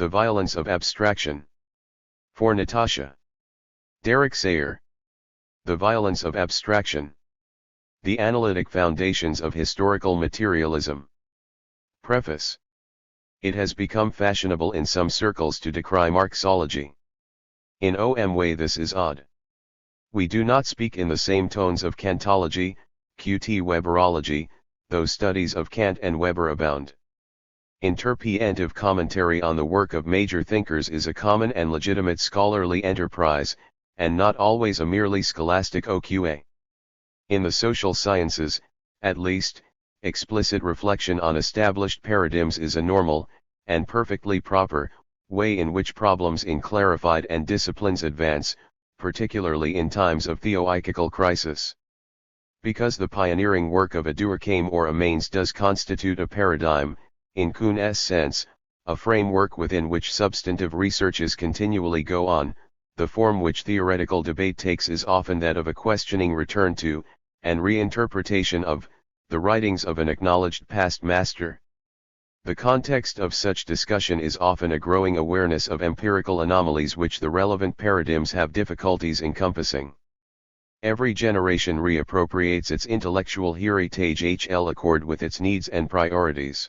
The Violence of Abstraction. For Natasha Derek SAYER. The Violence of Abstraction. The Analytic Foundations of Historical Materialism. Preface. It has become fashionable in some circles to decry Marxology. In OM way this is odd. We do not speak in the same tones of Kantology, QT Weberology, though studies of Kant and Weber abound. Interpretive commentary on the work of major thinkers is a common and legitimate scholarly enterprise, and not always a merely scholastic OQA. In the social sciences, at least, explicit reflection on established paradigms is a normal, and perfectly proper, way in which problems in clarified and disciplines advance, particularly in times of theoical crisis. Because the pioneering work of a Durkheim or a Mainz does constitute a paradigm, in Kuhn's sense, a framework within which substantive researches continually go on, the form which theoretical debate takes is often that of a questioning return to, and reinterpretation of, the writings of an acknowledged past master. The context of such discussion is often a growing awareness of empirical anomalies which the relevant paradigms have difficulties encompassing. Every generation reappropriates its intellectual heritage accord with its needs and priorities.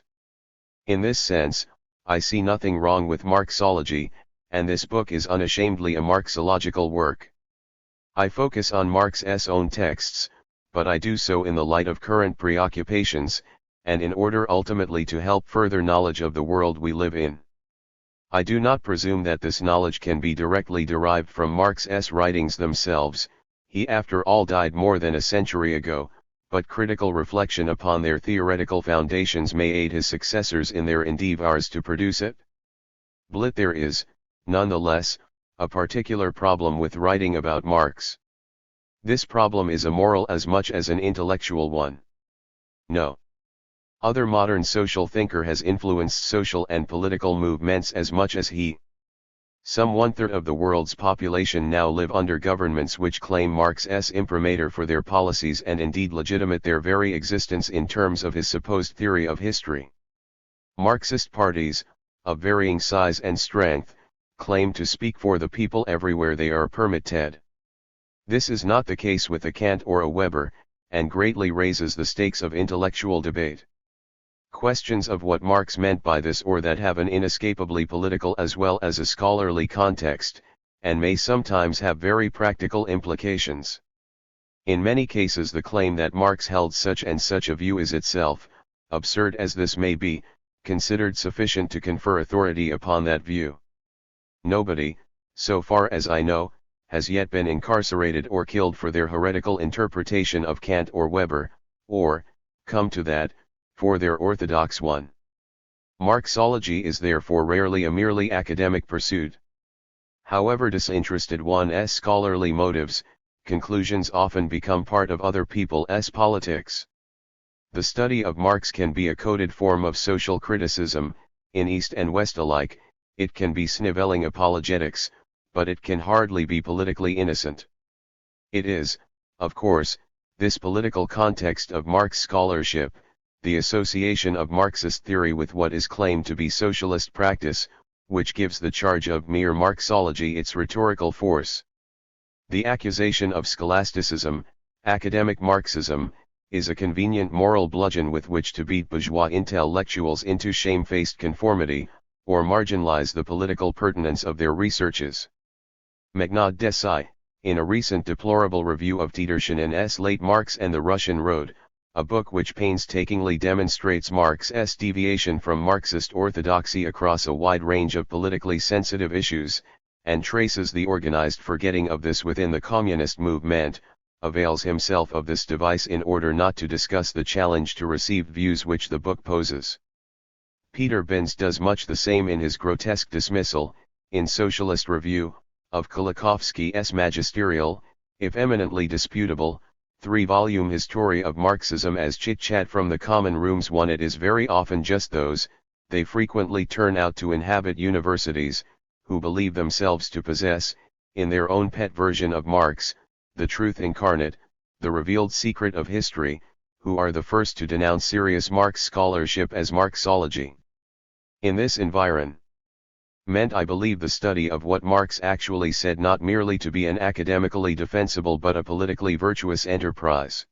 In this sense, I see nothing wrong with Marxology, and this book is unashamedly a Marxological work. I focus on Marx's own texts, but I do so in the light of current preoccupations, and in order ultimately to help further knowledge of the world we live in. I do not presume that this knowledge can be directly derived from Marx's writings themselves, he after all died more than a century ago, but critical reflection upon their theoretical foundations may aid his successors in their endeavors to produce it. There is, nonetheless, a particular problem with writing about Marx. This problem is a moral as much as an intellectual one. No other modern social thinker has influenced social and political movements as much as he. Some one-third of the world's population now live under governments which claim Marx's imprimatur for their policies and indeed legitimate their very existence in terms of his supposed theory of history. Marxist parties, of varying size and strength, claim to speak for the people everywhere they are permitted. This is not the case with a Kant or a Weber, and greatly raises the stakes of intellectual debate. Questions of what Marx meant by this or that have an inescapably political as well as a scholarly context, and may sometimes have very practical implications. In many cases the claim that Marx held such and such a view is itself, absurd as this may be, considered sufficient to confer authority upon that view. Nobody, so far as I know, has yet been incarcerated or killed for their heretical interpretation of Kant or Weber, or, come to that, for their orthodox one. Marxology is therefore rarely a merely academic pursuit. However disinterested one's scholarly motives, conclusions often become part of other people's politics. The study of Marx can be a coded form of social criticism, in East and West alike, it can be snivelling apologetics, but it can hardly be politically innocent. It is, of course, this political context of Marx scholarship, the association of Marxist theory with what is claimed to be socialist practice, which gives the charge of mere Marxology its rhetorical force. The accusation of scholasticism, academic Marxism, is a convenient moral bludgeon with which to beat bourgeois intellectuals into shamefaced conformity, or marginalize the political pertinence of their researches. Magnaud Desai, in a recent deplorable review of Tedershin's Late Marx and the Russian Road, a book which painstakingly demonstrates Marx's deviation from Marxist orthodoxy across a wide range of politically sensitive issues, and traces the organized forgetting of this within the communist movement, avails himself of this device in order not to discuss the challenge to received views which the book poses. Peter Benz does much the same in his grotesque dismissal, in Socialist Review, of Kolakowski's magisterial, if eminently disputable, 3-volume history of Marxism as chit-chat from the common rooms. It is very often just those, they frequently turn out to inhabit universities, who believe themselves to possess, in their own pet version of Marx, the truth incarnate, the revealed secret of history, who are the first to denounce serious Marx scholarship as Marxology. In this environ, meant I believe the study of what Marx actually said not merely to be an academically defensible but a politically virtuous enterprise.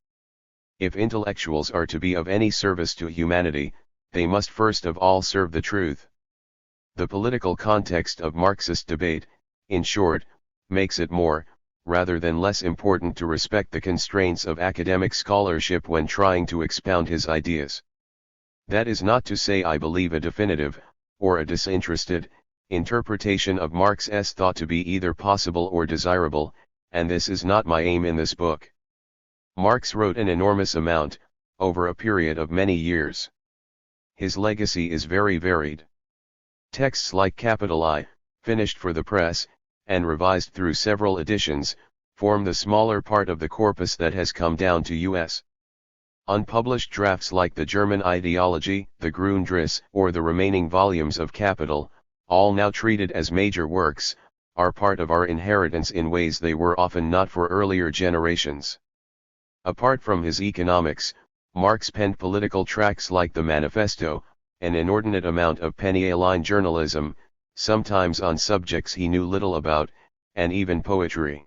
If intellectuals are to be of any service to humanity, they must first of all serve the truth. The political context of Marxist debate, in short, makes it more, rather than less important to respect the constraints of academic scholarship when trying to expound his ideas. That is not to say I believe a definitive, or a disinterested, interpretation of Marx's thought to be either possible or desirable, and this is not my aim in this book. Marx wrote an enormous amount, over a period of many years. His legacy is very varied. Texts like Capital I, finished for the press, and revised through several editions, form the smaller part of the corpus that has come down to us. Unpublished drafts like the German Ideology, the Grundrisse, or the remaining volumes of Capital, all now treated as major works, are part of our inheritance in ways they were often not for earlier generations. Apart from his economics, Marx penned political tracts like the Manifesto, an inordinate amount of penny-a-line journalism, sometimes on subjects he knew little about, and even poetry.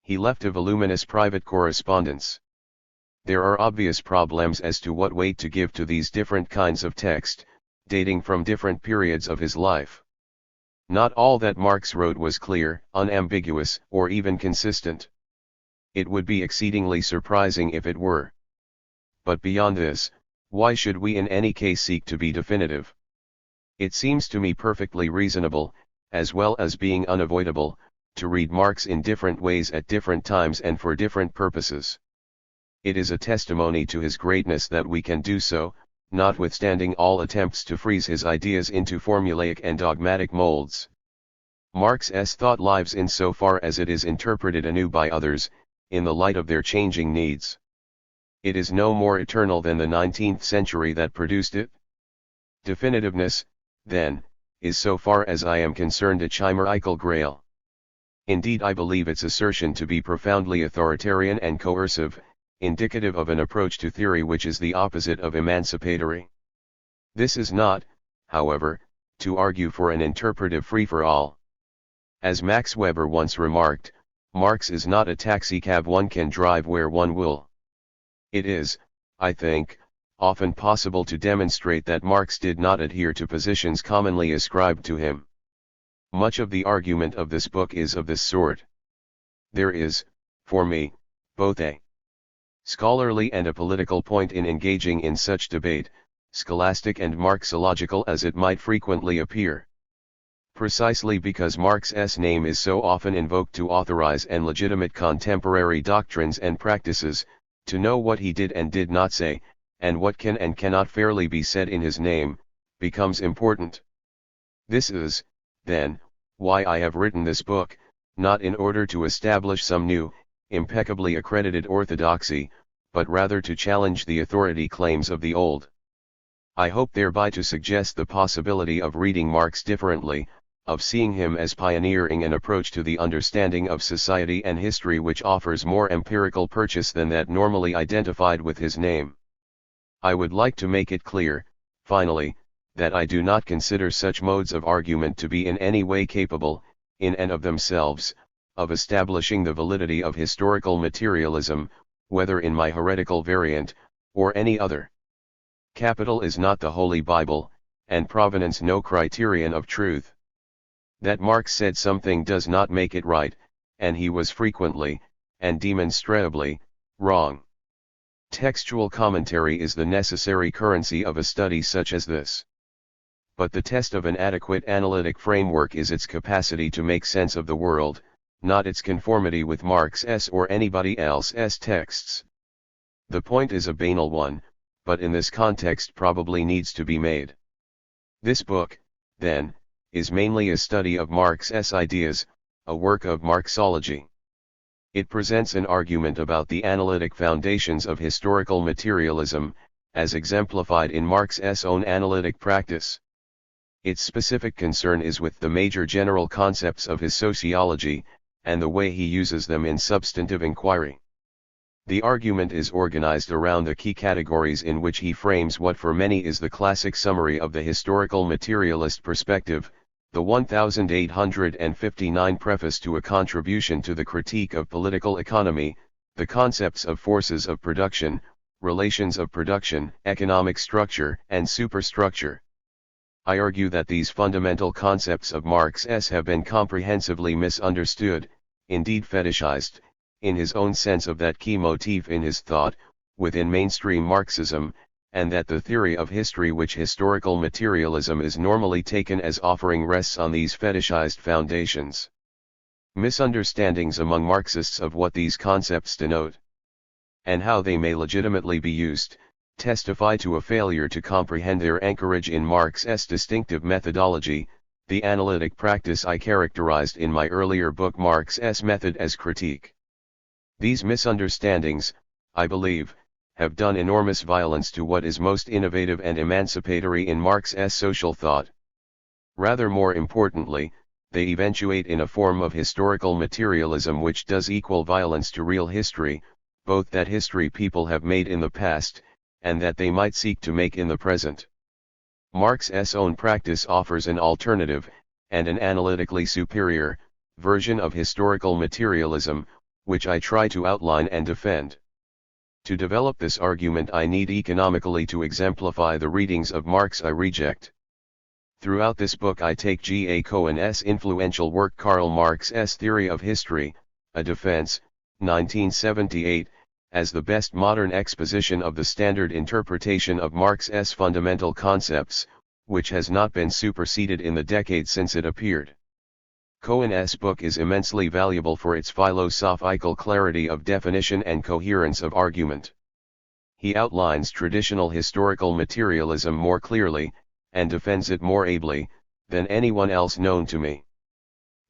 He left a voluminous private correspondence. There are obvious problems as to what weight to give to these different kinds of text, dating from different periods of his life. Not all that Marx wrote was clear, unambiguous, or even consistent. It would be exceedingly surprising if it were. But beyond this, why should we in any case seek to be definitive? It seems to me perfectly reasonable, as well as being unavoidable, to read Marx in different ways at different times and for different purposes. It is a testimony to his greatness that we can do so, notwithstanding all attempts to freeze his ideas into formulaic and dogmatic molds. Marx's thought lives in so far as it is interpreted anew by others, in the light of their changing needs. It is no more eternal than the 19th century that produced it. Definitiveness, then, is so far as I am concerned a chimerical grail. Indeed, I believe its assertion to be profoundly authoritarian and coercive, indicative of an approach to theory which is the opposite of emancipatory. This is not, however, to argue for an interpretive free-for-all. As Max Weber once remarked, Marx is not a taxicab one can drive where one will. It is, I think, often possible to demonstrate that Marx did not adhere to positions commonly ascribed to him. Much of the argument of this book is of this sort. There is, for me, both a scholarly and a political point in engaging in such debate, scholastic and Marxological as it might frequently appear. Precisely because Marx's name is so often invoked to authorize and legitimate contemporary doctrines and practices, to know what he did and did not say, and what can and cannot fairly be said in his name, becomes important. This is, then, why I have written this book, not in order to establish some new, impeccably accredited orthodoxy, but rather to challenge the authority claims of the old. I hope thereby to suggest the possibility of reading Marx differently, of seeing him as pioneering an approach to the understanding of society and history which offers more empirical purchase than that normally identified with his name. I would like to make it clear, finally, that I do not consider such modes of argument to be in any way capable, in and of themselves, of establishing the validity of historical materialism, whether in my heretical variant, or any other. Capital is not the Holy Bible, and provenance no criterion of truth. That Marx said something does not make it right, and he was frequently, and demonstrably, wrong. Textual commentary is the necessary currency of a study such as this. But the test of an adequate analytic framework is its capacity to make sense of the world, not its conformity with Marx's or anybody else's texts. The point is a banal one, but in this context probably needs to be made. This book, then, is mainly a study of Marx's ideas, a work of Marxology. It presents an argument about the analytic foundations of historical materialism, as exemplified in Marx's own analytic practice. Its specific concern is with the major general concepts of his sociology, and the way he uses them in substantive inquiry. The argument is organized around the key categories in which he frames what for many is the classic summary of the historical materialist perspective, The 1859 Preface to a Contribution to the Critique of Political Economy, the Concepts of Forces of Production, Relations of Production, Economic Structure and Superstructure. I argue that these fundamental concepts of Marx's have been comprehensively misunderstood, indeed fetishized, in his own sense of that key motif in his thought, within mainstream Marxism, and that the theory of history which historical materialism is normally taken as offering rests on these fetishized foundations. Misunderstandings among Marxists of what these concepts denote, and how they may legitimately be used, testify to a failure to comprehend their anchorage in Marx's distinctive methodology, the analytic practice I characterized in my earlier book Marx's Method as Critique. These misunderstandings, I believe, have done enormous violence to what is most innovative and emancipatory in Marx's social thought. Rather more importantly, they eventuate in a form of historical materialism which does equal violence to real history, both that history people have made in the past, and that they might seek to make in the present. Marx's own practice offers an alternative, and an analytically superior, version of historical materialism, which I try to outline and defend. To develop this argument I need economically to exemplify the readings of Marx I reject. Throughout this book I take G. A. Cohen's influential work Karl Marx's Theory of History, A Defense, 1978, as the best modern exposition of the standard interpretation of Marx's fundamental concepts, which has not been superseded in the decades since it appeared. Cohen's book is immensely valuable for its philosophical clarity of definition and coherence of argument. He outlines traditional historical materialism more clearly, and defends it more ably, than anyone else known to me.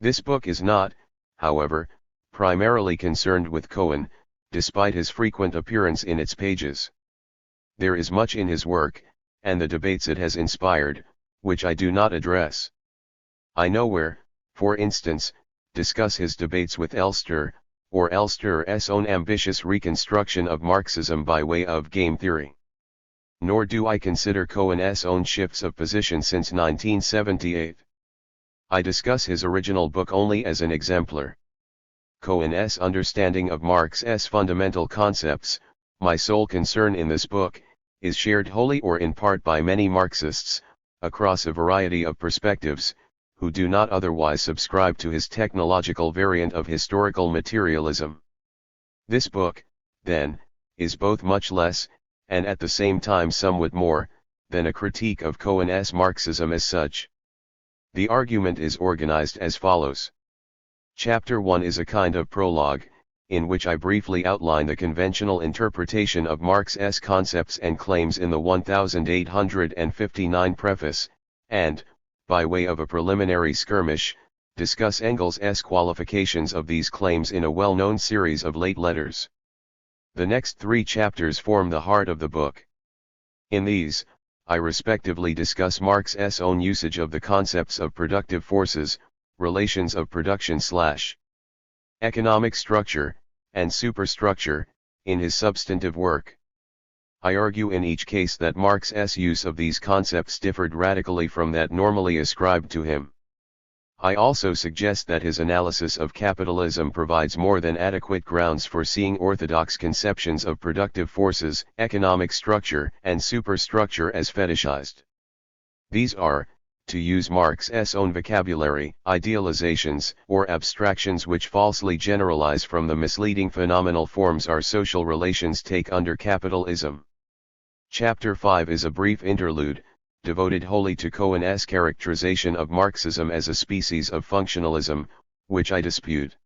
This book is not, however, primarily concerned with Cohen, despite his frequent appearance in its pages. There is much in his work, and the debates it has inspired, which I do not address. I nowhere, for instance, discuss his debates with Elster, or Elster's own ambitious reconstruction of Marxism by way of game theory. Nor do I consider Cohen's own shifts of position since 1978. I discuss his original book only as an exemplar. Cohen's understanding of Marx's fundamental concepts, my sole concern in this book, is shared wholly or in part by many Marxists, across a variety of perspectives, who do not otherwise subscribe to his technological variant of historical materialism. This book, then, is both much less, and at the same time somewhat more, than a critique of Cohen's Marxism as such. The argument is organized as follows. Chapter 1 is a kind of prologue, in which I briefly outline the conventional interpretation of Marx's concepts and claims in the 1859 preface, and, by way of a preliminary skirmish, discuss Engels' qualifications of these claims in a well-known series of late letters. The next 3 chapters form the heart of the book. In these, I respectively discuss Marx's own usage of the concepts of productive forces, relations of production/economic structure, and superstructure, in his substantive work. I argue in each case that Marx's use of these concepts differed radically from that normally ascribed to him. I also suggest that his analysis of capitalism provides more than adequate grounds for seeing orthodox conceptions of productive forces, economic structure, and superstructure as fetishized. These are, to use Marx's own vocabulary, idealizations or abstractions which falsely generalize from the misleading phenomenal forms our social relations take under capitalism. Chapter 5 is a brief interlude, devoted wholly to Cohen's characterization of Marxism as a species of functionalism, which I dispute.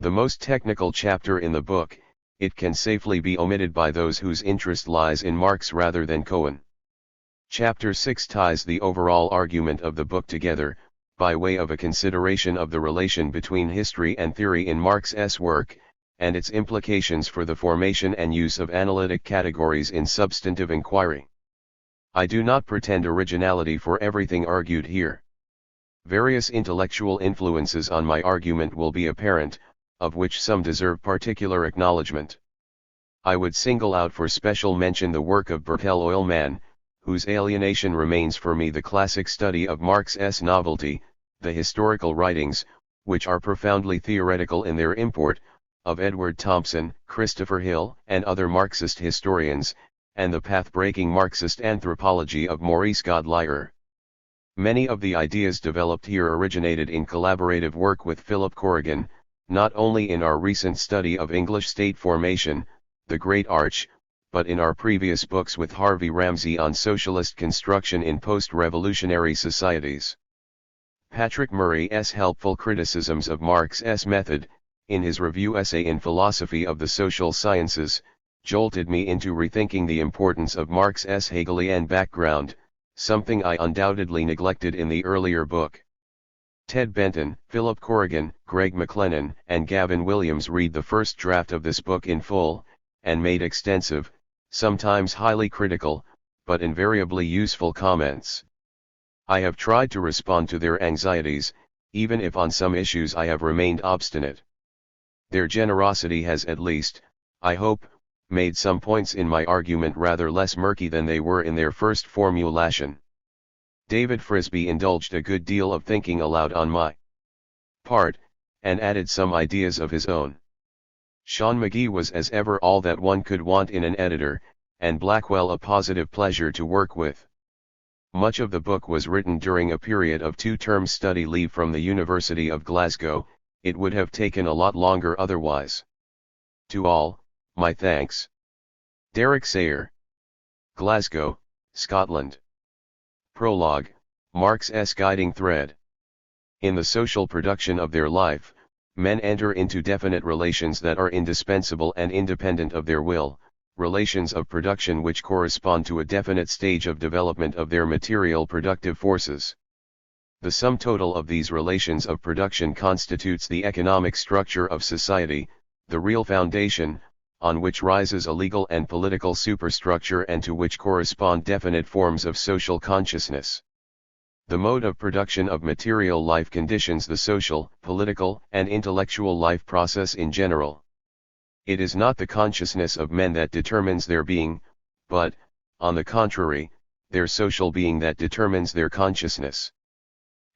The most technical chapter in the book, it can safely be omitted by those whose interest lies in Marx rather than Cohen. Chapter 6 ties the overall argument of the book together, by way of a consideration of the relation between history and theory in Marx's work, and its implications for the formation and use of analytic categories in substantive inquiry. I do not pretend originality for everything argued here. Various intellectual influences on my argument will be apparent, of which some deserve particular acknowledgement. I would single out for special mention the work of Bertel Oilman, whose alienation remains for me the classic study of Marx's novelty, the historical writings, which are profoundly theoretical in their import, of Edward Thompson, Christopher Hill, and other Marxist historians, and the path-breaking Marxist anthropology of Maurice Godelier. Many of the ideas developed here originated in collaborative work with Philip Corrigan, not only in our recent study of English state formation, The Great Arch, but in our previous books with Harvey Ramsey on socialist construction in post-revolutionary societies. Patrick Murray's helpful criticisms of Marx's method, in his review essay in Philosophy of the Social Sciences, jolted me into rethinking the importance of Marx's Hegelian background, something I undoubtedly neglected in the earlier book. Ted Benton, Philip Corrigan, Greg McLennan, and Gavin Williams read the first draft of this book in full, and made extensive, sometimes highly critical, but invariably useful comments. I have tried to respond to their anxieties, even if on some issues I have remained obstinate. Their generosity has at least, I hope, made some points in my argument rather less murky than they were in their first formulation. David Frisby indulged a good deal of thinking aloud on my part, and added some ideas of his own. Sean McGee was as ever all that one could want in an editor, and Blackwell a positive pleasure to work with. Much of the book was written during a period of 2-term study leave from the University of Glasgow. It would have taken a lot longer otherwise. To all, my thanks. Derek Sayer. Glasgow, Scotland. Prologue, Marx's guiding thread. In the social production of their life, men enter into definite relations that are indispensable and independent of their will, relations of production which correspond to a definite stage of development of their material productive forces. The sum total of these relations of production constitutes the economic structure of society, the real foundation, on which rises a legal and political superstructure and to which correspond definite forms of social consciousness. The mode of production of material life conditions the social, political, and intellectual life process in general. It is not the consciousness of men that determines their being, but, on the contrary, their social being that determines their consciousness.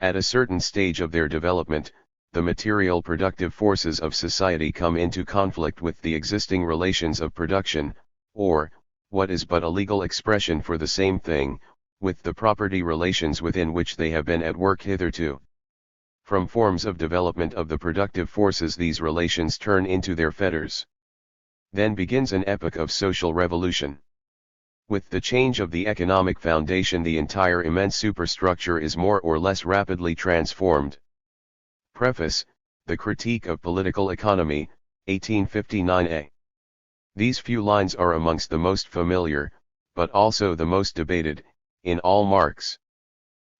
At a certain stage of their development, the material productive forces of society come into conflict with the existing relations of production, or, what is but a legal expression for the same thing, with the property relations within which they have been at work hitherto. From forms of development of the productive forces these relations turn into their fetters. Then begins an epoch of social revolution. With the change of the economic foundation the entire immense superstructure is more or less rapidly transformed. Preface, The Critique of Political Economy, 1859a. These few lines are amongst the most familiar, but also the most debated, in all Marx.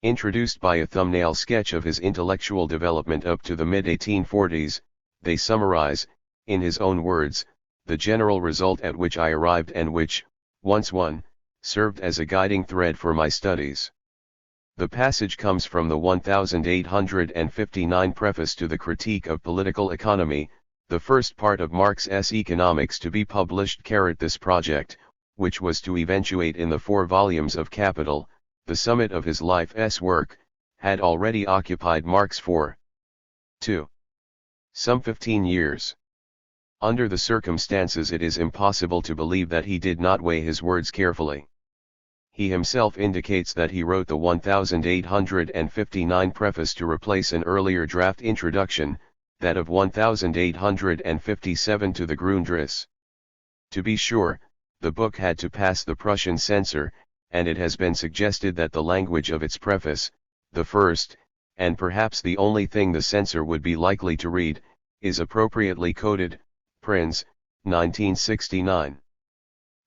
Introduced by a thumbnail sketch of his intellectual development up to the mid-1840s, they summarize, in his own words, the general result at which I arrived and which, once won, served as a guiding thread for my studies. The passage comes from the 1859 preface to the Critique of Political Economy, the first part of Marx's Economics to be published. This project, which was to eventuate in the 4 volumes of Capital, the summit of his life's work, had already occupied Marx for some 15 years. Under the circumstances it is impossible to believe that he did not weigh his words carefully. He himself indicates that he wrote the 1859 preface to replace an earlier draft introduction, that of 1857 to the Grundriss. To be sure, the book had to pass the Prussian censor, and it has been suggested that the language of its preface, the first, and perhaps the only thing the censor would be likely to read, is appropriately coded, Prinz, 1969.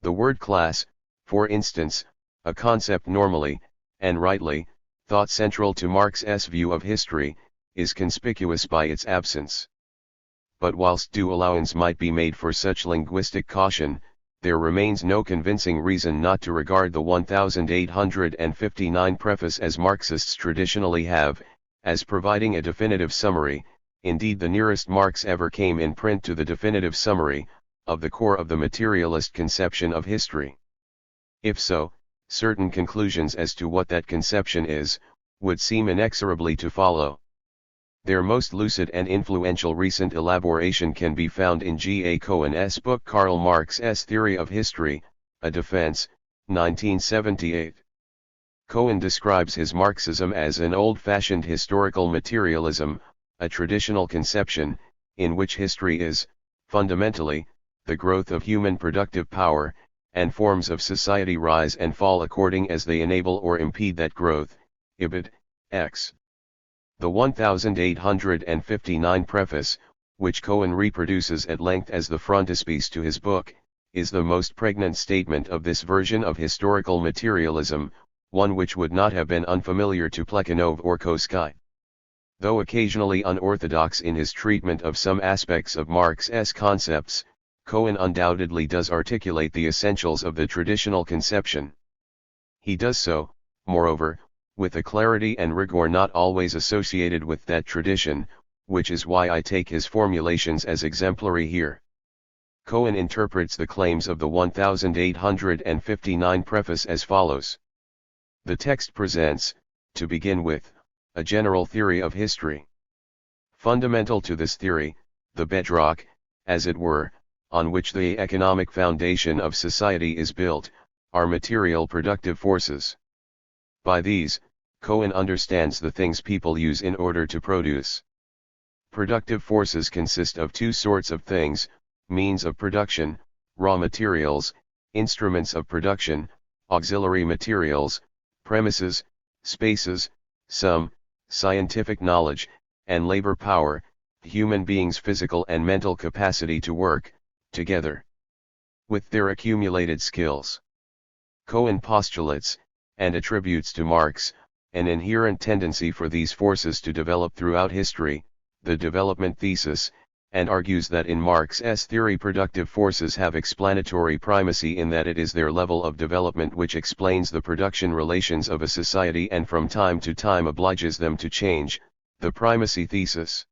The word class, for instance, a concept normally, and rightly, thought central to Marx's view of history, is conspicuous by its absence. But whilst due allowance might be made for such linguistic caution, there remains no convincing reason not to regard the 1859 preface as Marxists traditionally have, as providing a definitive summary, indeed the nearest Marx ever came in print to the definitive summary, of the core of the materialist conception of history. If so, certain conclusions as to what that conception is, would seem inexorably to follow. Their most lucid and influential recent elaboration can be found in G. A. Cohen's book Karl Marx's Theory of History, A Defense, 1978. Cohen describes his Marxism as an old-fashioned historical materialism, a traditional conception, in which history is, fundamentally, the growth of human productive power, and forms of society rise and fall according as they enable or impede that growth, ibid. X. The 1859 preface, which Cohen reproduces at length as the frontispiece to his book, is the most pregnant statement of this version of historical materialism, one which would not have been unfamiliar to Plekhanov or Koski. Though occasionally unorthodox in his treatment of some aspects of Marx's concepts, Cohen undoubtedly does articulate the essentials of the traditional conception. He does so, moreover, with a clarity and rigor not always associated with that tradition, which is why I take his formulations as exemplary here. Cohen interprets the claims of the 1859 preface as follows. The text presents, to begin with, a general theory of history. Fundamental to this theory, the bedrock, as it were, on which the economic foundation of society is built, are material productive forces. By these, Cohen understands the things people use in order to produce. Productive forces consist of two sorts of things: means of production, raw materials, instruments of production, auxiliary materials, premises, spaces, scientific knowledge, and labor power, human beings' physical and mental capacity to work, together with their accumulated skills. Cohen postulates, and attributes to Marx, an inherent tendency for these forces to develop throughout history, the development thesis, and argues that in Marx's theory productive forces have explanatory primacy in that it is their level of development which explains the production relations of a society and from time to time obliges them to change, the primacy thesis.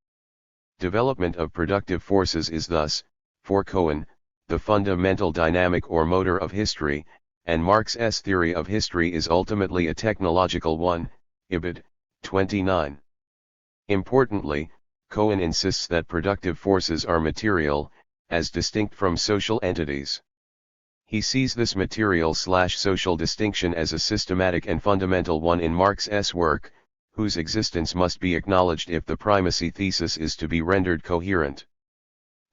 Development of productive forces is thus, for Cohen, the fundamental dynamic or motor of history, and Marx's theory of history is ultimately a technological one, ibid. 29. Importantly, Cohen insists that productive forces are material, as distinct from social entities. He sees this material/social distinction as a systematic and fundamental one in Marx's work, whose existence must be acknowledged if the primacy thesis is to be rendered coherent.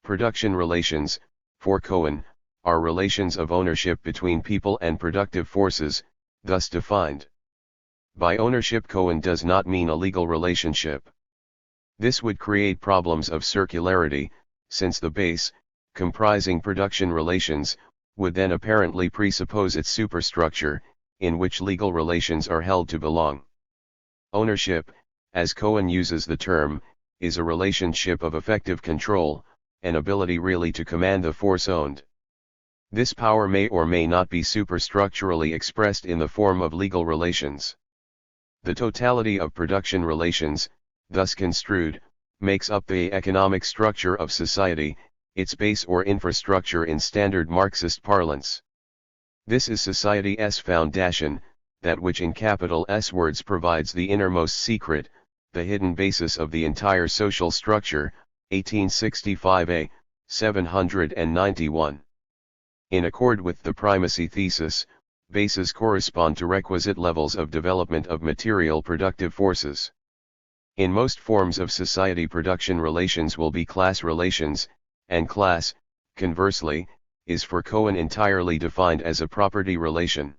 Production relations, for Cohen, are relations of ownership between people and productive forces, thus defined. By ownership, Cohen does not mean a legal relationship. This would create problems of circularity, since the base, comprising production relations, would then apparently presuppose its superstructure, in which legal relations are held to belong. Ownership, as Cohen uses the term, is a relationship of effective control, an ability really to command the force owned. This power may or may not be superstructurally expressed in the form of legal relations. The totality of production relations, thus construed, makes up the economic structure of society, its base or infrastructure in standard Marxist parlance. This is society's foundation, that which in capital S words provides the innermost secret, the hidden basis of the entire social structure, 1865a, 791. In accord with the primacy thesis, bases correspond to requisite levels of development of material productive forces. In most forms of society, production relations will be class relations, and class, conversely, is for Cohen entirely defined as a property relation.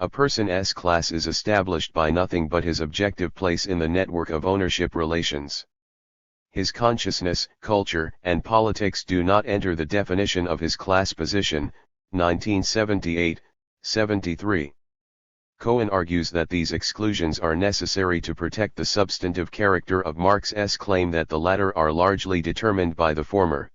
A person's class is established by nothing but his objective place in the network of ownership relations. His consciousness, culture, and politics do not enter the definition of his class position, 1978, 73. Cohen argues that these exclusions are necessary to protect the substantive character of Marx's claim that the latter are largely determined by the former.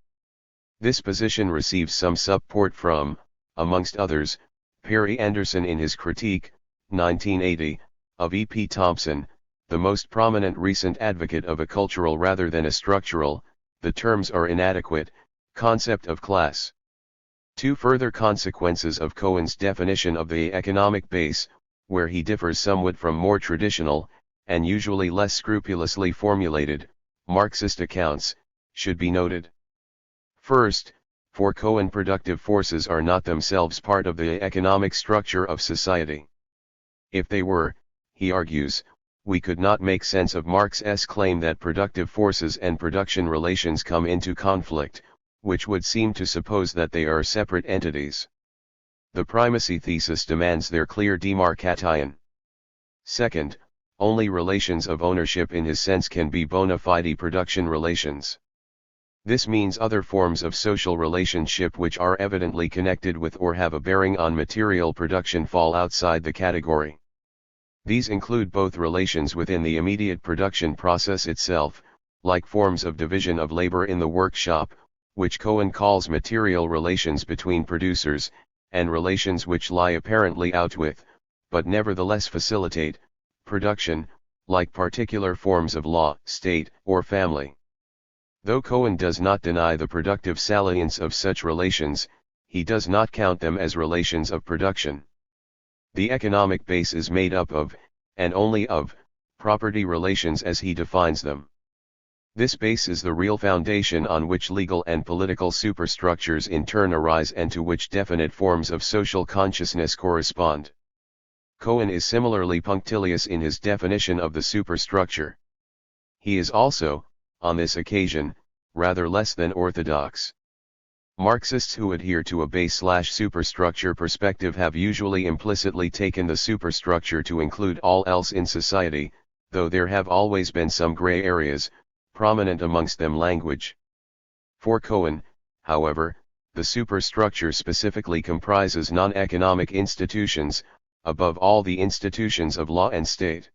This position receives some support from, amongst others, Perry Anderson in his critique, 1980, of E. P. Thompson, the most prominent recent advocate of a cultural rather than a structural, the terms are inadequate, concept of class. Two further consequences of Cohen's definition of the economic base, where he differs somewhat from more traditional, and usually less scrupulously formulated, Marxist accounts, should be noted. First, for Cohen, productive forces are not themselves part of the economic structure of society. If they were, he argues, we could not make sense of Marx's claim that productive forces and production relations come into conflict, which would seem to suppose that they are separate entities. The primacy thesis demands their clear demarcation. Second, only relations of ownership in his sense can be bona fide production relations. This means other forms of social relationship which are evidently connected with or have a bearing on material production fall outside the category. These include both relations within the immediate production process itself, like forms of division of labor in the workshop, which Cohen calls material relations between producers, and relations which lie apparently out with, but nevertheless facilitate, production, like particular forms of law, state, or family. Though Cohen does not deny the productive salience of such relations, he does not count them as relations of production. The economic base is made up of, and only of, property relations as he defines them. This base is the real foundation on which legal and political superstructures in turn arise and to which definite forms of social consciousness correspond. Cohen is similarly punctilious in his definition of the superstructure. He is also, on this occasion, rather less than orthodox. Marxists who adhere to a base/superstructure perspective have usually implicitly taken the superstructure to include all else in society, though there have always been some gray areas, prominent amongst them language. For Cohen, however, the superstructure specifically comprises non-economic institutions, above all the institutions of law and state.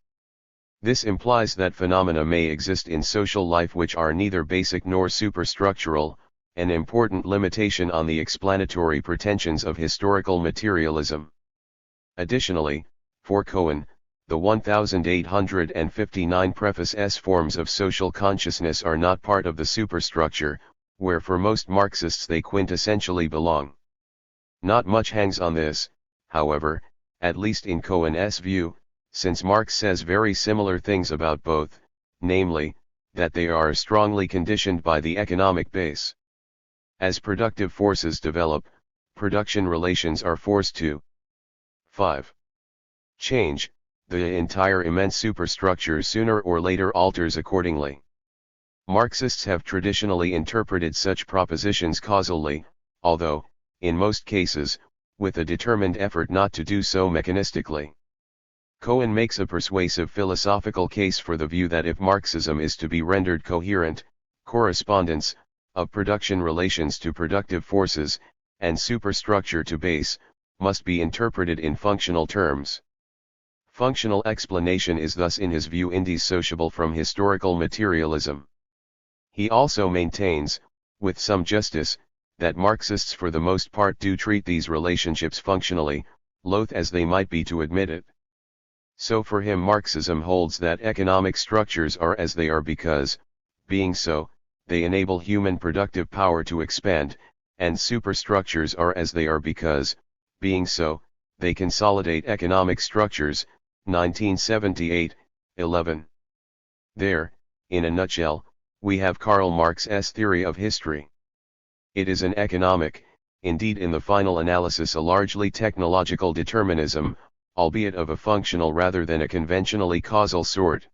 This implies that phenomena may exist in social life which are neither basic nor superstructural, an important limitation on the explanatory pretensions of historical materialism. Additionally, for Cohen, the 1859 preface forms of social consciousness are not part of the superstructure, where for most Marxists they quintessentially belong. Not much hangs on this, however, at least in Cohen's view, since Marx says very similar things about both, namely, that they are strongly conditioned by the economic base. As productive forces develop, production relations are forced to 5. Change. The entire immense superstructure sooner or later alters accordingly. Marxists have traditionally interpreted such propositions causally, although, in most cases, with a determined effort not to do so mechanistically. Cohen makes a persuasive philosophical case for the view that if Marxism is to be rendered coherent, correspondence, of production relations to productive forces, and superstructure to base, must be interpreted in functional terms. Functional explanation is thus in his view indissociable from historical materialism. He also maintains, with some justice, that Marxists for the most part do treat these relationships functionally, loath as they might be to admit it. So for him Marxism holds that economic structures are as they are because, being so, they enable human productive power to expand, and superstructures are as they are because, being so, they consolidate economic structures. 1978, 11. There, in a nutshell, we have Karl Marx's theory of history. It is an economic, indeed in the final analysis a largely technological determinism, albeit of a functional rather than a conventionally causal sort.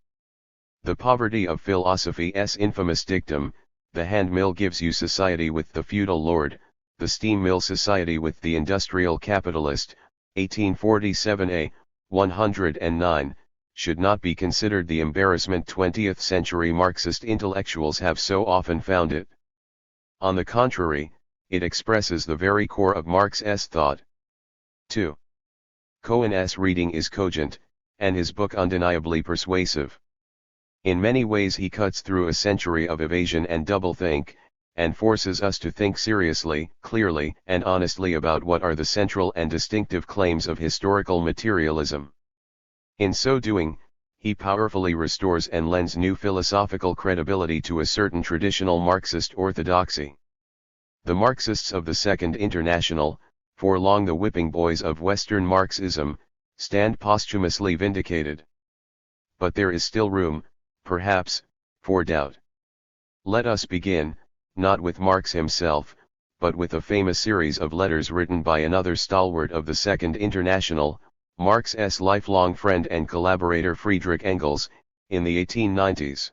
The poverty of philosophy's infamous dictum, the hand mill gives you society with the feudal lord, the steam mill society with the industrial capitalist, 1847a, 109, should not be considered the embarrassment 20th century Marxist intellectuals have so often found it. On the contrary, it expresses the very core of Marx's thought. 2. Cohen's reading is cogent, and his book undeniably persuasive. In many ways he cuts through a century of evasion and doublethink, and forces us to think seriously, clearly, and honestly about what are the central and distinctive claims of historical materialism. In so doing, he powerfully restores and lends new philosophical credibility to a certain traditional Marxist orthodoxy. The Marxists of the Second International, for long the whipping boys of Western Marxism, stand posthumously vindicated. But there is still room, perhaps, for doubt. Let us begin, not with Marx himself, but with a famous series of letters written by another stalwart of the Second International, Marx's lifelong friend and collaborator Friedrich Engels, in the 1890s.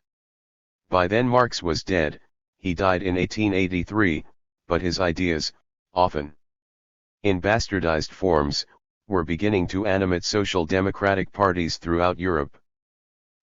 By then Marx was dead, he died in 1883, but his ideas, often in bastardized forms, were beginning to animate social democratic parties throughout Europe.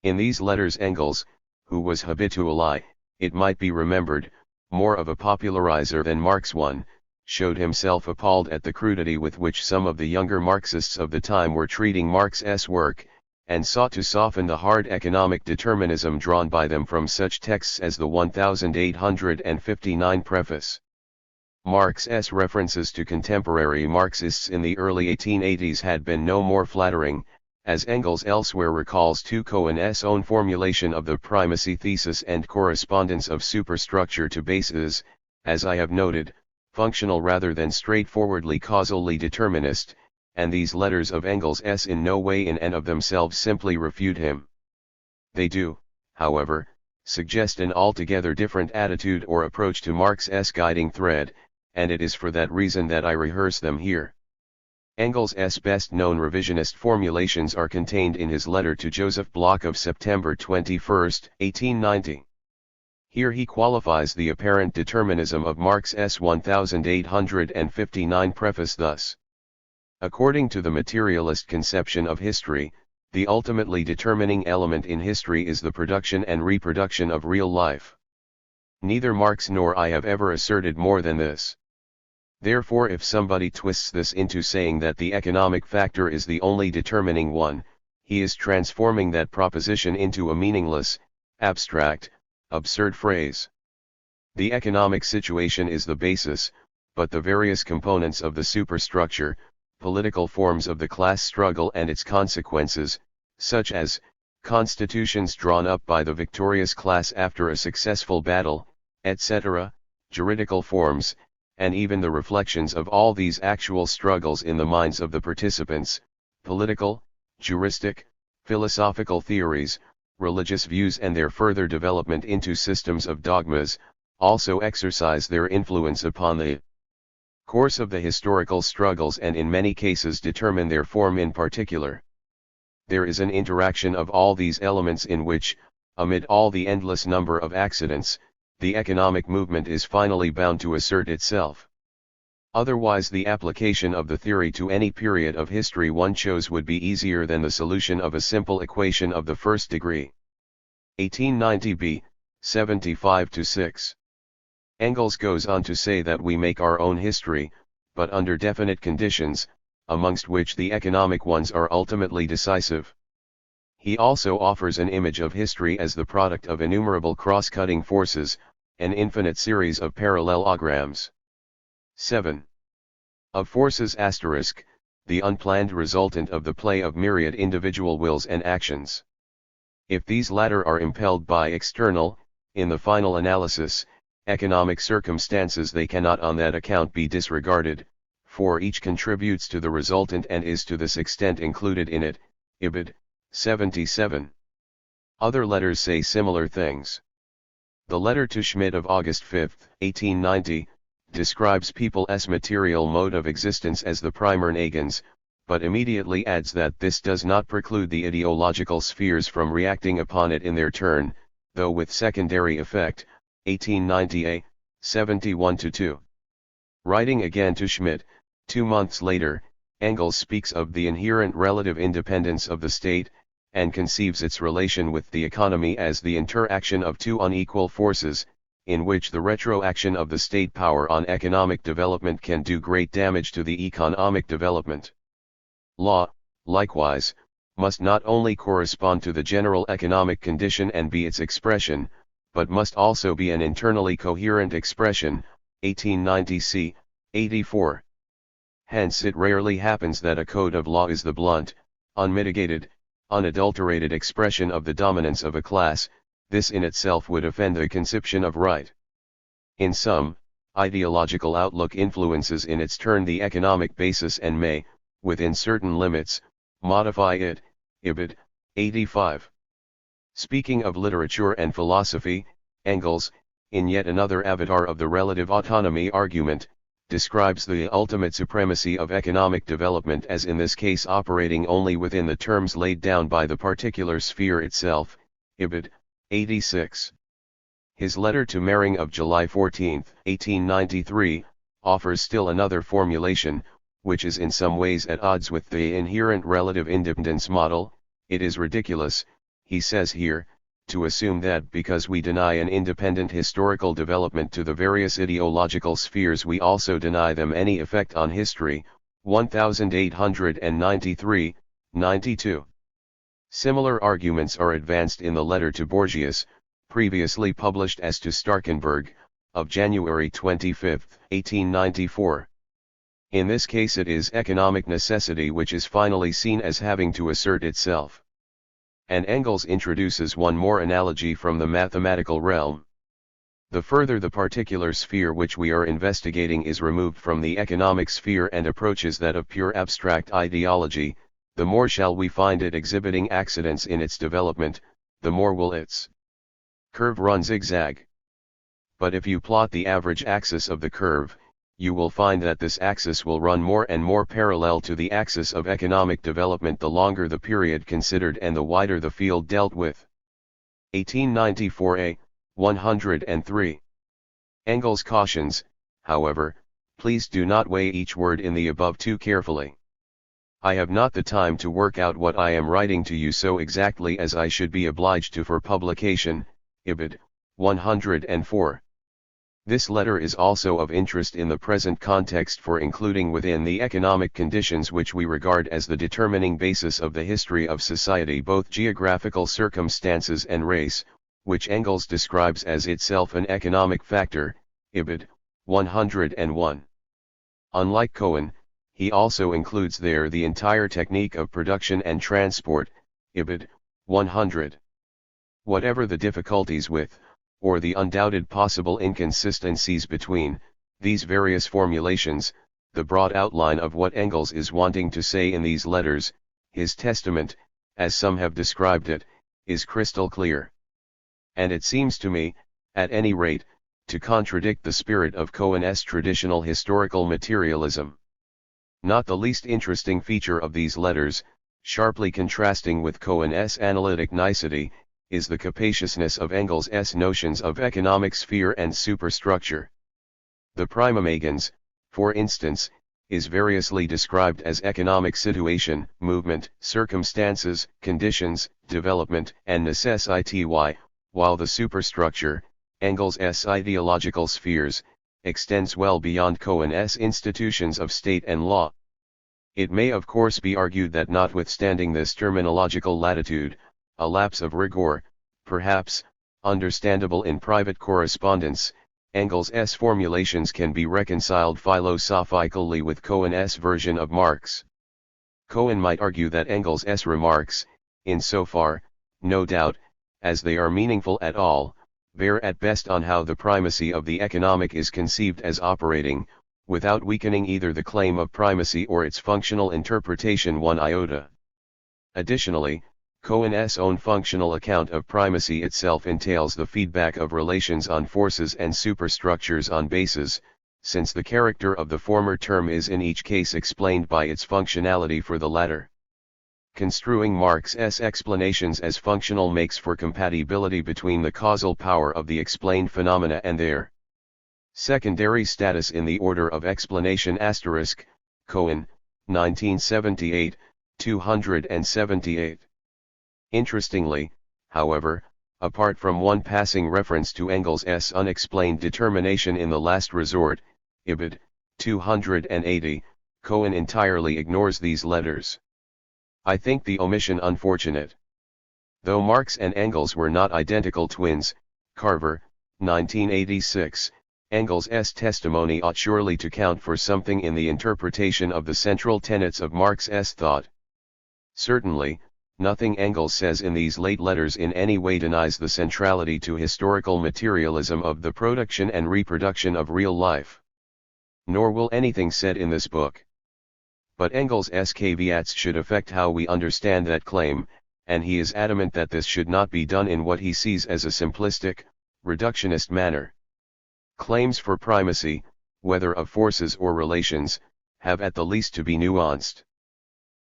In these letters Engels, who was habitually, it might be remembered, more of a popularizer than Marx one, showed himself appalled at the crudity with which some of the younger Marxists of the time were treating Marx's work, and sought to soften the hard economic determinism drawn by them from such texts as the 1859 preface. Marx's references to contemporary Marxists in the early 1880s had been no more flattering, as Engels elsewhere recalls to Cohen's own formulation of the primacy thesis and correspondence of superstructure to bases, as I have noted, functional rather than straightforwardly causally determinist, and these letters of Engels' in no way in and of themselves simply refute him. They do, however, suggest an altogether different attitude or approach to Marx's guiding thread, and it is for that reason that I rehearse them here. Engels' best-known revisionist formulations are contained in his letter to Joseph Bloch of September 21, 1890. Here he qualifies the apparent determinism of Marx's 1859 preface thus. According to the materialist conception of history, the ultimately determining element in history is the production and reproduction of real life. Neither Marx nor I have ever asserted more than this. Therefore, if somebody twists this into saying that the economic factor is the only determining one, he is transforming that proposition into a meaningless, abstract, absurd phrase. The economic situation is the basis, but the various components of the superstructure, political forms of the class struggle and its consequences, such as constitutions drawn up by the victorious class after a successful battle, etc., juridical forms, and even the reflections of all these actual struggles in the minds of the participants, political, juristic, philosophical theories, religious views and their further development into systems of dogmas, also exercise their influence upon the course of the historical struggles and in many cases determine their form in particular. There is an interaction of all these elements in which, amid all the endless number of accidents, the economic movement is finally bound to assert itself. Otherwise the application of the theory to any period of history one chose would be easier than the solution of a simple equation of the first degree. 1890b, 75-6. Engels goes on to say that we make our own history, but under definite conditions, amongst which the economic ones are ultimately decisive. He also offers an image of history as the product of innumerable cross-cutting forces, an infinite series of parallelograms. 7. Of forces *, the unplanned resultant of the play of myriad individual wills and actions. If these latter are impelled by external, in the final analysis, economic circumstances, they cannot on that account be disregarded, for each contributes to the resultant and is to this extent included in it. Ibid. 77. Other letters say similar things. The letter to Schmidt of August 5, 1890, describes people's material mode of existence as the Primärnagens, but immediately adds that this does not preclude the ideological spheres from reacting upon it in their turn, though with secondary effect. 1890a, 71-2. Writing again to Schmidt, 2 months later, Engels speaks of the inherent relative independence of the state, and conceives its relation with the economy as the interaction of two unequal forces, in which the retroaction of the state power on economic development can do great damage to the economic development. Law, likewise, must not only correspond to the general economic condition and be its expression, but must also be an internally coherent expression. 1890c, 84. Hence it rarely happens that a code of law is the blunt, unmitigated, unadulterated expression of the dominance of a class. This in itself would offend the conception of right. In sum, ideological outlook influences in its turn the economic basis and may, within certain limits, modify it. Ibid. 85. Speaking of literature and philosophy, Engels, in yet another avatar of the relative autonomy argument, describes the ultimate supremacy of economic development as in this case operating only within the terms laid down by the particular sphere itself. Ibid. 86. His letter to Mering of July 14, 1893, offers still another formulation, which is in some ways at odds with the inherent relative independence model. It is ridiculous, he says here, to assume that because we deny an independent historical development to the various ideological spheres we also deny them any effect on history. 1893, 92. Similar arguments are advanced in the letter to Borgias, previously published as to Starkenberg, of January 25, 1894. In this case it is economic necessity which is finally seen as having to assert itself. And Engels introduces one more analogy from the mathematical realm. The further the particular sphere which we are investigating is removed from the economic sphere and approaches that of pure abstract ideology, the more shall we find it exhibiting accidents in its development, the more will its curve run zigzag. But if you plot the average axis of the curve, you will find that this axis will run more and more parallel to the axis of economic development the longer the period considered and the wider the field dealt with. 1894a, 103. Engels cautions, however, please do not weigh each word in the above too carefully. I have not the time to work out what I am writing to you so exactly as I should be obliged to for publication. Ibid. 104. This letter is also of interest in the present context for including within the economic conditions which we regard as the determining basis of the history of society both geographical circumstances and race, which Engels describes as itself an economic factor. Ibid. 101. Unlike Cohen, he also includes there the entire technique of production and transport. Ibid. 100. Whatever the difficulties with, or the undoubted possible inconsistencies between, these various formulations, the broad outline of what Engels is wanting to say in these letters, his testament, as some have described it, is crystal clear. And it seems to me, at any rate, to contradict the spirit of Cohen's traditional historical materialism. Not the least interesting feature of these letters, sharply contrasting with Cohen's analytic nicety, is the capaciousness of Engels' notions of economic sphere and superstructure. The primamagans, for instance, is variously described as economic situation, movement, circumstances, conditions, development, and necessity, while the superstructure, Engels' ideological spheres, extends well beyond Cohen's institutions of state and law. It may of course be argued that notwithstanding this terminological latitude, a lapse of rigor, perhaps, understandable in private correspondence, Engels' formulations can be reconciled philosophically with Cohen's version of Marx. Cohen might argue that Engels' remarks, in so far, no doubt, as they are meaningful at all, bear at best on how the primacy of the economic is conceived as operating, without weakening either the claim of primacy or its functional interpretation one iota. Additionally, Cohen's own functional account of primacy itself entails the feedback of relations on forces and superstructures on bases, since the character of the former term is in each case explained by its functionality for the latter. Construing Marx's explanations as functional makes for compatibility between the causal power of the explained phenomena and their secondary status in the order of explanation. Cohen, 1978, 278. Interestingly, however, apart from one passing reference to Engels' unexplained determination in the last resort, Ibid. 280, Cohen entirely ignores these letters. I think the omission unfortunate. Though Marx and Engels were not identical twins, Carver, 1986, Engels' testimony ought surely to count for something in the interpretation of the central tenets of Marx's thought. Certainly, nothing Engels says in these late letters in any way denies the centrality to historical materialism of the production and reproduction of real life. Nor will anything said in this book. But Engels' caveats should affect how we understand that claim, and he is adamant that this should not be done in what he sees as a simplistic, reductionist manner. Claims for primacy, whether of forces or relations, have at the least to be nuanced.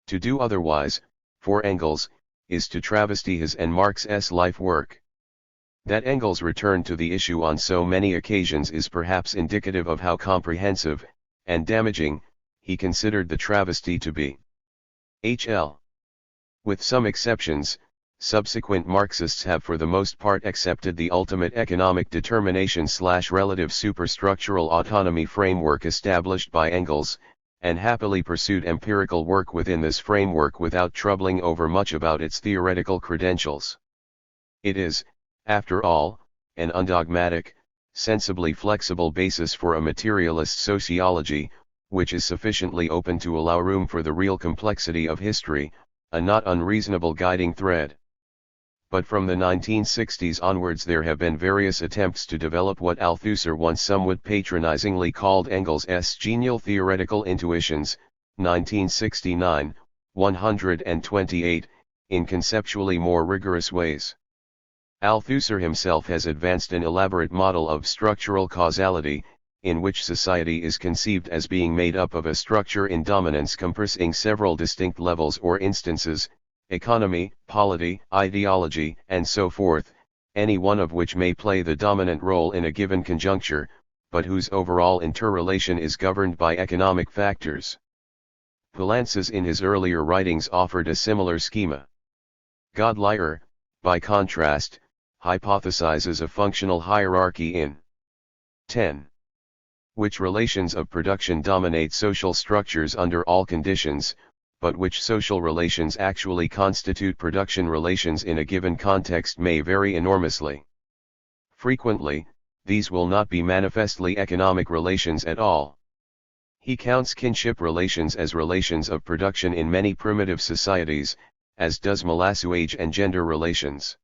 To do otherwise, for Engels, is to travesty his and Marx's life work. That Engels returned to the issue on so many occasions is perhaps indicative of how comprehensive, and damaging, he considered the travesty to be. H.L. With some exceptions, subsequent Marxists have for the most part accepted the ultimate economic determination/relative superstructural autonomy framework established by Engels, and happily pursued empirical work within this framework without troubling over much about its theoretical credentials. It is, after all, an undogmatic, sensibly flexible basis for a materialist sociology, which is sufficiently open to allow room for the real complexity of history, a not unreasonable guiding thread. But from the 1960s onwards there have been various attempts to develop what Althusser once somewhat patronizingly called Engels' genial theoretical intuitions, 1969, 128, in conceptually more rigorous ways. Althusser himself has advanced an elaborate model of structural causality, in which society is conceived as being made up of a structure in dominance comprising several distinct levels or instances, economy, polity, ideology, and so forth, any one of which may play the dominant role in a given conjuncture, but whose overall interrelation is governed by economic factors. Poulantzas in his earlier writings offered a similar schema. Godlier, by contrast, hypothesizes a functional hierarchy in 10. Which relations of production dominate social structures under all conditions, but which social relations actually constitute production relations in a given context may vary enormously. Frequently, these will not be manifestly economic relations at all. He counts kinship relations as relations of production in many primitive societies, as does Molassouage and gender relations.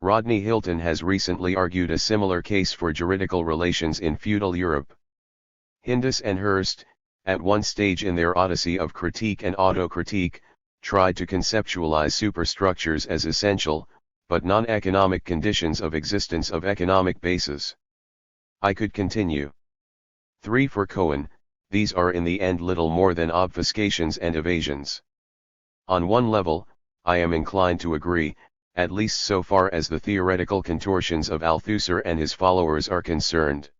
Rodney Hilton has recently argued a similar case for juridical relations in feudal Europe. Hindus and Hurst, at one stage in their odyssey of critique and autocritique, tried to conceptualize superstructures as essential, but non-economic conditions of existence of economic bases. I could continue. 3. For Cohen, these are in the end little more than obfuscations and evasions. On one level, I am inclined to agree, at least so far as the theoretical contortions of Althusser and his followers are concerned.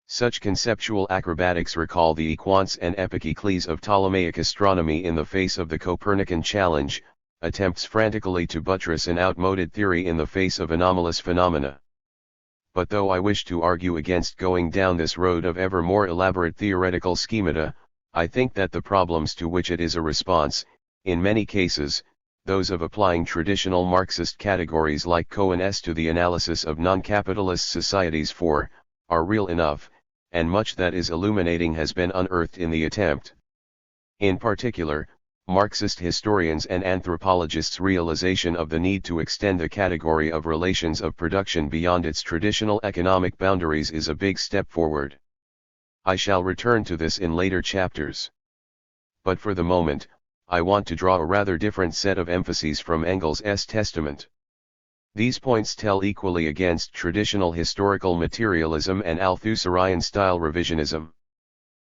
Such conceptual acrobatics recall the equants and epicecles of Ptolemaic astronomy in the face of the Copernican challenge, attempts frantically to buttress an outmoded theory in the face of anomalous phenomena. But though I wish to argue against going down this road of ever more elaborate theoretical schemata, I think that the problems to which it is a response, in many cases, those of applying traditional Marxist categories like Cohen's to the analysis of non-capitalist societies are real enough, and much that is illuminating has been unearthed in the attempt. In particular, Marxist historians and anthropologists' realization of the need to extend the category of relations of production beyond its traditional economic boundaries is a big step forward. I shall return to this in later chapters. But for the moment, I want to draw a rather different set of emphases from Engels' testament. These points tell equally against traditional historical materialism and Althusserian-style revisionism.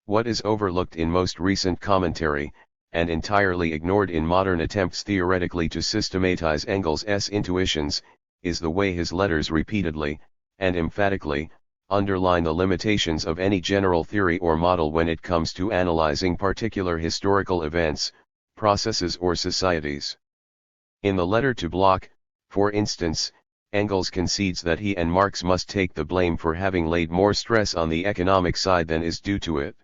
What is overlooked in most recent commentary, and entirely ignored in modern attempts theoretically to systematize Engels' intuitions, is the way his letters repeatedly, and emphatically, underline the limitations of any general theory or model when it comes to analyzing particular historical events, processes or societies. In the letter to Bloch, for instance, Engels concedes that he and Marx must take the blame for having laid more stress on the economic side than is due to it.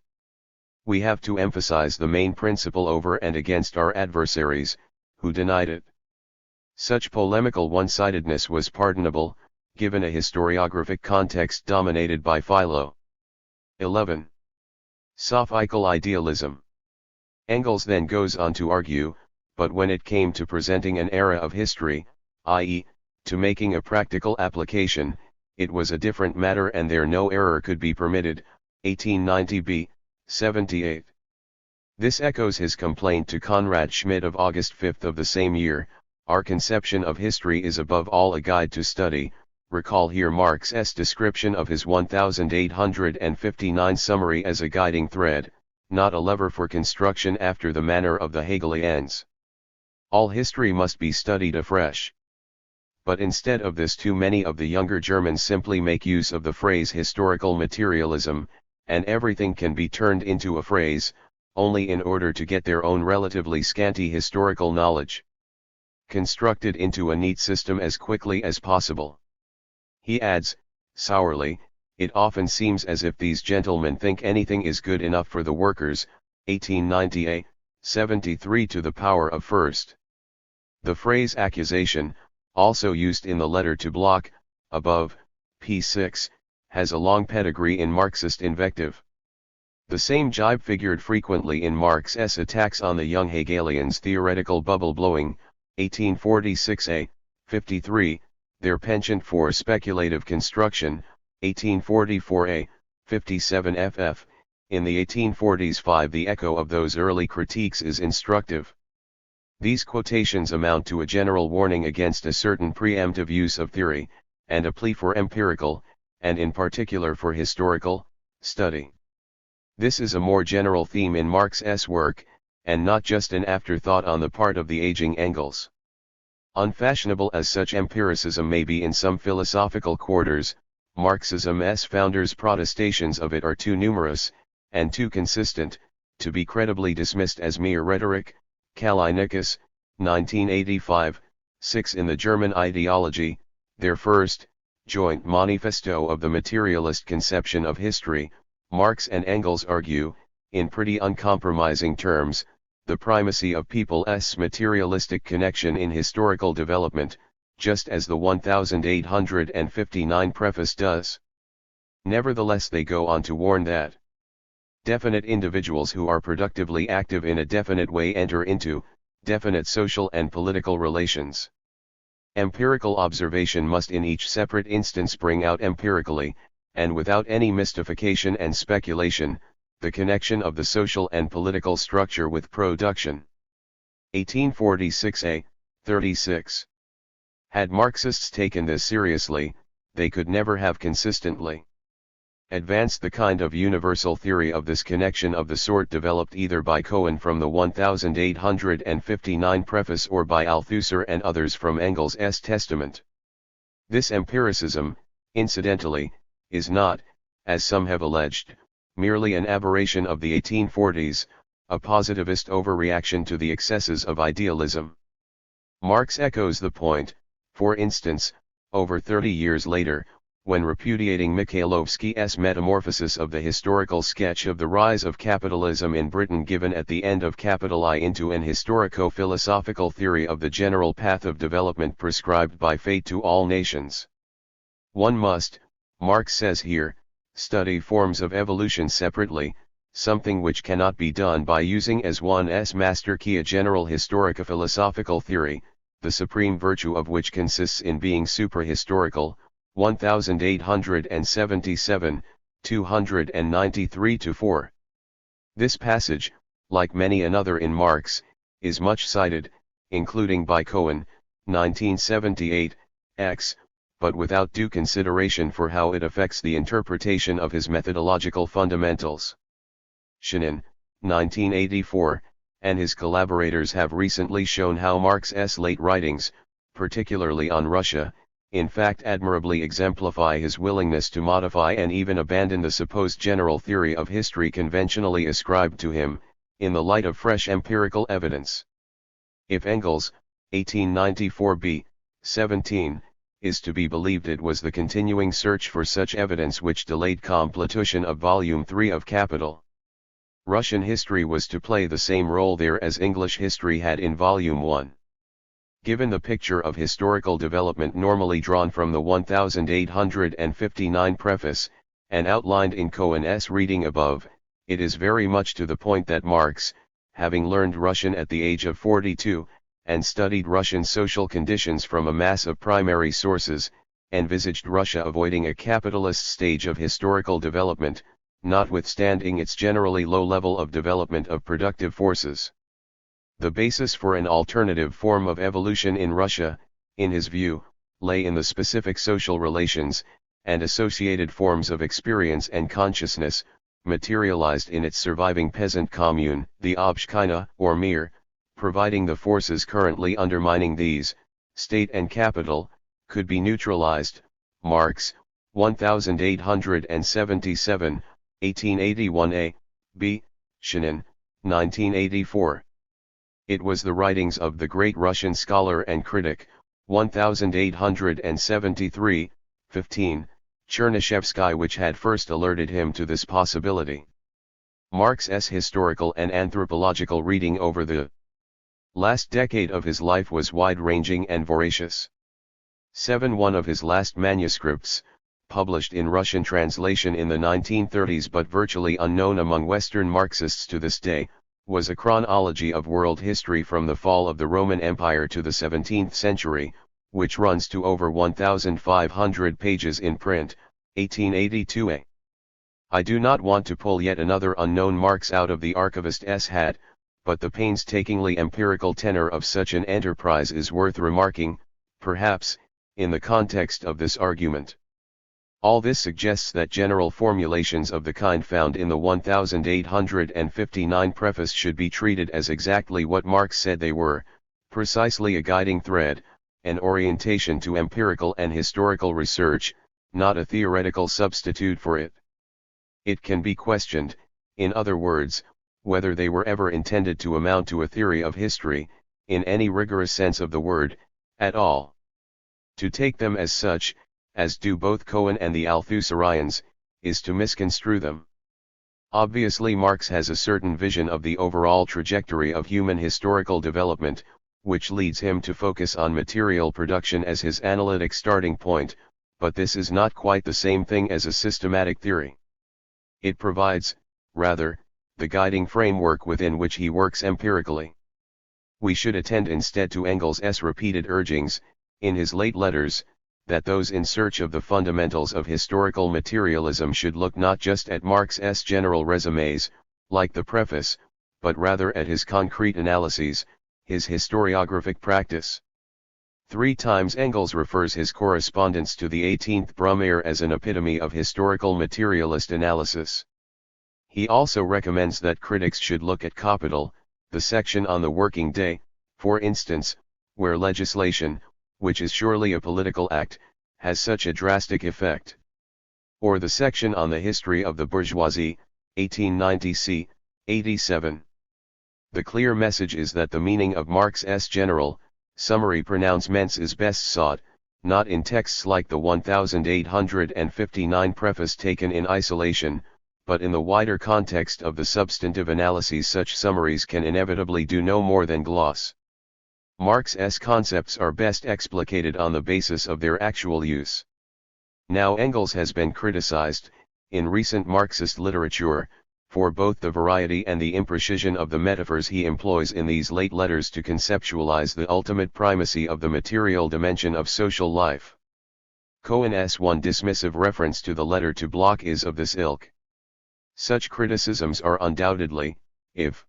We have to emphasize the main principle over and against our adversaries, who denied it. Such polemical one-sidedness was pardonable, given a historiographic context dominated by Philo. 11. Sophical idealism. Engels then goes on to argue, but when it came to presenting an era of history, i.e., to making a practical application, it was a different matter and there no error could be permitted. 1890b, 78. This echoes his complaint to Conrad Schmidt of August 5 of the same year: "Our conception of history is above all a guide to study." Recall here Marx's description of his 1859 summary as a guiding thread, not a lever for construction after the manner of the Hegelians. All history must be studied afresh. But instead of this, too many of the younger Germans simply make use of the phrase historical materialism, and everything can be turned into a phrase, only in order to get their own relatively scanty historical knowledge constructed into a neat system as quickly as possible. He adds, sourly, "It often seems as if these gentlemen think anything is good enough for the workers." 1890a, 73 to the power of first. The phrase accusation, also used in the letter to Bloch, above, p6, has a long pedigree in Marxist invective. The same jibe figured frequently in Marx's attacks on the young Hegelians' theoretical bubble-blowing, 1846a, 53, their penchant for speculative construction, 1844a, 57 ff. In the 1840s 5 the echo of those early critiques is instructive. These quotations amount to a general warning against a certain preemptive use of theory, and a plea for empirical, and in particular for historical, study. This is a more general theme in Marx's work, and not just an afterthought on the part of the aging Engels. Unfashionable as such empiricism may be in some philosophical quarters, Marxism's founders' protestations of it are too numerous, and too consistent, to be credibly dismissed as mere rhetoric. Kallinicus, 1985, 6. In the German Ideology, their first, joint manifesto of the materialist conception of history, Marx and Engels argue, in pretty uncompromising terms, the primacy of people's materialistic connection in historical development, just as the 1859 preface does. Nevertheless, they go on to warn that definite individuals who are productively active in a definite way enter into definite social and political relations. Empirical observation must in each separate instance bring out empirically, and without any mystification and speculation, the connection of the social and political structure with production. 1846a, 36. Had Marxists taken this seriously, they could never have consistently advanced the kind of universal theory of this connection of the sort developed either by Cohen from the 1859 preface or by Althusser and others from Engels' Testament. This empiricism, incidentally, is not, as some have alleged, merely an aberration of the 1840s, a positivist overreaction to the excesses of idealism. Marx echoes the point, for instance, over 30 years later, when repudiating Mikhailovsky's metamorphosis of the historical sketch of the rise of capitalism in Britain given at the end of Capital I into an historico-philosophical theory of the general path of development prescribed by fate to all nations. One must, Marx says here, study forms of evolution separately, something which cannot be done by using as one's master key a general historico-philosophical theory, the supreme virtue of which consists in being supra-historical. 1877, 293-4. This passage, like many another in Marx, is much cited, including by Cohen, 1978, x, but without due consideration for how it affects the interpretation of his methodological fundamentals. Shenin, 1984, and his collaborators have recently shown how Marx's late writings, particularly on Russia, in fact admirably exemplify his willingness to modify and even abandon the supposed general theory of history conventionally ascribed to him, in the light of fresh empirical evidence. If Engels, 1894b, 17, is to be believed, it was the continuing search for such evidence which delayed completion of Volume 3 of Capital. Russian history was to play the same role there as English history had in Volume 1. Given the picture of historical development normally drawn from the 1859 preface, and outlined in Cohen's reading above, it is very much to the point that Marx, having learned Russian at the age of 42, and studied Russian social conditions from a mass of primary sources, envisaged Russia avoiding a capitalist stage of historical development, notwithstanding its generally low level of development of productive forces. The basis for an alternative form of evolution in Russia, in his view, lay in the specific social relations, and associated forms of experience and consciousness, materialized in its surviving peasant commune, the Obshchina, or Mir, providing the forces currently undermining these, state and capital, could be neutralized. Marx, 1877, 1881a, b. Shenin, 1984. It was the writings of the great Russian scholar and critic, 1873, 15, Chernyshevsky, which had first alerted him to this possibility. Marx's historical and anthropological reading over the last decade of his life was wide-ranging and voracious. One of his last manuscripts, published in Russian translation in the 1930s but virtually unknown among Western Marxists to this day, was a chronology of world history from the fall of the Roman Empire to the 17th century, which runs to over 1,500 pages in print, 1882a. I do not want to pull yet another unknown Marx out of the archivist's hat, but the painstakingly empirical tenor of such an enterprise is worth remarking, perhaps, in the context of this argument. All this suggests that general formulations of the kind found in the 1859 preface should be treated as exactly what Marx said they were, precisely a guiding thread, an orientation to empirical and historical research, not a theoretical substitute for it. It can be questioned, in other words, whether they were ever intended to amount to a theory of history, in any rigorous sense of the word, at all. To take them as such, as do both Cohen and the Althusserians, is to misconstrue them. Obviously Marx has a certain vision of the overall trajectory of human historical development, which leads him to focus on material production as his analytic starting point, but this is not quite the same thing as a systematic theory. It provides, rather, the guiding framework within which he works empirically. We should attend instead to Engels' repeated urgings, in his late letters, that those in search of the fundamentals of historical materialism should look not just at Marx's general resumes, like the preface, but rather at his concrete analyses, his historiographic practice. 3 times Engels refers his correspondence to the 18th Brumaire as an epitome of historical materialist analysis. He also recommends that critics should look at Capital, the section on the working day, for instance, where legislation, which is surely a political act, has such a drastic effect. Or the section on the history of the bourgeoisie, 1890c, 87. The clear message is that the meaning of Marx's general, summary pronouncements is best sought, not in texts like the 1859 preface taken in isolation, but in the wider context of the substantive analyses such summaries can inevitably do no more than gloss. Marx's concepts are best explicated on the basis of their actual use. Now Engels has been criticized, in recent Marxist literature, for both the variety and the imprecision of the metaphors he employs in these late letters to conceptualize the ultimate primacy of the material dimension of social life. Cohen's one dismissive reference to the letter to Bloch is of this ilk. Such criticisms are undoubtedly, if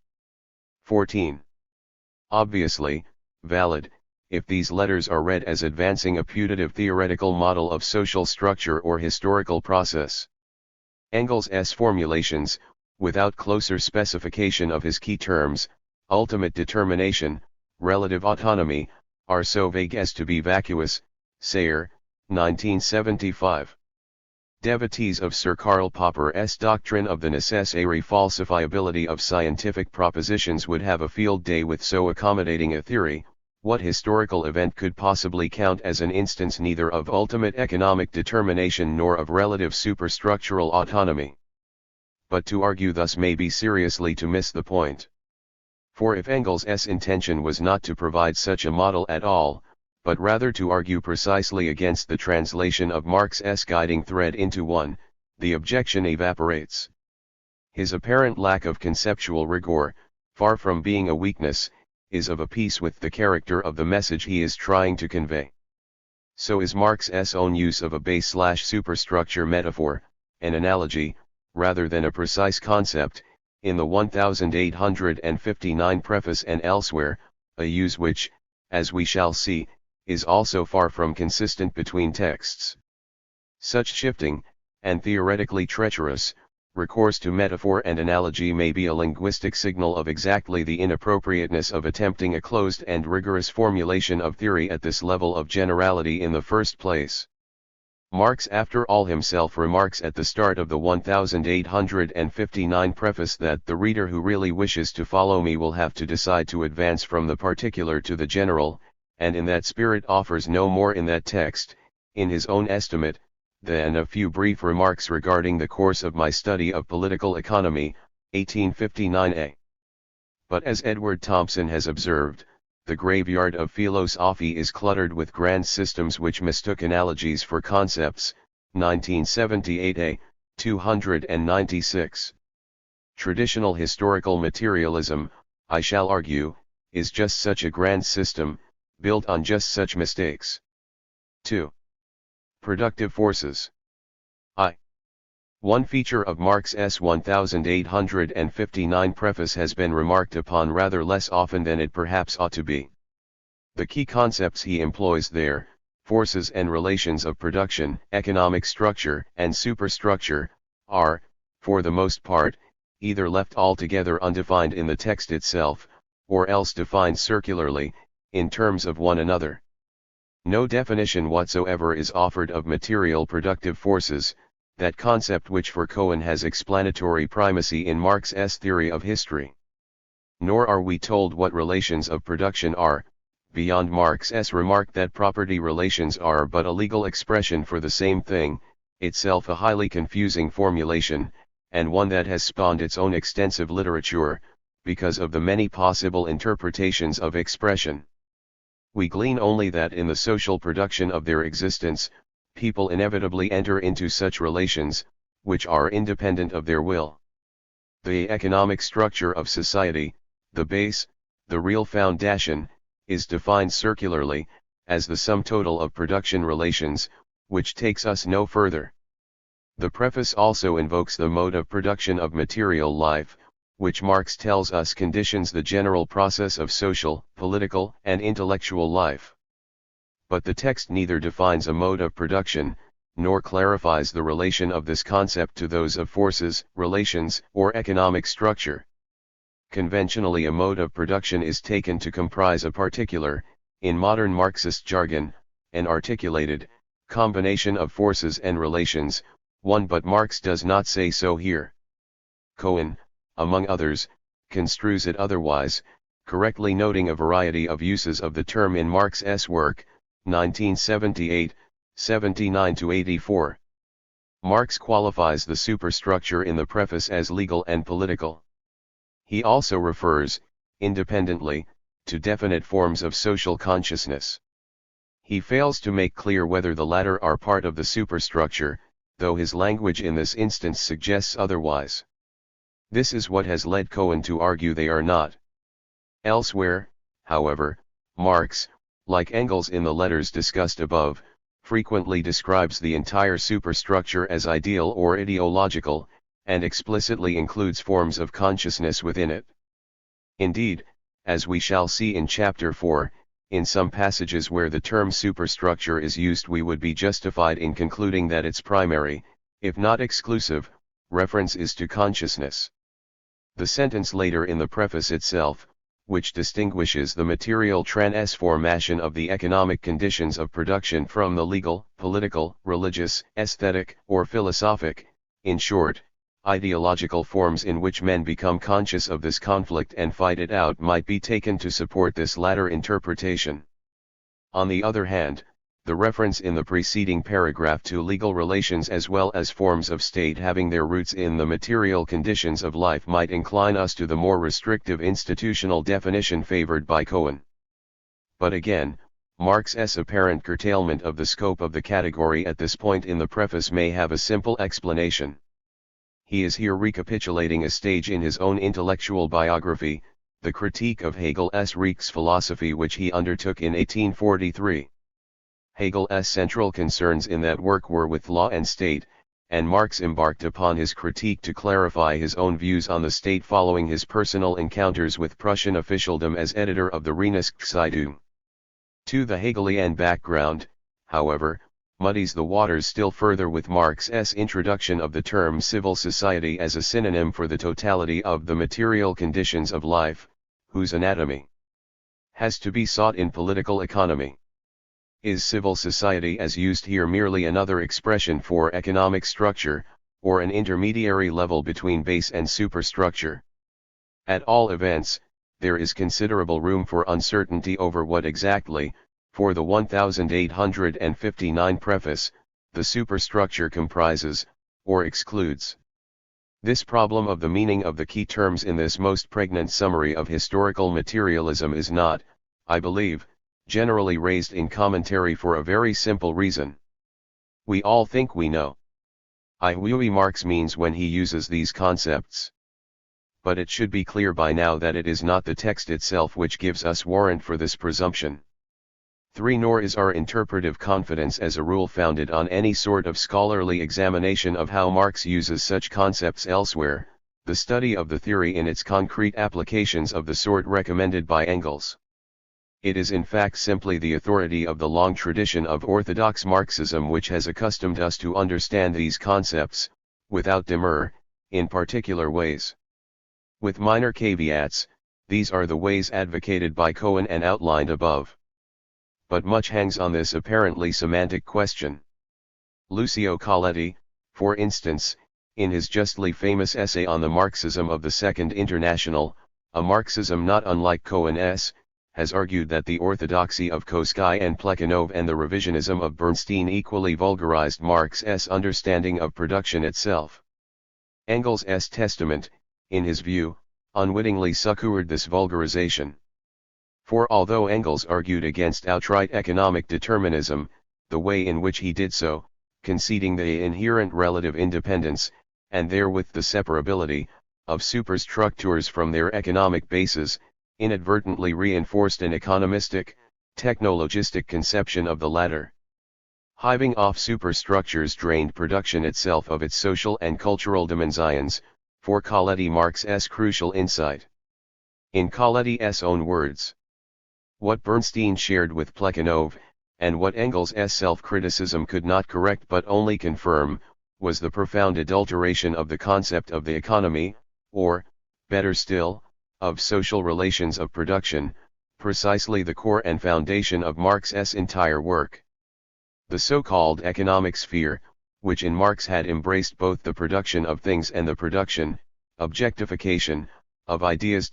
14. Obviously, valid, if these letters are read as advancing a putative theoretical model of social structure or historical process. Engels' formulations, without closer specification of his key terms, ultimate determination, relative autonomy, are so vague as to be vacuous. SAYER, 1975. Devotees of Sir Karl Popper's doctrine of the necessary falsifiability of scientific propositions would have a field day with so accommodating a theory. What historical event could possibly count as an instance neither of ultimate economic determination nor of relative superstructural autonomy? But to argue thus may be seriously to miss the point. For if Engels' intention was not to provide such a model at all, but rather to argue precisely against the translation of Marx's guiding thread into one, the objection evaporates. His apparent lack of conceptual rigor, far from being a weakness, is of a piece with the character of the message he is trying to convey. So is Marx's own use of a base/superstructure metaphor, an analogy, rather than a precise concept, in the 1859 preface and elsewhere, a use which, as we shall see, is also far from consistent between texts. Such shifting, and theoretically treacherous, recourse to metaphor and analogy may be a linguistic signal of exactly the inappropriateness of attempting a closed and rigorous formulation of theory at this level of generality in the first place. Marx after all himself remarks at the start of the 1859 preface that the reader who really wishes to follow me will have to decide to advance from the particular to the general, and in that spirit offers no more in that text, in his own estimate, than a few brief remarks regarding the course of my study of political economy, 1859a. But as Edward Thompson has observed, the graveyard of philosophy is cluttered with grand systems which mistook analogies for concepts, 1978a, 296. Traditional historical materialism, I shall argue, is just such a grand system, built on just such mistakes. 2. Productive forces. One feature of Marx's 1859 preface has been remarked upon rather less often than it perhaps ought to be. The key concepts he employs there, forces and relations of production, economic structure and superstructure, are, for the most part, either left altogether undefined in the text itself, or else defined circularly, in terms of one another. No definition whatsoever is offered of material productive forces, that concept which for Cohen has explanatory primacy in Marx's theory of history. Nor are we told what relations of production are, beyond Marx's remark that property relations are but a legal expression for the same thing, itself a highly confusing formulation, and one that has spawned its own extensive literature, because of the many possible interpretations of expression. We glean only that in the social production of their existence, people inevitably enter into such relations, which are independent of their will. The economic structure of society, the base, the real foundation, is defined circularly, as the sum total of production relations, which takes us no further. The preface also invokes the mode of production of material life, which Marx tells us conditions the general process of social, political, and intellectual life. But the text neither defines a mode of production, nor clarifies the relation of this concept to those of forces, relations, or economic structure. Conventionally, a mode of production is taken to comprise a particular, in modern Marxist jargon, an articulated, combination of forces and relations, but Marx does not say so here. Cohen, among others, construes it otherwise, correctly noting a variety of uses of the term in Marx's work, 1978, 79-84. Marx qualifies the superstructure in the preface as legal and political. He also refers, independently, to definite forms of social consciousness. He fails to make clear whether the latter are part of the superstructure, though his language in this instance suggests otherwise. This is what has led Cohen to argue they are not. Elsewhere, however, Marx, like Engels in the letters discussed above, frequently describes the entire superstructure as ideal or ideological, and explicitly includes forms of consciousness within it. Indeed, as we shall see in Chapter 4, in some passages where the term superstructure is used we would be justified in concluding that its primary, if not exclusive, reference is to consciousness. The sentence later in the preface itself, which distinguishes the material transformation of the economic conditions of production from the legal, political, religious, aesthetic, or philosophic, in short, ideological forms in which men become conscious of this conflict and fight it out, might be taken to support this latter interpretation. On the other hand, the reference in the preceding paragraph to legal relations as well as forms of state having their roots in the material conditions of life might incline us to the more restrictive institutional definition favored by Cohen. But again, Marx's apparent curtailment of the scope of the category at this point in the preface may have a simple explanation. He is here recapitulating a stage in his own intellectual biography, the critique of Hegel's Rechts philosophy which he undertook in 1843. Hegel's central concerns in that work were with law and state, and Marx embarked upon his critique to clarify his own views on the state following his personal encounters with Prussian officialdom as editor of the Rheinischen-Zeitung. To the Hegelian background, however, muddies the waters still further with Marx's introduction of the term civil society as a synonym for the totality of the material conditions of life, whose anatomy has to be sought in political economy. Is civil society as used here merely another expression for economic structure, or an intermediary level between base and superstructure? At all events, there is considerable room for uncertainty over what exactly, for the 1859 preface, the superstructure comprises, or excludes. This problem of the meaning of the key terms in this most pregnant summary of historical materialism is not, I believe, generally raised in commentary for a very simple reason. We all think we know what Marx means when he uses these concepts. But it should be clear by now that it is not the text itself which gives us warrant for this presumption. 3. Nor is our interpretive confidence as a rule founded on any sort of scholarly examination of how Marx uses such concepts elsewhere, the study of the theory in its concrete applications of the sort recommended by Engels. It is in fact simply the authority of the long tradition of orthodox Marxism which has accustomed us to understand these concepts, without demur, in particular ways. With minor caveats, these are the ways advocated by Cohen and outlined above. But much hangs on this apparently semantic question. Lucio Colletti, for instance, in his justly famous essay on the Marxism of the Second International, a Marxism not unlike Cohen's, has argued that the orthodoxy of Koski and Plekhanov and the revisionism of Bernstein equally vulgarized Marx's understanding of production itself. Engels' testament, in his view, unwittingly succored this vulgarization. For although Engels argued against outright economic determinism, the way in which he did so, conceding the inherent relative independence, and therewith the separability, of superstructures from their economic bases, inadvertently reinforced an economistic, technologistic conception of the latter. Hiving off superstructures drained production itself of its social and cultural dimensions, for Colletti Marx's crucial insight. In Colletti's own words, what Bernstein shared with Plekhanov, and what Engels' self-criticism could not correct but only confirm, was the profound adulteration of the concept of the economy, or, better still, of social relations of production, precisely the core and foundation of Marx's entire work. The so-called economic sphere, which in Marx had embraced both the production of things and the production, objectification, of ideas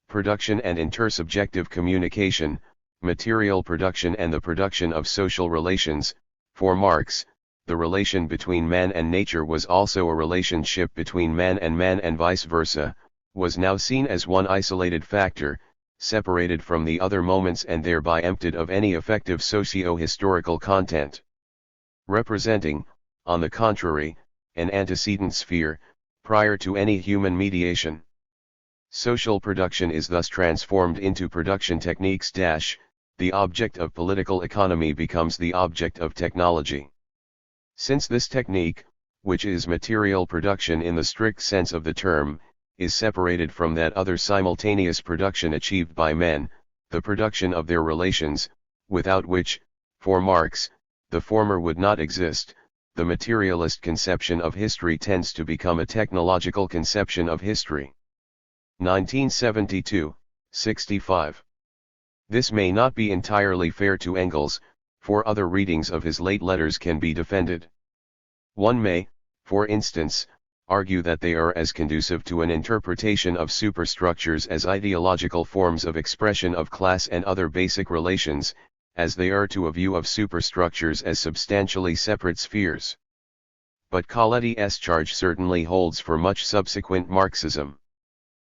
production and intersubjective communication, material production and the production of social relations, for Marx, the relation between man and nature was also a relationship between man and vice versa, was now seen as one isolated factor, separated from the other moments and thereby emptied of any effective socio-historical content. Representing, on the contrary, an antecedent sphere, prior to any human mediation. Social production is thus transformed into production techniques the object of political economy becomes the object of technology. Since this technique, which is material production in the strict sense of the term, is separated from that other simultaneous production achieved by men, the production of their relations, without which, for Marx, the former would not exist, the materialist conception of history tends to become a technological conception of history. 1972, 65. This may not be entirely fair to Engels, for other readings of his late letters can be defended. One may, for instance, argue that they are as conducive to an interpretation of superstructures as ideological forms of expression of class and other basic relations, as they are to a view of superstructures as substantially separate spheres. But Colletti's charge certainly holds for much subsequent Marxism.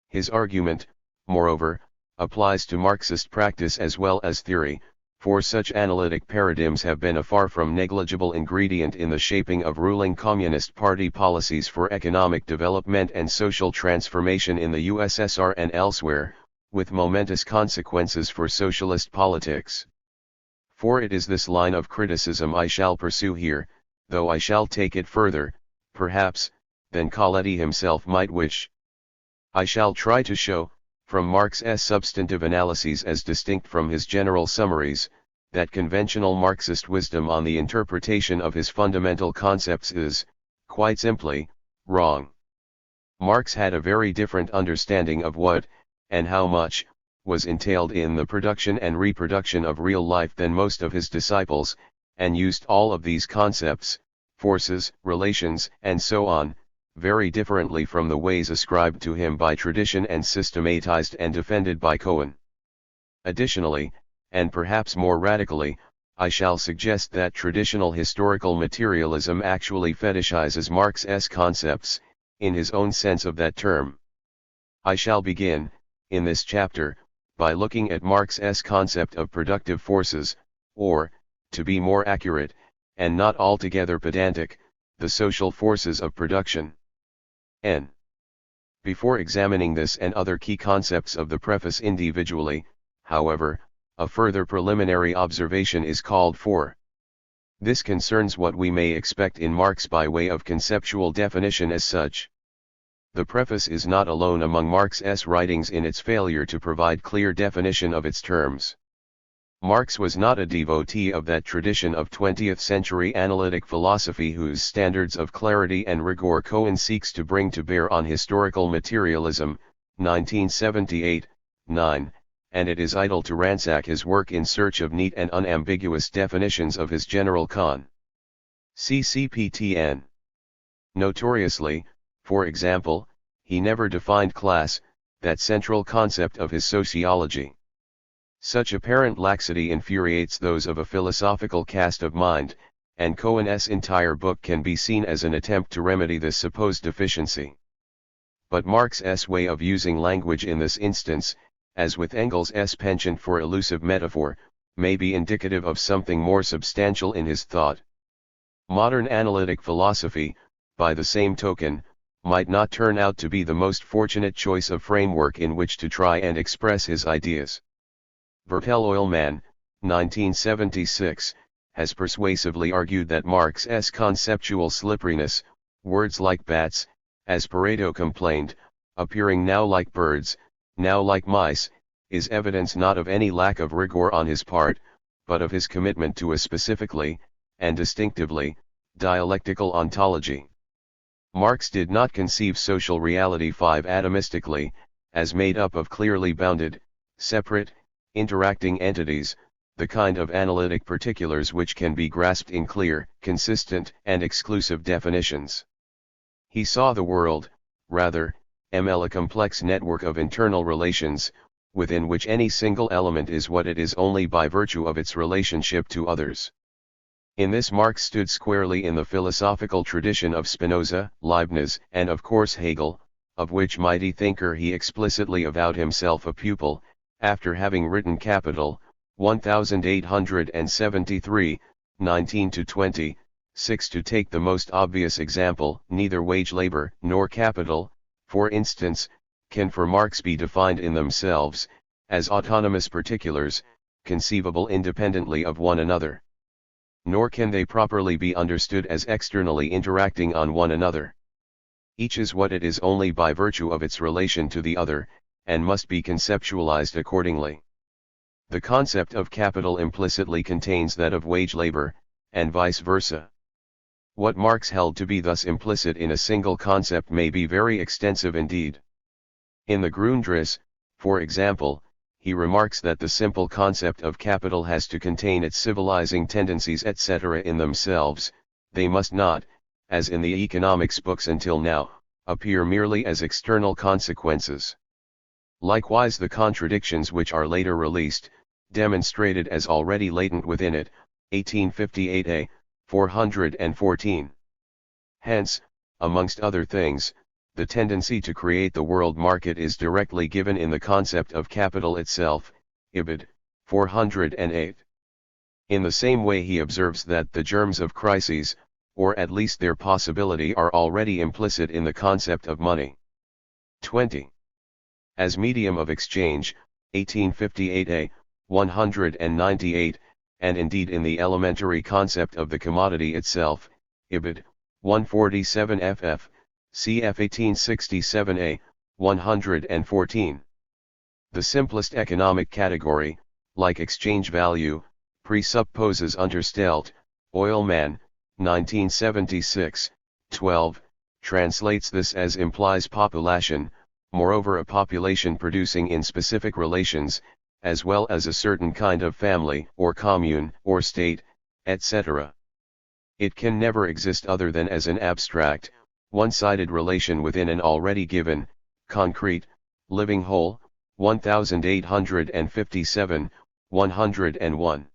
His argument, moreover, applies to Marxist practice as well as theory, for such analytic paradigms have been a far from negligible ingredient in the shaping of ruling Communist Party policies for economic development and social transformation in the USSR and elsewhere, with momentous consequences for socialist politics. For it is this line of criticism I shall pursue here, though I shall take it further, perhaps, than Coletti himself might wish. I shall try to show, from Marx's substantive analyses as distinct from his general summaries, that conventional Marxist wisdom on the interpretation of his fundamental concepts is, quite simply, wrong. Marx had a very different understanding of what, and how much, was entailed in the production and reproduction of real life than most of his disciples, and used all of these concepts, forces, relations, and so on, very differently from the ways ascribed to him by tradition and systematized and defended by Cohen. Additionally, and perhaps more radically, I shall suggest that traditional historical materialism actually fetishizes Marx's concepts, in his own sense of that term. I shall begin, in this chapter, by looking at Marx's concept of productive forces, or, to be more accurate, and not altogether pedantic, the social forces of production. N. Before examining this and other key concepts of the preface individually, however, a further preliminary observation is called for. This concerns what we may expect in Marx by way of conceptual definition as such. The preface is not alone among Marx's writings in its failure to provide clear definition of its terms. Marx was not a devotee of that tradition of 20th-century analytic philosophy whose standards of clarity and rigor Cohen seeks to bring to bear on historical materialism, 1978, 9, and it is idle to ransack his work in search of neat and unambiguous definitions of his general con. CCPTN. Notoriously, for example, he never defined class, that central concept of his sociology. Such apparent laxity infuriates those of a philosophical cast of mind, and Cohen's entire book can be seen as an attempt to remedy this supposed deficiency. But Marx's way of using language in this instance, as with Engels's penchant for elusive metaphor, may be indicative of something more substantial in his thought. Modern analytic philosophy, by the same token, might not turn out to be the most fortunate choice of framework in which to try and express his ideas. Bertel Oilman, 1976, has persuasively argued that Marx's conceptual slipperiness, words like bats, as Pareto complained, appearing now like birds, now like mice, is evidence not of any lack of rigor on his part, but of his commitment to a specifically, and distinctively, dialectical ontology. Marx did not conceive social reality atomistically, as made up of clearly bounded, separate, interacting entities, the kind of analytic particulars which can be grasped in clear, consistent, and exclusive definitions. He saw the world, rather, a complex network of internal relations, within which any single element is what it is only by virtue of its relationship to others. In this Marx stood squarely in the philosophical tradition of Spinoza, Leibniz, and of course Hegel, of which mighty thinker he explicitly avowed himself a pupil, after having written Capital, 1873, 19-20, 6 to take the most obvious example. Neither wage labor nor capital, for instance, can for Marx be defined in themselves, as autonomous particulars, conceivable independently of one another. Nor can they properly be understood as externally interacting on one another. Each is what it is only by virtue of its relation to the other, and must be conceptualized accordingly. The concept of capital implicitly contains that of wage labor, and vice versa. What Marx held to be thus implicit in a single concept may be very extensive indeed. In the Grundriss, for example, he remarks that the simple concept of capital has to contain its civilizing tendencies etc. in themselves. They must not, as in the economics books until now, appear merely as external consequences. Likewise the contradictions which are later released, demonstrated as already latent within it, 1858a, 414. Hence, amongst other things, the tendency to create the world market is directly given in the concept of capital itself, Ibid, 408. In the same way he observes that the germs of crises, or at least their possibility, are already implicit in the concept of money. 20. as medium of exchange, 1858a, 198, and indeed in the elementary concept of the commodity itself, Ibid, 147 ff, cf 1867a, 114. The simplest economic category, like exchange value, presupposes Unterstellt, Oilman, 1976, 12, translates this as implies population, moreover a population producing in specific relations, as well as a certain kind of family or commune or state, etc. It can never exist other than as an abstract, one-sided relation within an already given, concrete, living whole, 1857, 101.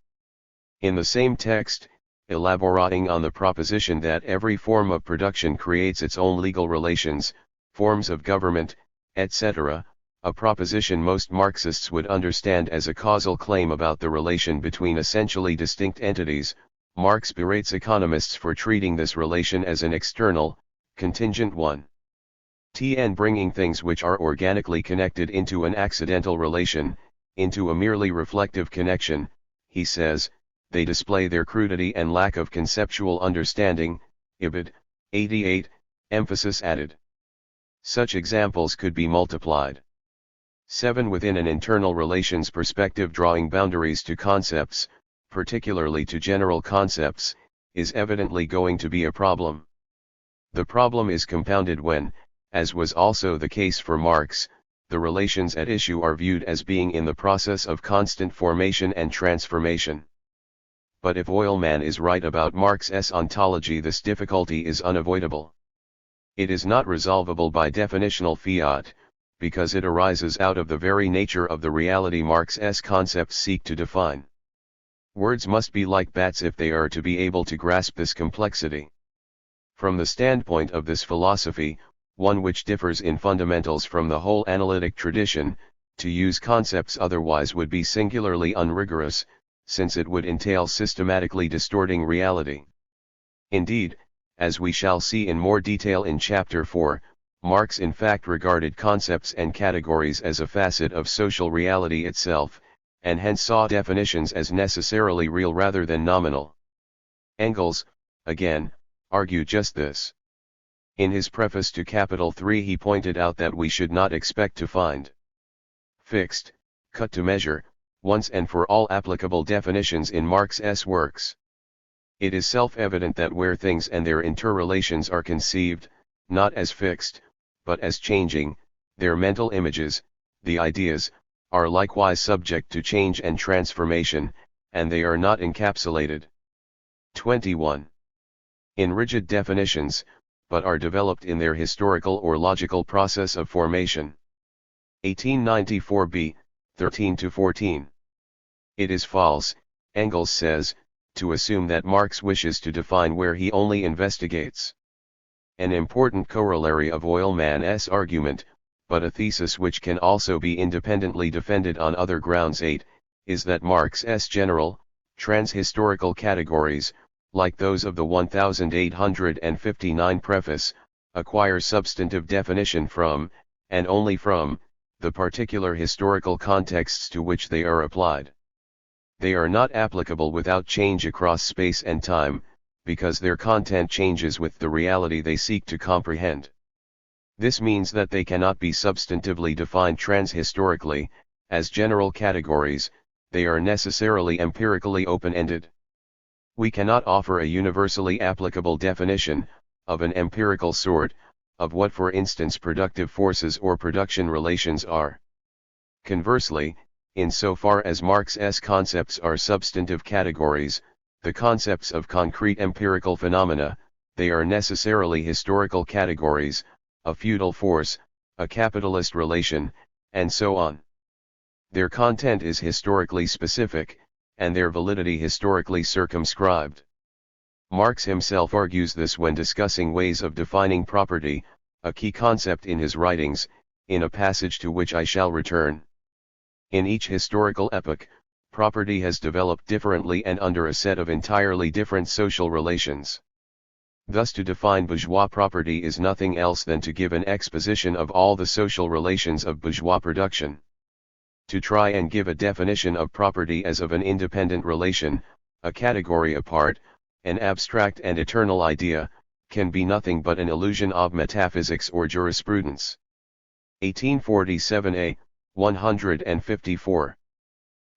In the same text, elaborating on the proposition that every form of production creates its own legal relations, forms of government, etc., a proposition most Marxists would understand as a causal claim about the relation between essentially distinct entities, Marx berates economists for treating this relation as an external, contingent one. And bringing things which are organically connected into an accidental relation, into a merely reflective connection, he says, they display their crudity and lack of conceptual understanding, Ibid, 88, emphasis added. Such examples could be multiplied. 7. Within an internal relations perspective, drawing boundaries to concepts, particularly to general concepts, is evidently going to be a problem. The problem is compounded when, as was also the case for Marx, the relations at issue are viewed as being in the process of constant formation and transformation. But if Oilman is right about Marx's ontology, this difficulty is unavoidable. It is not resolvable by definitional fiat, because it arises out of the very nature of the reality Marx's concepts seek to define. Words must be like bats if they are to be able to grasp this complexity. From the standpoint of this philosophy, one which differs in fundamentals from the whole analytic tradition, to use concepts otherwise would be singularly unrigorous, since it would entail systematically distorting reality. Indeed, as we shall see in more detail in Chapter 4, Marx in fact regarded concepts and categories as a facet of social reality itself, and hence saw definitions as necessarily real rather than nominal. Engels, again, argued just this. In his preface to Capital 3 he pointed out that we should not expect to find fixed, cut to measure, once and for all applicable definitions in Marx's works. It is self-evident that where things and their interrelations are conceived, not as fixed, but as changing, their mental images, the ideas, are likewise subject to change and transformation, and they are not encapsulated. 21. In rigid definitions, but are developed in their historical or logical process of formation. 1894b, 13-14. It is false, Engels says, to assume that Marx wishes to define where he only investigates. An important corollary of Oilman's argument, but a thesis which can also be independently defended on other grounds 8, is that Marx's general, trans-historical categories, like those of the 1859 preface, acquire substantive definition from, and only from, the particular historical contexts to which they are applied. They are not applicable without change across space and time, because their content changes with the reality they seek to comprehend. This means that they cannot be substantively defined transhistorically, as general categories, they are necessarily empirically open-ended. We cannot offer a universally applicable definition, of an empirical sort, of what for instance productive forces or production relations are. Conversely, insofar as Marx's concepts are substantive categories, the concepts of concrete empirical phenomena, they are necessarily historical categories, a feudal force, a capitalist relation, and so on. Their content is historically specific, and their validity historically circumscribed. Marx himself argues this when discussing ways of defining property, a key concept in his writings, in a passage to which I shall return. In each historical epoch, property has developed differently and under a set of entirely different social relations. Thus to define bourgeois property is nothing else than to give an exposition of all the social relations of bourgeois production. To try and give a definition of property as of an independent relation, a category apart, an abstract and eternal idea, can be nothing but an illusion of metaphysics or jurisprudence. 1847a, 154.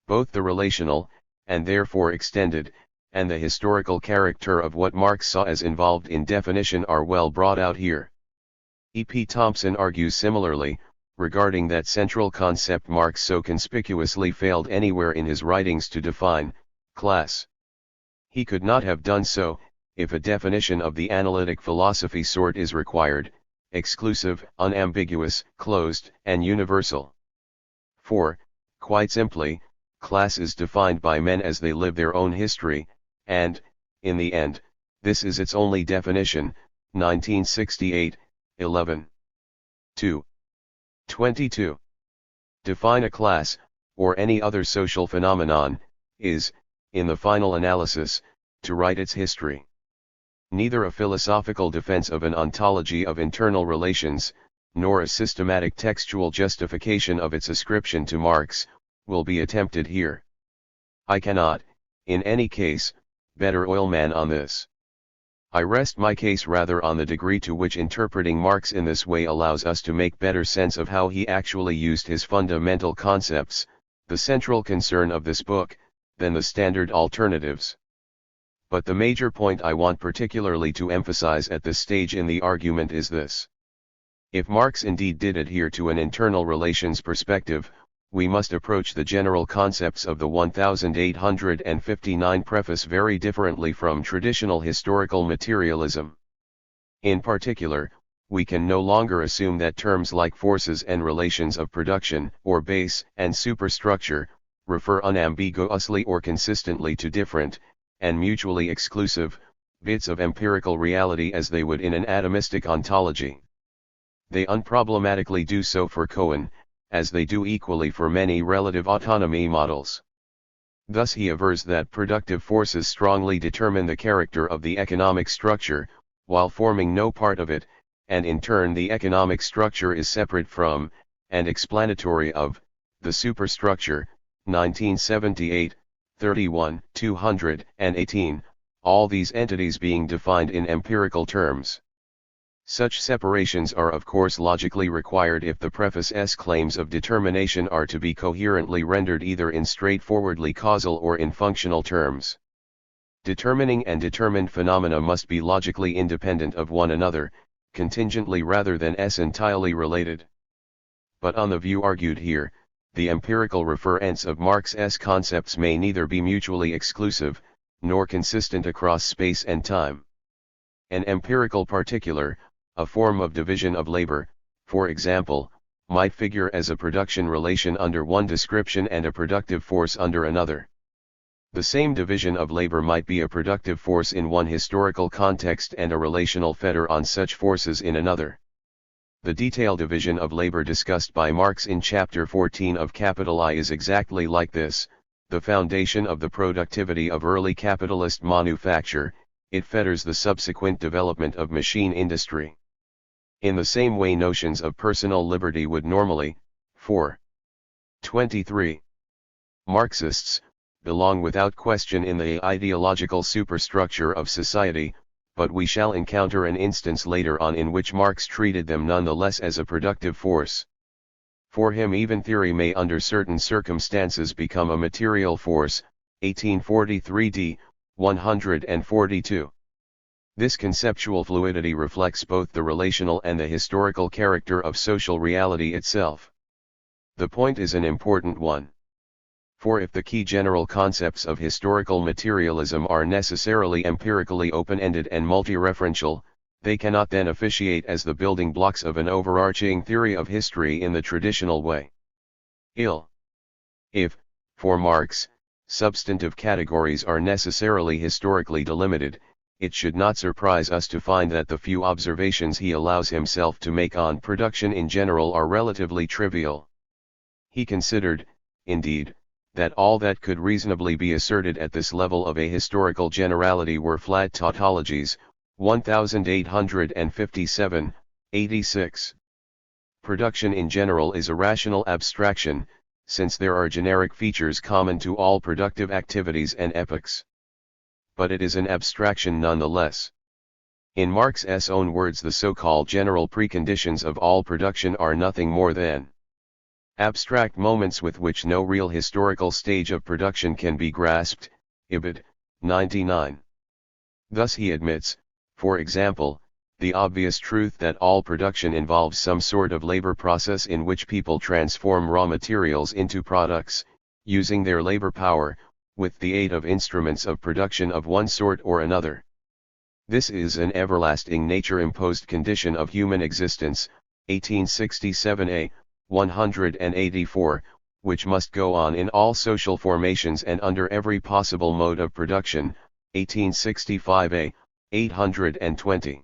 Both the relational, and therefore extended, and the historical character of what Marx saw as involved in definition are well brought out here. E. P. Thompson argues similarly, regarding that central concept Marx so conspicuously failed anywhere in his writings to define, class. He could not have done so, if a definition of the analytic philosophy sort is required, exclusive, unambiguous, closed, and universal. For, quite simply, class is defined by men as they live their own history, and, in the end, this is its only definition. 1968, 11. 2. 22. Define a class, or any other social phenomenon, is, in the final analysis, to write its history. Neither a philosophical defense of an ontology of internal relations, nor a systematic textual justification of its ascription to Marx, will be attempted here. I cannot, in any case, better oilman on this. I rest my case rather on the degree to which interpreting Marx in this way allows us to make better sense of how he actually used his fundamental concepts, the central concern of this book, than the standard alternatives. But the major point I want particularly to emphasize at this stage in the argument is this. If Marx indeed did adhere to an internal relations perspective, we must approach the general concepts of the 1859 preface very differently from traditional historical materialism. In particular, we can no longer assume that terms like forces and relations of production, or base and superstructure, refer unambiguously or consistently to different, and mutually exclusive, bits of empirical reality as they would in an atomistic ontology. They unproblematically do so for Cohen, as they do equally for many relative autonomy models. Thus he avers that productive forces strongly determine the character of the economic structure, while forming no part of it, and in turn the economic structure is separate from, and explanatory of, the superstructure. 1978, 31, 218, all these entities being defined in empirical terms. Such separations are of course logically required if the preface's claims of determination are to be coherently rendered either in straightforwardly causal or in functional terms. Determining and determined phenomena must be logically independent of one another, contingently rather than entirely related. But on the view argued here, the empirical referents of Marx's concepts may neither be mutually exclusive, nor consistent across space and time. An empirical particular, a form of division of labor, for example, might figure as a production relation under one description and a productive force under another. The same division of labor might be a productive force in one historical context and a relational fetter on such forces in another. The detailed division of labor discussed by Marx in Chapter 14 of Capital I is exactly like this, the foundation of the productivity of early capitalist manufacture. It fetters the subsequent development of machine industry. In the same way notions of personal liberty would normally, 23. Marxists, belong without question in the ideological superstructure of society, but we shall encounter an instance later on in which Marx treated them nonetheless as a productive force. For him even theory may under certain circumstances become a material force. 1843d, 142. This conceptual fluidity reflects both the relational and the historical character of social reality itself. The point is an important one. For if the key general concepts of historical materialism are necessarily empirically open-ended and multi-referential, they cannot then officiate as the building blocks of an overarching theory of history in the traditional way. If, for Marx, substantive categories are necessarily historically delimited, it should not surprise us to find that the few observations he allows himself to make on production in general are relatively trivial. He considered, indeed, that all that could reasonably be asserted at this level of a historical generality were flat tautologies, 1857, 86. Production in general is a rational abstraction, since there are generic features common to all productive activities and epochs. But it is an abstraction nonetheless. In Marx's own words, the so-called general preconditions of all production are nothing more than abstract moments with which no real historical stage of production can be grasped, Ibid, 99. Thus he admits, for example, the obvious truth that all production involves some sort of labor process in which people transform raw materials into products, using their labor power, with the aid of instruments of production of one sort or another. This is an everlasting nature-imposed condition of human existence, 1867a, 184, which must go on in all social formations and under every possible mode of production, 1865a, 820.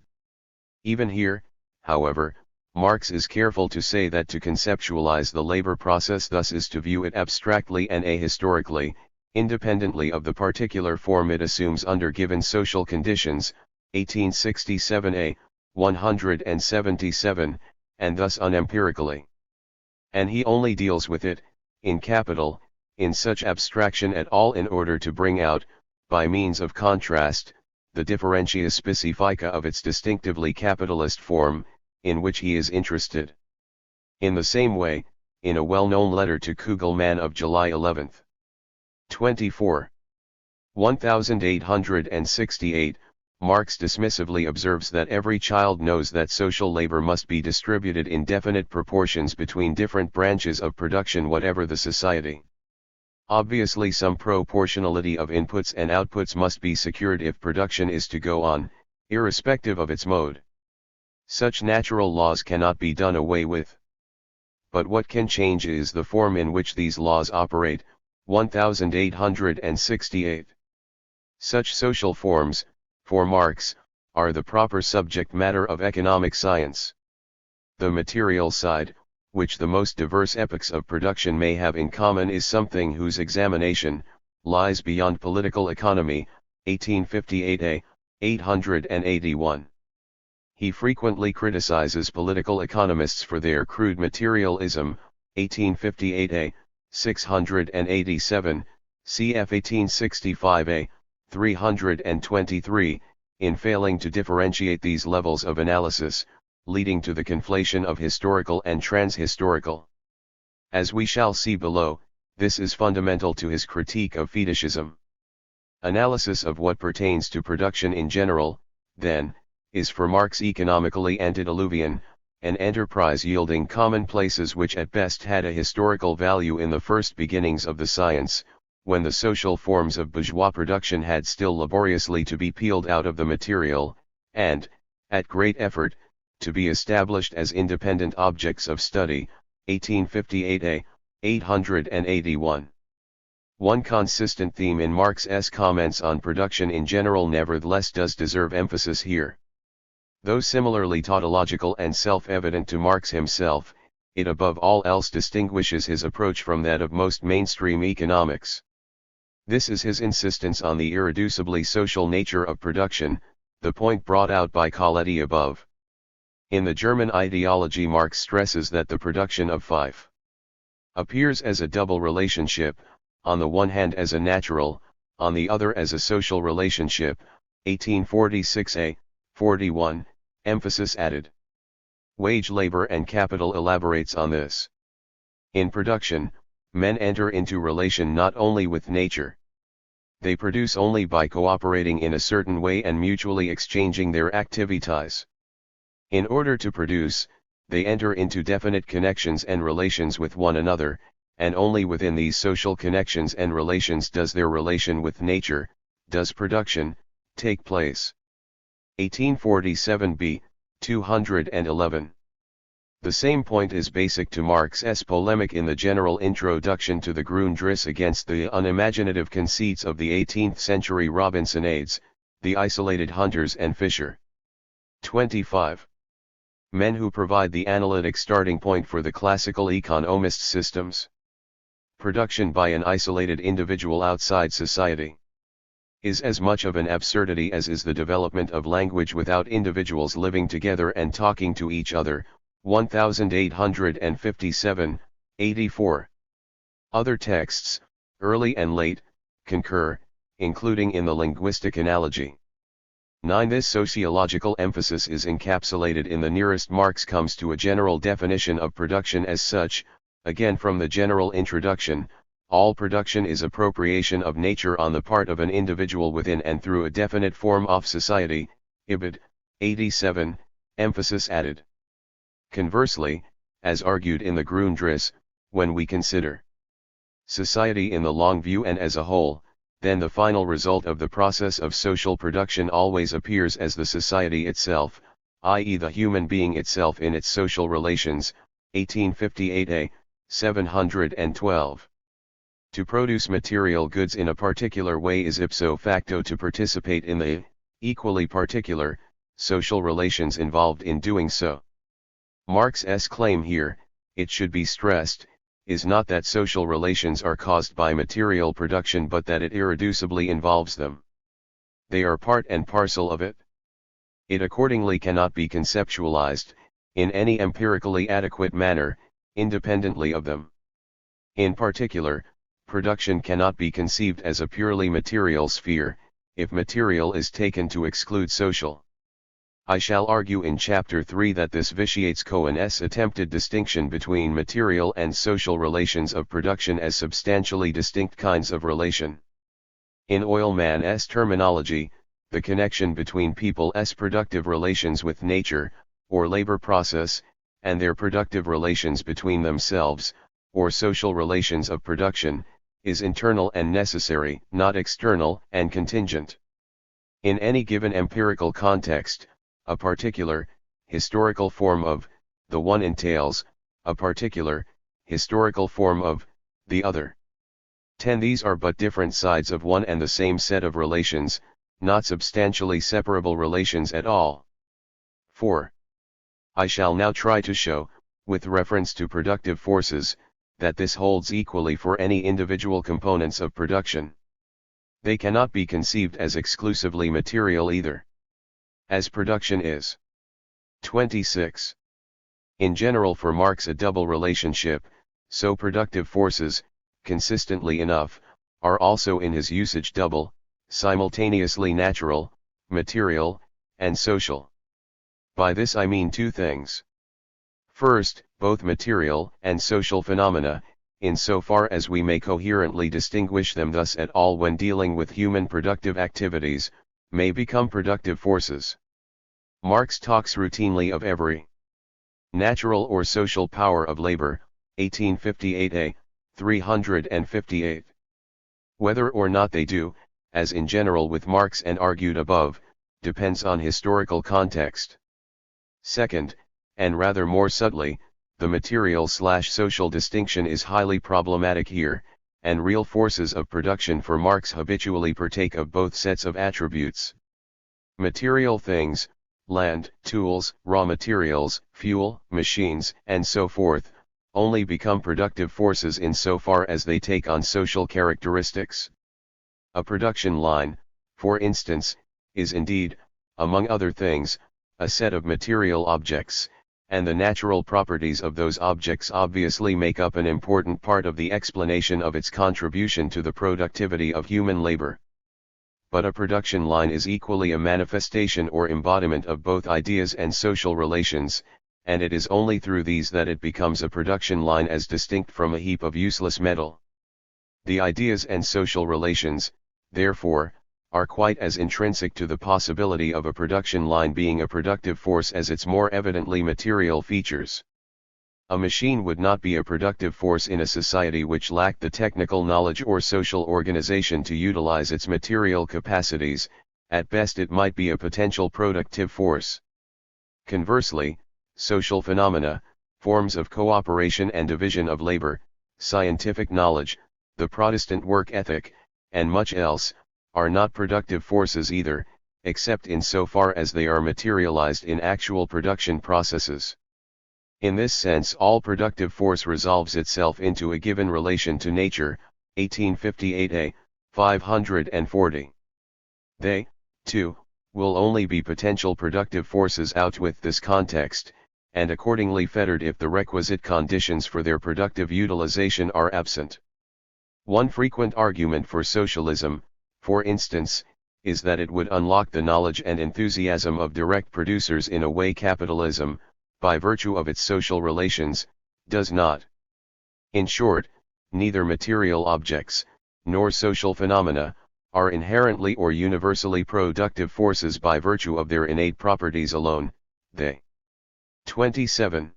Even here, however, Marx is careful to say that to conceptualize the labor process thus is to view it abstractly and ahistorically, independently of the particular form it assumes under given social conditions, 1867a, 177, and thus unempirically. And he only deals with it, in capital, in such abstraction at all in order to bring out, by means of contrast, the differentia specifica of its distinctively capitalist form, in which he is interested. In the same way, in a well-known letter to Kugelmann of July 11, 24. 1868, Marx dismissively observes that every child knows that social labor must be distributed in definite proportions between different branches of production whatever the society. Obviously some proportionality of inputs and outputs must be secured if production is to go on, irrespective of its mode. Such natural laws cannot be done away with. But what can change is the form in which these laws operate, 1868. Such social forms, for Marx, are the proper subject matter of economic science. The material side, which the most diverse epochs of production may have in common, is something whose examination lies beyond political economy, 1858a, 881. He frequently criticizes political economists for their crude materialism, 1858a, 687, cf 1865a, 323, in failing to differentiate these levels of analysis, leading to the conflation of historical and transhistorical. As we shall see below, this is fundamental to his critique of fetishism. Analysis of what pertains to production in general, then, is for Marx economically antediluvian, an enterprise yielding commonplaces which at best had a historical value in the first beginnings of the science, when the social forms of bourgeois production had still laboriously to be peeled out of the material, and, at great effort, to be established as independent objects of study, 1858a, 881. One consistent theme in Marx's comments on production in general nevertheless does deserve emphasis here. Though similarly tautological and self-evident to Marx himself, it above all else distinguishes his approach from that of most mainstream economics. This is his insistence on the irreducibly social nature of production, the point brought out by Coletti above. In the German ideology, Marx stresses that the production of Fife appears as a double relationship, on the one hand as a natural, on the other as a social relationship, 1846a, 41, emphasis added. Wage labor and capital elaborates on this. In production, men enter into relation not only with nature. They produce only by cooperating in a certain way and mutually exchanging their activities. In order to produce, they enter into definite connections and relations with one another, and only within these social connections and relations does their relation with nature, does production, take place. 1847b, 211. The same point is basic to Marx's polemic in the general introduction to the Grundrisse against the unimaginative conceits of the 18th century Robinsonades, the isolated hunters and fisher. 25. Men who provide the analytic starting point for the classical economist systems. Production by an isolated individual outside society. is as much of an absurdity as is the development of language without individuals living together and talking to each other. 1857, 84. Other texts, early and late, concur, including in the linguistic analogy. 9. This sociological emphasis is encapsulated in the nearest Marx comes to a general definition of production as such, again from the general introduction: all production is appropriation of nature on the part of an individual within and through a definite form of society. Ibid. 87, emphasis added. Conversely, as argued in the Grundriss, when we consider society in the long view and as a whole, then the final result of the process of social production always appears as the society itself, i.e. the human being itself in its social relations. 1858a, 712. To produce material goods in a particular way is ipso facto to participate in the, equally particular, social relations involved in doing so. Marx's claim here, it should be stressed, is not that social relations are caused by material production but that it irreducibly involves them. They are part and parcel of it. It accordingly cannot be conceptualized, in any empirically adequate manner, independently of them. In particular, production cannot be conceived as a purely material sphere, if material is taken to exclude social. I shall argue in Chapter 3 that this vitiates Cohen's attempted distinction between material and social relations of production as substantially distinct kinds of relation. In Oilman's terminology, the connection between people's productive relations with nature, or labor process, and their productive relations between themselves, or social relations of production, is internal and necessary, not external and contingent. In any given empirical context, a particular, historical form of, the one entails, a particular, historical form of, the other. 10. These are but different sides of one and the same set of relations, not substantially separable relations at all. 4. I shall now try to show, with reference to productive forces, that this holds equally for any individual components of production. They cannot be conceived as exclusively material either. As production is. 26. In general for Marx a double relationship, so productive forces, consistently enough, are also in his usage double, simultaneously natural, material, and social. By this I mean two things. First, both material and social phenomena, in so far as we may coherently distinguish them thus at all when dealing with human productive activities, may become productive forces. Marx talks routinely of every natural or social power of labor, 1858a, 358. Whether or not they do, as in general with Marx and argued above, depends on historical context. Second, and rather more subtly, the material/social distinction is highly problematic here, and real forces of production for Marx habitually partake of both sets of attributes. Material things, land, tools, raw materials, fuel, machines, and so forth, only become productive forces insofar as they take on social characteristics. A production line, for instance, is indeed, among other things, a set of material objects, and the natural properties of those objects obviously make up an important part of the explanation of its contribution to the productivity of human labor. But a production line is equally a manifestation or embodiment of both ideas and social relations, and it is only through these that it becomes a production line as distinct from a heap of useless metal. The ideas and social relations, therefore, are quite as intrinsic to the possibility of a production line being a productive force as its more evidently material features. A machine would not be a productive force in a society which lacked the technical knowledge or social organization to utilize its material capacities. At best it might be a potential productive force. Conversely, social phenomena, forms of cooperation and division of labor, scientific knowledge, the Protestant work ethic, and much else, are not productive forces either, except in so far as they are materialized in actual production processes. In this sense all productive force resolves itself into a given relation to nature, 1858a, 540. They, too, will only be potential productive forces out with this context, and accordingly fettered if the requisite conditions for their productive utilization are absent. One frequent argument for socialism, for instance, is that it would unlock the knowledge and enthusiasm of direct producers in a way capitalism, by virtue of its social relations, does not. In short, neither material objects, nor social phenomena, are inherently or universally productive forces by virtue of their innate properties alone. They 27.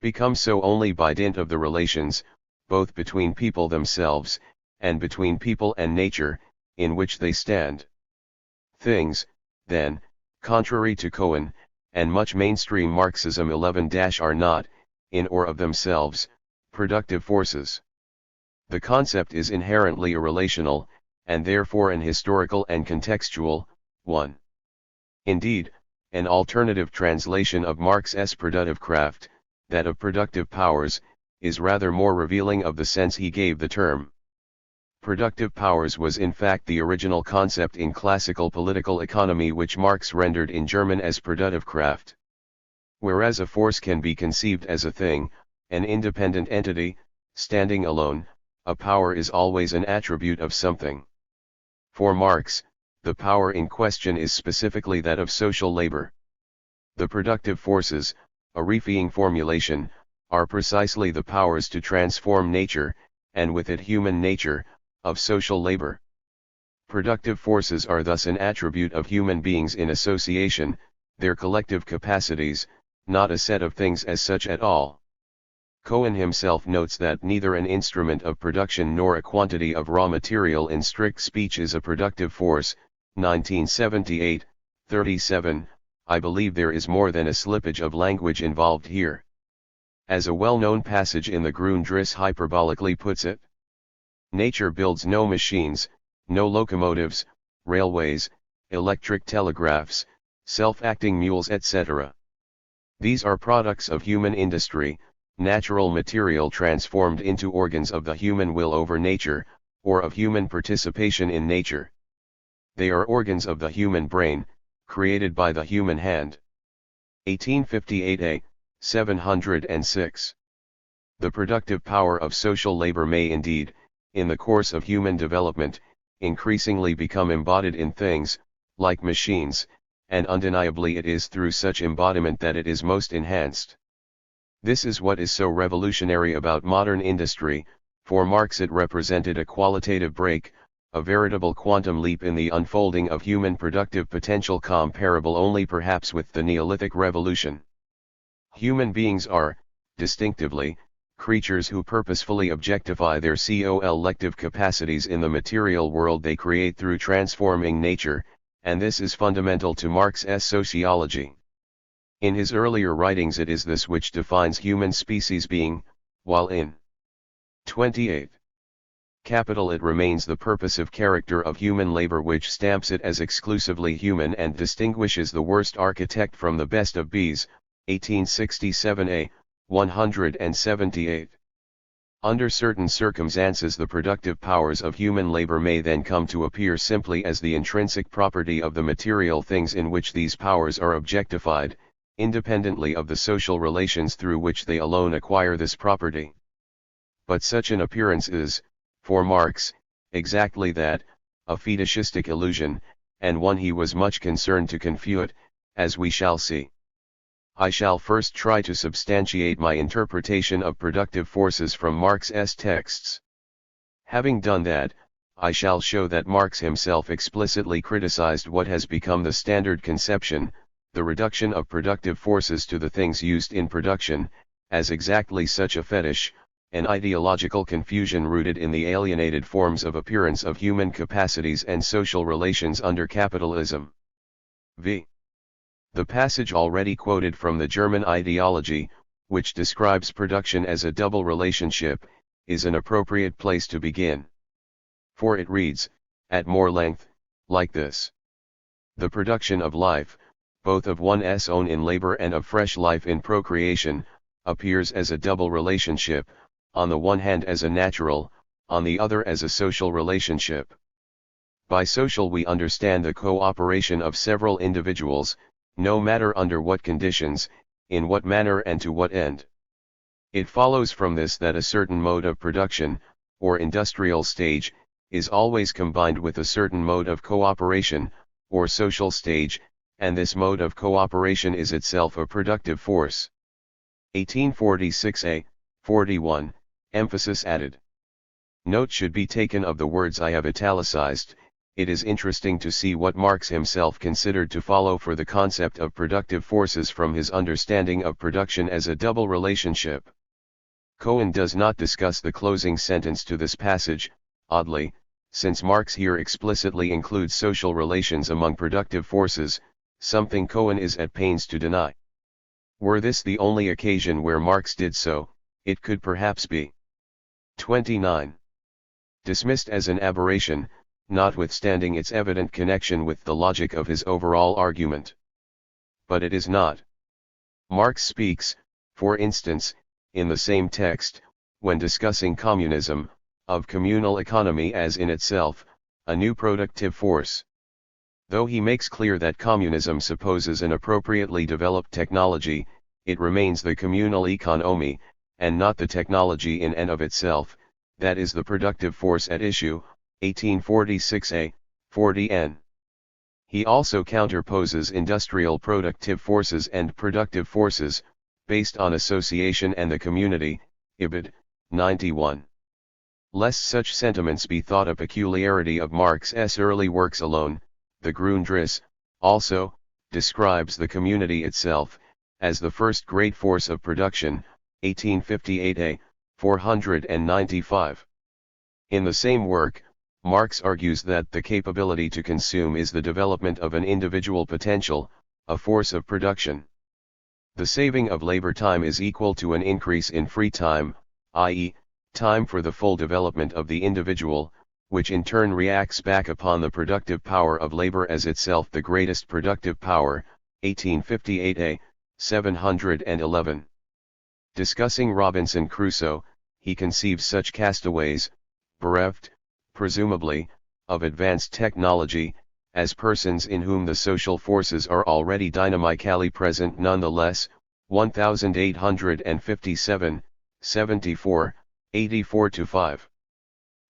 Become so only by dint of the relations, both between people themselves, and between people and nature, in which they stand. Things, then, contrary to Cohen, and much mainstream Marxism 11- are not, in or of themselves, productive forces. The concept is inherently irrelational, and therefore an historical and contextual one. Indeed, an alternative translation of Marx's productive craft, that of productive powers, is rather more revealing of the sense he gave the term. Productive powers was in fact the original concept in classical political economy which Marx rendered in German as productive Kraft. Whereas a force can be conceived as a thing, an independent entity, standing alone, a power is always an attribute of something. For Marx, the power in question is specifically that of social labor. The productive forces, a reifying formulation, are precisely the powers to transform nature, and with it human nature, of social labor. Productive forces are thus an attribute of human beings in association, their collective capacities, not a set of things as such at all. Cohen himself notes that neither an instrument of production nor a quantity of raw material in strict speech is a productive force. 1978, 37. I believe there is more than a slippage of language involved here. As a well-known passage in the Grundriss hyperbolically puts it, nature builds no machines, no locomotives, railways, electric telegraphs, self-acting mules etc. These are products of human industry, natural material transformed into organs of the human will over nature, or of human participation in nature. They are organs of the human brain, created by the human hand. 1858a, 706. The productive power of social labor may indeed, in the course of human development, increasingly become embodied in things, like machines, and undeniably it is through such embodiment that it is most enhanced. This is what is so revolutionary about modern industry. For Marx it represented a qualitative break, a veritable quantum leap in the unfolding of human productive potential comparable only perhaps with the Neolithic Revolution. Human beings are, distinctively, creatures who purposefully objectify their collective capacities in the material world they create through transforming nature, and this is fundamental to Marx's sociology. In his earlier writings it is this which defines human species being, while in 28. Capital it remains the purposive character of human labor which stamps it as exclusively human and distinguishes the worst architect from the best of bees. 1867a, 178. Under certain circumstances the productive powers of human labor may then come to appear simply as the intrinsic property of the material things in which these powers are objectified, independently of the social relations through which they alone acquire this property. But such an appearance is, for Marx, exactly that, a fetishistic illusion, and one he was much concerned to confute, as we shall see. I shall first try to substantiate my interpretation of productive forces from Marx's texts. Having done that, I shall show that Marx himself explicitly criticized what has become the standard conception, the reduction of productive forces to the things used in production, as exactly such a fetish, an ideological confusion rooted in the alienated forms of appearance of human capacities and social relations under capitalism. V. The passage already quoted from the German ideology, which describes production as a double relationship, is an appropriate place to begin. For it reads, at more length, like this. The production of life, both of one's own in labor and of fresh life in procreation, appears as a double relationship, on the one hand as a natural, on the other as a social relationship. By social we understand the cooperation of several individuals, no matter under what conditions, in what manner and to what end. It follows from this that a certain mode of production, or industrial stage, is always combined with a certain mode of cooperation, or social stage, and this mode of cooperation is itself a productive force. 1846a, 41, emphasis added. Note should be taken of the words I have italicized. It is interesting to see what Marx himself considered to follow for the concept of productive forces from his understanding of production as a double relationship. Cohen does not discuss the closing sentence to this passage, oddly, since Marx here explicitly includes social relations among productive forces, something Cohen is at pains to deny. Were this the only occasion where Marx did so, it could perhaps be 29. Dismissed as an aberration, notwithstanding its evident connection with the logic of his overall argument. But it is not. Marx speaks, for instance, in the same text, when discussing communism, of communal economy as in itself, a new productive force. Though he makes clear that communism supposes an appropriately developed technology, it remains the communal economy, and not the technology in and of itself, that is the productive force at issue, 1846a, 40n. He also counterposes industrial productive forces and productive forces, based on association and the community, Ibid, 91. Lest such sentiments be thought a peculiarity of Marx's early works alone, the Grundriss, also, describes the community itself, as the first great force of production, 1858a, 495. In the same work, Marx argues that the capability to consume is the development of an individual potential, a force of production. The saving of labor time is equal to an increase in free time, i.e., time for the full development of the individual, which in turn reacts back upon the productive power of labor as itself the greatest productive power, 1858a, 711. Discussing Robinson Crusoe, he conceives such castaways, bereft, presumably, of advanced technology, as persons in whom the social forces are already dynamically present nonetheless, 1857, 74, 84-5.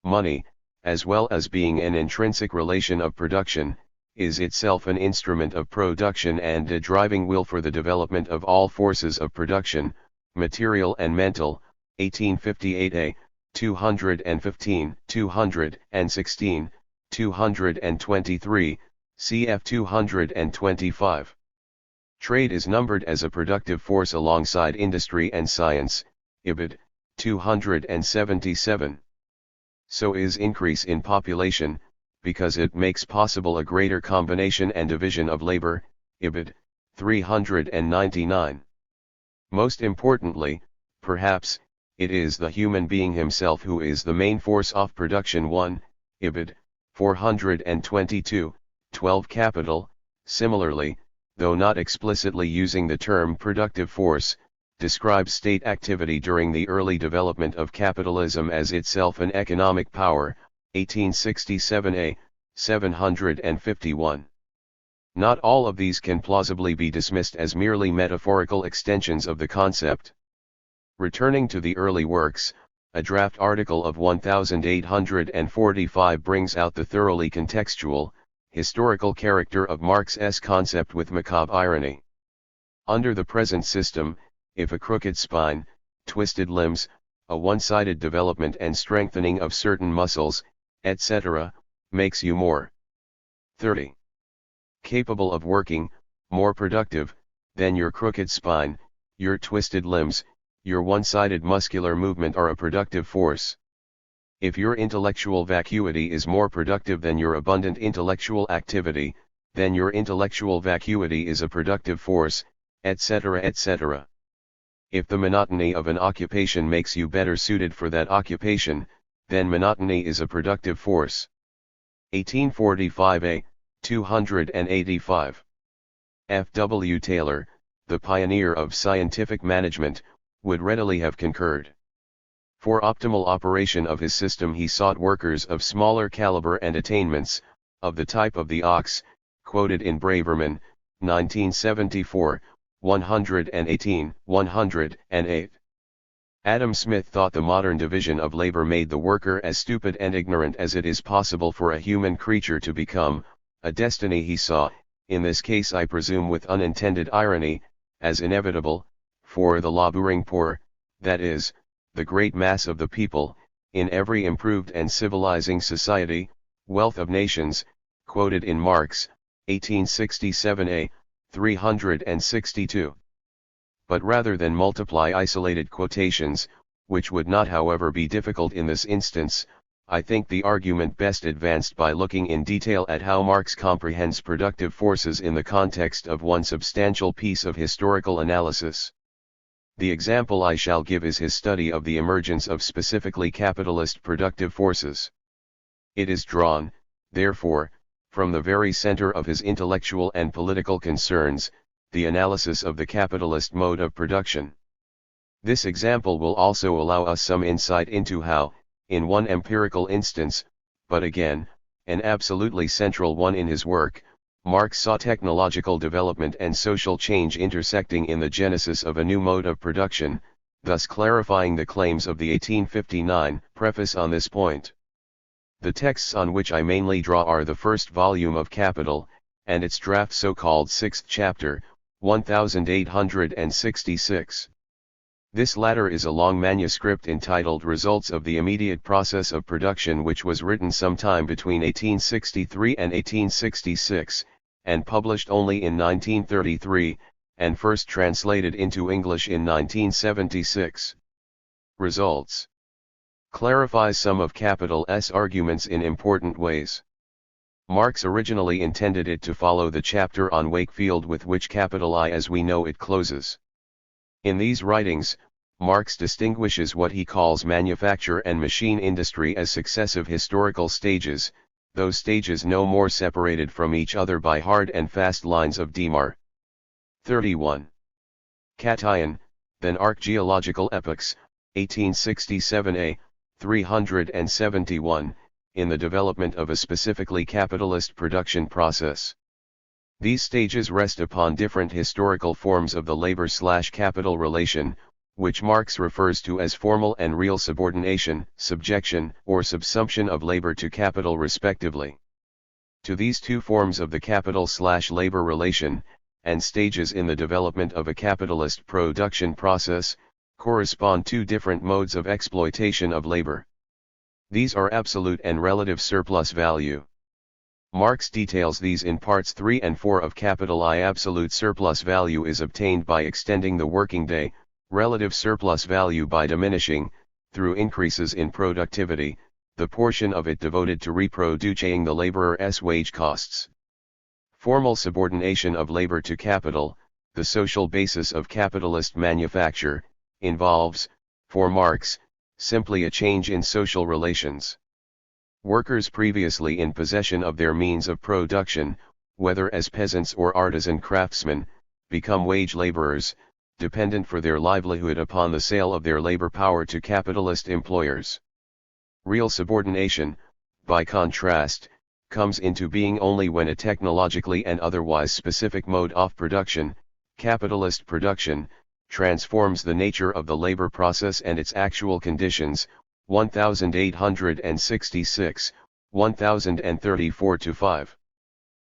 Money, as well as being an intrinsic relation of production, is itself an instrument of production and a driving wheel for the development of all forces of production, material and mental, 1858a, 215, 216, 223, cf 225. Trade is numbered as a productive force alongside industry and science, Ibid, 277. So is increase in population, because it makes possible a greater combination and division of labor, Ibid, 399. Most importantly, perhaps, it is the human being himself who is the main force of production. 1, Ibid, 422, 12 capital. Similarly, though not explicitly using the term productive force, describes state activity during the early development of capitalism as itself an economic power, 1867a, 751. Not all of these can plausibly be dismissed as merely metaphorical extensions of the concept. Returning to the early works, a draft article of 1845 brings out the thoroughly contextual, historical character of Marx's concept with macabre irony. Under the present system, if a crooked spine, twisted limbs, a one-sided development and strengthening of certain muscles, etc., makes you more 30. Capable of working, more productive, than your crooked spine, your twisted limbs, your one-sided muscular movement are a productive force. If your intellectual vacuity is more productive than your abundant intellectual activity, then your intellectual vacuity is a productive force, etc., etc. If the monotony of an occupation makes you better suited for that occupation, then monotony is a productive force. 1845a, 285. F. W. Taylor, the pioneer of scientific management, would readily have concurred. For optimal operation of his system he sought workers of smaller caliber and attainments, of the type of the ox, quoted in Braverman, 1974, 118, 108. Adam Smith thought the modern division of labor made the worker as stupid and ignorant as it is possible for a human creature to become, a destiny he saw, in this case I presume with unintended irony, as inevitable, for the laboring poor, that is, the great mass of the people, in every improved and civilizing society, wealth of nations, quoted in Marx, 1867a, 362. But rather than multiply isolated quotations, which would not however be difficult in this instance, I think the argument best advanced by looking in detail at how Marx comprehends productive forces in the context of one substantial piece of historical analysis. The example I shall give is his study of the emergence of specifically capitalist productive forces. It is drawn, therefore, from the very center of his intellectual and political concerns, the analysis of the capitalist mode of production. This example will also allow us some insight into how, in one empirical instance, but again, an absolutely central one in his work, Marx saw technological development and social change intersecting in the genesis of a new mode of production, thus clarifying the claims of the 1859 preface on this point. The texts on which I mainly draw are the first volume of Capital, and its draft so-called sixth chapter, 1866. This latter is a long manuscript entitled Results of the Immediate Process of Production, which was written sometime between 1863 and 1866, and published only in 1933, and first translated into English in 1976. Results clarifies some of Capital's arguments in important ways. Marx originally intended it to follow the chapter on Wakefield with which Capital I as we know it closes. In these writings, Marx distinguishes what he calls manufacture and machine industry as successive historical stages, those stages no more separated from each other by hard and fast lines of demar. 31. Cation, then archaeological epochs, 1867a, 371, in the development of a specifically capitalist production process. These stages rest upon different historical forms of the labor-capital relation, which Marx refers to as formal and real subordination, subjection, or subsumption of labor to capital respectively. To these two forms of the capital-labor relation, and stages in the development of a capitalist production process, correspond two different modes of exploitation of labor. These are absolute and relative surplus value. Marx details these in parts 3 and 4 of Capital I. Absolute surplus value is obtained by extending the working day, relative surplus value by diminishing, through increases in productivity, the portion of it devoted to reproducing the laborer's wage costs. Formal subordination of labor to capital, the social basis of capitalist manufacture, involves, for Marx, simply a change in social relations. Workers previously in possession of their means of production, whether as peasants or artisan craftsmen, become wage laborers, dependent for their livelihood upon the sale of their labor power to capitalist employers. Real subordination, by contrast, comes into being only when a technologically and otherwise specific mode of production, capitalist production, transforms the nature of the labor process and its actual conditions. 1866, 1034-5.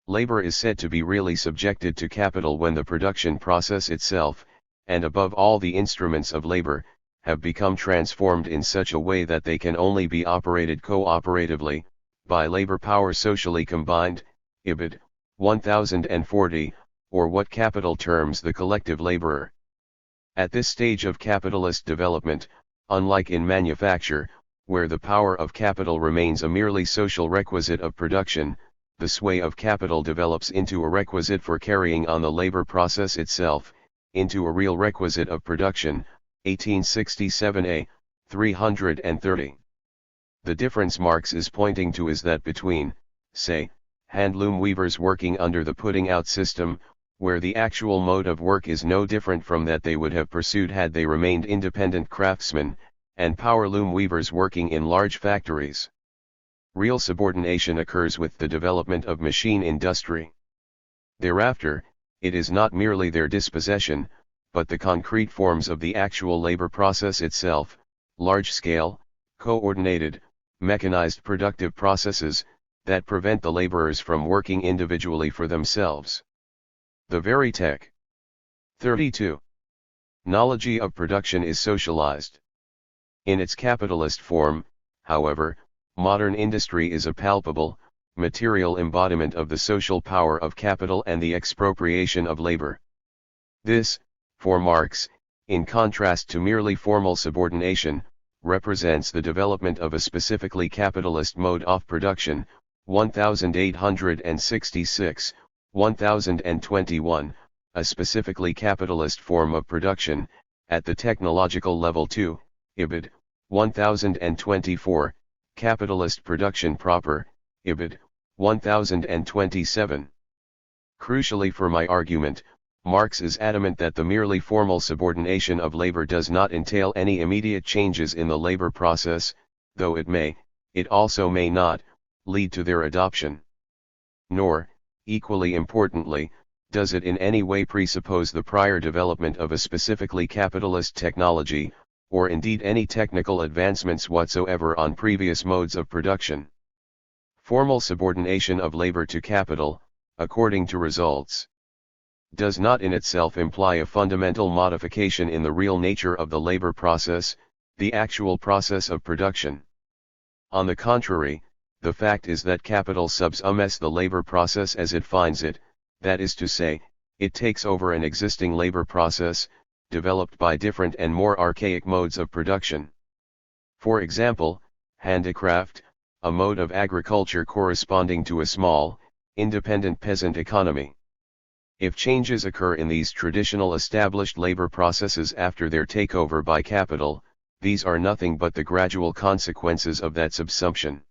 Labor is said to be really subjected to capital when the production process itself, and above all the instruments of labor, have become transformed in such a way that they can only be operated cooperatively, by labor power socially combined, ibid. 1040, or what capital terms the collective laborer. At this stage of capitalist development, unlike in manufacture, where the power of capital remains a merely social requisite of production, the sway of capital develops into a requisite for carrying on the labor process itself, into a real requisite of production. 1867a, 330. The difference Marx is pointing to is that between, say, handloom weavers working under the putting out system, where the actual mode of work is no different from that they would have pursued had they remained independent craftsmen, and power loom weavers working in large factories. Real subordination occurs with the development of machine industry. Thereafter, it is not merely their dispossession, but the concrete forms of the actual labor process itself, large-scale, coordinated, mechanized productive processes, that prevent the laborers from working individually for themselves. The very tech. 32. Knowledge of production is socialized. In its capitalist form, however, modern industry is a palpable, material embodiment of the social power of capital and the expropriation of labor. This, for Marx, in contrast to merely formal subordination, represents the development of a specifically capitalist mode of production, 1866, 1021, a specifically capitalist form of production, at the technological level too, IBID, 1024, capitalist production proper, IBID, 1027. Crucially for my argument, Marx is adamant that the merely formal subordination of labor does not entail any immediate changes in the labor process, though it may, it also may not, lead to their adoption. Nor, equally importantly, does it in any way presuppose the prior development of a specifically capitalist technology, or indeed any technical advancements whatsoever on previous modes of production. Formal subordination of labor to capital, according to results, does not in itself imply a fundamental modification in the real nature of the labor process, the actual process of production. On the contrary, the fact is that capital subsumes the labor process as it finds it, that is to say, it takes over an existing labor process, developed by different and more archaic modes of production. For example, handicraft, a mode of agriculture corresponding to a small, independent peasant economy. If changes occur in these traditional established labor processes after their takeover by capital, these are nothing but the gradual consequences of that subsumption.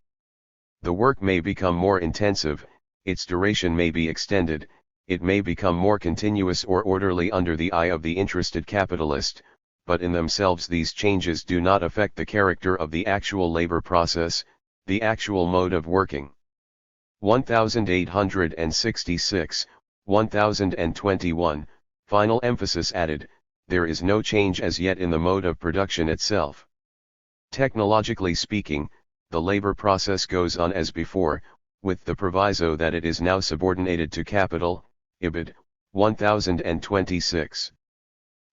The work may become more intensive, its duration may be extended, it may become more continuous or orderly under the eye of the interested capitalist, but in themselves these changes do not affect the character of the actual labor process, the actual mode of working. 1866, 1021, final emphasis added, there is no change as yet in the mode of production itself. Technologically speaking, the labor process goes on as before, with the proviso that it is now subordinated to capital, IBID, 1026.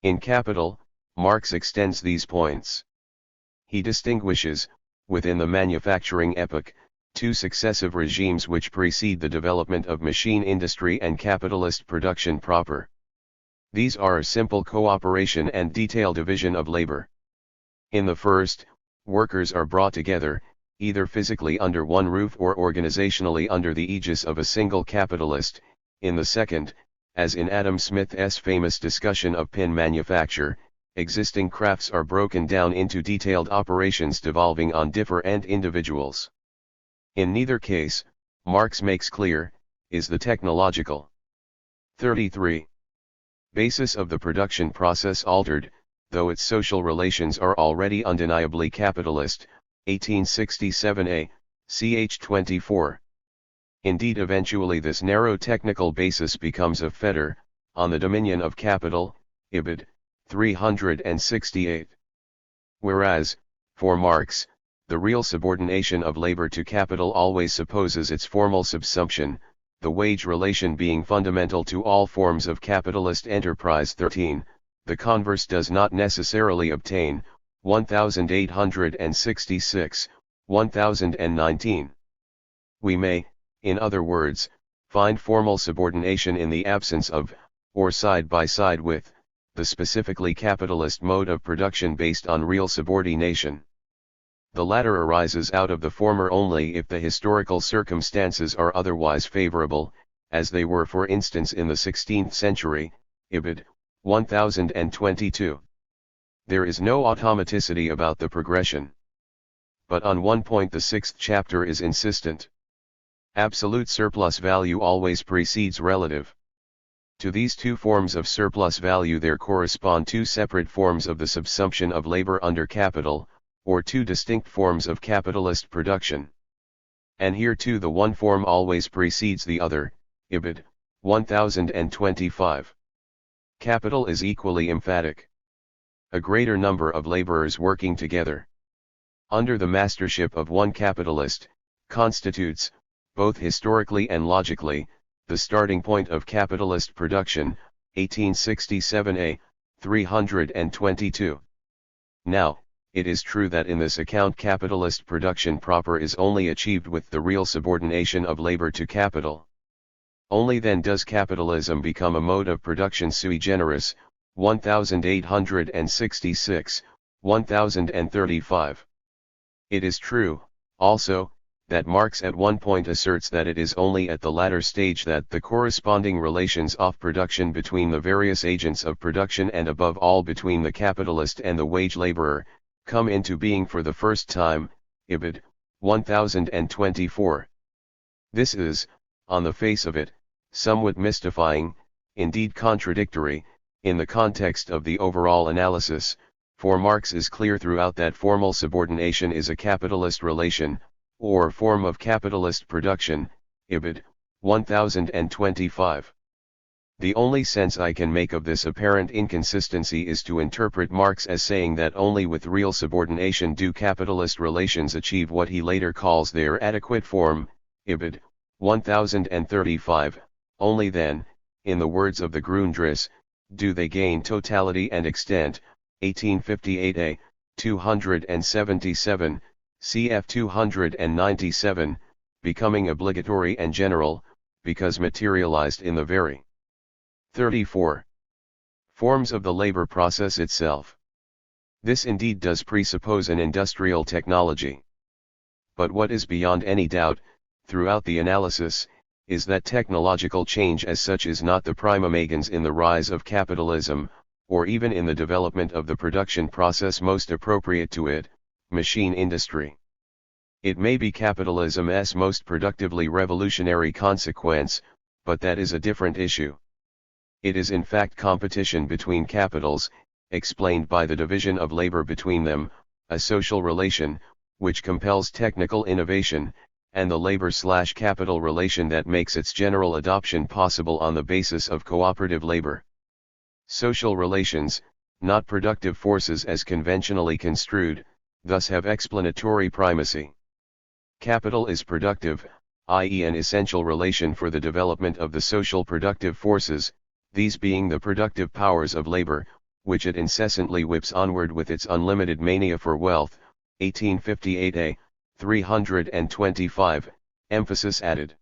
In Capital, Marx extends these points. He distinguishes, within the manufacturing epoch, two successive regimes which precede the development of machine industry and capitalist production proper. These are simple cooperation and detailed division of labor. In the first, workers are brought together, either physically under one roof or organizationally under the aegis of a single capitalist. In the second, as in Adam Smith's famous discussion of pin manufacture, existing crafts are broken down into detailed operations devolving on different individuals. In neither case, Marx makes clear, is the technological 33 basis of the production process altered, though its social relations are already undeniably capitalist, 1867a, ch. 24. Indeed, eventually this narrow technical basis becomes a fetter, on the dominion of capital, IBID, 368. Whereas, for Marx, the real subordination of labor to capital always supposes its formal subsumption, the wage relation being fundamental to all forms of capitalist enterprise. 13. The converse does not necessarily obtain, 1866, 1019. We may, in other words, find formal subordination in the absence of, or side by side with, the specifically capitalist mode of production based on real subordination. The latter arises out of the former only if the historical circumstances are otherwise favorable, as they were for instance in the 16th century, IBID, 1022. There is no automaticity about the progression. But on one point the sixth chapter is insistent. Absolute surplus value always precedes relative. To these two forms of surplus value there correspond two separate forms of the subsumption of labor under capital, or two distinct forms of capitalist production. And here too the one form always precedes the other, ibid. 1025. Capital is equally emphatic. A greater number of laborers working together under the mastership of one capitalist, constitutes, both historically and logically, the starting point of capitalist production, 1867a, 322. Now, it is true that in this account capitalist production proper is only achieved with the real subordination of labor to capital. Only then does capitalism become a mode of production sui generis, 1866, 1035. It is true, also, that Marx at one point asserts that it is only at the latter stage that the corresponding relations of production between the various agents of production and above all between the capitalist and the wage laborer, come into being for the first time, ibid. 1024. This is, on the face of it, somewhat mystifying, indeed contradictory, in the context of the overall analysis, for Marx is clear throughout that formal subordination is a capitalist relation, or form of capitalist production, ibid. 1025. The only sense I can make of this apparent inconsistency is to interpret Marx as saying that only with real subordination do capitalist relations achieve what he later calls their adequate form, ibid. 1035, only then, in the words of the Grundrisse, do they gain totality and extent, 1858a, 277, cf 297, becoming obligatory and general, because materialized in the very 34 forms of the labor process itself. This indeed does presuppose an industrial technology. But what is beyond any doubt, throughout the analysis, is that technological change as such is not the prima magens in the rise of capitalism, or even in the development of the production process most appropriate to it, machine industry. It may be capitalism's most productively revolutionary consequence, but that is a different issue. It is in fact competition between capitals, explained by the division of labor between them, a social relation, which compels technical innovation, and the labor-capital relation that makes its general adoption possible on the basis of cooperative labor. Social relations, not productive forces as conventionally construed, thus have explanatory primacy. Capital is productive, i.e. an essential relation for the development of the social productive forces, these being the productive powers of labor, which it incessantly whips onward with its unlimited mania for wealth, 1858a, 325, emphasis added.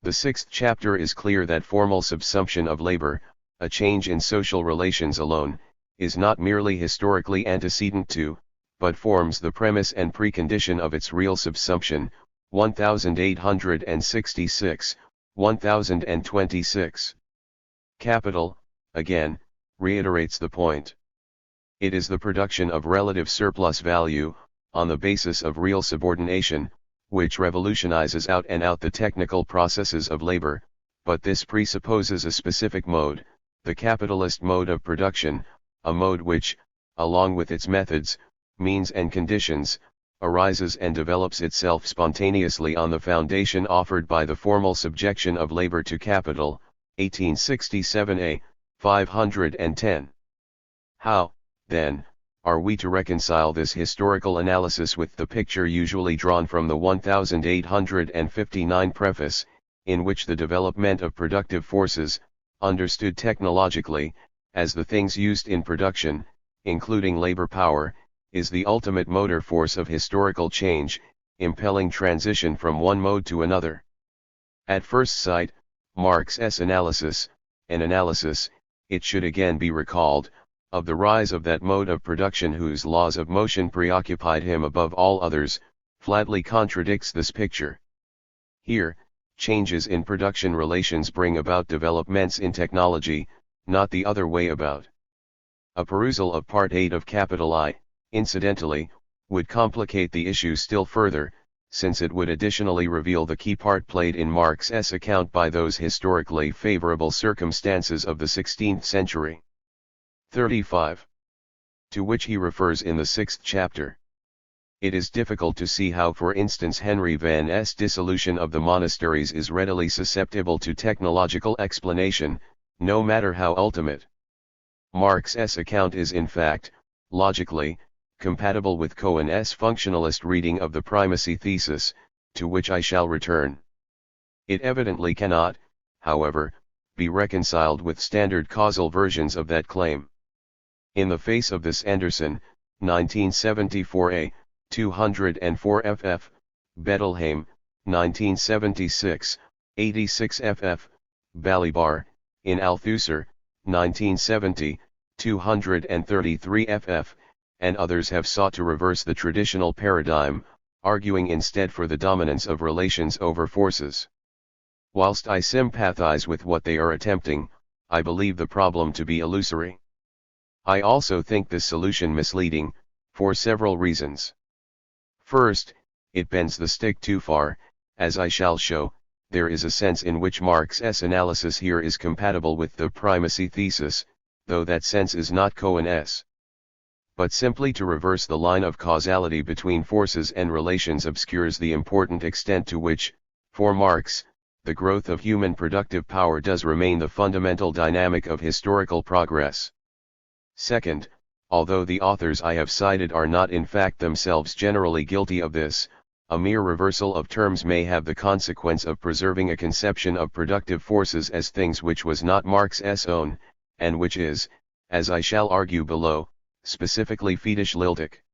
The sixth chapter is clear that formal subsumption of labor, a change in social relations alone, is not merely historically antecedent to, but forms the premise and precondition of its real subsumption, 1866, 1026. Capital, again, reiterates the point. It is the production of relative surplus value, on the basis of real subordination, which revolutionizes out and out the technical processes of labor, but this presupposes a specific mode, the capitalist mode of production, a mode which, along with its methods, means and conditions, arises and develops itself spontaneously on the foundation offered by the formal subjection of labor to capital, 1867a, 510. How, then, are we to reconcile this historical analysis with the picture usually drawn from the 1859 preface, in which the development of productive forces, understood technologically, as the things used in production, including labor power, is the ultimate motor force of historical change, impelling transition from one mode to another? At first sight, Marx's analysis, an analysis, it should again be recalled, of the rise of that mode of production whose laws of motion preoccupied him above all others, flatly contradicts this picture. Here, changes in production relations bring about developments in technology, not the other way about. A perusal of Part 8 of Capital I, incidentally, would complicate the issue still further, since it would additionally reveal the key part played in Marx's account by those historically favorable circumstances of the 16th century. 35. To which he refers in the 6th chapter. It is difficult to see how, for instance, Henry Van's dissolution of the monasteries is readily susceptible to technological explanation, no matter how ultimate. Marx's account is in fact, logically, compatible with Cohen's functionalist reading of the primacy thesis, to which I shall return. It evidently cannot, however, be reconciled with standard causal versions of that claim. In the face of this, Anderson, 1974a, 204 ff, Bettelheim, 1976, 86 ff, Balibar, in Althusser, 1970, 233 ff, and others have sought to reverse the traditional paradigm, arguing instead for the dominance of relations over forces. Whilst I sympathize with what they are attempting, I believe the problem to be illusory. I also think this solution misleading, for several reasons. First, it bends the stick too far. As I shall show, there is a sense in which Marx's analysis here is compatible with the primacy thesis, though that sense is not Cohen's. But simply to reverse the line of causality between forces and relations obscures the important extent to which, for Marx, the growth of human productive power does remain the fundamental dynamic of historical progress. Second, although the authors I have cited are not in fact themselves generally guilty of this, a mere reversal of terms may have the consequence of preserving a conception of productive forces as things which was not Marx's own, and which is, as I shall argue below, specifically fetish-liltic.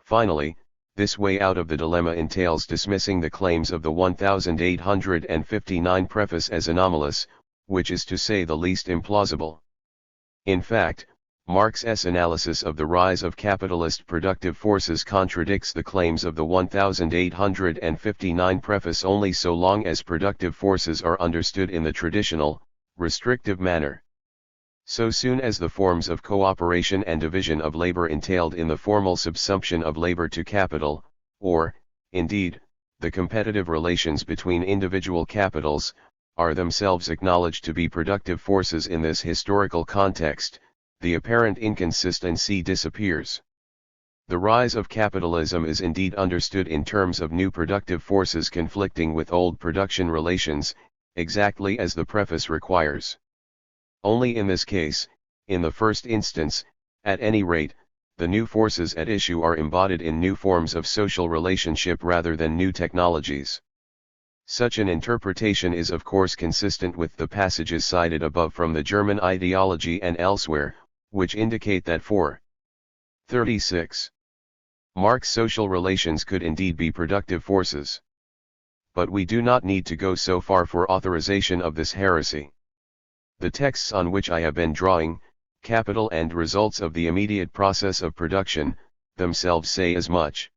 Finally, this way out of the dilemma entails dismissing the claims of the 1859 preface as anomalous, which is to say the least implausible. In fact, Marx's analysis of the rise of capitalist productive forces contradicts the claims of the 1859 preface only so long as productive forces are understood in the traditional, restrictive manner. So soon as the forms of cooperation and division of labor entailed in the formal subsumption of labor to capital, or, indeed, the competitive relations between individual capitals, are themselves acknowledged to be productive forces in this historical context, the apparent inconsistency disappears. The rise of capitalism is indeed understood in terms of new productive forces conflicting with old production relations, exactly as the preface requires. Only in this case, in the first instance, at any rate, the new forces at issue are embodied in new forms of social relationship rather than new technologies. Such an interpretation is of course consistent with the passages cited above from the German ideology and elsewhere, which indicate that for 36. Marx social relations could indeed be productive forces. But we do not need to go so far for authorization of this heresy. The texts on which I have been drawing, Capital and Results of the Immediate Process of Production, themselves say as much.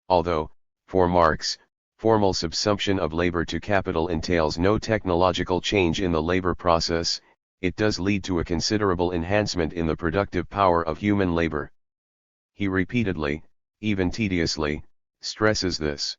Although, for Marx, formal subsumption of labor to capital entails no technological change in the labor process, it does lead to a considerable enhancement in the productive power of human labor. He repeatedly, even tediously, stresses this.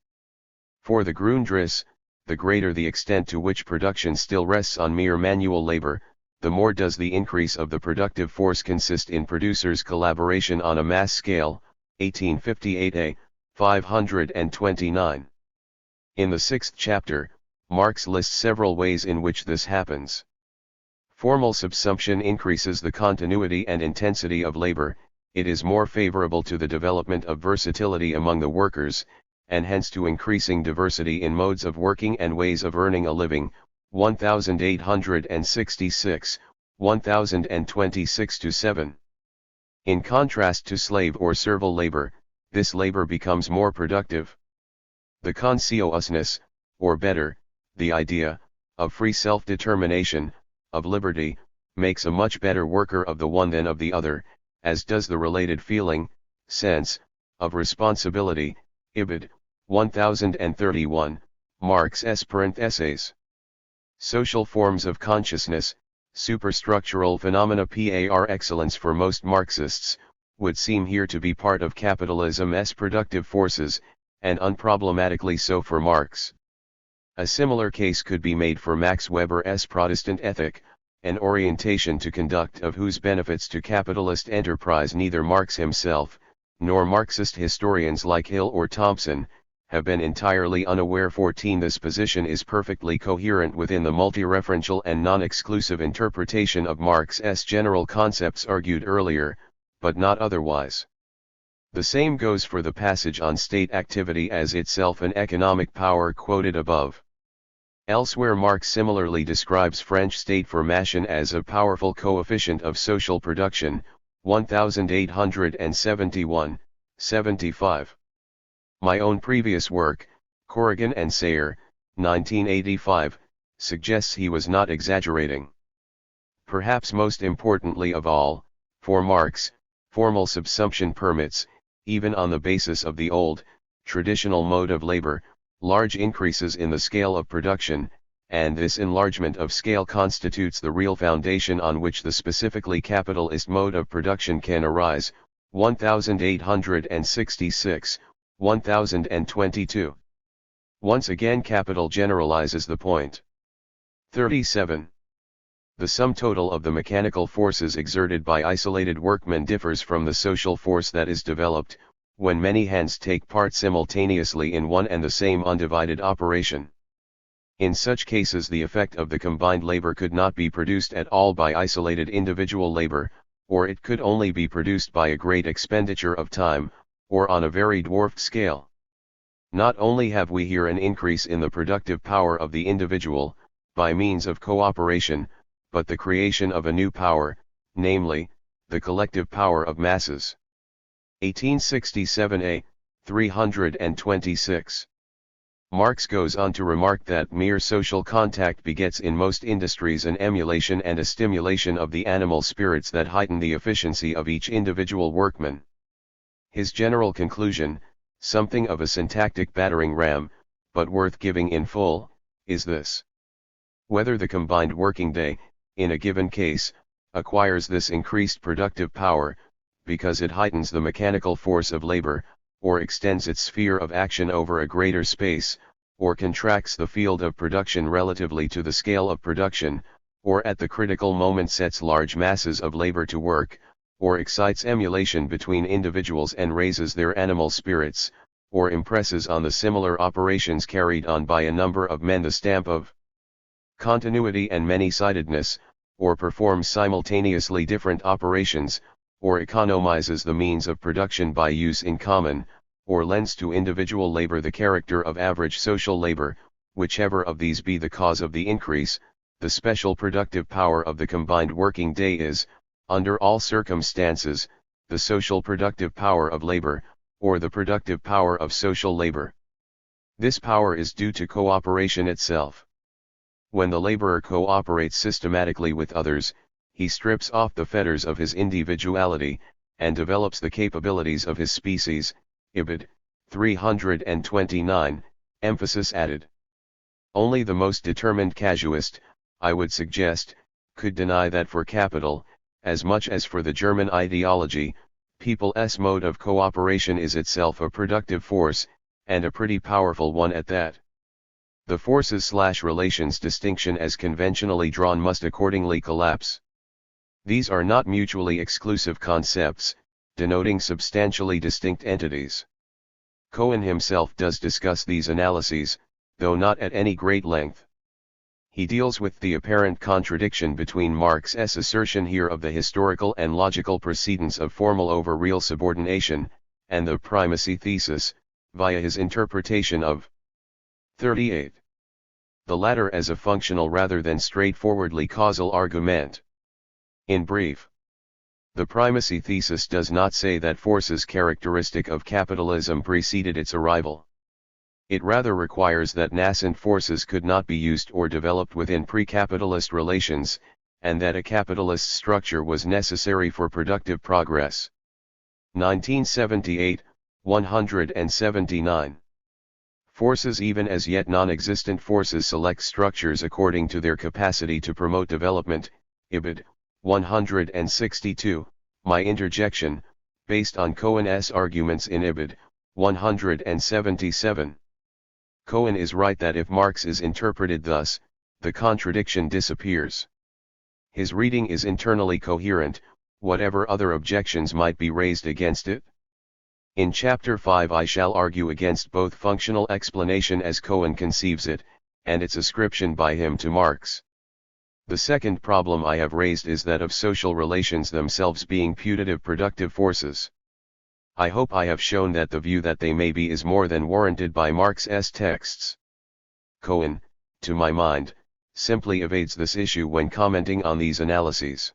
For the Grundriss, the greater the extent to which production still rests on mere manual labor, the more does the increase of the productive force consist in producers' collaboration on a mass scale, 1858a, 529. In the 6th chapter, Marx lists several ways in which this happens. Formal subsumption increases the continuity and intensity of labor, it is more favorable to the development of versatility among the workers, and hence to increasing diversity in modes of working and ways of earning a living, 1866, 1026-7. In contrast to slave or servile labor, this labor becomes more productive. The consciousness, or better, the idea, of free self-determination, of liberty, makes a much better worker of the one than of the other, as does the related feeling, sense, of responsibility, Ibid. 1031, Marx's Parentheses. Social forms of consciousness, superstructural phenomena par excellence for most Marxists, would seem here to be part of capitalism's productive forces, and unproblematically so for Marx. A similar case could be made for Max Weber's Protestant ethic, an orientation to conduct of whose benefits to capitalist enterprise neither Marx himself, nor Marxist historians like Hill or Thompson, have been entirely unaware. 14. This position is perfectly coherent within the multi-referential and non-exclusive interpretation of Marx's general concepts argued earlier, but not otherwise. The same goes for the passage on state activity as itself an economic power quoted above. Elsewhere Marx similarly describes French state formation as a powerful coefficient of social production, 1871, 75. My own previous work, Corrigan and SAYER, 1985, suggests he was not exaggerating. Perhaps most importantly of all, for Marx, formal subsumption permits, even on the basis of the old, traditional mode of labor, large increases in the scale of production, and this enlargement of scale constitutes the real foundation on which the specifically capitalist mode of production can arise. 1866, 1022. Once again capital generalizes the point. 37. The sum total of the mechanical forces exerted by isolated workmen differs from the social force that is developed, when many hands take part simultaneously in one and the same undivided operation. In such cases the effect of the combined labor could not be produced at all by isolated individual labor, or it could only be produced by a great expenditure of time, or on a very dwarfed scale. Not only have we here an increase in the productive power of the individual, by means of cooperation, but the creation of a new power, namely, the collective power of masses. 1867a, 326. Marx goes on to remark that mere social contact begets in most industries an emulation and a stimulation of the animal spirits that heighten the efficiency of each individual workman. His general conclusion, something of a syntactic battering ram, but worth giving in full, is this. Whether the combined working day, in a given case, acquires this increased productive power, because it heightens the mechanical force of labor, or extends its sphere of action over a greater space, or contracts the field of production relatively to the scale of production, or at the critical moment sets large masses of labor to work, or excites emulation between individuals and raises their animal spirits, or impresses on the similar operations carried on by a number of men the stamp of continuity and many-sidedness, or performs simultaneously different operations, or economizes the means of production by use in common, or lends to individual labor the character of average social labor, whichever of these be the cause of the increase, the special productive power of the combined working day is, under all circumstances, the social productive power of labor, or the productive power of social labor. This power is due to cooperation itself. When the laborer cooperates systematically with others, he strips off the fetters of his individuality, and develops the capabilities of his species. Ibid. 329, emphasis added. Only the most determined casuist, I would suggest, could deny that for capital, as much as for the German ideology, people's mode of cooperation is itself a productive force, and a pretty powerful one at that. The forces/relations distinction as conventionally drawn must accordingly collapse. These are not mutually exclusive concepts, denoting substantially distinct entities. Cohen himself does discuss these analyses, though not at any great length. He deals with the apparent contradiction between Marx's assertion here of the historical and logical precedence of formal over real subordination, and the primacy thesis, via his interpretation of 38. The latter as a functional rather than straightforwardly causal argument. In brief, the primacy thesis does not say that forces characteristic of capitalism preceded its arrival. It rather requires that nascent forces could not be used or developed within pre-capitalist relations, and that a capitalist structure was necessary for productive progress. 1978, 179. Forces, even as yet non-existent forces, select structures according to their capacity to promote development. Ibid. 162, my interjection, based on Cohen's arguments in Ibid. 177. Cohen is right that if Marx is interpreted thus, the contradiction disappears. His reading is internally coherent, whatever other objections might be raised against it. In Chapter 5 I shall argue against both functional explanation as Cohen conceives it, and its ascription by him to Marx. The second problem I have raised is that of social relations themselves being putative productive forces. I hope I have shown that the view that they may be is more than warranted by Marx's texts. Cohen, to my mind, simply evades this issue when commenting on these analyses.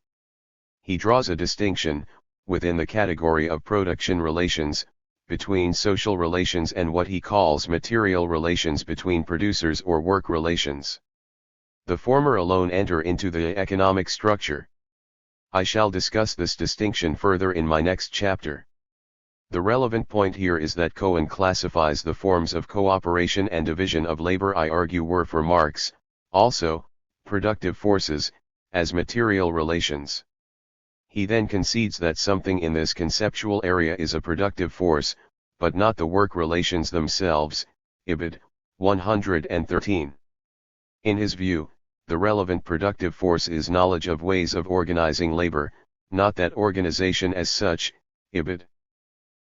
He draws a distinction, within the category of production relations, between social relations and what he calls material relations between producers or work relations. The former alone enter into the economic structure. I shall discuss this distinction further in my next chapter. The relevant point here is that Cohen classifies the forms of cooperation and division of labor I argue were for Marx, also, productive forces, as material relations. He then concedes that something in this conceptual area is a productive force, but not the work relations themselves, Ibid. 113. In his view, the relevant productive force is knowledge of ways of organizing labor, not that organization as such, Ibid.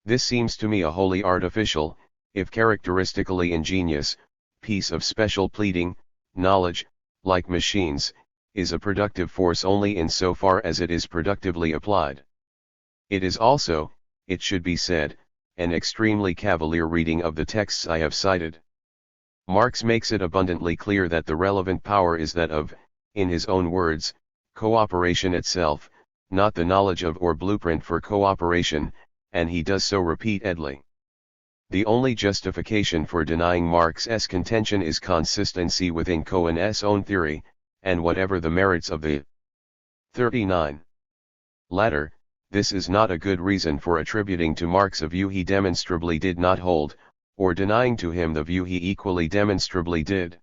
This seems to me a wholly artificial, if characteristically ingenious, piece of special pleading. Knowledge, like machines, is a productive force only in so far as it is productively applied. It is also, it should be said, an extremely cavalier reading of the texts I have cited. Marx makes it abundantly clear that the relevant power is that of, in his own words, cooperation itself, not the knowledge of or blueprint for cooperation, and he does so repeatedly. The only justification for denying Marx's contention is consistency within Cohen's own theory, and whatever the merits of the 39 latter, this is not a good reason for attributing to Marx a view he demonstrably did not hold, or denying to him the view he equally demonstrably did.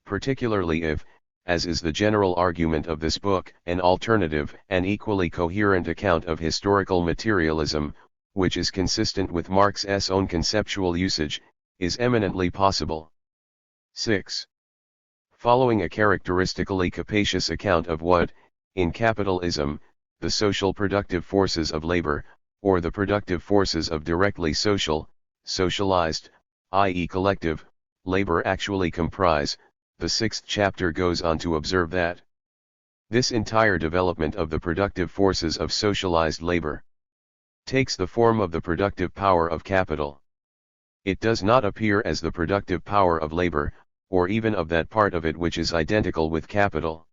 Particularly if, as is the general argument of this book, an alternative and equally coherent account of historical materialism, which is consistent with Marx's own conceptual usage, is eminently possible. 6. Following a characteristically capacious account of what, in capitalism, the social productive forces of labor, or the productive forces of directly social, socialized, i.e. collective, labor actually comprise, the sixth chapter goes on to observe that this entire development of the productive forces of socialized labor takes the form of the productive power of capital. It does not appear as the productive power of labor, or even of that part of it which is identical with capital.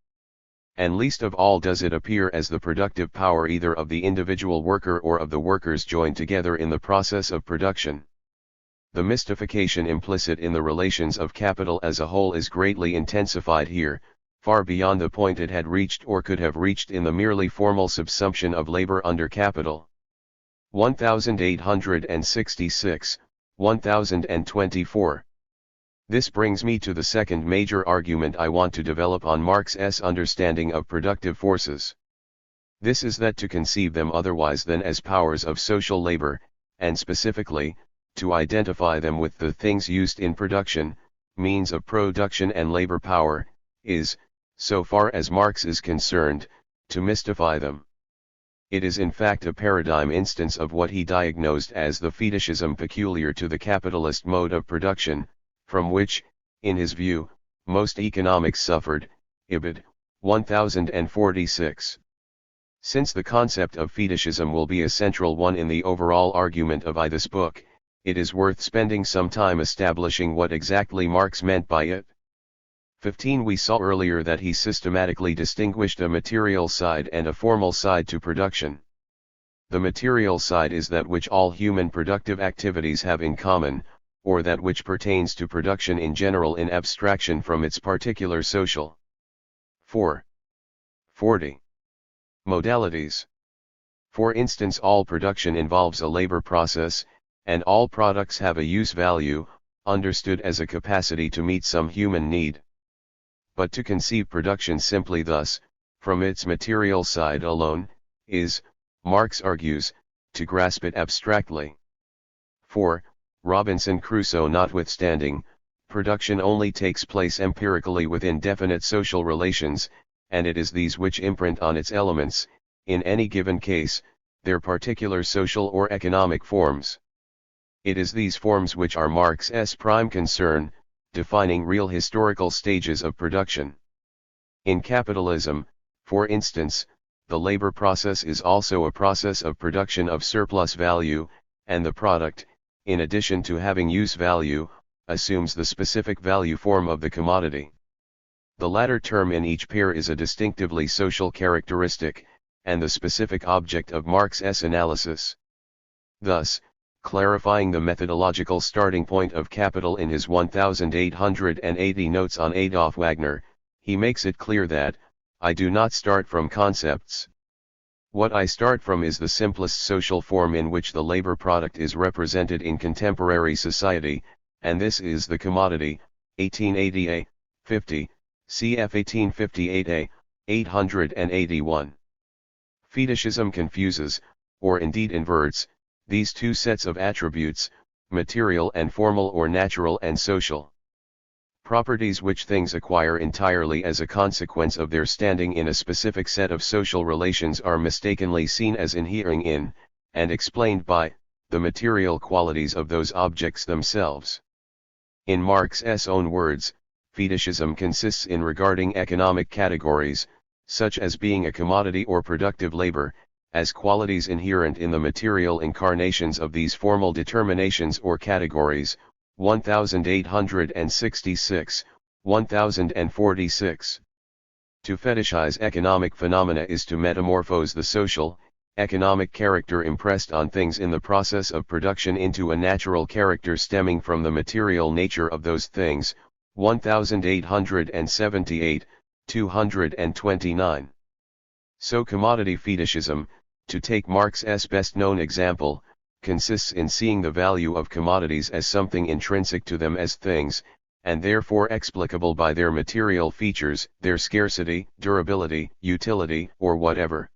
And least of all does it appear as the productive power either of the individual worker or of the workers joined together in the process of production. The mystification implicit in the relations of capital as a whole is greatly intensified here, far beyond the point it had reached or could have reached in the merely formal subsumption of labor under capital. 1866, 1024. This brings me to the second major argument I want to develop on Marx's understanding of productive forces. This is that to conceive them otherwise than as powers of social labor, and specifically, to identify them with the things used in production, means of production and labor power, is, so far as Marx is concerned, to mystify them. It is in fact a paradigm instance of what he diagnosed as the fetishism peculiar to the capitalist mode of production, from which, in his view, most economics suffered, Ibid. 1046. Since the concept of fetishism will be a central one in the overall argument of this book, it is worth spending some time establishing what exactly Marx meant by it. 15. We saw earlier that he systematically distinguished a material side and a formal side to production. The material side is that which all human productive activities have in common, or that which pertains to production in general in abstraction from its particular social. 4. 40. Modalities. For instance, all production involves a labor process, and all products have a use value, understood as a capacity to meet some human need. But to conceive production simply thus, from its material side alone, is, Marx argues, to grasp it abstractly. 4. Robinson Crusoe notwithstanding, production only takes place empirically within definite social relations, and it is these which imprint on its elements, in any given case, their particular social or economic forms. It is these forms which are Marx's prime concern, defining real historical stages of production. In capitalism, for instance, the labor process is also a process of production of surplus value, and the product, in addition to having use value, assumes the specific value form of the commodity. The latter term in each pair is a distinctively social characteristic, and the specific object of Marx's analysis. Thus, clarifying the methodological starting point of Capital in his 1880 notes on Adolf Wagner, he makes it clear that, I do not start from concepts. What I start from is the simplest social form in which the labor product is represented in contemporary society, and this is the commodity, 1880a, 50, cf 1858a, 881. Fetishism confuses, or indeed inverts, these two sets of attributes, material and formal or natural and social. Properties which things acquire entirely as a consequence of their standing in a specific set of social relations are mistakenly seen as inhering in, and explained by, the material qualities of those objects themselves. In Marx's own words, fetishism consists in regarding economic categories, such as being a commodity or productive labor, as qualities inherent in the material incarnations of these formal determinations or categories, 1866, 1046. To fetishize economic phenomena is to metamorphose the social, economic character impressed on things in the process of production into a natural character stemming from the material nature of those things, 1878, 229. So commodity fetishism, to take Marx's best-known example, consists in seeing the value of commodities as something intrinsic to them as things, and therefore explicable by their material features, their scarcity, durability, utility, or whatever.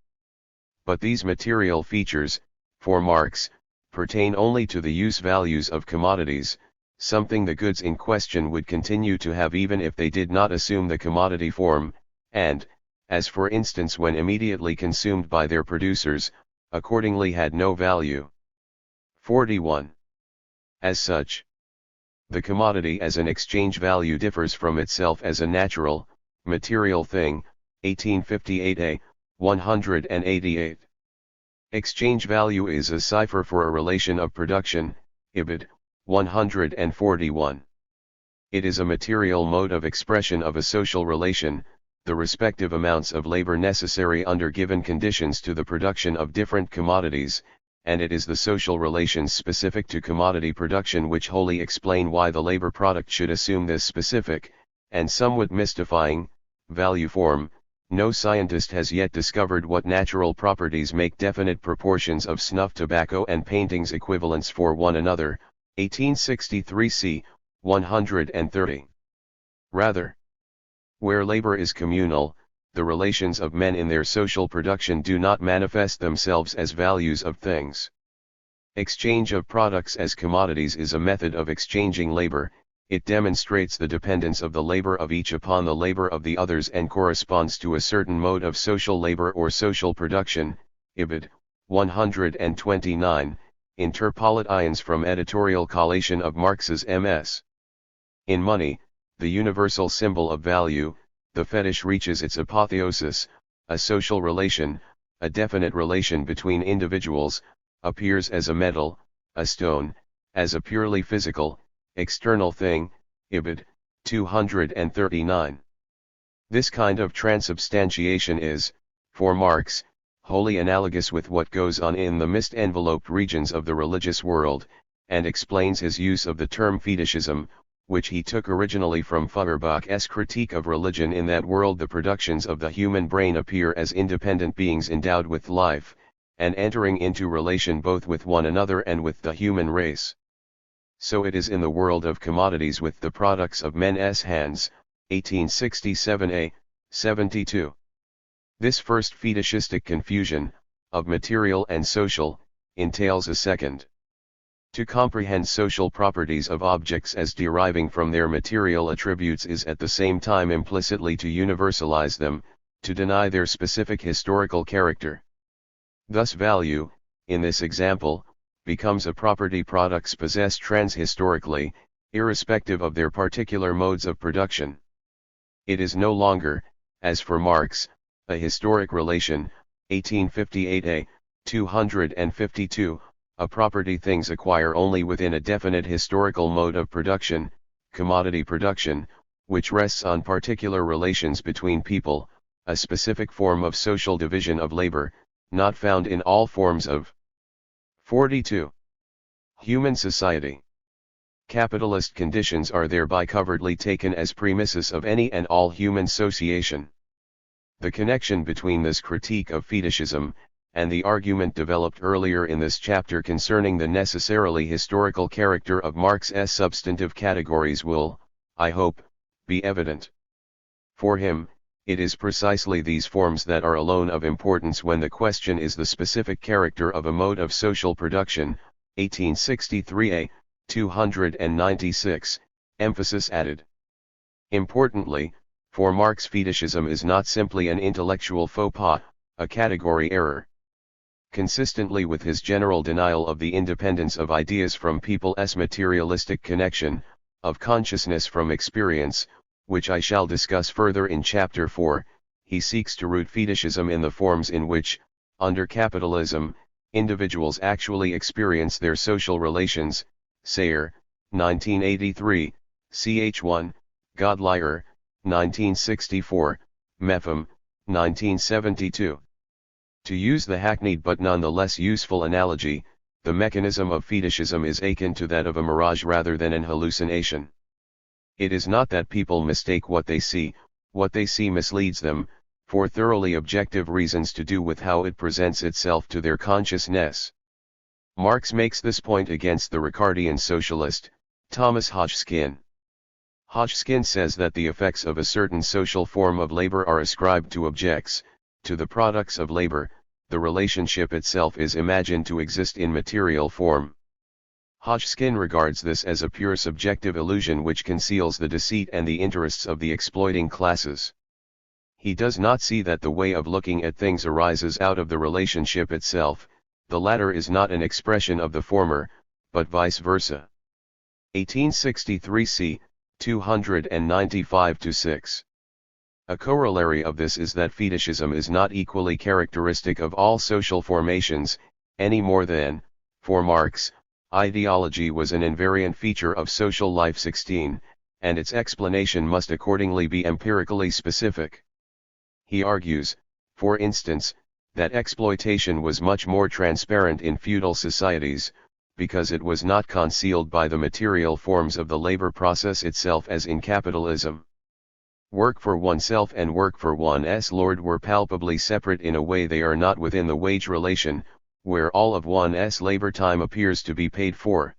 But these material features, for Marx, pertain only to the use values of commodities, something the goods in question would continue to have even if they did not assume the commodity form, and, as for instance when immediately consumed by their producers, accordingly had no value. 41. As such, the commodity as an exchange value differs from itself as a natural, material thing, 1858a, 188. Exchange value is a cipher for a relation of production, ibid, 141. It is a material mode of expression of a social relation, the respective amounts of labor necessary under given conditions to the production of different commodities, and it is the social relations specific to commodity production which wholly explain why the labor product should assume this specific, and somewhat mystifying, value form. No scientist has yet discovered what natural properties make definite proportions of snuff tobacco and paintings equivalents for one another, 1863 c. 130. Rather, where labor is communal, the relations of men in their social production do not manifest themselves as values of things. Exchange of products as commodities is a method of exchanging labor. It demonstrates the dependence of the labor of each upon the labor of the others and corresponds to a certain mode of social labor or social production, ibid. 129, interpolate ions from editorial collation of Marx's MS. In money, the universal symbol of value, the fetish reaches its apotheosis, a social relation, a definite relation between individuals, appears as a metal, a stone, as a purely physical, external thing, ibid. 239. This kind of transubstantiation is, for Marx, wholly analogous with what goes on in the mist-enveloped regions of the religious world, and explains his use of the term fetishism, which he took originally from Feuerbach's critique of religion. In that world the productions of the human brain appear as independent beings endowed with life, and entering into relation both with one another and with the human race. So it is in the world of commodities with the products of men's hands, 1867a, 72. This first fetishistic confusion, of material and social, entails a second. To comprehend social properties of objects as deriving from their material attributes is at the same time implicitly to universalize them, to deny their specific historical character. Thus value, in this example, becomes a property products possess transhistorically, irrespective of their particular modes of production. It is no longer, as for Marx, a historic relation, 1858a, 252, a property things acquire only within a definite historical mode of production, commodity production, which rests on particular relations between people, a specific form of social division of labor, not found in all forms of 42. Human society. Capitalist conditions are thereby covertly taken as premises of any and all human sociation. The connection between this critique of fetishism, and the argument developed earlier in this chapter concerning the necessarily historical character of Marx's substantive categories will, I hope, be evident. For him, it is precisely these forms that are alone of importance when the question is the specific character of a mode of social production, 1863a, 296, emphasis added. Importantly, for Marx fetishism is not simply an intellectual faux pas, a category error. Consistently with his general denial of the independence of ideas from people's materialistic connection, of consciousness from experience, which I shall discuss further in chapter 4, he seeks to root fetishism in the forms in which, under capitalism, individuals actually experience their social relations, SAYER, 1983, ch1, Godlier, 1964, Mepham, 1972. To use the hackneyed but nonetheless useful analogy, the mechanism of fetishism is akin to that of a mirage rather than an hallucination. It is not that people mistake what they see misleads them, for thoroughly objective reasons to do with how it presents itself to their consciousness. Marx makes this point against the Ricardian socialist, Thomas Hodgkin. Hodgkin says that the effects of a certain social form of labor are ascribed to objects, to the products of labor. The relationship itself is imagined to exist in material form. Hodgkin regards this as a pure subjective illusion which conceals the deceit and the interests of the exploiting classes. He does not see that the way of looking at things arises out of the relationship itself, the latter is not an expression of the former, but vice versa. 1863 c. 295-6. A corollary of this is that fetishism is not equally characteristic of all social formations, any more than, for Marx, ideology was an invariant feature of social life. 16, and its explanation must accordingly be empirically specific. He argues, for instance, that exploitation was much more transparent in feudal societies, because it was not concealed by the material forms of the labor process itself as in capitalism. Work for oneself and work for one's lord were palpably separate in a way they are not within the wage relation, where all of one's labor time appears to be paid for.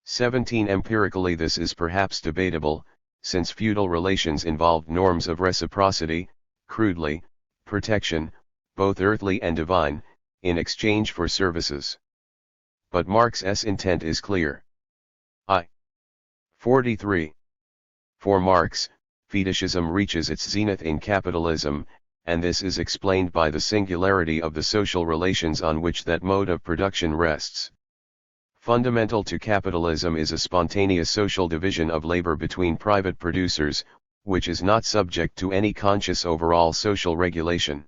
17. Empirically this is perhaps debatable, since feudal relations involved norms of reciprocity, crudely, protection, both earthly and divine, in exchange for services. But Marx's intent is clear. 43. For Marx, fetishism reaches its zenith in capitalism, and this is explained by the singularity of the social relations on which that mode of production rests. Fundamental to capitalism is a spontaneous social division of labor between private producers, which is not subject to any conscious overall social regulation.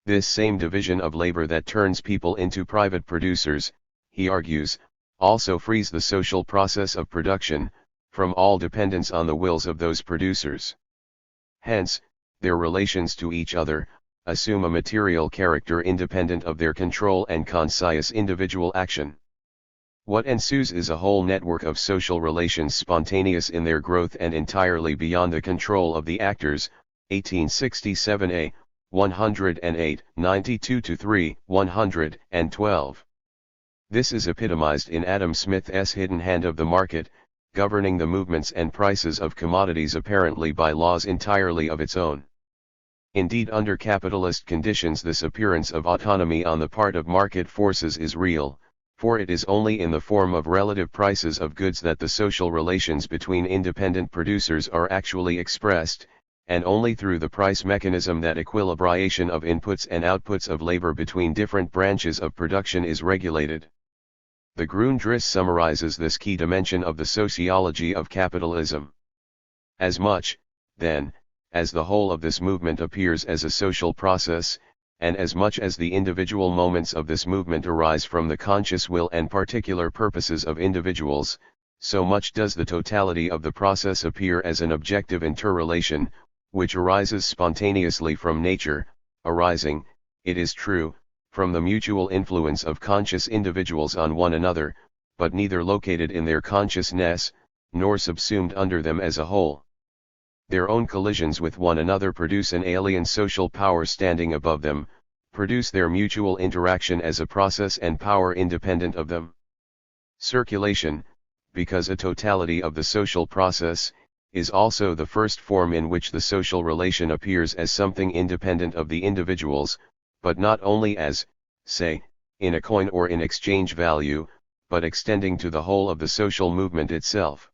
This same division of labor that turns people into private producers, he argues, also frees the social process of production from all dependence on the wills of those producers. Hence, their relations to each other assume a material character independent of their control and conscious individual action. What ensues is a whole network of social relations spontaneous in their growth and entirely beyond the control of the actors. 1867a, 108, 92-3, 112. This is epitomized in Adam Smith's hidden hand of the market, governing the movements and prices of commodities apparently by laws entirely of its own. Indeed, under capitalist conditions this appearance of autonomy on the part of market forces is real, for it is only in the form of relative prices of goods that the social relations between independent producers are actually expressed, and only through the price mechanism that equilibration of inputs and outputs of labor between different branches of production is regulated. The Grundriss summarizes this key dimension of the sociology of capitalism. As much, then, as the whole of this movement appears as a social process, and as much as the individual moments of this movement arise from the conscious will and particular purposes of individuals, so much does the totality of the process appear as an objective interrelation, which arises spontaneously from nature, arising, it is true, from the mutual influence of conscious individuals on one another, but neither located in their consciousness, nor subsumed under them as a whole. Their own collisions with one another produce an alien social power standing above them, produce their mutual interaction as a process and power independent of them. Circulation, because a totality of the social process, is also the first form in which the social relation appears as something independent of the individuals, but not only as, say, in a coin or in exchange value, but extending to the whole of the social movement itself.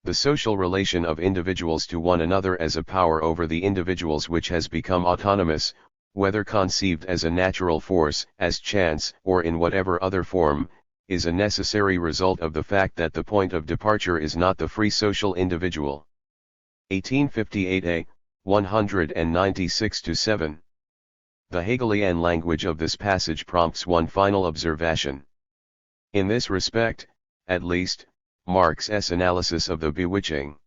The social relation of individuals to one another as a power over the individuals which has become autonomous, whether conceived as a natural force, as chance, or in whatever other form, is a necessary result of the fact that the point of departure is not the free social individual. 1858a, 196-7. The Hegelian language of this passage prompts one final observation. In this respect, at least, Marx's analysis of the bewitching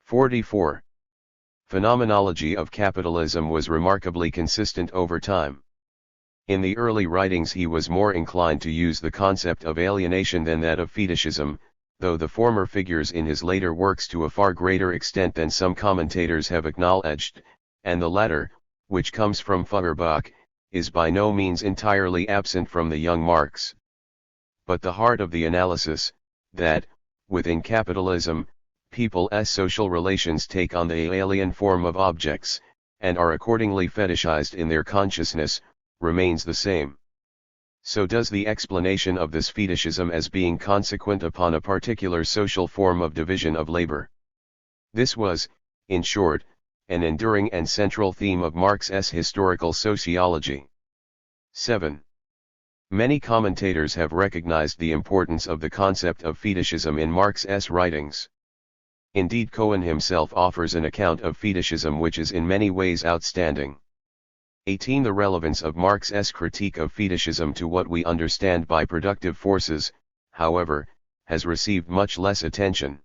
44. Phenomenology of capitalism was remarkably consistent over time. In the early writings he was more inclined to use the concept of alienation than that of fetishism, though the former figures in his later works to a far greater extent than some commentators have acknowledged, and the latter, which comes from Feuerbach, is by no means entirely absent from the young Marx. But the heart of the analysis, that, within capitalism, people's social relations take on the alien form of objects, and are accordingly fetishized in their consciousness, remains the same. So does the explanation of this fetishism as being consequent upon a particular social form of division of labor. This was, in short, an enduring and central theme of Marx's historical sociology. 7. Many commentators have recognized the importance of the concept of fetishism in Marx's writings. Indeed, Cohen himself offers an account of fetishism which is in many ways outstanding. 18. The relevance of Marx's critique of fetishism to what we understand by productive forces, however, has received much less attention.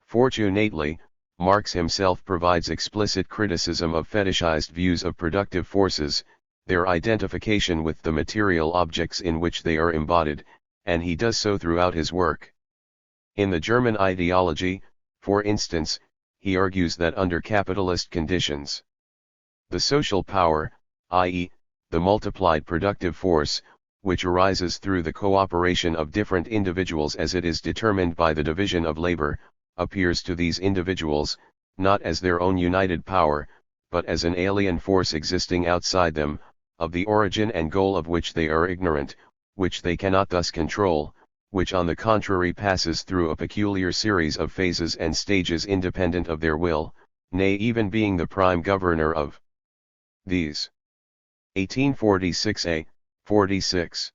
Fortunately, Marx himself provides explicit criticism of fetishized views of productive forces, their identification with the material objects in which they are embodied, and he does so throughout his work. In the German ideology, for instance, he argues that under capitalist conditions, the social power, i.e., the multiplied productive force, which arises through the cooperation of different individuals as it is determined by the division of labor, appears to these individuals, not as their own united power, but as an alien force existing outside them, of the origin and goal of which they are ignorant, which they cannot thus control, which on the contrary passes through a peculiar series of phases and stages independent of their will, nay even being the prime governor of these. 1846a, 46.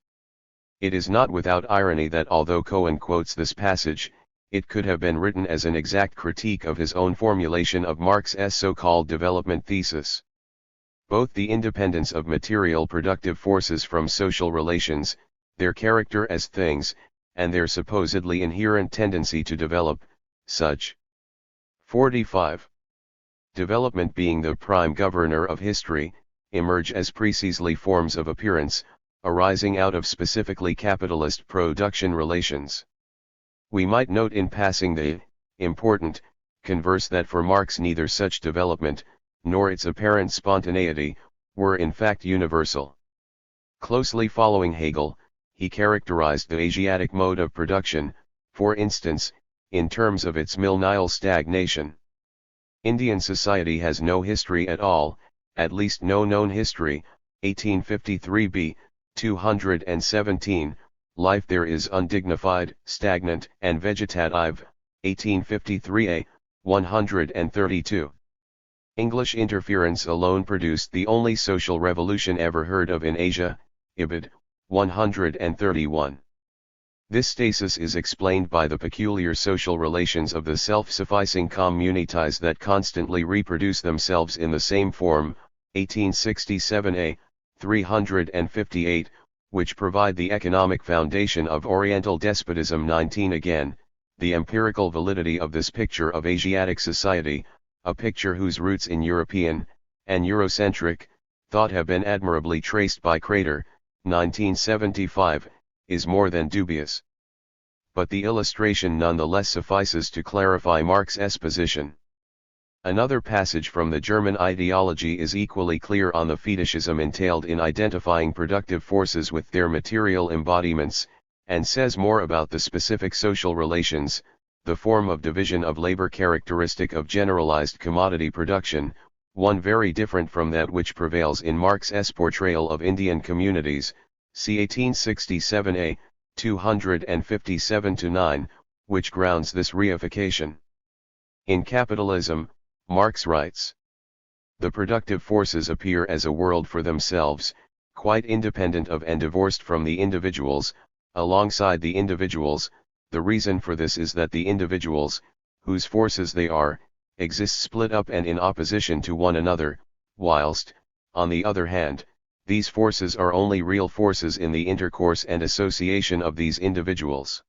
It is not without irony that although Cohen quotes this passage, it could have been written as an exact critique of his own formulation of Marx's so-called development thesis. Both the independence of material productive forces from social relations, their character as things, and their supposedly inherent tendency to develop, such. 45. Development being the prime governor of history, emerge as precisely forms of appearance, arising out of specifically capitalist production relations. We might note in passing the important converse that for Marx neither such development, nor its apparent spontaneity, were in fact universal. Closely following Hegel, he characterized the Asiatic mode of production, for instance, in terms of its millennial stagnation. Indian society has no history at all, at least no known history, 1853b, 217, life there is undignified, stagnant, and vegetative, 1853a, 132. English interference alone produced the only social revolution ever heard of in Asia, Ibid. 131. This stasis is explained by the peculiar social relations of the self-sufficing communities that constantly reproduce themselves in the same form, 1867a, 358, which provide the economic foundation of Oriental despotism. 19 Again, the empirical validity of this picture of Asiatic society, a picture whose roots in European, and Eurocentric, thought have been admirably traced by Crater, 1975, is more than dubious. But the illustration nonetheless suffices to clarify Marx's position. Another passage from the German ideology is equally clear on the fetishism entailed in identifying productive forces with their material embodiments, and says more about the specific social relations, the form of division of labor characteristic of generalized commodity production, one very different from that which prevails in Marx's portrayal of Indian communities, see 1867a, 257-9, which grounds this reification. In Capitalism, Marx writes, the productive forces appear as a world for themselves, quite independent of and divorced from the individuals. Alongside the individuals, the reason for this is that the individuals, whose forces they are, exist split up and in opposition to one another, whilst, on the other hand, these forces are only real forces in the intercourse and association of these individuals.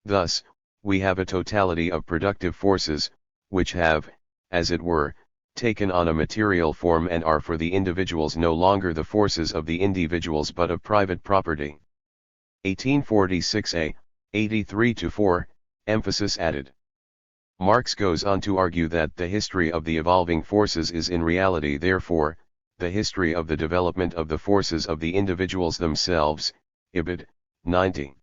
Thus, we have a totality of productive forces, which have, as it were, taken on a material form and are for the individuals no longer the forces of the individuals but of private property. 1846a, 83-4, emphasis added. Marx goes on to argue that the history of the evolving forces is in reality therefore, the history of the development of the forces of the individuals themselves, Ibid. 90.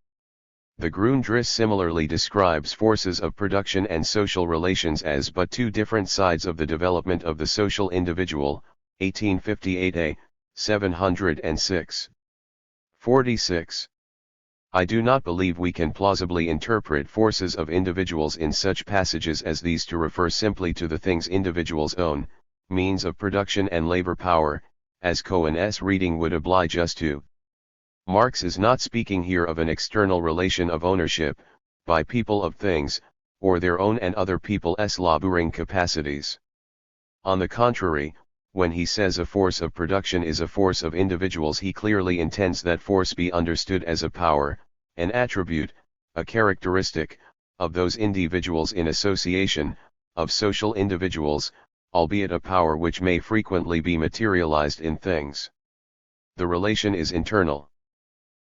The Grundriss similarly describes forces of production and social relations as but two different sides of the development of the social individual, 1858a, 706. 46. I do not believe we can plausibly interpret forces of individuals in such passages as these to refer simply to the things individuals own, means of production and labor power, as Cohen's reading would oblige us to. Marx is not speaking here of an external relation of ownership, by people of things, or their own and other people's laboring capacities. On the contrary, when he says a force of production is a force of individuals, he clearly intends that force be understood as a power, an attribute, a characteristic, of those individuals in association, of social individuals, albeit a power which may frequently be materialized in things. The relation is internal.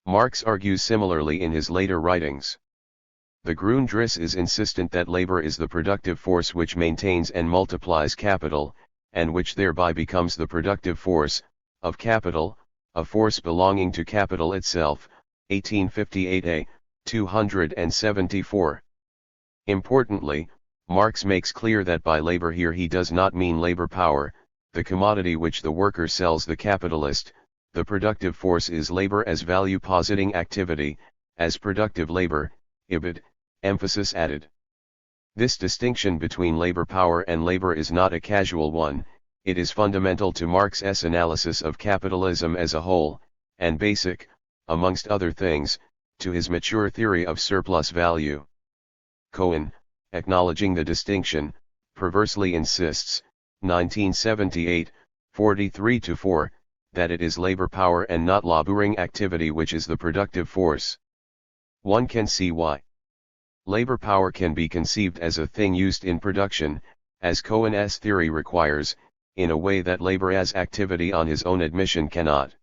Marx argues similarly in his later writings. The Grundriss is insistent that labor is the productive force which maintains and multiplies capital, and which thereby becomes the productive force, of capital, a force belonging to capital itself, 1858a, 274. Importantly, Marx makes clear that by labor here he does not mean labor power, the commodity which the worker sells the capitalist. The productive force is labor as value-positing activity, as productive labor, Ibid, emphasis added. This distinction between labor power and labor is not a casual one, it is fundamental to Marx's analysis of capitalism as a whole, and basic, amongst other things, to his mature theory of surplus value. Cohen, acknowledging the distinction, perversely insists, 1978, 43-4, that it is labor power and not laboring activity which is the productive force. One can see why. Labor power can be conceived as a thing used in production, as Cohen's theory requires, in a way that labor as activity on his own admission cannot.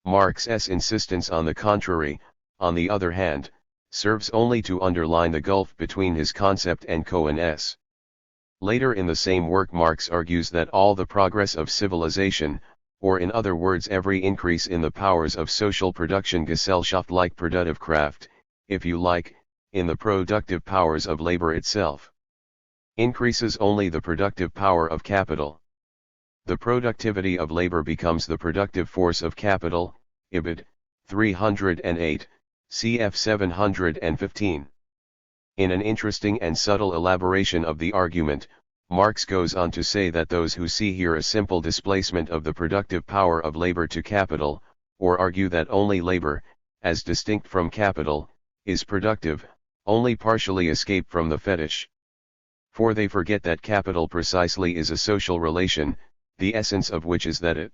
Marx's insistence on the contrary, on the other hand, serves only to underline the gulf between his concept and Cohen's. Later in the same work Marx argues that all the progress of civilization, or in other words every increase in the powers of social production Gesellschaft like productive craft, if you like, in the productive powers of labor itself, increases only the productive power of capital. The productivity of labor becomes the productive force of capital, Ibid. 308, cf 715. In an interesting and subtle elaboration of the argument, Marx goes on to say that those who see here a simple displacement of the productive power of labor to capital, or argue that only labor, as distinct from capital, is productive, only partially escape from the fetish. For they forget that capital precisely is a social relation, the essence of which is that it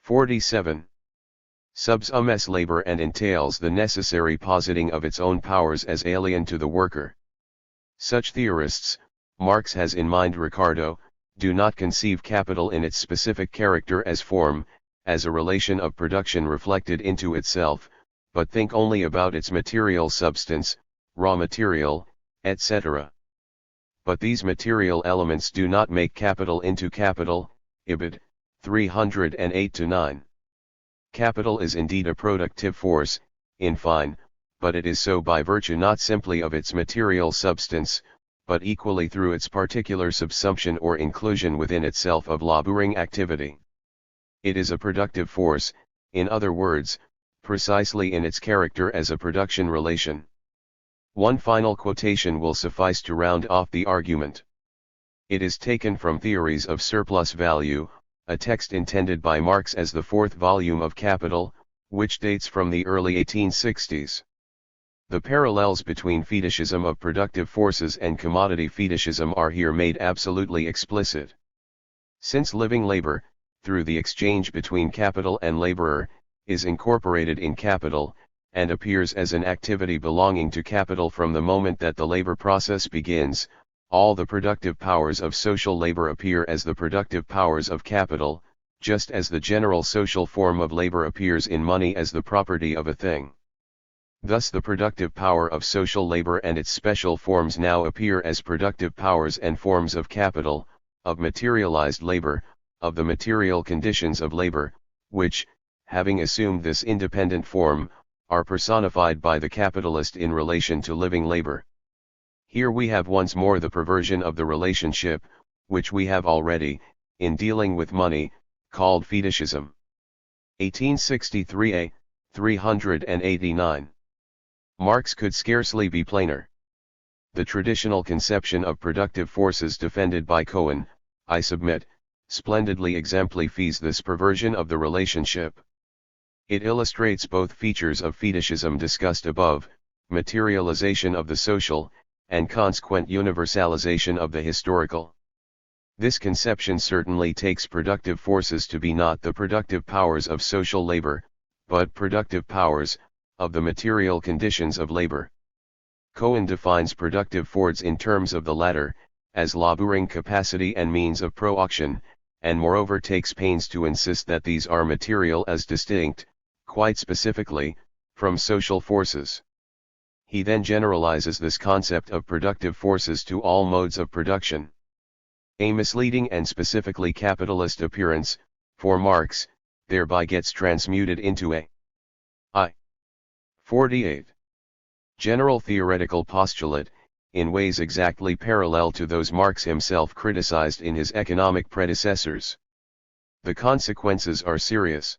47. Subsumes labor and entails the necessary positing of its own powers as alien to the worker. Such theorists, Marx has in mind Ricardo, do not conceive capital in its specific character as form, as a relation of production reflected into itself, but think only about its material substance, raw material, etc. But these material elements do not make capital into capital, Ibid. 308-9. Capital is indeed a productive force, in fine, but it is so by virtue not simply of its material substance, but equally through its particular subsumption or inclusion within itself of laboring activity. It is a productive force, in other words, precisely in its character as a production relation. One final quotation will suffice to round off the argument. It is taken from Theories of Surplus Value, a text intended by Marx as the fourth volume of Capital, which dates from the early 1860s. The parallels between fetishism of productive forces and commodity fetishism are here made absolutely explicit. Since living labor, through the exchange between capital and laborer, is incorporated in capital, and appears as an activity belonging to capital from the moment that the labor process begins, all the productive powers of social labor appear as the productive powers of capital, just as the general social form of labor appears in money as the property of a thing. Thus the productive power of social labor and its special forms now appear as productive powers and forms of capital, of materialized labor, of the material conditions of labor, which, having assumed this independent form, are personified by the capitalist in relation to living labor. Here we have once more the perversion of the relationship, which we have already, in dealing with money, called fetishism. 1863a, 389. Marx could scarcely be plainer. The traditional conception of productive forces defended by Cohen, I submit, splendidly exemplifies this perversion of the relationship. It illustrates both features of fetishism discussed above, materialization of the social, and consequent universalization of the historical. This conception certainly takes productive forces to be not the productive powers of social labor, but productive powers, of the material conditions of labor. Cohen defines productive forces in terms of the latter, as laboring capacity and means of production, and moreover takes pains to insist that these are material as distinct, quite specifically, from social forces. He then generalizes this concept of productive forces to all modes of production. A misleading and specifically capitalist appearance, for Marx, thereby gets transmuted into a 48. General theoretical postulate, in ways exactly parallel to those Marx himself criticized in his economic predecessors. The consequences are serious.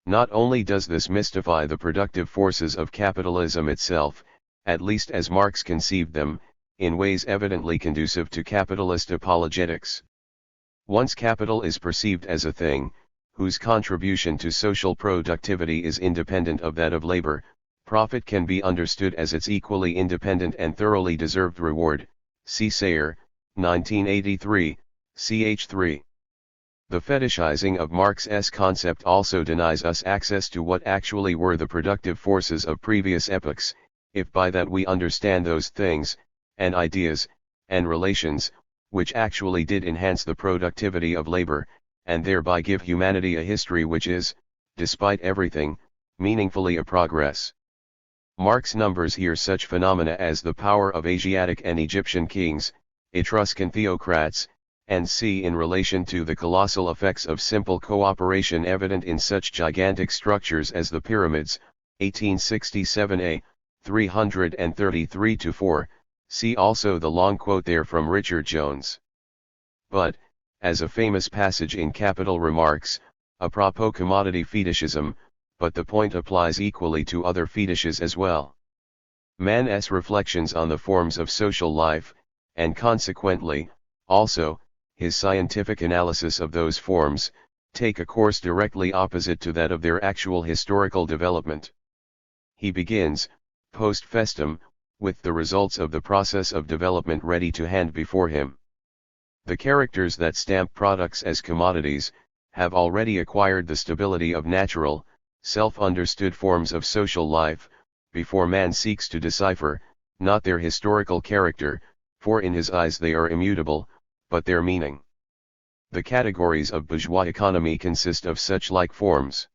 Not only does this mystify the productive forces of capitalism itself, at least as Marx conceived them, in ways evidently conducive to capitalist apologetics. Once capital is perceived as a thing, whose contribution to social productivity is independent of that of labor, profit can be understood as its equally independent and thoroughly deserved reward, see SAYER, 1983, ch. 3. The fetishizing of Marx's concept also denies us access to what actually were the productive forces of previous epochs, if by that we understand those things, and ideas, and relations, which actually did enhance the productivity of labor, and thereby give humanity a history which is, despite everything, meaningfully a progress. Marx numbers here such phenomena as the power of Asiatic and Egyptian kings, Etruscan theocrats, and see in relation to the colossal effects of simple cooperation evident in such gigantic structures as the pyramids, 1867a, 333-4, see also the long quote there from Richard Jones. But, as a famous passage in Capital remarks, apropos commodity fetishism, but the point applies equally to other fetishes as well. Man's reflections on the forms of social life, and consequently, Also, his scientific analysis of those forms take a course directly opposite to that of their actual historical development. He begins, post festum, with the results of the process of development ready to hand before him. The characters that stamp products as commodities have already acquired the stability of natural, self-understood forms of social life, before man seeks to decipher, not their historical character, for in his eyes they are immutable, but their meaning. The categories of bourgeois economy consist of such like forms.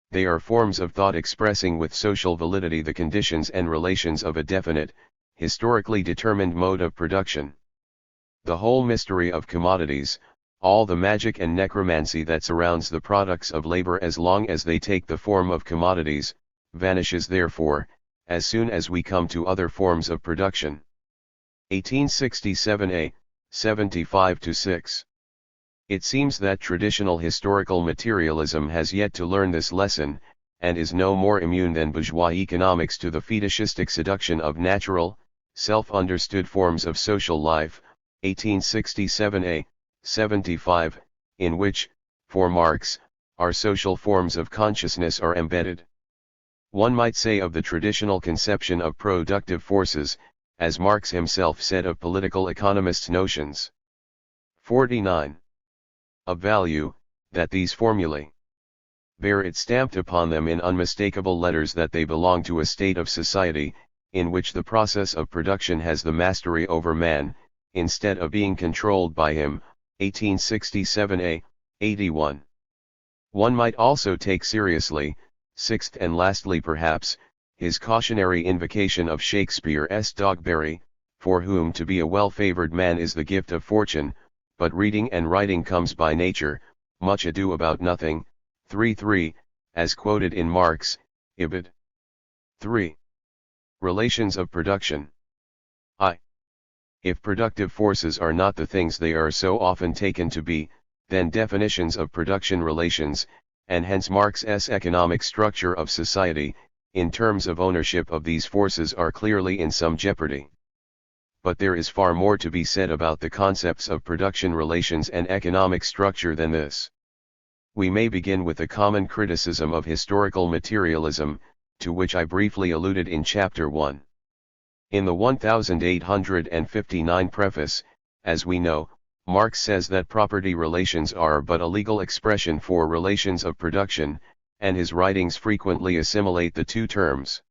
They are forms of thought expressing with social validity the conditions and relations of a definite, historically determined mode of production. The whole mystery of commodities, all the magic and necromancy that surrounds the products of labor as long as they take the form of commodities, vanishes therefore, as soon as we come to other forms of production. 1867a, 75-6. It seems that traditional historical materialism has yet to learn this lesson, and is no more immune than bourgeois economics to the fetishistic seduction of natural, self-understood forms of social life, 1867a, 75, in which, for Marx, our social forms of consciousness are embedded. One might say of the traditional conception of productive forces, as Marx himself said of political economists' notions. 49. Of value, that these formulae bear it stamped upon them in unmistakable letters that they belong to a state of society, in which the process of production has the mastery over man, instead of being controlled by him, 1867a, 81. One might also take seriously, sixth and lastly perhaps, his cautionary invocation of Shakespeare's Dogberry, for whom to be a well-favored man is the gift of fortune, but reading and writing comes by nature, much ado about nothing, 3-3, as quoted in Marx, Ibid. 3. Relations of production. I. If productive forces are not the things they are so often taken to be, then definitions of production relations, and hence Marx's economic structure of society, in terms of ownership of these forces are clearly in some jeopardy. But there is far more to be said about the concepts of production relations and economic structure than this. We may begin with a common criticism of historical materialism, to which I briefly alluded in Chapter 1. In the 1859 preface, as we know, Marx says that property relations are but a legal expression for relations of production, and his writings frequently assimilate the two terms.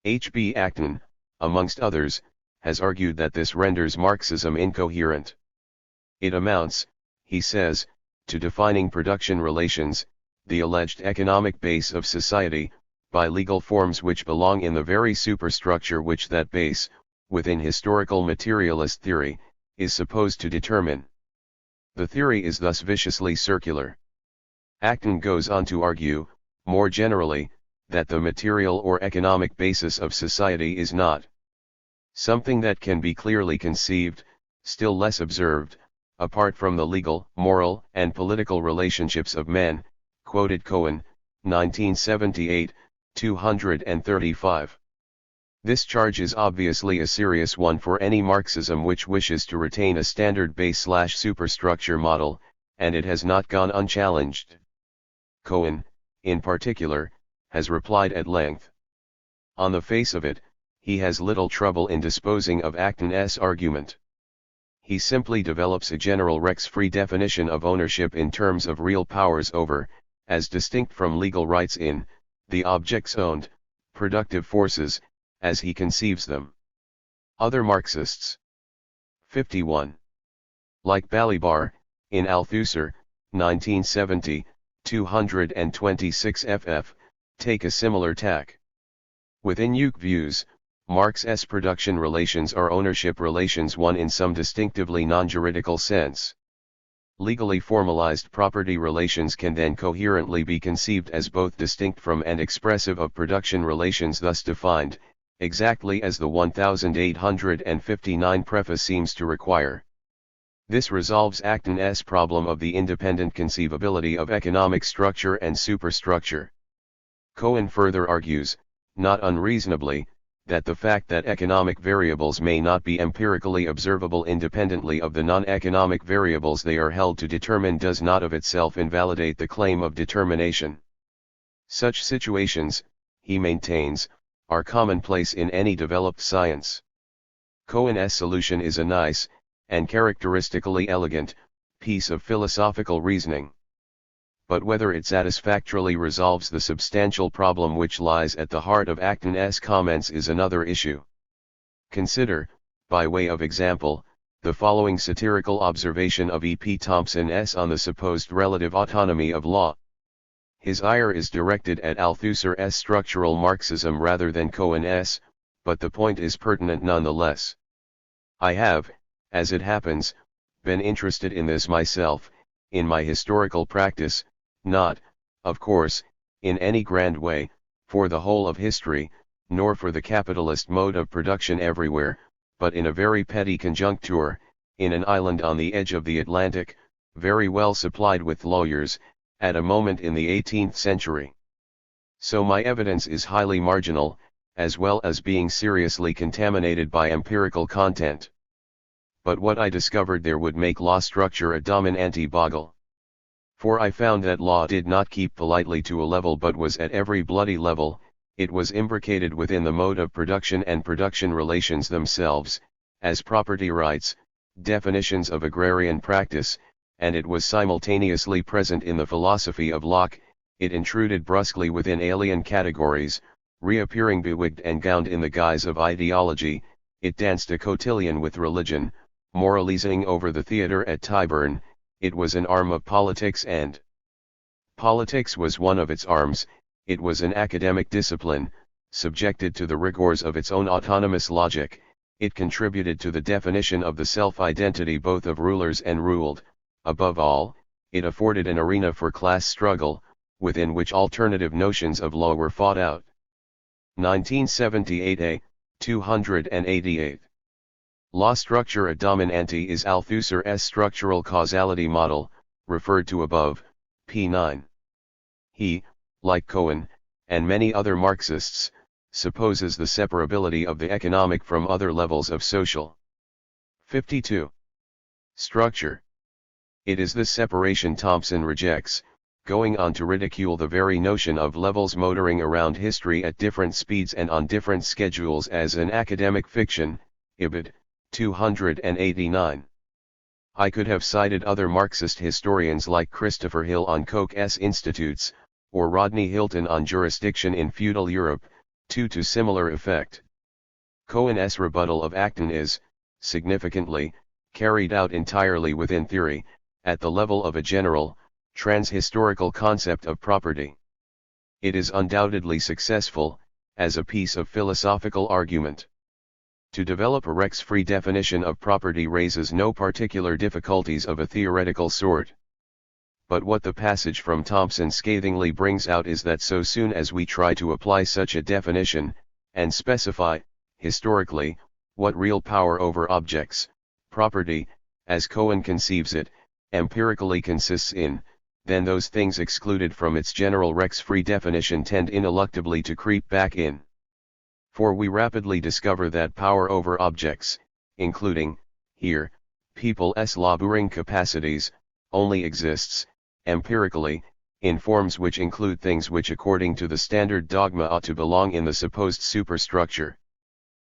H. B. Acton, amongst others, has argued that this renders Marxism incoherent. It amounts, he says, to defining production relations, the alleged economic base of society, by legal forms which belong in the very superstructure which that base, within historical materialist theory, is supposed to determine. The theory is thus viciously circular. Acton goes on to argue, more generally, that the material or economic basis of society is not something that can be clearly conceived, still less observed, apart from the legal, moral, and political relationships of men, quoted Cohen, 1978, 235. This charge is obviously a serious one for any Marxism which wishes to retain a standard base/superstructure model, and it has not gone unchallenged. Cohen, in particular, has replied at length. On the face of it, he has little trouble in disposing of Acton's argument. He simply develops a general Rex-free definition of ownership in terms of real powers over, as distinct from legal rights in, the objects owned, productive forces, as he conceives them. Other Marxists. 51. Like Balibar, in Althusser, 1970, 226 ff, take a similar tack. Within Uke views, Marx's production relations are ownership relations one in some distinctively non-juridical sense. Legally formalized property relations can then coherently be conceived as both distinct from and expressive of production relations thus defined, exactly as the 1859 preface seems to require. This resolves Acton's problem of the independent conceivability of economic structure and superstructure. Cohen further argues, not unreasonably, that the fact that economic variables may not be empirically observable independently of the non-economic variables they are held to determine does not of itself invalidate the claim of determination. Such situations, he maintains, are commonplace in any developed science. Cohen's solution is a nice, and characteristically elegant, piece of philosophical reasoning. But whether it satisfactorily resolves the substantial problem which lies at the heart of Acton's comments is another issue. Consider, by way of example, the following satirical observation of E. P. Thompson's on the supposed relative autonomy of law. His ire is directed at Althusser's structural Marxism rather than Cohen's, but the point is pertinent nonetheless. I have, as it happens, been interested in this myself, in my historical practice, not, of course, in any grand way, for the whole of history, nor for the capitalist mode of production everywhere, but in a very petty conjuncture, in an island on the edge of the Atlantic, very well supplied with lawyers, at a moment in the 18th century. So my evidence is highly marginal, as well as being seriously contaminated by empirical content. But what I discovered there would make law structure a dominante boggle. For I found that law did not keep politely to a level but was at every bloody level, it was imbricated within the mode of production and production relations themselves, as property rights, definitions of agrarian practice, and it was simultaneously present in the philosophy of Locke. It intruded brusquely within alien categories, reappearing bewigged and gowned in the guise of ideology. It danced a cotillion with religion, moralizing over the theatre at Tyburn. It was an arm of politics, and politics was one of its arms. It was an academic discipline, subjected to the rigors of its own autonomous logic. It contributed to the definition of the self-identity both of rulers and ruled. Above all, it afforded an arena for class struggle, within which alternative notions of law were fought out. 1978a, 288. Law structure a dominante is Althusser's structural causality model, referred to above, p. 9. He, like Cohen, and many other Marxists, supposes the separability of the economic from other levels of social. 52. Structure. It is this separation Thompson rejects, going on to ridicule the very notion of levels motoring around history at different speeds and on different schedules as an academic fiction. Ibid. 289. I could have cited other Marxist historians like Christopher Hill on Koch's Institutes, or Rodney Hilton on Jurisdiction in Feudal Europe, to similar effect. Cohen's rebuttal of Acton is, significantly, carried out entirely within theory, at the level of a general, trans-historical concept of property. It is undoubtedly successful, as a piece of philosophical argument. To develop a Rex-free definition of property raises no particular difficulties of a theoretical sort. But what the passage from Thompson scathingly brings out is that so soon as we try to apply such a definition, and specify, historically, what real power over objects, property, as Cohen conceives it, empirically consists in, then those things excluded from its general Rex-free definition tend ineluctably to creep back in. For we rapidly discover that power over objects, including, here, people's laboring capacities, only exists, empirically, in forms which include things which according to the standard dogma ought to belong in the supposed superstructure.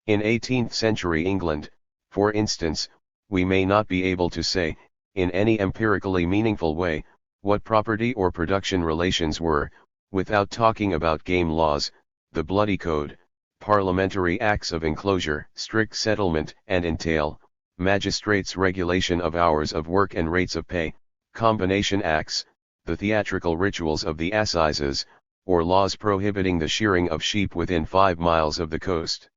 In 18th century England, for instance, we may not be able to say, in any empirically meaningful way, what property or production relations were, without talking about game laws, the bloody code, parliamentary acts of enclosure, strict settlement and entail, magistrates' regulation of hours of work and rates of pay, combination acts, the theatrical rituals of the assizes, or laws prohibiting the shearing of sheep within 5 miles of the coast.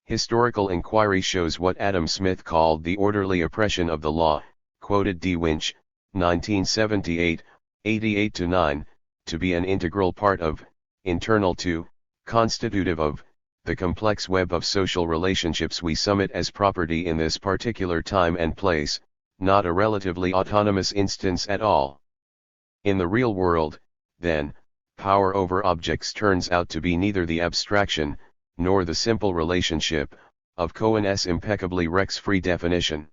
Historical inquiry shows what Adam Smith called the orderly oppression of the law, quoted D. Winch, 1978, 88-9, to be an integral part of, internal to, constitutive of, the complex web of social relationships we summit as property in this particular time and place, not a relatively autonomous instance at all. In the real world, then, power over objects turns out to be neither the abstraction, nor the simple relationship, of Cohen's impeccably Rex-free definition.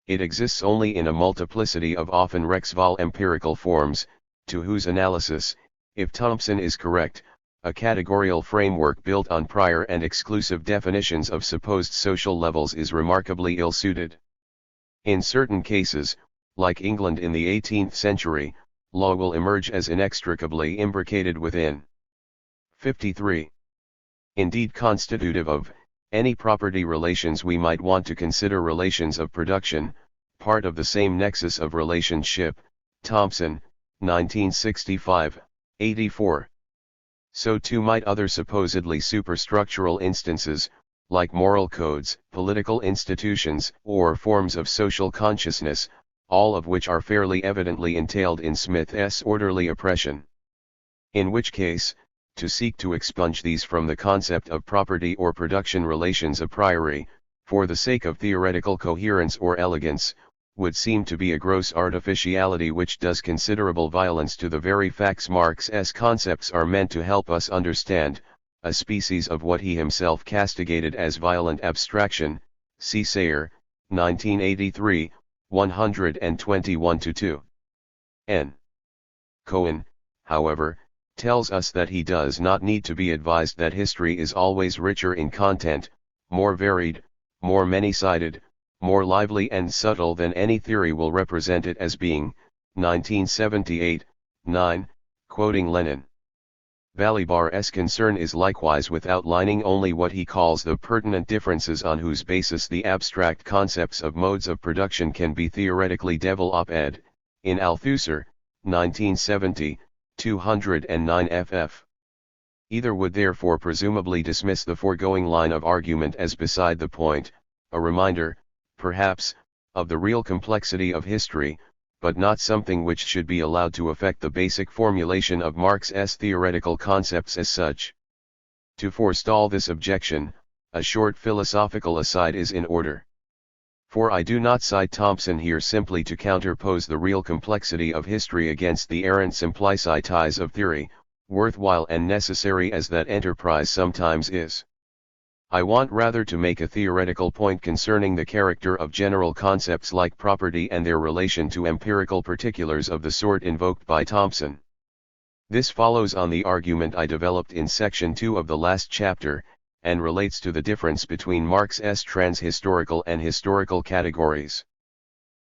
It exists only in a multiplicity of often Rex-val empirical forms, to whose analysis, if Thompson is correct, a categorical framework built on prior and exclusive definitions of supposed social levels is remarkably ill-suited. In certain cases, like England in the 18th century, law will emerge as inextricably imbricated within. 53. Indeed, constitutive of any property relations we might want to consider relations of production, part of the same nexus of relationship, Thompson, 1965, 84. So too might other supposedly superstructural instances, like moral codes, political institutions, or forms of social consciousness, all of which are fairly evidently entailed in Smith's orderly oppression. In which case, to seek to expunge these from the concept of property or production relations a priori, for the sake of theoretical coherence or elegance, would seem to be a gross artificiality which does considerable violence to the very facts Marx's concepts are meant to help us understand, a species of what he himself castigated as violent abstraction, see SAYER, 1983, 121-2. N. Cohen, however, tells us that he does not need to be advised that history is always richer in content, more varied, more many-sided, more lively and subtle than any theory will represent it as being, 1978, 9, quoting Lenin. Balibar's concern is likewise with outlining only what he calls the pertinent differences on whose basis the abstract concepts of modes of production can be theoretically developed, in Althusser, 1970, 209 ff. Either would therefore presumably dismiss the foregoing line of argument as beside the point, a reminder, perhaps, of the real complexity of history, but not something which should be allowed to affect the basic formulation of Marx's theoretical concepts as such. To forestall this objection, a short philosophical aside is in order. For I do not cite Thompson here simply to counterpose the real complexity of history against the errant simplicities of theory, worthwhile and necessary as that enterprise sometimes is. I want rather to make a theoretical point concerning the character of general concepts like property and their relation to empirical particulars of the sort invoked by Thompson. This follows on the argument I developed in section 2 of the last chapter, and relates to the difference between Marx's trans-historical and historical categories.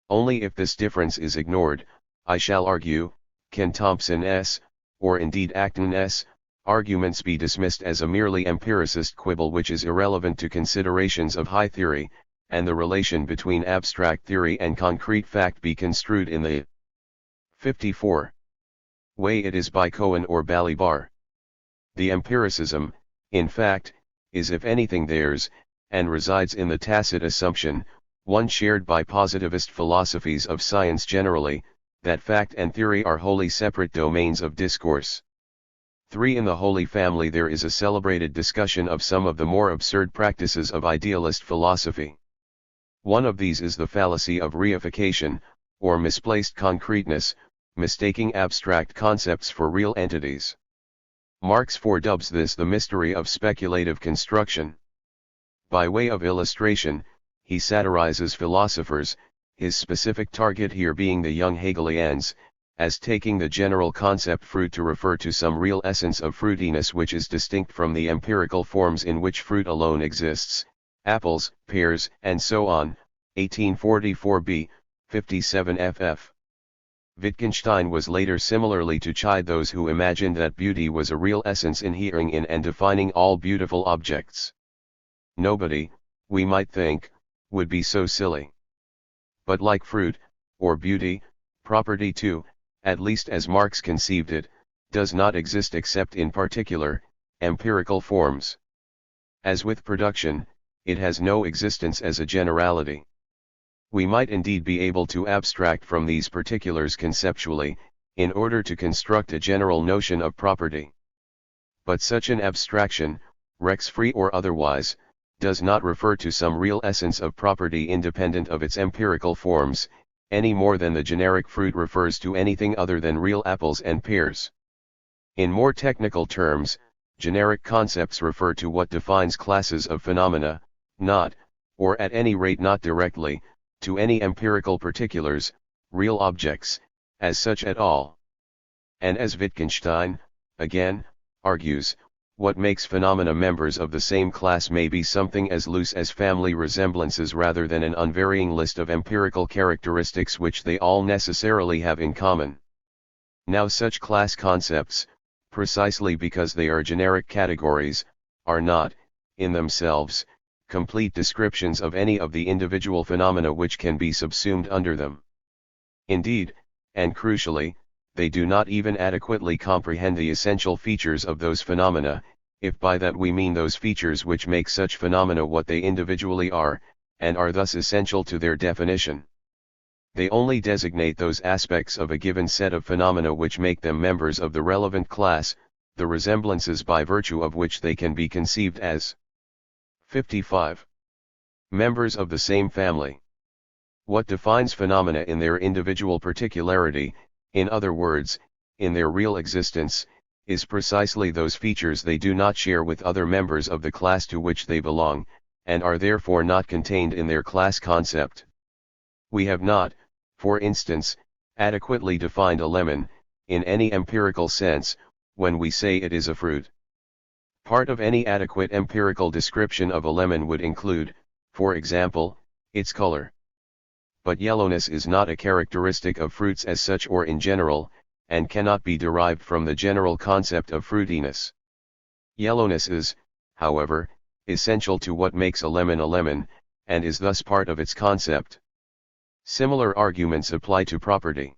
Only if this difference is ignored, I shall argue, can Thompson's, or indeed Acton's, arguments be dismissed as a merely empiricist quibble which is irrelevant to considerations of high theory, and the relation between abstract theory and concrete fact be construed in the 54 way it is by Cohen or Balibar. The empiricism, in fact, is if anything theirs, and resides in the tacit assumption, one shared by positivist philosophies of science generally, that fact and theory are wholly separate domains of discourse. 3. In the Holy Family there is a celebrated discussion of some of the more absurd practices of idealist philosophy. One of these is the fallacy of reification, or misplaced concreteness, mistaking abstract concepts for real entities. Marx foredubs this the mystery of speculative construction. By way of illustration, he satirizes philosophers, his specific target here being the young Hegelians, as taking the general concept fruit to refer to some real essence of fruitiness which is distinct from the empirical forms in which fruit alone exists, apples, pears, and so on, 1844b, 57 ff. Wittgenstein was later similarly to chide those who imagined that beauty was a real essence inhering in and defining all beautiful objects. Nobody, we might think, would be so silly. But like fruit, or beauty, property too, at least as Marx conceived it, does not exist except in particular, empirical forms. As with production, it has no existence as a generality. We might indeed be able to abstract from these particulars conceptually, in order to construct a general notion of property. But such an abstraction, Rex-free or otherwise, does not refer to some real essence of property independent of its empirical forms, any more than the generic fruit refers to anything other than real apples and pears. In more technical terms, generic concepts refer to what defines classes of phenomena, not, or at any rate not directly, to any empirical particulars, real objects, as such at all. And as Wittgenstein, again, argues, what makes phenomena members of the same class may be something as loose as family resemblances rather than an unvarying list of empirical characteristics which they all necessarily have in common. Now such class concepts, precisely because they are generic categories, are not, in themselves, complete descriptions of any of the individual phenomena which can be subsumed under them. Indeed, and crucially, they do not even adequately comprehend the essential features of those phenomena, if by that we mean those features which make such phenomena what they individually are, and are thus essential to their definition. They only designate those aspects of a given set of phenomena which make them members of the relevant class, the resemblances by virtue of which they can be conceived as 55. Members of the same family. What defines phenomena in their individual particularity, in other words, in their real existence, is precisely those features they do not share with other members of the class to which they belong, and are therefore not contained in their class concept. We have not, for instance, adequately defined a lemon, in any empirical sense, when we say it is a fruit. Part of any adequate empirical description of a lemon would include, for example, its color. But yellowness is not a characteristic of fruits as such or in general, and cannot be derived from the general concept of fruitiness. Yellowness is, however, essential to what makes a lemon, and is thus part of its concept. Similar arguments apply to property.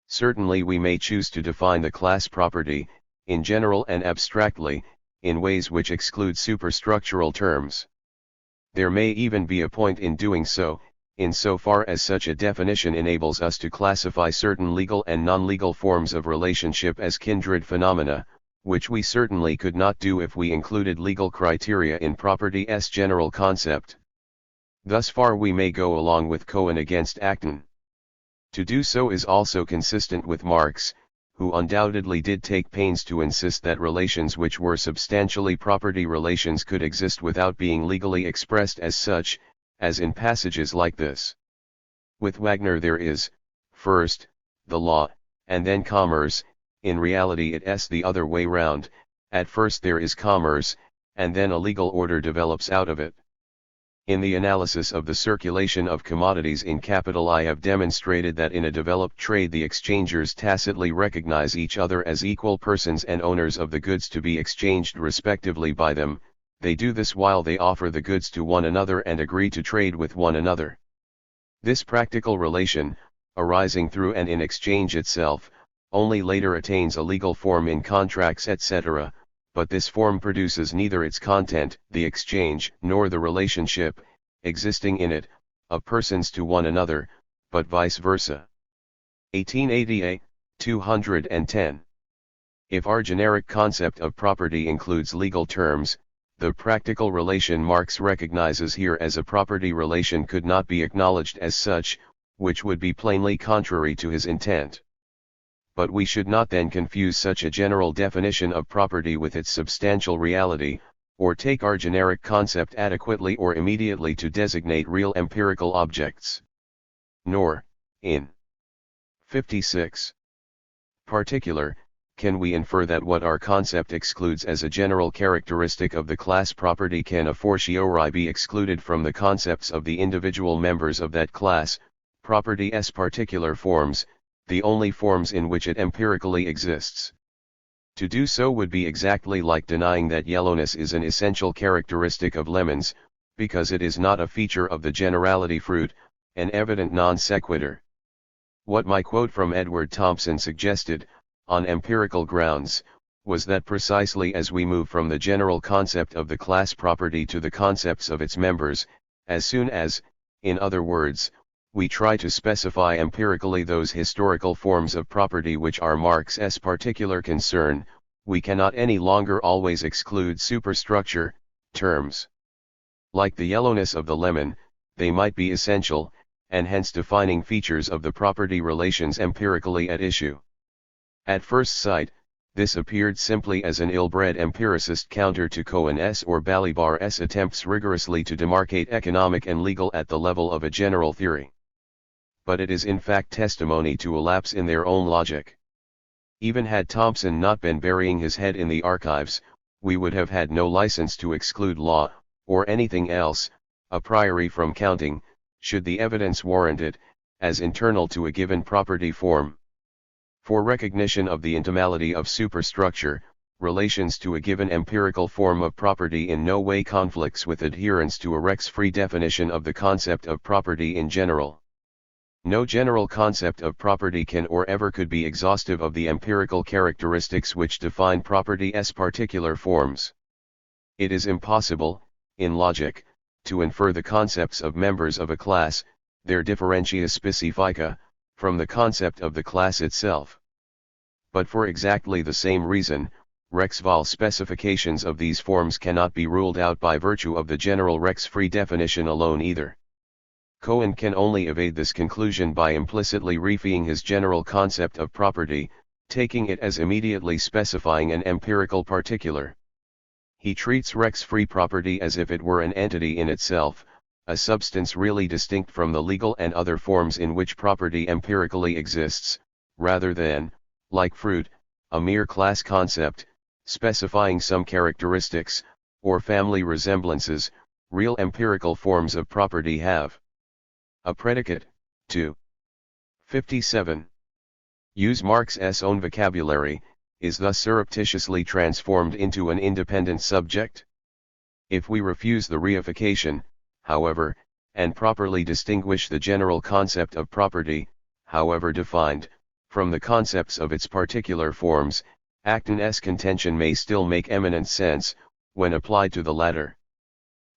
Certainly we may choose to define the class property, in general and abstractly, in ways which exclude superstructural terms. There may even be a point in doing so, insofar as such a definition enables us to classify certain legal and non-legal forms of relationship as kindred phenomena, which we certainly could not do if we included legal criteria in property's general concept. Thus far we may go along with Cohen against Acton. To do so is also consistent with Marx, who undoubtedly did take pains to insist that relations which were substantially property relations could exist without being legally expressed as such, as in passages like this. With Wagner there is, first, the law, and then commerce. In reality it's the other way round, at first there is commerce, and then a legal order develops out of it. In the analysis of the circulation of commodities in capital I have demonstrated that in a developed trade the exchangers tacitly recognize each other as equal persons and owners of the goods to be exchanged respectively by them. They do this while they offer the goods to one another and agree to trade with one another. This practical relation, arising through and in exchange itself, only later attains a legal form in contracts etc., but this form produces neither its content, the exchange, nor the relationship, existing in it, of persons to one another, but vice versa. 1888, 210. If our generic concept of property includes legal terms, the practical relation Marx recognizes here as a property relation could not be acknowledged as such, which would be plainly contrary to his intent. But we should not then confuse such a general definition of property with its substantial reality, or take our generic concept adequately or immediately to designate real empirical objects. Nor, in 56. Particular, can we infer that what our concept excludes as a general characteristic of the class property can a fortiori be excluded from the concepts of the individual members of that class, property's particular forms, the only forms in which it empirically exists. To do so would be exactly like denying that yellowness is an essential characteristic of lemons, because it is not a feature of the generality fruit, an evident non sequitur. What my quote from Edward Thompson suggested, on empirical grounds, was that precisely as we move from the general concept of the class property to the concepts of its members, as soon as, in other words, we try to specify empirically those historical forms of property which are Marx's particular concern, we cannot any longer always exclude superstructure terms. Like the yellowness of the lemon, they might be essential, and hence defining features of the property relations empirically at issue. At first sight, This appeared simply as an ill-bred empiricist counter to Cohen's or Balibar's attempts rigorously to demarcate economic and legal at the level of a general theory. But it is in fact testimony to a lapse in their own logic. Even had Thompson not been burying his head in the archives, we would have had no license to exclude law, or anything else, a priori from counting, should the evidence warrant it, as internal to a given property form. For recognition of the intimality of superstructure, relations to a given empirical form of property in no way conflicts with adherence to a Rex-free definition of the concept of property in general. No general concept of property can or ever could be exhaustive of the empirical characteristics which define property's particular forms. It is impossible, in logic, to infer the concepts of members of a class, their differentia specifica, from the concept of the class itself. But for exactly the same reason, Rex-Val specifications of these forms cannot be ruled out by virtue of the general Rex-free definition alone either. Cohen can only evade this conclusion by implicitly refeeing his general concept of property, taking it as immediately specifying an empirical particular. He treats Rex-free property as if it were an entity in itself, a substance really distinct from the legal and other forms in which property empirically exists, rather than, like fruit, a mere class concept, specifying some characteristics, or family resemblances, real empirical forms of property have. A predicate, 2. 57. Use Marx's own vocabulary, is thus surreptitiously transformed into an independent subject. If we refuse the reification, however, and properly distinguish the general concept of property, however defined, from the concepts of its particular forms, Acton's contention may still make eminent sense, when applied to the latter.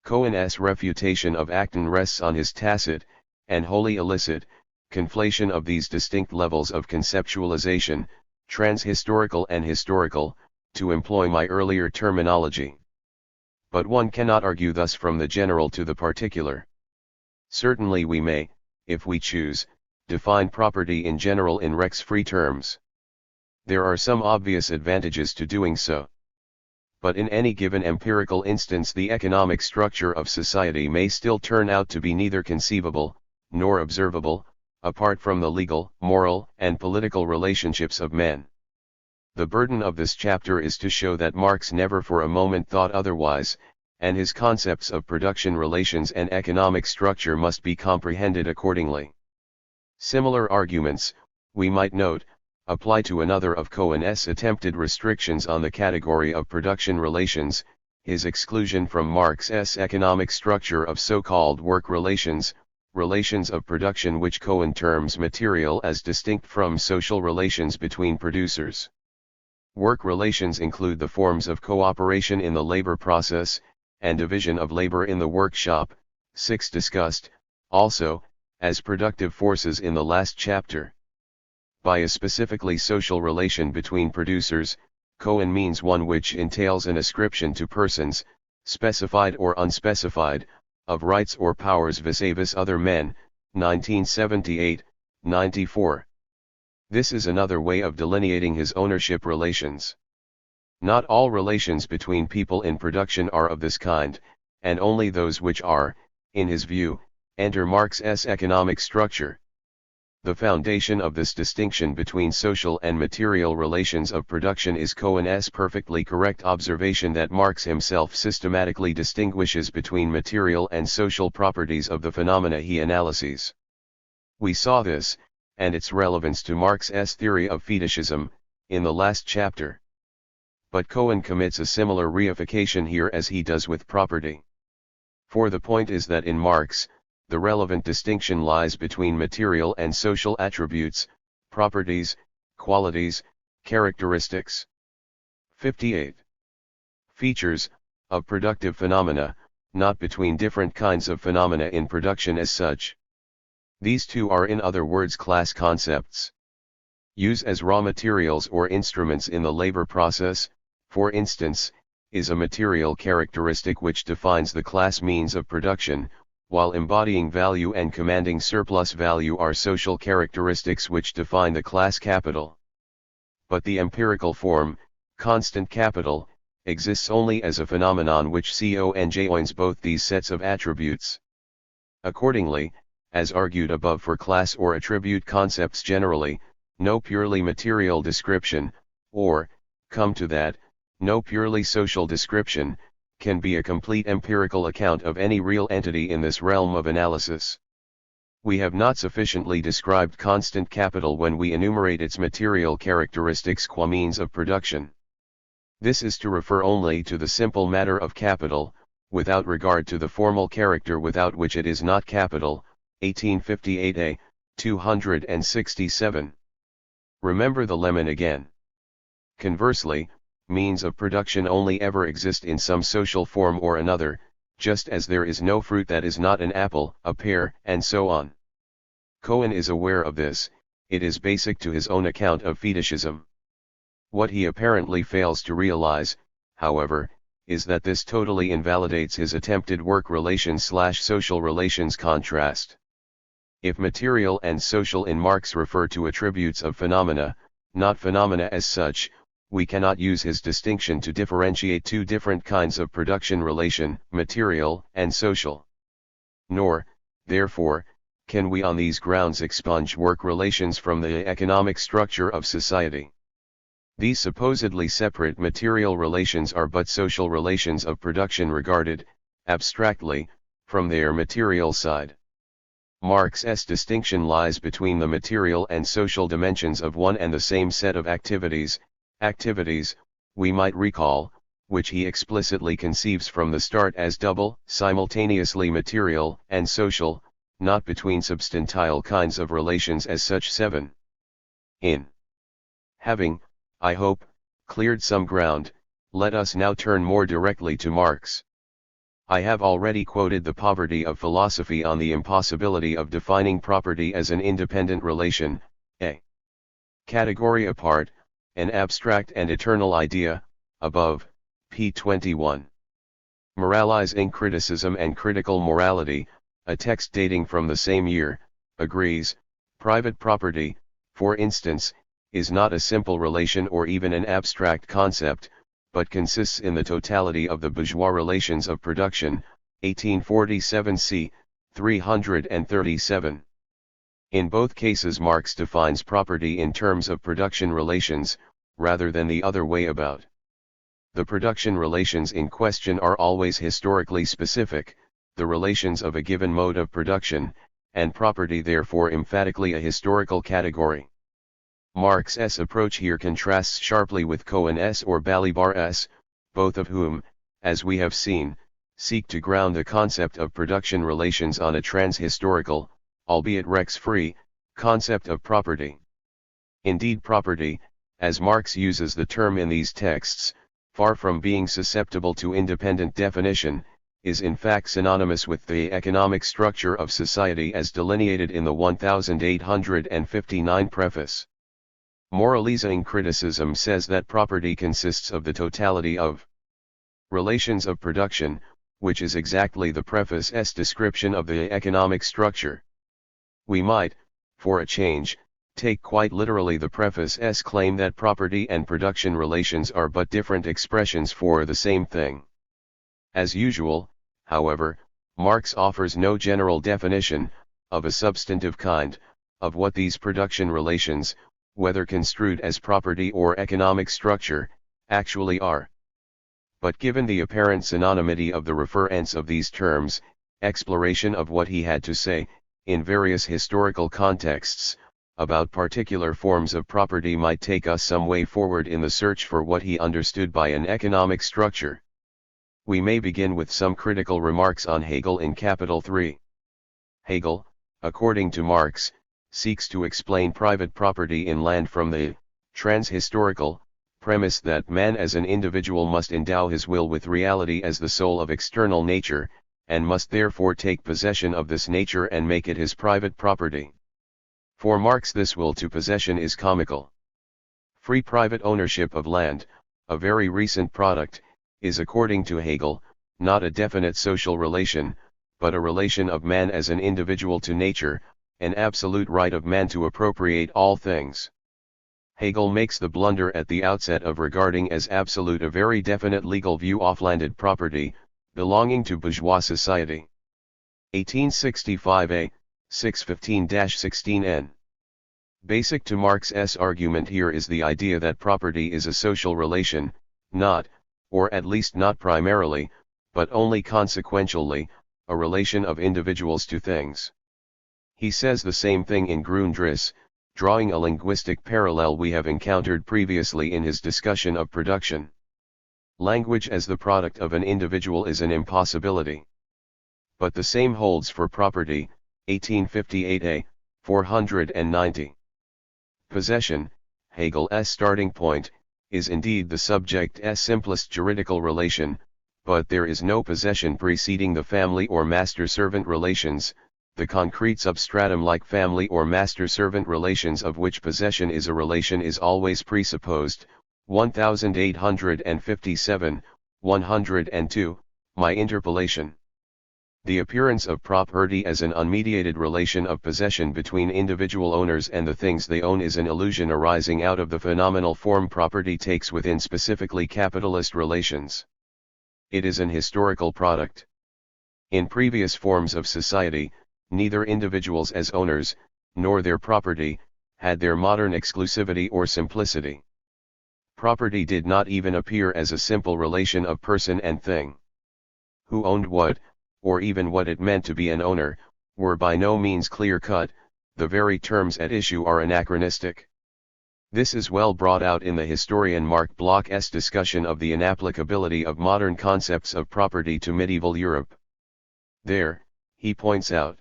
Cohen's refutation of Acton rests on his tacit, and wholly illicit, conflation of these distinct levels of conceptualization, transhistorical and historical, to employ my earlier terminology. But one cannot argue thus from the general to the particular. Certainly we may, if we choose, define property in general in Rex-free terms. There are some obvious advantages to doing so. But in any given empirical instance the economic structure of society may still turn out to be neither conceivable, nor observable, apart from the legal, moral, and political relationships of men. The burden of this chapter is to show that Marx never for a moment thought otherwise, and his concepts of production relations and economic structure must be comprehended accordingly. Similar arguments, we might note, apply to another of Cohen's attempted restrictions on the category of production relations, his exclusion from Marx's economic structure of so-called work relations, relations of production which Cohen terms material as distinct from social relations between producers. Work relations include the forms of cooperation in the labor process, and division of labor in the workshop, 6 discussed, also, as productive forces in the last chapter. By a specifically social relation between producers, Cohen means one which entails an ascription to persons, specified or unspecified, of rights or powers vis-a-vis other men, 1978, 94. This is another way of delineating his ownership relations. Not all relations between people in production are of this kind, and only those which are, in his view, enter Marx's economic structure. The foundation of this distinction between social and material relations of production is Cohen's perfectly correct observation that Marx himself systematically distinguishes between material and social properties of the phenomena he analyses. We saw this, and its relevance to Marx's theory of fetishism, in the last chapter. But Cohen commits a similar reification here as he does with property. For the point is that in Marx, the relevant distinction lies between material and social attributes, properties, qualities, characteristics. 58. Features, of productive phenomena, not between different kinds of phenomena in production as such. These two are in other words class concepts. Use as raw materials or instruments in the labor process, for instance, is a material characteristic which defines the class means of production, while embodying value and commanding surplus value are social characteristics which define the class capital. But the empirical form, constant capital, exists only as a phenomenon which conjoins both these sets of attributes. Accordingly, as argued above for class or attribute concepts generally, no purely material description, or, come to that, no purely social description, can be a complete empirical account of any real entity in this realm of analysis. We have not sufficiently described constant capital when we enumerate its material characteristics qua means of production. This is to refer only to the simple matter of capital, without regard to the formal character without which it is not capital. 1858a, 267. Remember the lemon again. Conversely, means of production only ever exist in some social form or another, just as there is no fruit that is not an apple, a pear, and so on. Cohen is aware of this. It is basic to his own account of fetishism. What he apparently fails to realize, however, is that this totally invalidates his attempted work relations/social relations contrast. If material and social in Marx refer to attributes of phenomena, not phenomena as such, we cannot use his distinction to differentiate two different kinds of production relation, material and social. Nor, therefore, can we on these grounds expunge work relations from the economic structure of society. These supposedly separate material relations are but social relations of production regarded, abstractly, from their material side. Marx's distinction lies between the material and social dimensions of one and the same set of activities, we might recall, which he explicitly conceives from the start as double, simultaneously material and social, not between substantial kinds of relations as such. 7. In having, I hope, cleared some ground, let us now turn more directly to Marx. I have already quoted the poverty of philosophy on the impossibility of defining property as an independent relation, a category apart, an abstract and eternal idea, above, p. 21. Moralizing Criticism and Critical Morality, a text dating from the same year, agrees, private property, for instance, is not a simple relation or even an abstract concept, but consists in the totality of the bourgeois relations of production. 1847 c. 337. In both cases Marx defines property in terms of production relations, rather than the other way about. The production relations in question are always historically specific, the relations of a given mode of production, and property therefore emphatically a historical category. Marx's approach here contrasts sharply with Cohen's or Balibar's, both of whom, as we have seen, seek to ground the concept of production relations on a trans-historical, albeit Rex-free, concept of property. Indeed, property, as Marx uses the term in these texts, far from being susceptible to independent definition, is in fact synonymous with the economic structure of society as delineated in the 1859 preface. Moralizing Criticism says that property consists of the totality of relations of production, which is exactly the preface's description of the economic structure. We might, for a change, take quite literally the preface's claim that property and production relations are but different expressions for the same thing. As usual, however, Marx offers no general definition, of a substantive kind, of what these production relations, whether construed as property or economic structure, actually are. But given the apparent synonymity of the reference of these terms, exploration of what he had to say, in various historical contexts, about particular forms of property might take us some way forward in the search for what he understood by an economic structure. We may begin with some critical remarks on Hegel in Capital 3. Hegel, according to Marx, seeks to explain private property in land from the trans-historical premise that man as an individual must endow his will with reality as the soul of external nature, and must therefore take possession of this nature and make it his private property. For Marx, this will to possession is comical. Free private ownership of land, a very recent product, is according to Hegel, not a definite social relation, but a relation of man as an individual to nature, an absolute right of man to appropriate all things. Hegel makes the blunder at the outset of regarding as absolute a very definite legal view of landed property, belonging to bourgeois society. 1865a, 615-16n. Basic to Marx's argument here is the idea that property is a social relation, not, or at least not primarily, but only consequentially, a relation of individuals to things. He says the same thing in Grundriss, drawing a linguistic parallel we have encountered previously in his discussion of production. Language as the product of an individual is an impossibility. But the same holds for property, 1858a, 490. Possession, Hegel's starting point, is indeed the subject's simplest juridical relation, but there is no possession preceding the family or master-servant relations, the concrete substratum like family or master-servant relations of which possession is a relation is always presupposed. 1857, 102, my interpolation. The appearance of property as an unmediated relation of possession between individual owners and the things they own is an illusion arising out of the phenomenal form property takes within specifically capitalist relations. It is an historical product. In previous forms of society, neither individuals as owners, nor their property, had their modern exclusivity or simplicity. Property did not even appear as a simple relation of person and thing. Who owned what, or even what it meant to be an owner, were by no means clear-cut, the very terms at issue are anachronistic. This is well brought out in the historian Mark Bloch's discussion of the inapplicability of modern concepts of property to medieval Europe. There, he points out,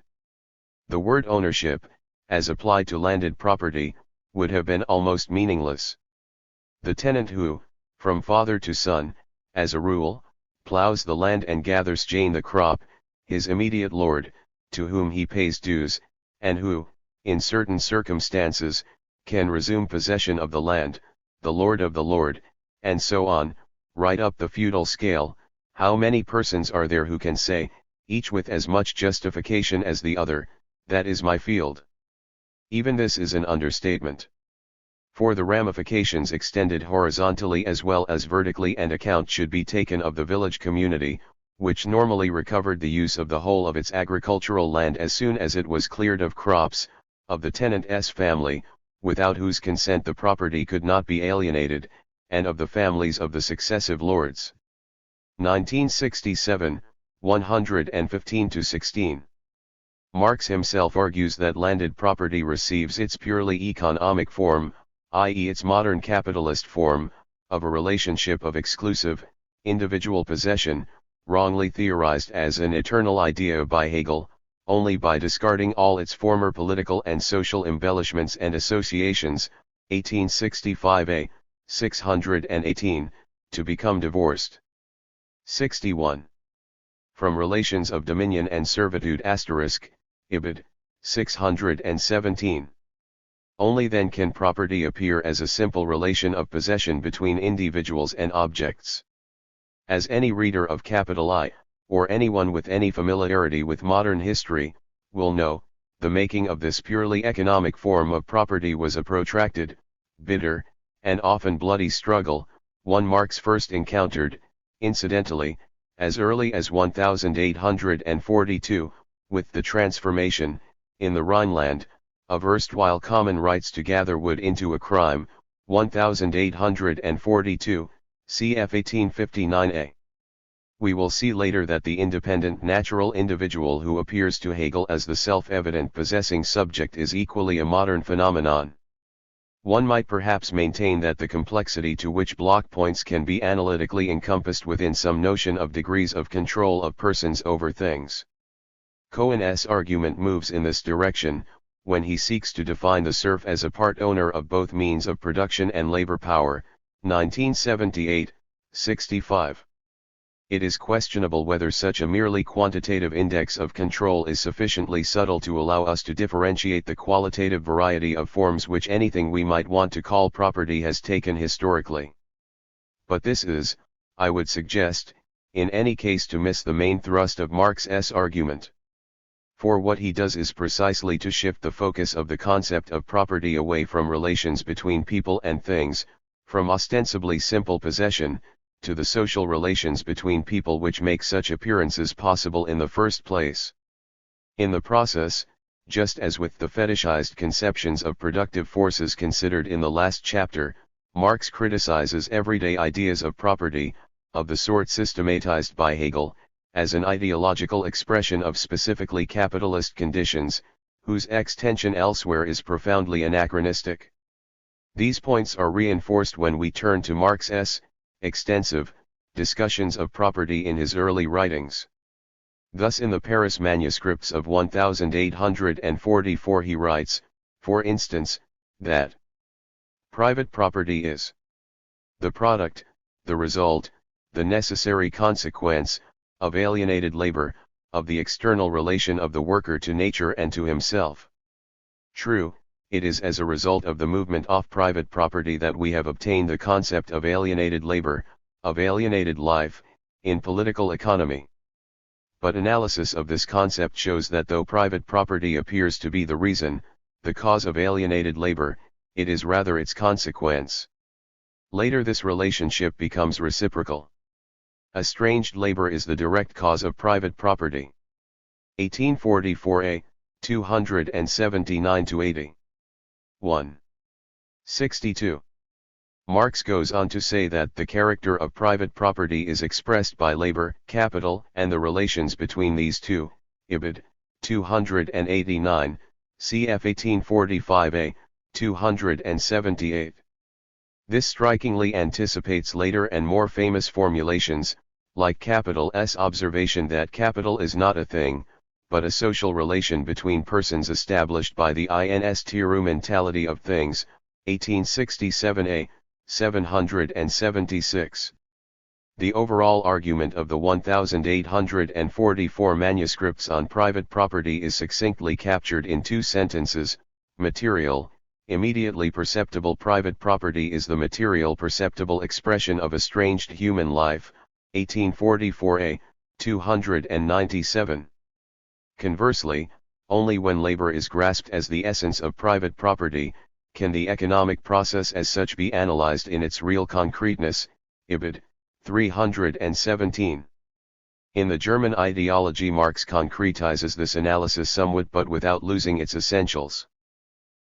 the word ownership, as applied to landed property, would have been almost meaningless. The tenant who, from father to son, as a rule, plows the land and gathers the crop, his immediate lord, to whom he pays dues, and who, in certain circumstances, can resume possession of the land, the lord of the lord, and so on, right up the feudal scale. How many persons are there who can say, each with as much justification as the other, that is my field? Even this is an understatement. For the ramifications extended horizontally as well as vertically, and account should be taken of the village community, which normally recovered the use of the whole of its agricultural land as soon as it was cleared of crops, of the tenant's family, without whose consent the property could not be alienated, and of the families of the successive lords. 1967, 115-16. Marx himself argues that landed property receives its purely economic form, i.e. its modern capitalist form, of a relationship of exclusive, individual possession, wrongly theorized as an eternal idea by Hegel, only by discarding all its former political and social embellishments and associations, 1865a, 618, to become divorced. 61. From relations of dominion and servitude *, Ibid, 617. Only then can property appear as a simple relation of possession between individuals and objects. As any reader of capital I, or anyone with any familiarity with modern history, will know, the making of this purely economic form of property was a protracted, bitter, and often bloody struggle, one Marx first encountered, incidentally, as early as 1842, with the transformation, in the Rhineland, of erstwhile common rights to gather wood into a crime, 1842, cf 1859a. We will see later that the independent natural individual who appears to Hegel as the self-evident possessing subject is equally a modern phenomenon. One might perhaps maintain that the complexity to which Bloch points can be analytically encompassed within some notion of degrees of control of persons over things. Cohen's argument moves in this direction, when he seeks to define the serf as a part owner of both means of production and labor power, 1978, 65. It is questionable whether such a merely quantitative index of control is sufficiently subtle to allow us to differentiate the qualitative variety of forms which anything we might want to call property has taken historically. But this is, I would suggest, in any case to miss the main thrust of Marx's argument. for what he does is precisely to shift the focus of the concept of property away from relations between people and things, from ostensibly simple possession, to the social relations between people which make such appearances possible in the first place. In the process, just as with the fetishized conceptions of productive forces considered in the last chapter, Marx criticizes everyday ideas of property, of the sort systematized by Hegel, as an ideological expression of specifically capitalist conditions, whose extension elsewhere is profoundly anachronistic. These points are reinforced when we turn to Marx's extensive discussions of property in his early writings. Thus in the Paris manuscripts of 1844 he writes, for instance, that private property is the product, the result, the necessary consequence, of alienated labor, of the external relation of the worker to nature and to himself. True, it is as a result of the movement off private property that we have obtained the concept of alienated labor, of alienated life, in political economy. But analysis of this concept shows that though private property appears to be the reason, the cause of alienated labor, it is rather its consequence. Later this relationship becomes reciprocal. Estranged labor is the direct cause of private property. 1844a, 279-80. 1. 62. Marx goes on to say that the character of private property is expressed by labor, capital, and the relations between these two, Ibid. 289, cf. 1845a, 278. This strikingly anticipates later and more famous formulations, like Capital's observation that capital is not a thing, but a social relation between persons established by the instrumentality of things, 1867a, 776. The overall argument of the 1844 manuscripts on private property is succinctly captured in two sentences. Material, immediately perceptible private property is the material perceptible expression of estranged human life, 1844a, 297. Conversely, only when labor is grasped as the essence of private property, can the economic process as such be analyzed in its real concreteness, Ibid. 317. In the German ideology Marx concretizes this analysis somewhat but without losing its essentials.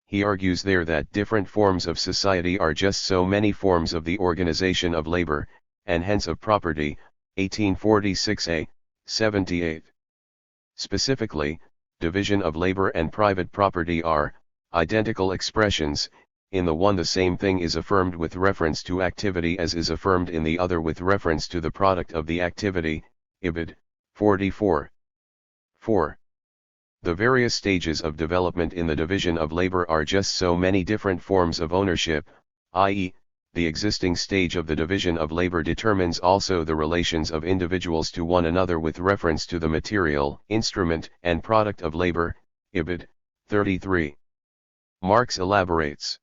He argues there that different forms of society are just so many forms of the organization of labor, and hence of property, 1846a, 78. Specifically, division of labor and private property are identical expressions. In the one the same thing is affirmed with reference to activity as is affirmed in the other with reference to the product of the activity, Ibid. 44. 4. The various stages of development in the division of labor are just so many different forms of ownership, i.e., the existing stage of the division of labor determines also the relations of individuals to one another with reference to the material, instrument, and product of labor, Ibid. 33. Marx elaborates.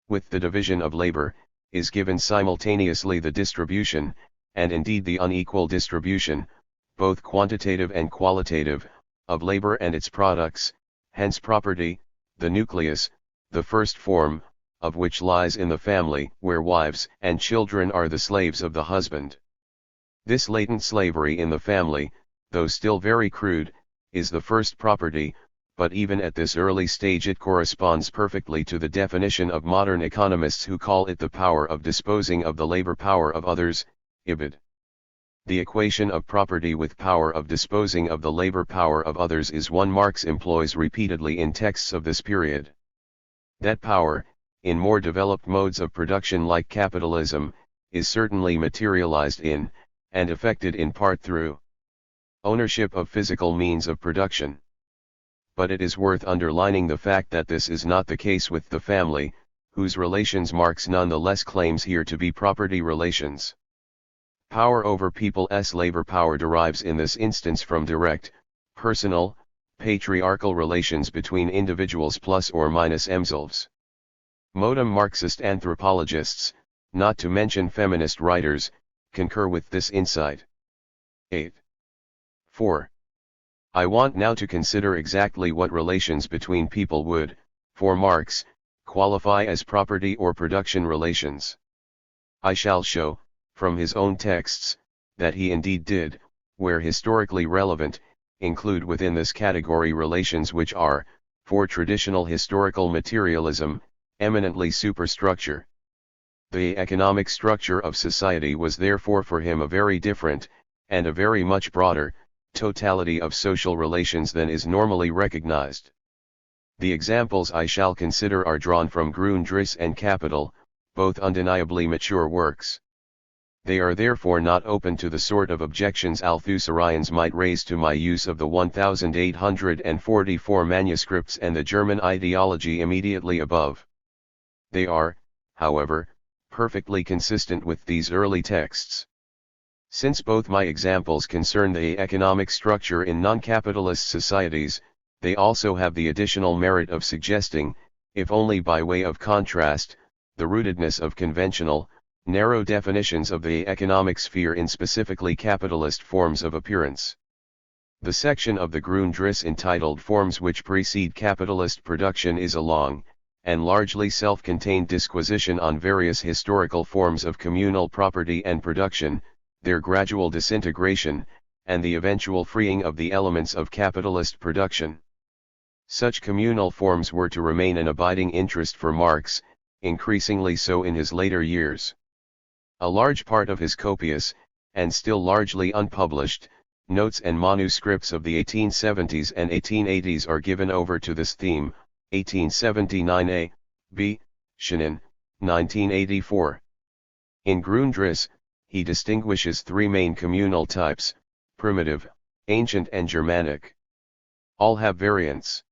With the division of labor, is given simultaneously the distribution, and indeed the unequal distribution, both quantitative and qualitative, of labor and its products, hence property, the nucleus, the first form, of which lies in the family, where wives and children are the slaves of the husband. This latent slavery in the family, though still very crude, is the first property, but even at this early stage it corresponds perfectly to the definition of modern economists who call it the power of disposing of the labor power of others, Ibid. The equation of property with power of disposing of the labor power of others is one Marx employs repeatedly in texts of this period. That power, in more developed modes of production like capitalism, is certainly materialized in, and effected in part through, ownership of physical means of production. But it is worth underlining the fact that this is not the case with the family, whose relations Marx nonetheless claims here to be property relations. Power over people's labor power derives in this instance from direct, personal, patriarchal relations between individuals plus or minus themselves. Modern Marxist anthropologists, not to mention feminist writers, concur with this insight. 8. 4. I want now to consider exactly what relations between people would, for Marx, qualify as property or production relations. I shall show, from his own texts, that he indeed did, where historically relevant, include within this category relations which are, for traditional historical materialism, eminently superstructure. The economic structure of society was therefore for him a very different, and a very much broader, totality of social relations than is normally recognized. The examples I shall consider are drawn from Grundrisse and Capital, both undeniably mature works. They are therefore not open to the sort of objections Althusserians might raise to my use of the 1844 manuscripts and the German ideology immediately above. They are, however, perfectly consistent with these early texts. Since both my examples concern the economic structure in non-capitalist societies, they also have the additional merit of suggesting, if only by way of contrast, the rootedness of conventional, narrow definitions of the economic sphere in specifically capitalist forms of appearance. The section of the Grundrisse entitled Forms which precede capitalist production is a long, and largely self-contained disquisition on various historical forms of communal property and production, their gradual disintegration, and the eventual freeing of the elements of capitalist production. Such communal forms were to remain an abiding interest for Marx, increasingly so in his later years. A large part of his copious, and still largely unpublished, notes and manuscripts of the 1870s and 1880s are given over to this theme, 1879a, b. Schenin, 1984. In Grundrisse, he distinguishes three main communal types: primitive, ancient and Germanic. All have variants.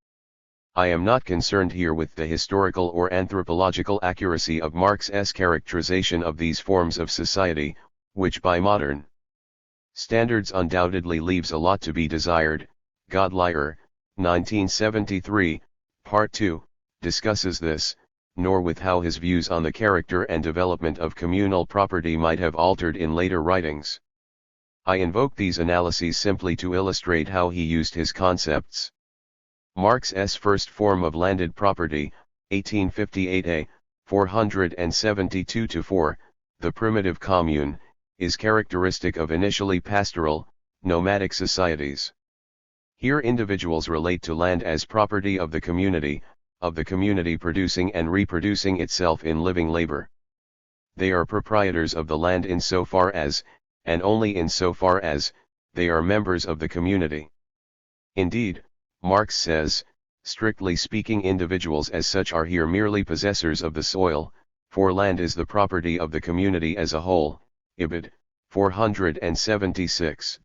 I am not concerned here with the historical or anthropological accuracy of Marx's characterization of these forms of society, which by modern standards undoubtedly leaves a lot to be desired. Godlier, 1973, Part 2, discusses this, nor with how his views on the character and development of communal property might have altered in later writings. I invoke these analyses simply to illustrate how he used his concepts. Marx's first form of landed property, 1858a, 472-4, the primitive commune, is characteristic of initially pastoral, nomadic societies. Here individuals relate to land as property of the community producing and reproducing itself in living labor. They are proprietors of the land insofar as, and only insofar as, they are members of the community. Indeed, Marx says, strictly speaking, individuals as such are here merely possessors of the soil, for land is the property of the community as a whole. Ibid. 476.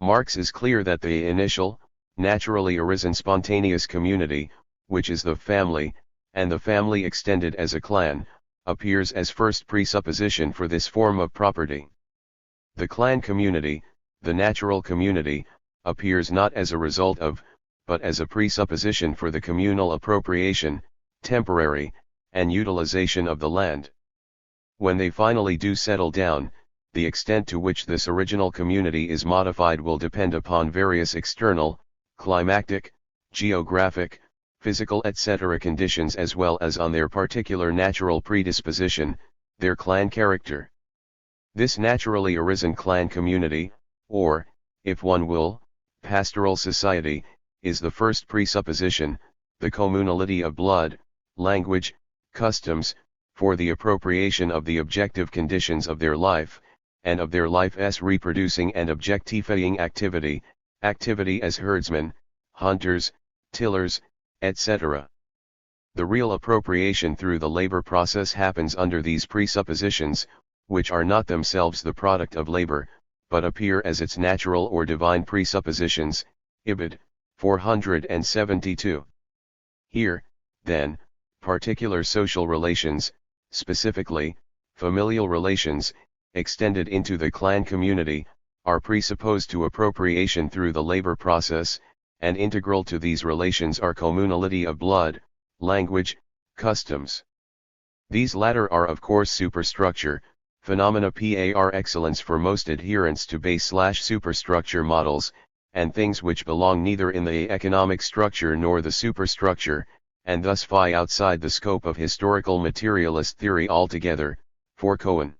Marx is clear that the initial, naturally arisen spontaneous community, which is the family, and the family extended as a clan, appears as first presupposition for this form of property. The clan community, the natural community, appears not as a result of, but as a presupposition for the communal appropriation, temporary, and utilization of the land. When they finally do settle down, the extent to which this original community is modified will depend upon various external, climatic, geographic, physical etc. conditions as well as on their particular natural predisposition, their clan character. This naturally arisen clan community, or, if one will, pastoral society, is the first presupposition, the communality of blood, language, customs, for the appropriation of the objective conditions of their life, and of their life's reproducing and objectifying activity, activity as herdsmen, hunters, tillers, etc. The real appropriation through the labor process happens under these presuppositions, which are not themselves the product of labor, but appear as its natural or divine presuppositions. Ibid. 472. Here, then, particular social relations, specifically, familial relations, extended into the clan community, are presupposed to appropriation through the labor process, and integral to these relations are communality of blood, language, customs. These latter are of course superstructure, phenomena par excellence for most adherents to base/superstructure models, and things which belong neither in the economic structure nor the superstructure, and thus fly outside the scope of historical materialist theory altogether. For Cohen,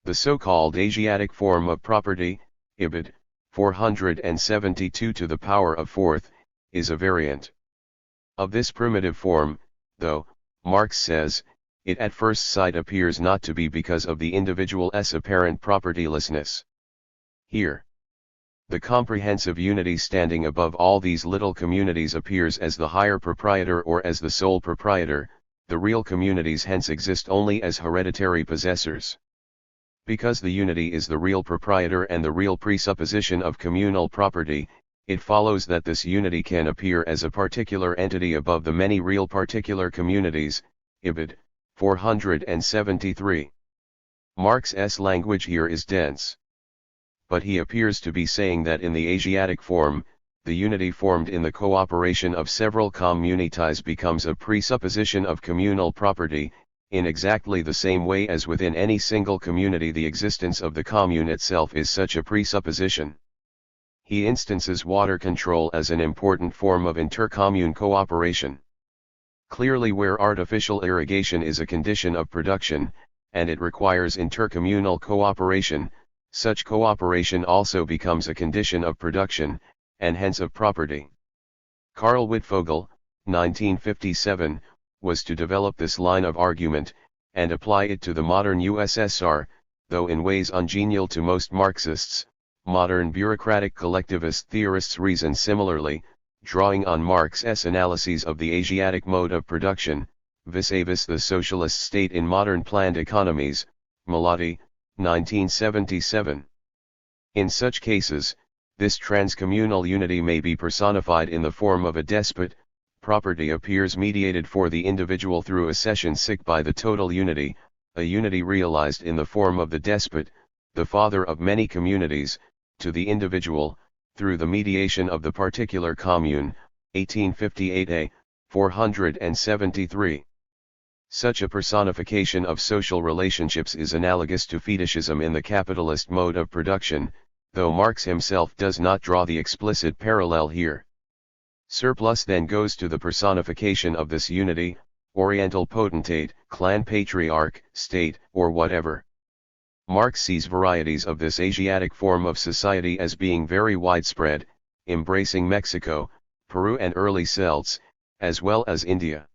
the so-called Asiatic form of property, Ibid. 472 to the power of fourth, is a variant of this primitive form, though, Marx says, it at first sight appears not to be because of the individual's apparent propertylessness. Here, the comprehensive unity standing above all these little communities appears as the higher proprietor or as the sole proprietor. The real communities hence exist only as hereditary possessors. Because the unity is the real proprietor and the real presupposition of communal property, it follows that this unity can appear as a particular entity above the many real particular communities. Ibid. 473. Marx's language here is dense. But he appears to be saying that in the Asiatic form, the unity formed in the cooperation of several communities becomes a presupposition of communal property, in exactly the same way as within any single community the existence of the commune itself is such a presupposition. He instances water control as an important form of intercommune cooperation. Clearly, where artificial irrigation is a condition of production, and it requires intercommunal cooperation, such cooperation also becomes a condition of production, and hence of property. Karl Wittfogel, 1957, was to develop this line of argument, and apply it to the modern USSR, though in ways ungenial to most Marxists. Modern bureaucratic collectivist theorists reason similarly, drawing on Marx's analyses of the Asiatic mode of production, vis-a-vis the socialist state in modern planned economies. Malati, 1977. In such cases, this transcommunal unity may be personified in the form of a despot. Property appears mediated for the individual through a cession sic by the total unity, a unity realized in the form of the despot, the father of many communities, to the individual, through the mediation of the particular commune. 1858a, 473. Such a personification of social relationships is analogous to fetishism in the capitalist mode of production, though Marx himself does not draw the explicit parallel here. Surplus then goes to the personification of this unity, oriental potentate, clan patriarch, state, or whatever. Marx sees varieties of this Asiatic form of society as being very widespread, embracing Mexico, Peru and early Celts, as well as India.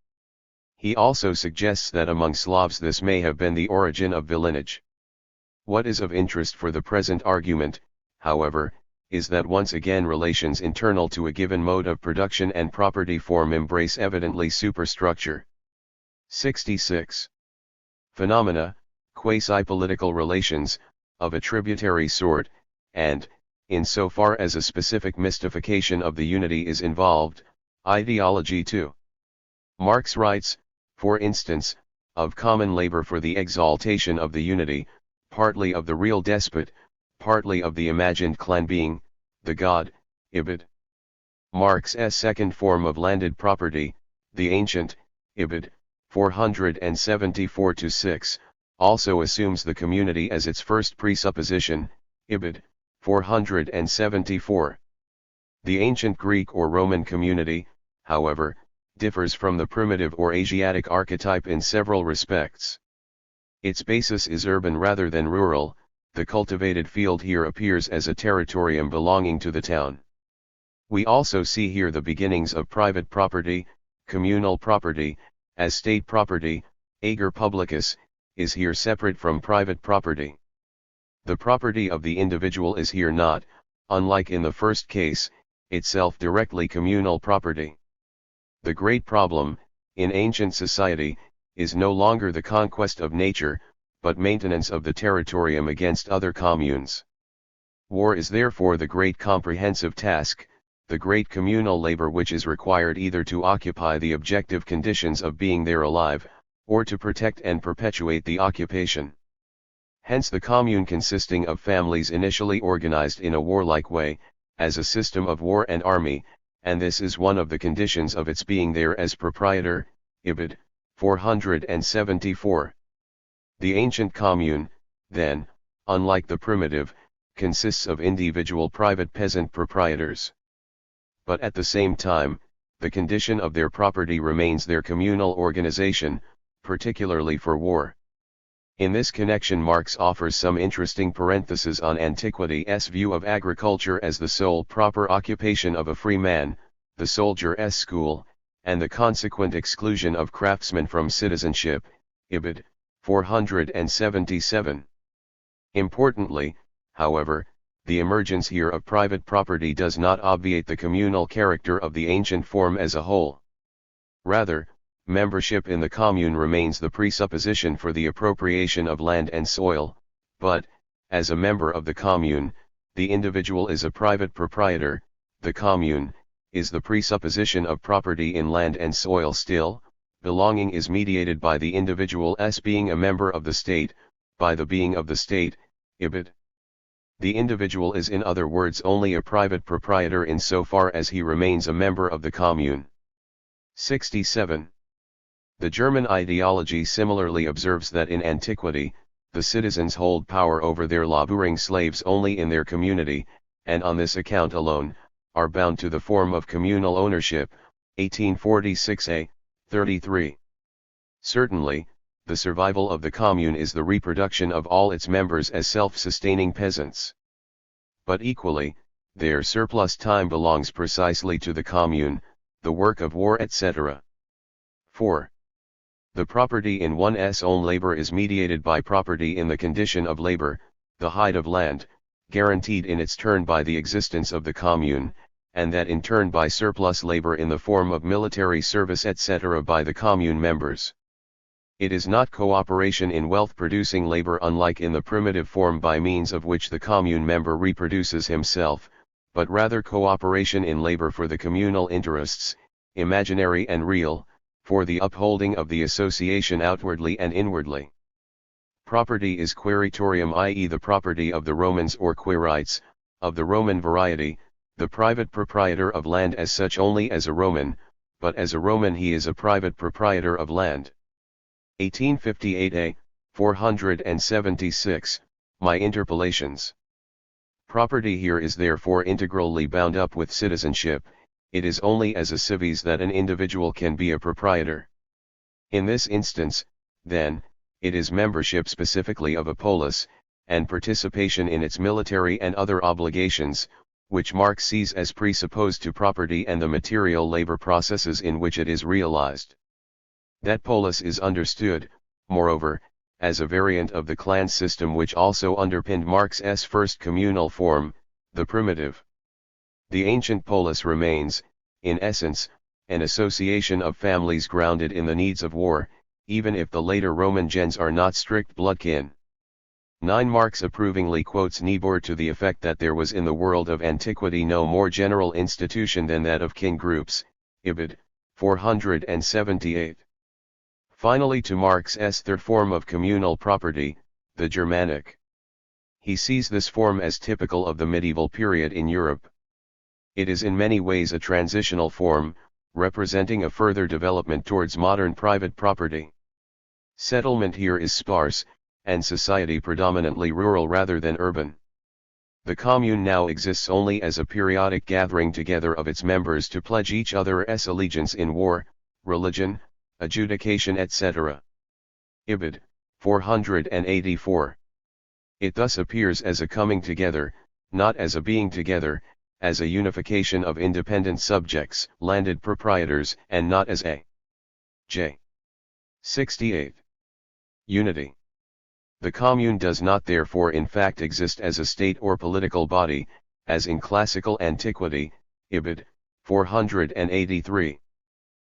He also suggests that among Slavs this may have been the origin of villeinage. What is of interest for the present argument, however, is that once again relations internal to a given mode of production and property form embrace evidently superstructure. 66. Phenomena, quasi-political relations, of a tributary sort, and, in so far as a specific mystification of the unity is involved, ideology too. Marx writes, for instance, of common labor for the exaltation of the unity, partly of the real despot, partly of the imagined clan being, the god, Ibid. Marx's second form of landed property, the ancient, Ibid. 474-6, also assumes the community as its first presupposition, Ibid. 474. The ancient Greek or Roman community, however, differs from the primitive or Asiatic archetype in several respects. Its basis is urban rather than rural. The cultivated field here appears as a territorium belonging to the town. We also see here the beginnings of private property, communal property, as state property, ager publicus, is here separate from private property. The property of the individual is here not, unlike in the first case, itself directly communal property. The great problem, in ancient society, is no longer the conquest of nature, but maintenance of the territorium against other communes. War is therefore the great comprehensive task, the great communal labor which is required either to occupy the objective conditions of being there alive, or to protect and perpetuate the occupation. Hence the commune consisting of families initially organized in a warlike way, as a system of war and army, and this is one of the conditions of its being there as proprietor, Ibid. 474. The ancient commune, then, unlike the primitive, consists of individual private peasant proprietors. But at the same time, the condition of their property remains their communal organization, particularly for war. In this connection, Marx offers some interesting parentheses on antiquity's view of agriculture as the sole proper occupation of a free man, the soldier's school, and the consequent exclusion of craftsmen from citizenship, Ibid. 477. Importantly, however, the emergence here of private property does not obviate the communal character of the ancient form as a whole. Rather, membership in the commune remains the presupposition for the appropriation of land and soil, but, as a member of the commune, the individual is a private proprietor. The commune is the presupposition of property in land and soil still. Belonging is mediated by the individual's being a member of the state, by the being of the state, Ibid. The individual is, in other words, only a private proprietor insofar as he remains a member of the commune. 67. The German ideology similarly observes that in antiquity, the citizens hold power over their laboring slaves only in their community, and on this account alone, are bound to the form of communal ownership. 1846a, 33. Certainly, the survival of the commune is the reproduction of all its members as self-sustaining peasants. But equally, their surplus time belongs precisely to the commune, the work of war, etc. 4. The property in one's own labor is mediated by property in the condition of labor, the height of land, guaranteed in its turn by the existence of the commune, and that in turn by surplus labor in the form of military service, etc. by the commune members. It is not cooperation in wealth-producing labor unlike in the primitive form by means of which the commune member reproduces himself, but rather cooperation in labor for the communal interests, imaginary and real, for the upholding of the association outwardly and inwardly. Property is quaeritorium, i.e. the property of the Romans or quaerites, of the Roman variety, the private proprietor of land as such only as a Roman, but as a Roman he is a private proprietor of land. 1858a, 476, My Interpolations. Property here is therefore integrally bound up with citizenship. It is only as a civis that an individual can be a proprietor. In this instance, then, it is membership specifically of a polis, and participation in its military and other obligations, which Marx sees as presupposed to property and the material labor processes in which it is realized. That polis is understood, moreover, as a variant of the clan system which also underpinned Marx's first communal form, the primitive. The ancient polis remains, in essence, an association of families grounded in the needs of war, even if the later Roman gens are not strict blood kin. 9. Marx approvingly quotes Niebuhr to the effect that there was in the world of antiquity no more general institution than that of kin groups, Ibid. 478. Finally, to Marx's third form of communal property, the Germanic. He sees this form as typical of the medieval period in Europe. It is in many ways a transitional form, representing a further development towards modern private property. Settlement here is sparse, and society predominantly rural rather than urban. The commune now exists only as a periodic gathering together of its members to pledge each other's allegiance in war, religion, adjudication, etc. Ibid. 484. It thus appears as a coming together, not as a being together, as a unification of independent subjects, landed proprietors, and not as a J. 68. Unity. The commune does not therefore in fact exist as a state or political body, as in classical antiquity, Ibid. 483.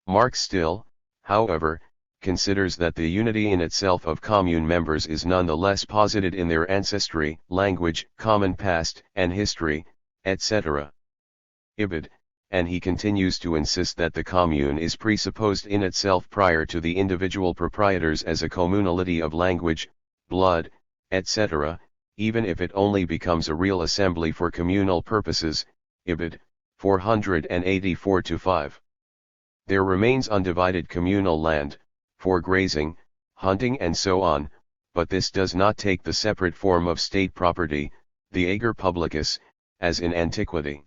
Marx still, however, considers that the unity in itself of commune members is none the less posited in their ancestry, language, common past and history, etc. Ibid. And he continues to insist that the commune is presupposed in itself prior to the individual proprietors as a communality of language, blood, etc., even if it only becomes a real assembly for communal purposes, Ibid. 484-5. There remains undivided communal land, for grazing, hunting and so on, but this does not take the separate form of state property, the ager publicus, as in antiquity.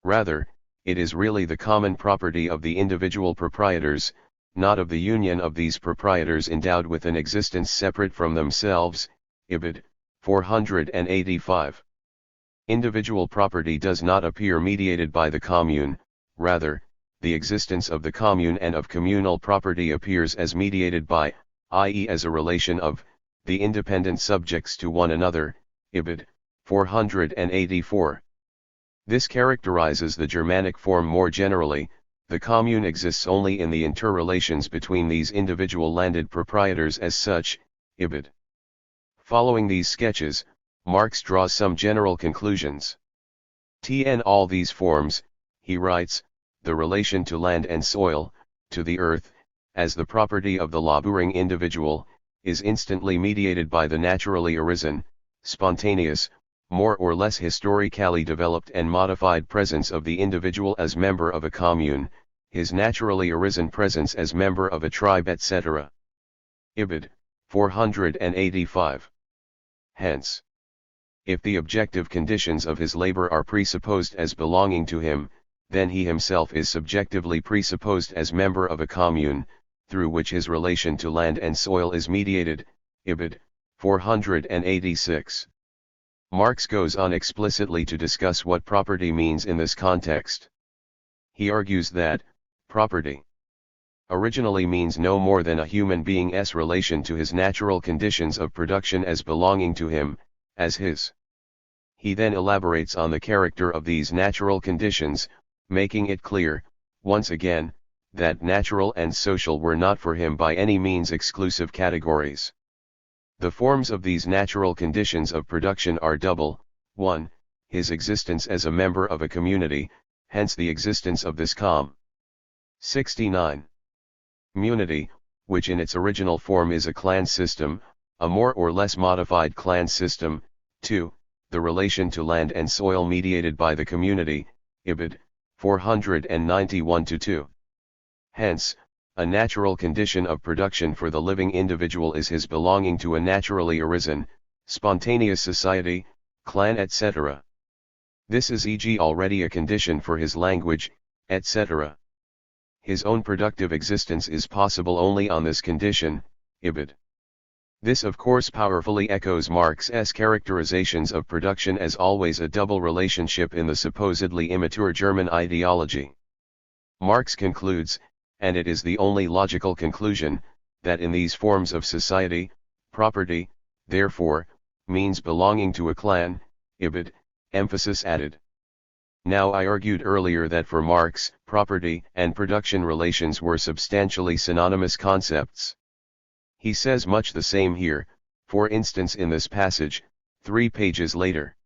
Rather, it is really the common property of the individual proprietors, not of the union of these proprietors endowed with an existence separate from themselves. Ibid. 485. Individual property does not appear mediated by the commune, rather, the existence of the commune and of communal property appears as mediated by, i.e. as a relation of, the independent subjects to one another. Ibid. 484. This characterizes the Germanic form more generally. The commune exists only in the interrelations between these individual landed proprietors as such. Ibid. Following these sketches, Marx draws some general conclusions. In all these forms, he writes, the relation to land and soil, to the earth, as the property of the laboring individual, is instantly mediated by the naturally arisen, spontaneous, more or less historically developed and modified presence of the individual as member of a commune, his naturally arisen presence as member of a tribe, etc. Ibid. 485. Hence, if the objective conditions of his labor are presupposed as belonging to him, then he himself is subjectively presupposed as member of a commune, through which his relation to land and soil is mediated. Ibid. 486. Marx goes on explicitly to discuss what property means in this context. He argues that, property originally means no more than a human being's relation to his natural conditions of production as belonging to him, as his. He then elaborates on the character of these natural conditions, making it clear, once again, that natural and social were not for him by any means exclusive categories. The forms of these natural conditions of production are double: 1. His existence as a member of a community, hence the existence of this 69. Munity, which in its original form is a clan system, a more or less modified clan system. 2. The relation to land and soil mediated by the community. Ibid. 491-2. Hence, a natural condition of production for the living individual is his belonging to a naturally arisen, spontaneous society, clan, etc. This is e.g. already a condition for his language, etc. His own productive existence is possible only on this condition. Ibid. This of course powerfully echoes Marx's characterizations of production as always a double relationship in the supposedly immature German ideology. Marx concludes, and it is the only logical conclusion, that in these forms of society, property, therefore, means belonging to a clan. Ibid. Emphasis added. Now I argued earlier that for Marx, property and production relations were substantially synonymous concepts. He says much the same here, for instance in this passage, 3 pages later.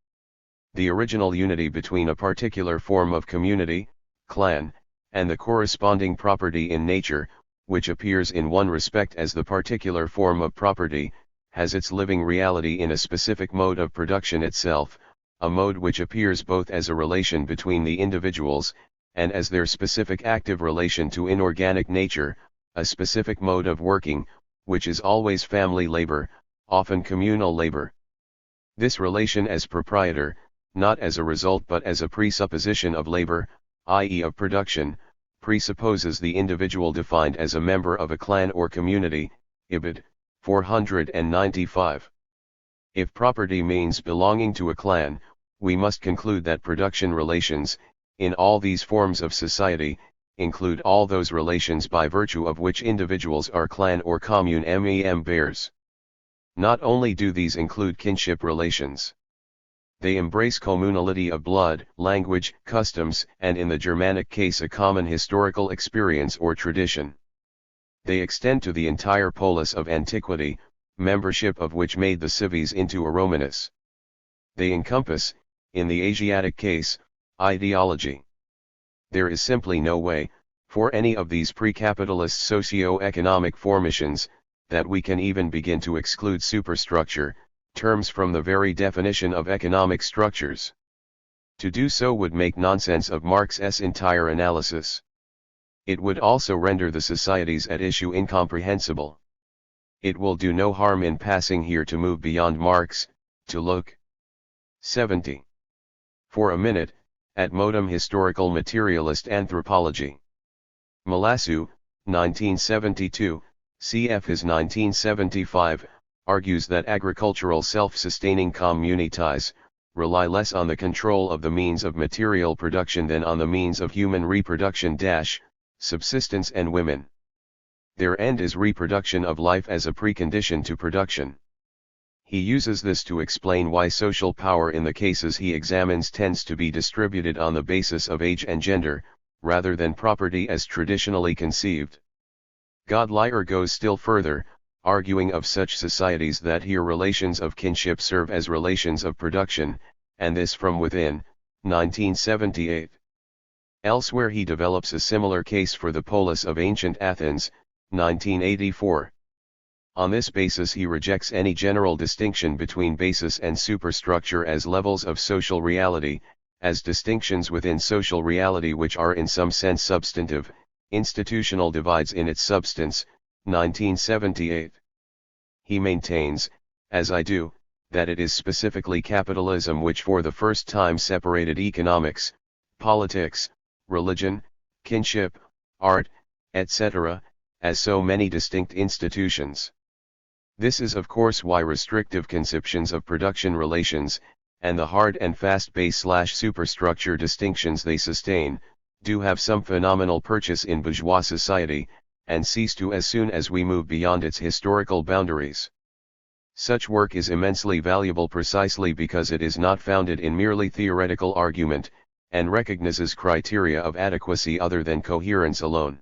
The original unity between a particular form of community, clan, and the corresponding property in nature, which appears in one respect as the particular form of property, has its living reality in a specific mode of production itself, a mode which appears both as a relation between the individuals, and as their specific active relation to inorganic nature, a specific mode of working, which is always family labor, often communal labor. This relation as proprietor, not as a result but as a presupposition of labor, i.e. of production, presupposes the individual defined as a member of a clan or community. Ibid. 495. If property means belonging to a clan, we must conclude that production relations, in all these forms of society, include all those relations by virtue of which individuals are clan or commune members. Not only do these include kinship relations, they embrace communality of blood, language, customs, and in the Germanic case a common historical experience or tradition. They extend to the entire polis of antiquity, membership of which made the cives into a Romanus. They encompass, in the Asiatic case, ideology. There is simply no way, for any of these pre-capitalist socio-economic formations, that we can even begin to exclude superstructure, terms from the very definition of economic structures. To do so would make nonsense of Marx's entire analysis. It would also render the societies at issue incomprehensible. It will do no harm in passing here to move beyond Marx, to look 70. For a minute, at modem historical materialist anthropology. Malassu, 1972, cf. his 1975, argues that agricultural self-sustaining communities rely less on the control of the means of material production than on the means of human reproduction subsistence and women. Their end is reproduction of life as a precondition to production. He uses this to explain why social power in the cases he examines tends to be distributed on the basis of age and gender, rather than property as traditionally conceived. Godlier goes still further, arguing of such societies that here relations of kinship serve as relations of production, and this from within, 1978. Elsewhere he develops a similar case for the polis of ancient Athens, 1984. On this basis he rejects any general distinction between basis and superstructure as levels of social reality, as distinctions within social reality which are in some sense substantive, institutional divides in its substance, 1978. He maintains, as I do, that it is specifically capitalism which for the first time separated economics, politics, religion, kinship, art, etc., as so many distinct institutions. This is of course why restrictive conceptions of production relations, and the hard and fast base/superstructure distinctions they sustain, do have some phenomenal purchase in bourgeois society, and cease to as soon as we move beyond its historical boundaries. Such work is immensely valuable precisely because it is not founded in merely theoretical argument, and recognizes criteria of adequacy other than coherence alone.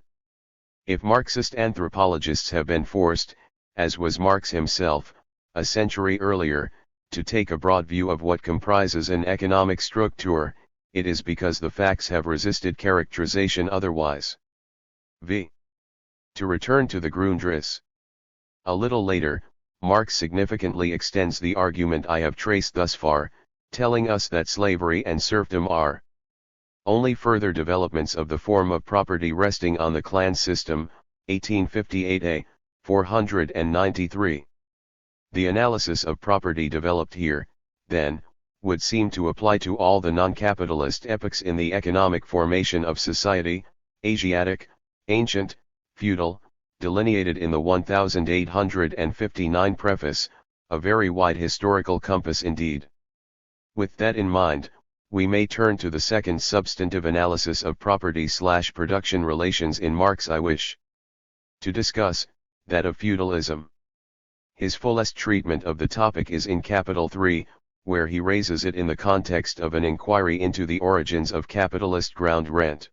If Marxist anthropologists have been forced, as was Marx himself, a century earlier, to take a broad view of what comprises an economic structure, it is because the facts have resisted characterization otherwise. V. To return to the Grundriss. A little later, Marx significantly extends the argument I have traced thus far, telling us that slavery and serfdom are only further developments of the form of property resting on the clan system, 1858a, 493. The analysis of property developed here, then, would seem to apply to all the non-capitalist epochs in the economic formation of society, Asiatic, ancient, feudal, delineated in the 1859 preface, a very wide historical compass indeed. With that in mind, we may turn to the second substantive analysis of property/production relations in Marx I wish to discuss, that of feudalism. His fullest treatment of the topic is in Capital 3, where he raises it in the context of an inquiry into the origins of capitalist ground rent.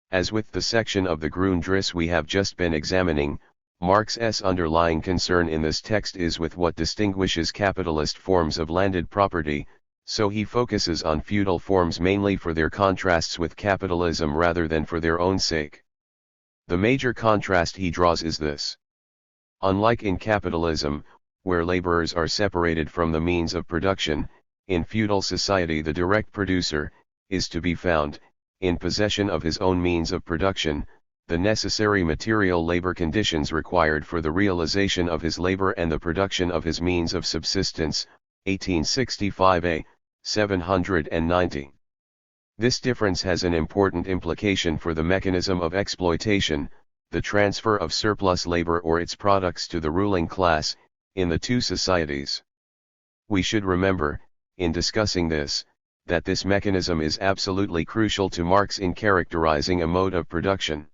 As with the section of the Grundriss we have just been examining, Marx's underlying concern in this text is with what distinguishes capitalist forms of landed property, so he focuses on feudal forms mainly for their contrasts with capitalism rather than for their own sake. The major contrast he draws is this. Unlike in capitalism, where laborers are separated from the means of production, in feudal society the direct producer is to be found, in possession of his own means of production, the necessary material labor conditions required for the realization of his labor and the production of his means of subsistence, 1865a, 790. This difference has an important implication for the mechanism of exploitation, the transfer of surplus labor or its products to the ruling class, in the two societies. We should remember, in discussing this, that this mechanism is absolutely crucial to Marx in characterizing a mode of production.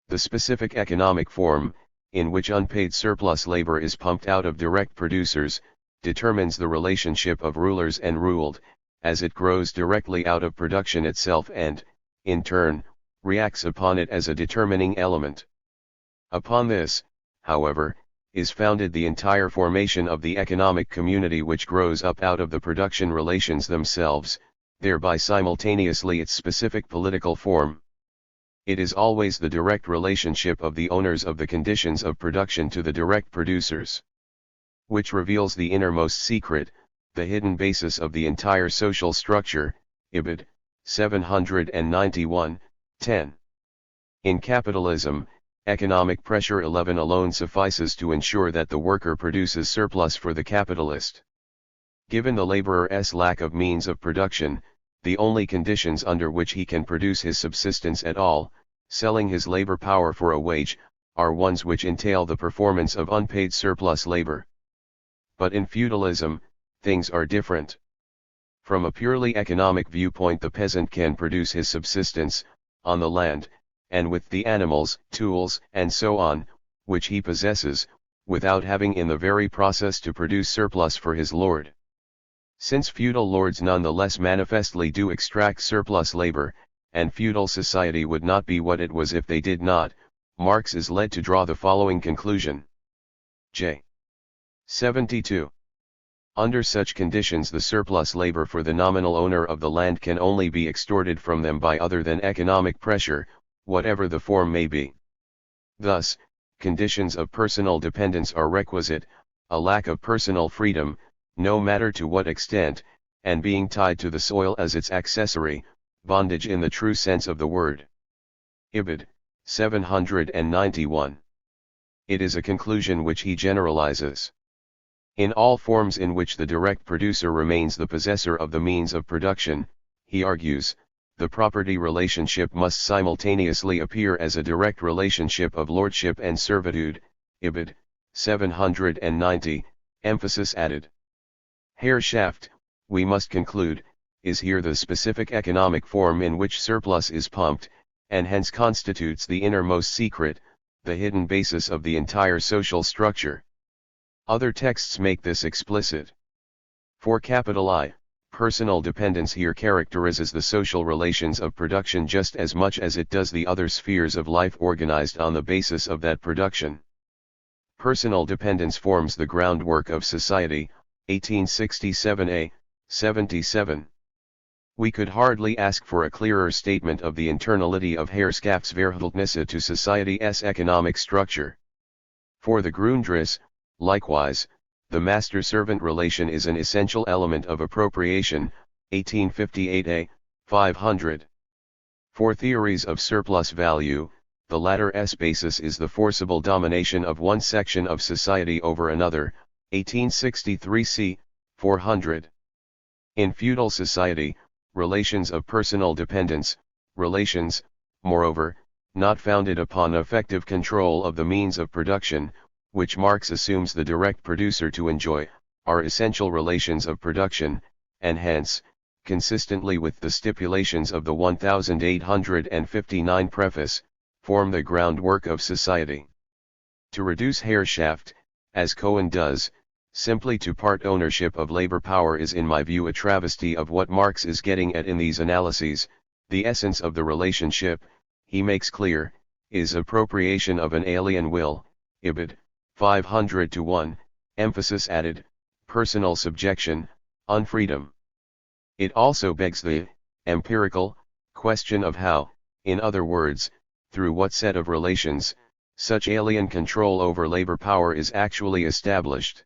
The specific economic form, in which unpaid surplus labor is pumped out of direct producers, determines the relationship of rulers and ruled, as it grows directly out of production itself and, in turn, reacts upon it as a determining element. Upon this, however, is founded the entire formation of the economic community which grows up out of the production relations themselves, thereby simultaneously its specific political form. It is always the direct relationship of the owners of the conditions of production to the direct producers, which reveals the innermost secret, the hidden basis of the entire social structure, Ibid, 791, 10. In capitalism, economic pressure 11 alone suffices to ensure that the worker produces surplus for the capitalist. Given the laborer's lack of means of production, the only conditions under which he can produce his subsistence at all, selling his labor power for a wage, are ones which entail the performance of unpaid surplus labor. But in feudalism, things are different. From a purely economic viewpoint, the peasant can produce his subsistence, on the land, and with the animals, tools, and so on, which he possesses, without having in the very process to produce surplus for his lord. Since feudal lords nonetheless manifestly do extract surplus labor, and feudal society would not be what it was if they did not, Marx is led to draw the following conclusion. J. 72. Under such conditions, the surplus labor for the nominal owner of the land can only be extorted from them by other than economic pressure, whatever the form may be. Thus, conditions of personal dependence are requisite, a lack of personal freedom, no matter to what extent, and being tied to the soil as its accessory, bondage in the true sense of the word. Ibid. 791. It is a conclusion which he generalizes. In all forms in which the direct producer remains the possessor of the means of production, he argues, the property relationship must simultaneously appear as a direct relationship of lordship and servitude. Ibid. 790, emphasis added. Herrschaft, we must conclude, is here the specific economic form in which surplus is pumped, and hence constitutes the innermost secret, the hidden basis of the entire social structure. Other texts make this explicit. For I, personal dependence here characterizes the social relations of production just as much as it does the other spheres of life organized on the basis of that production. Personal dependence forms the groundwork of society, 1867a, 77. We could hardly ask for a clearer statement of the internality of Herrschaftsverhältnisse to society's economic structure. For the Grundriss, likewise, the master-servant relation is an essential element of appropriation, 1858a, 500. For theories of surplus value, the latter's basis is the forcible domination of one section of society over another, 1863c, 400. In feudal society, relations of personal dependence, relations, moreover, not founded upon effective control of the means of production, which Marx assumes the direct producer to enjoy, are essential relations of production, and hence, consistently with the stipulations of the 1859 preface, form the groundwork of society. To reduce Herrschaft, as Cohen does, simply to part ownership of labor power is in my view a travesty of what Marx is getting at in these analyses. The essence of the relationship, he makes clear, is appropriation of an alien will, Ibid. 500-1, emphasis added, personal subjection, unfreedom. It also begs the empirical question of how, in other words, through what set of relations, such alien control over labor power is actually established.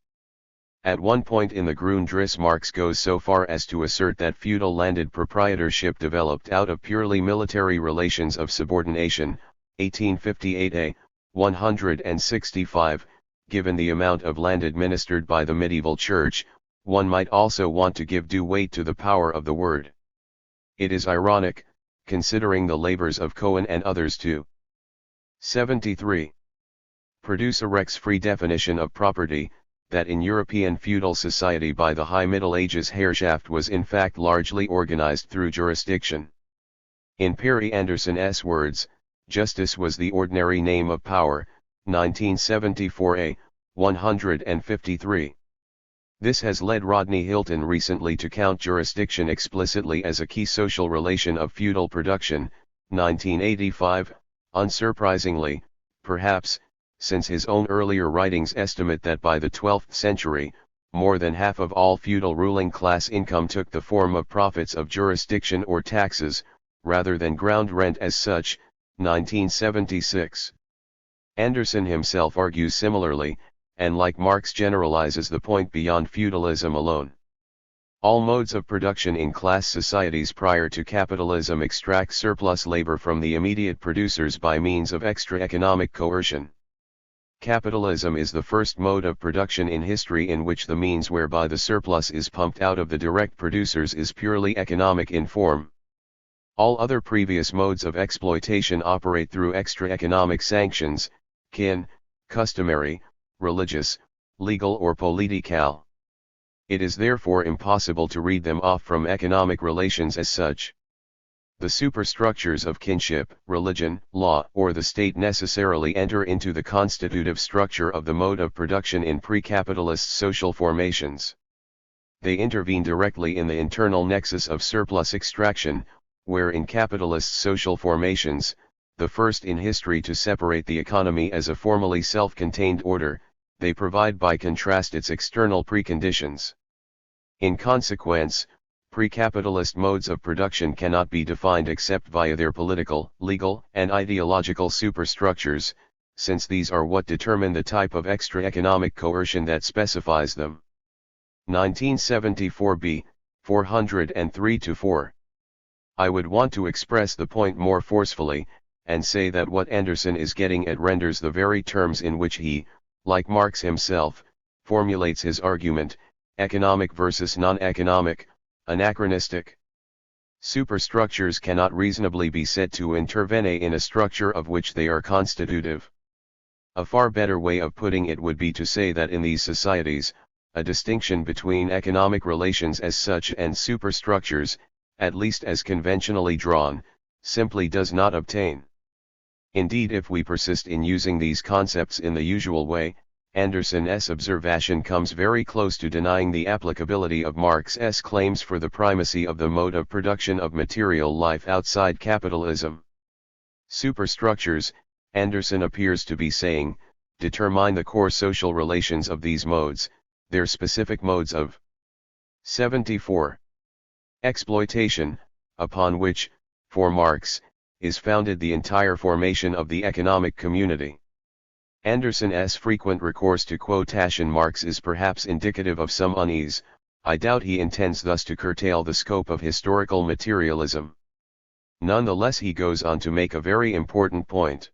At one point in the Grundriss, Marx goes so far as to assert that feudal landed proprietorship developed out of purely military relations of subordination, 1858a, 165. Given the amount of land administered by the medieval church, one might also want to give due weight to the power of the word. It is ironic, considering the labors of Cohen and others too. 73. Produce a Rex-free definition of property, that in European feudal society by the High Middle Ages Herrschaft was in fact largely organized through jurisdiction. In Perry Anderson's words, justice was the ordinary name of power, 1974a, 153. This has led Rodney Hilton recently to count jurisdiction explicitly as a key social relation of feudal production, 1985, unsurprisingly, perhaps, since his own earlier writings estimate that by the 12th century, more than half of all feudal ruling class income took the form of profits of jurisdiction or taxes, rather than ground rent as such, 1976. Anderson himself argues similarly, and like Marx generalizes the point beyond feudalism alone. All modes of production in class societies prior to capitalism extract surplus labor from the immediate producers by means of extra economic coercion. Capitalism is the first mode of production in history in which the means whereby the surplus is pumped out of the direct producers is purely economic in form. All other previous modes of exploitation operate through extra-economic sanctions, kin, customary, religious, legal or political. It is therefore impossible to read them off from economic relations as such. The superstructures of kinship, religion, law, or the state necessarily enter into the constitutive structure of the mode of production in pre-capitalist social formations. They intervene directly in the internal nexus of surplus extraction, where in capitalist social formations, the first in history to separate the economy as a formally self-contained order, they provide by contrast its external preconditions. In consequence, pre-capitalist modes of production cannot be defined except via their political, legal, and ideological superstructures, since these are what determine the type of extra-economic coercion that specifies them. 1974b, 403-4. I would want to express the point more forcefully, and say that what Anderson is getting at renders the very terms in which he, like Marx himself, formulates his argument, economic versus non-economic, anachronistic. Superstructures cannot reasonably be said to intervene in a structure of which they are constitutive. A far better way of putting it would be to say that in these societies, a distinction between economic relations as such and superstructures, at least as conventionally drawn, simply does not obtain. Indeed, if we persist in using these concepts in the usual way, Anderson's observation comes very close to denying the applicability of Marx's claims for the primacy of the mode of production of material life outside capitalism. Superstructures, Anderson appears to be saying, determine the core social relations of these modes, their specific modes of 74. Exploitation, upon which, for Marx, is founded the entire formation of the economic community. Anderson's frequent recourse to quotation marks is perhaps indicative of some unease. I doubt he intends thus to curtail the scope of historical materialism. Nonetheless, he goes on to make a very important point.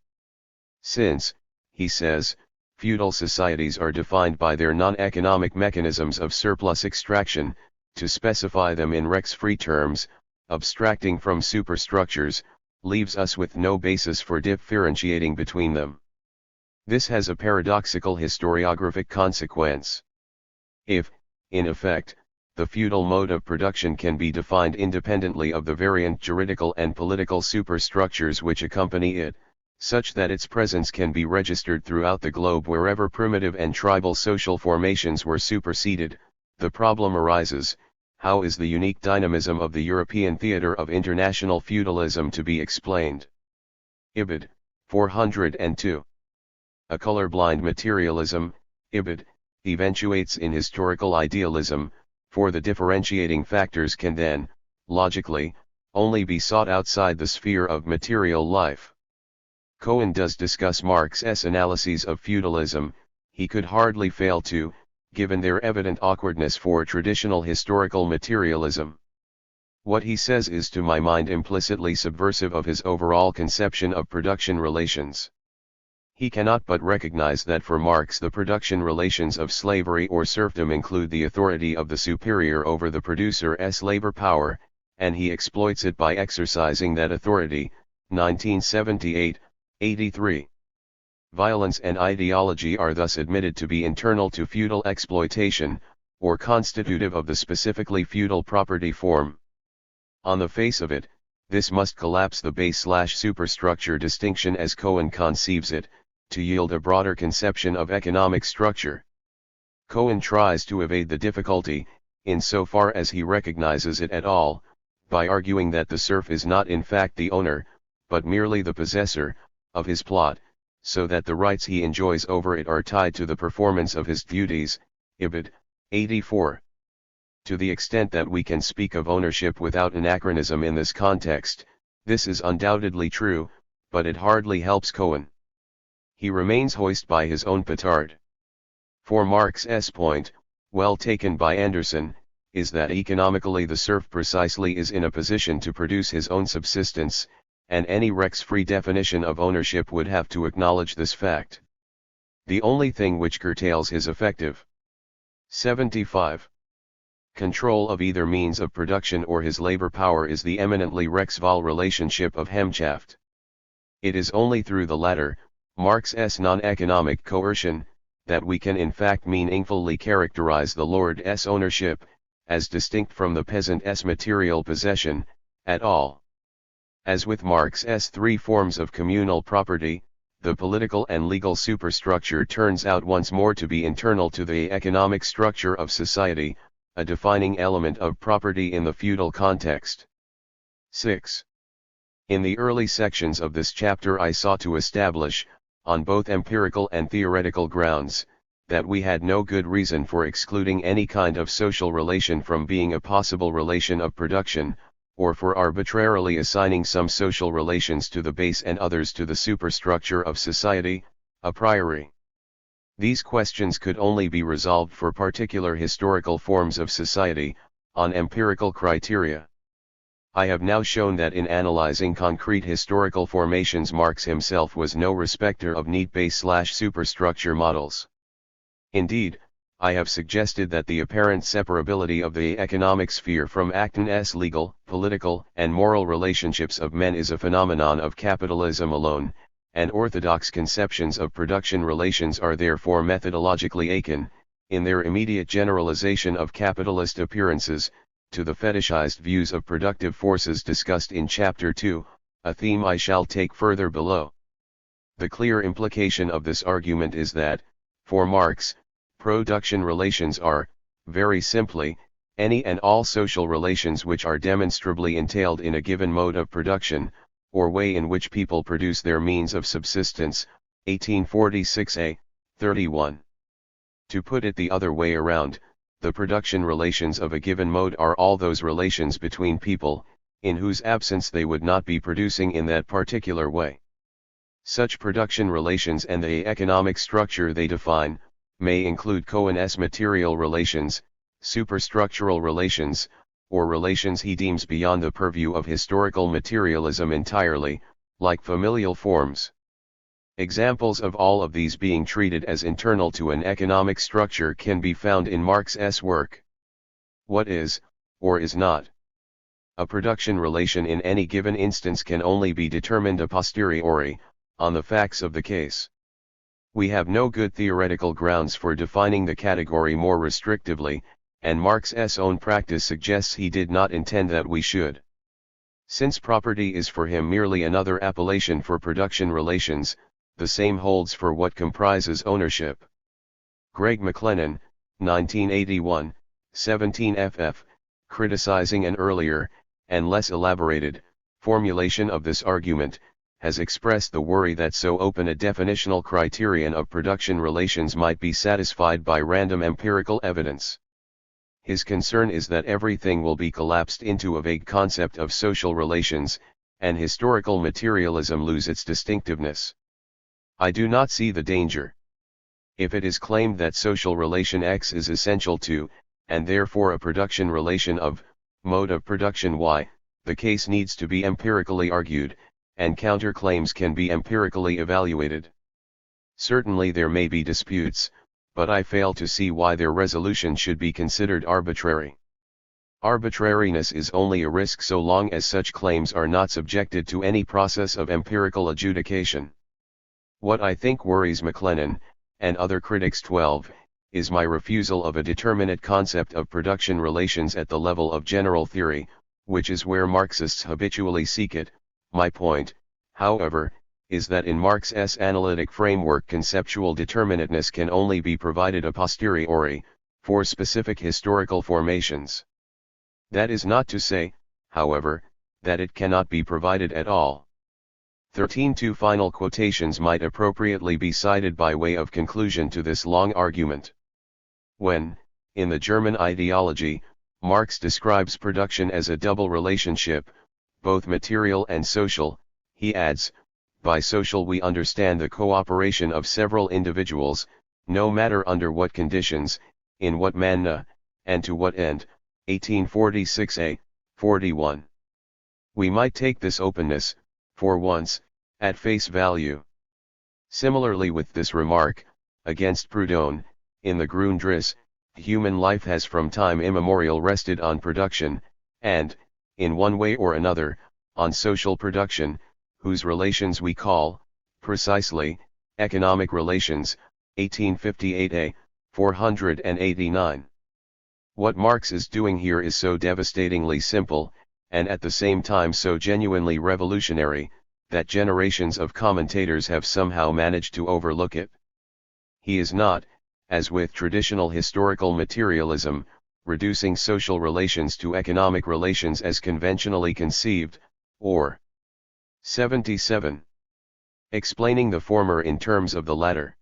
Since, he says, feudal societies are defined by their non-economic mechanisms of surplus extraction, to specify them in Rex-free terms, abstracting from superstructures, leaves us with no basis for differentiating between them. This has a paradoxical historiographic consequence. If, in effect, the feudal mode of production can be defined independently of the variant juridical and political superstructures which accompany it, such that its presence can be registered throughout the globe wherever primitive and tribal social formations were superseded, the problem arises: how is the unique dynamism of the European theater of international feudalism to be explained? Ibid. 402. A colorblind materialism, Ibid, eventuates in historical idealism, for the differentiating factors can then, logically, only be sought outside the sphere of material life. Cohen does discuss Marx's analyses of feudalism. He could hardly fail to, given their evident awkwardness for traditional historical materialism. What he says is to my mind implicitly subversive of his overall conception of production relations. He cannot but recognize that for Marx the production relations of slavery or serfdom include the authority of the superior over the producer's labor power, and he exploits it by exercising that authority. 1978, 83. Violence and ideology are thus admitted to be internal to feudal exploitation, or constitutive of the specifically feudal property form. On the face of it, this must collapse the base/superstructure distinction as Cohen conceives it, to yield a broader conception of economic structure. Cohen tries to evade the difficulty, insofar as he recognizes it at all, by arguing that the serf is not in fact the owner, but merely the possessor, of his plot, so that the rights he enjoys over it are tied to the performance of his duties. Ibid. 84. To the extent that we can speak of ownership without anachronism in this context, this is undoubtedly true, but it hardly helps Cohen. He remains hoist by his own petard. For Marx's point, well taken by Anderson, is that economically the serf precisely is in a position to produce his own subsistence, and any Rex-free definition of ownership would have to acknowledge this fact. the only thing which curtails his effective 75. Control of either means of production or his labor power is the eminently Rex-Val relationship of Hemschaft. It is only through the latter, Marx's non-economic coercion, that we can in fact meaningfully characterize the lord's ownership, as distinct from the peasant's material possession, at all. As with Marx's three forms of communal property, the political and legal superstructure turns out once more to be internal to the economic structure of society, a defining element of property in the feudal context. 6. In the early sections of this chapter I sought to establish, on both empirical and theoretical grounds, that we had no good reason for excluding any kind of social relation from being a possible relation of production, or for arbitrarily assigning some social relations to the base and others to the superstructure of society, a priori. These questions could only be resolved for particular historical forms of society, on empirical criteria. I have now shown that in analyzing concrete historical formations Marx himself was no respecter of neat base/superstructure models. Indeed, I have suggested that the apparent separability of the economic sphere from acton's legal, political, and moral relationships of men is a phenomenon of capitalism alone, and orthodox conceptions of production relations are therefore methodologically akin, in their immediate generalization of capitalist appearances, to the fetishized views of productive forces discussed in Chapter 2, a theme I shall take further below. The clear implication of this argument is that, for Marx, production relations are, very simply, any and all social relations which are demonstrably entailed in a given mode of production, or way in which people produce their means of subsistence, 1846a, 31. To put it the other way around, the production relations of a given mode are all those relations between people, in whose absence they would not be producing in that particular way. Such production relations and the economic structure they define, may include Cohen's material relations, superstructural relations, or relations he deems beyond the purview of historical materialism entirely, like familial forms. Examples of all of these being treated as internal to an economic structure can be found in Marx's work. What is, or is not, a production relation in any given instance can only be determined a posteriori, on the facts of the case. We have no good theoretical grounds for defining the category more restrictively, and Marx's own practice suggests he did not intend that we should. Since property is for him merely another appellation for production relations, the same holds for what comprises ownership. Greg McLennan, 1981, 17 ff., criticizing an earlier, and less elaborated, formulation of this argument, has expressed the worry that so open a definitional criterion of production relations might be satisfied by random empirical evidence. His concern is that everything will be collapsed into a vague concept of social relations, and historical materialism lose its distinctiveness. I do not see the danger. If it is claimed that social relation X is essential to, and therefore a production relation of, mode of production Y, the case needs to be empirically argued, and counterclaims can be empirically evaluated. Certainly there may be disputes, but I fail to see why their resolution should be considered arbitrary. Arbitrariness is only a risk so long as such claims are not subjected to any process of empirical adjudication. What I think worries McLennan, and other critics 12, is my refusal of a determinate concept of production relations at the level of general theory, which is where Marxists habitually seek it. My point, however, is that in Marx's analytic framework conceptual determinateness can only be provided a posteriori, for specific historical formations. That is not to say, however, that it cannot be provided at all. 13 two final quotations might appropriately be cited by way of conclusion to this long argument. When, in the German ideology, Marx describes production as a double relationship, both material and social, he adds, by social we understand the cooperation of several individuals, no matter under what conditions, in what manner, and to what end, 1846a, 41. We might take this openness, for once, at face value. Similarly with this remark, against Proudhon, in the Grundrisse, human life has from time immemorial rested on production, and, in one way or another, on social production, whose relations we call, precisely, economic relations, 1858a, 489. What Marx is doing here is so devastatingly simple, and at the same time so genuinely revolutionary, that generations of commentators have somehow managed to overlook it. He is not, as with traditional historical materialism, reducing social relations to economic relations as conventionally conceived, or 77. Explaining the former in terms of the latter.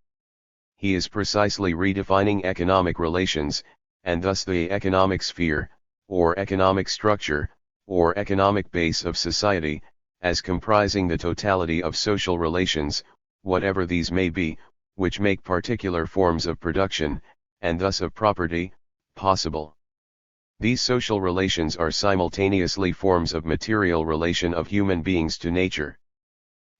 He is precisely redefining economic relations, and thus the economic sphere, or economic structure, or economic base of society, as comprising the totality of social relations, whatever these may be, which make particular forms of production, and thus of property, possible. These social relations are simultaneously forms of material relation of human beings to nature.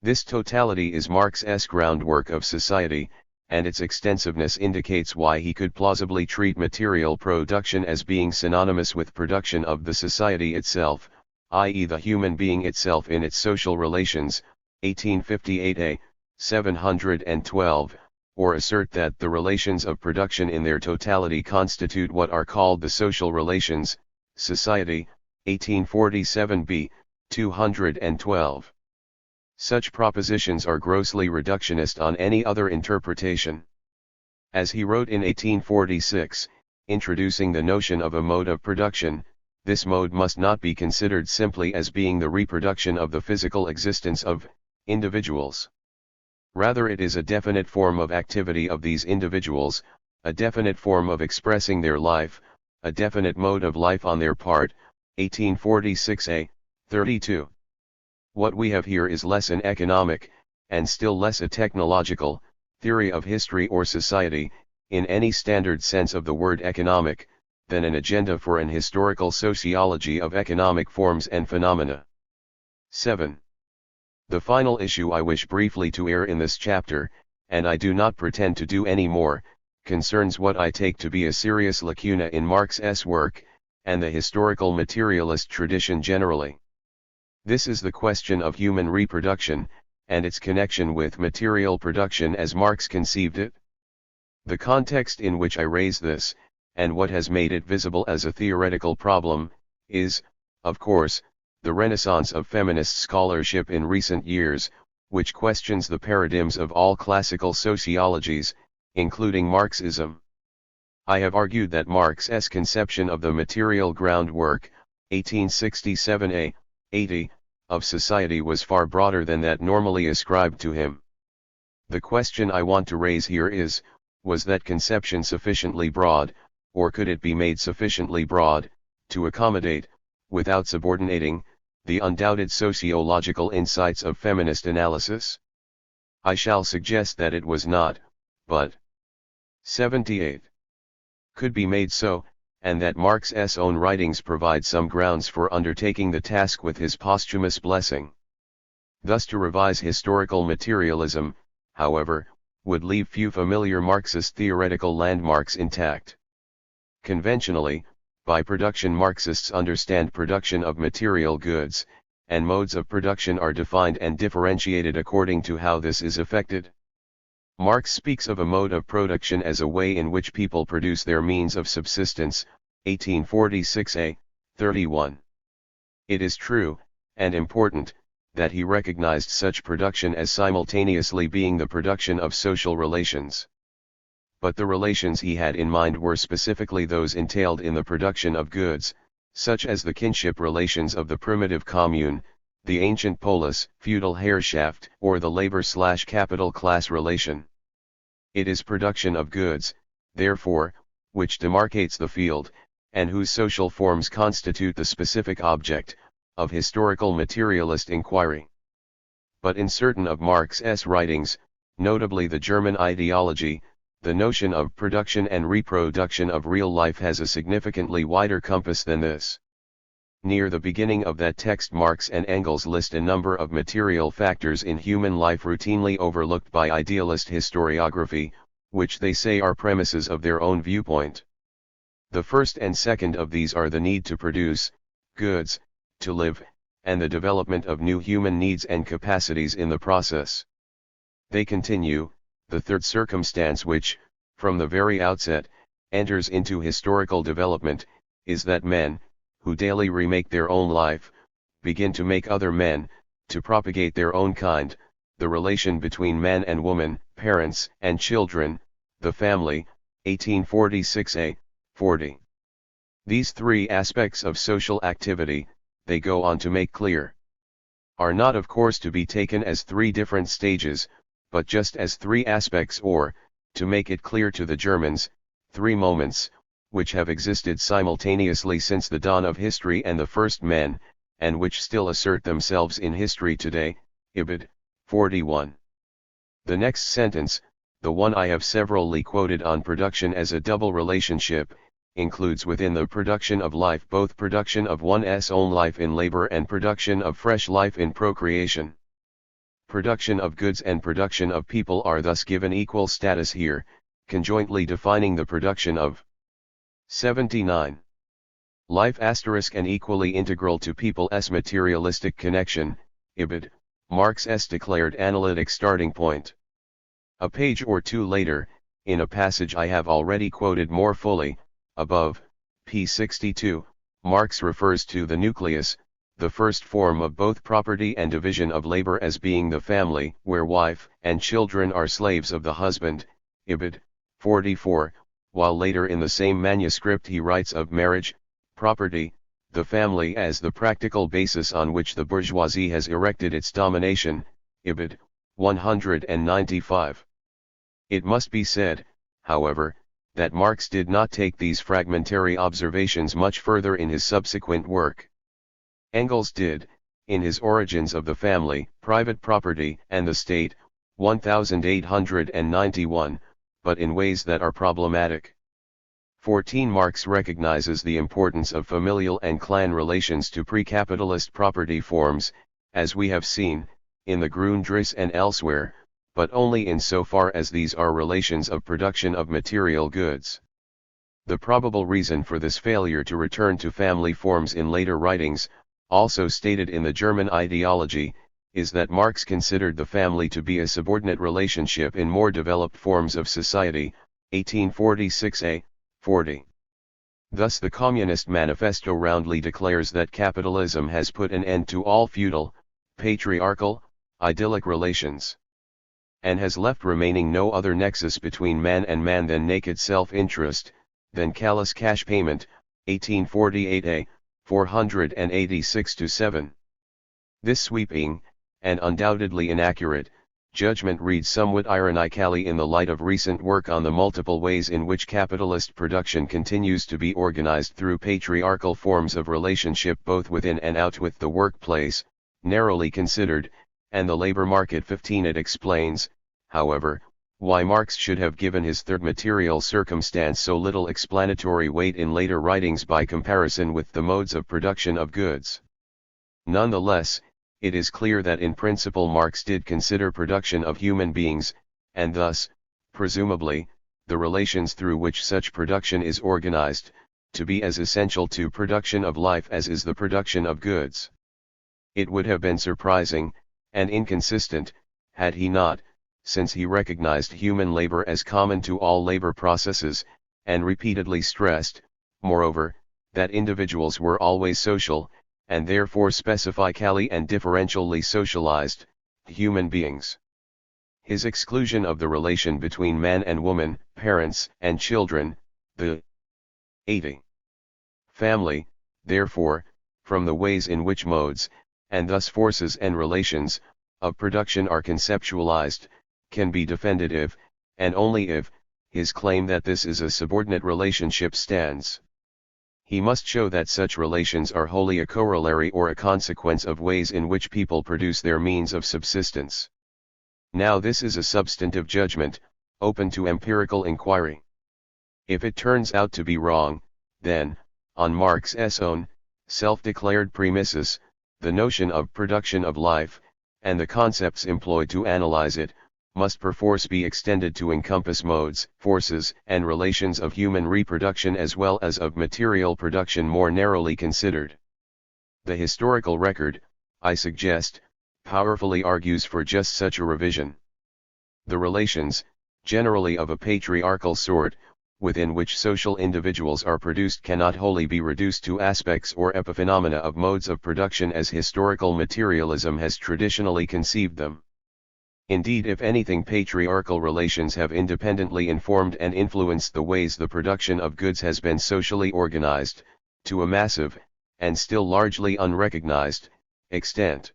This totality is Marx's groundwork of society, and its extensiveness indicates why he could plausibly treat material production as being synonymous with production of the society itself, i.e. the human being itself in its social relations, 1858a, 712, or assert that the relations of production in their totality constitute what are called the social relations, society, 1847b, 212. Such propositions are grossly reductionist on any other interpretation. As he wrote in 1846, introducing the notion of a mode of production, this mode must not be considered simply as being the reproduction of the physical existence of individuals. Rather, it is a definite form of activity of these individuals, a definite form of expressing their life, a definite mode of life on their part, 1846a, 32. What we have here is less an economic, and still less a technological, theory of history or society, in any standard sense of the word economic, than an agenda for an historical sociology of economic forms and phenomena. 7. The final issue I wish briefly to air in this chapter, and I do not pretend to do any more, concerns what I take to be a serious lacuna in Marx's work, and the historical materialist tradition generally. This is the question of human reproduction, and its connection with material production as Marx conceived it. The context in which I raise this, and what has made it visible as a theoretical problem, is, of course, the renaissance of feminist scholarship in recent years, which questions the paradigms of all classical sociologies, including Marxism. I have argued that Marx's conception of the material groundwork, 1867a, 80, of society was far broader than that normally ascribed to him. The question I want to raise here is, was that conception sufficiently broad, or could it be made sufficiently broad, to accommodate, without subordinating, the undoubted sociological insights of feminist analysis? I shall suggest that it was not, but 78. Could be made so, and that Marx's own writings provide some grounds for undertaking the task with his posthumous blessing. Thus to revise historical materialism, however, would leave few familiar Marxist theoretical landmarks intact. Conventionally, by production Marxists understand production of material goods, and modes of production are defined and differentiated according to how this is effected. Marx speaks of a mode of production as a way in which people produce their means of subsistence, 1846a, 31. It is true, and important, that he recognized such production as simultaneously being the production of social relations. But the relations he had in mind were specifically those entailed in the production of goods, such as the kinship relations of the primitive commune, the ancient polis, feudal Herrschaft, or the labor/capital class relation. It is production of goods, therefore, which demarcates the field, and whose social forms constitute the specific object, of historical materialist inquiry. But in certain of Marx's writings, notably the German ideology, the notion of production and reproduction of real life has a significantly wider compass than this. Near the beginning of that text Marx and Engels list a number of material factors in human life routinely overlooked by idealist historiography, which they say are premises of their own viewpoint. The first and second of these are the need to produce goods, to live, and the development of new human needs and capacities in the process. They continue, the third circumstance which, from the very outset, enters into historical development, is that men, who daily remake their own life, begin to make other men, to propagate their own kind, the relation between man and woman, parents and children, the family, 1846a, 40. These three aspects of social activity, they go on to make clear, are not of course to be taken as three different stages, but just as three aspects or, to make it clear to the Germans, three moments, which have existed simultaneously since the dawn of history and the first men, and which still assert themselves in history today, Ibid, 41. The next sentence, the one I have severally quoted on production as a double relationship, includes within the production of life both production of one's own life in labor and production of fresh life in procreation. Production of goods and production of people are thus given equal status here, conjointly defining the production of 79. Life * and equally integral to people's materialistic connection, Ibid, Marx's declared analytic starting point. A page or two later, in a passage I have already quoted more fully, above, p. 62, Marx refers to the nucleus, the first form of both property and division of labor, as being the family, where wife and children are slaves of the husband, Ibid, 44, while later in the same manuscript he writes of marriage, property, the family as the practical basis on which the bourgeoisie has erected its domination, Ibid, 195. It must be said, however, that Marx did not take these fragmentary observations much further in his subsequent work. Engels did, in his Origins of the Family, Private Property and the State, 1891, but in ways that are problematic. 14. Marx recognizes the importance of familial and clan relations to pre-capitalist property forms, as we have seen, in the Grundrisse and elsewhere, but only insofar as these are relations of production of material goods. The probable reason for this failure to return to family forms in later writings, also stated in the German ideology, is that Marx considered the family to be a subordinate relationship in more developed forms of society, 1846a, 40. Thus the Communist Manifesto roundly declares that capitalism has put an end to all feudal, patriarchal, idyllic relations, and has left remaining no other nexus between man and man than naked self-interest, than callous cash payment, 1848a, 486-7. This sweeping, and undoubtedly inaccurate, judgment reads somewhat ironically in the light of recent work on the multiple ways in which capitalist production continues to be organized through patriarchal forms of relationship both within and out with the workplace, narrowly considered, and the labor market. 15. It explains, however, why Marx should have given his third material circumstance so little explanatory weight in later writings by comparison with the modes of production of goods. Nonetheless, it is clear that in principle Marx did consider production of human beings, and thus, presumably, the relations through which such production is organized, to be as essential to production of life as is the production of goods. It would have been surprising, and inconsistent, had he not, since he recognized human labor as common to all labor processes, and repeatedly stressed, moreover, that individuals were always social, and therefore specifically and differentially socialized, human beings. His exclusion of the relation between man and woman, parents and children, the 80. family, therefore, from the ways in which modes, and thus forces and relations, of production are conceptualized, can be defended if, and only if, his claim that this is a subordinate relationship stands. He must show that such relations are wholly a corollary or a consequence of ways in which people produce their means of subsistence. Now this is a substantive judgment, open to empirical inquiry. If it turns out to be wrong, then, on Marx's own, self-declared premises, the notion of production of life, and the concepts employed to analyze it, must perforce be extended to encompass modes, forces, and relations of human reproduction as well as of material production more narrowly considered. The historical record, I suggest, powerfully argues for just such a revision. The relations, generally of a patriarchal sort, within which social individuals are produced cannot wholly be reduced to aspects or epiphenomena of modes of production as historical materialism has traditionally conceived them. Indeed, if anything, patriarchal relations have independently informed and influenced the ways the production of goods has been socially organized, to a massive, and still largely unrecognized, extent.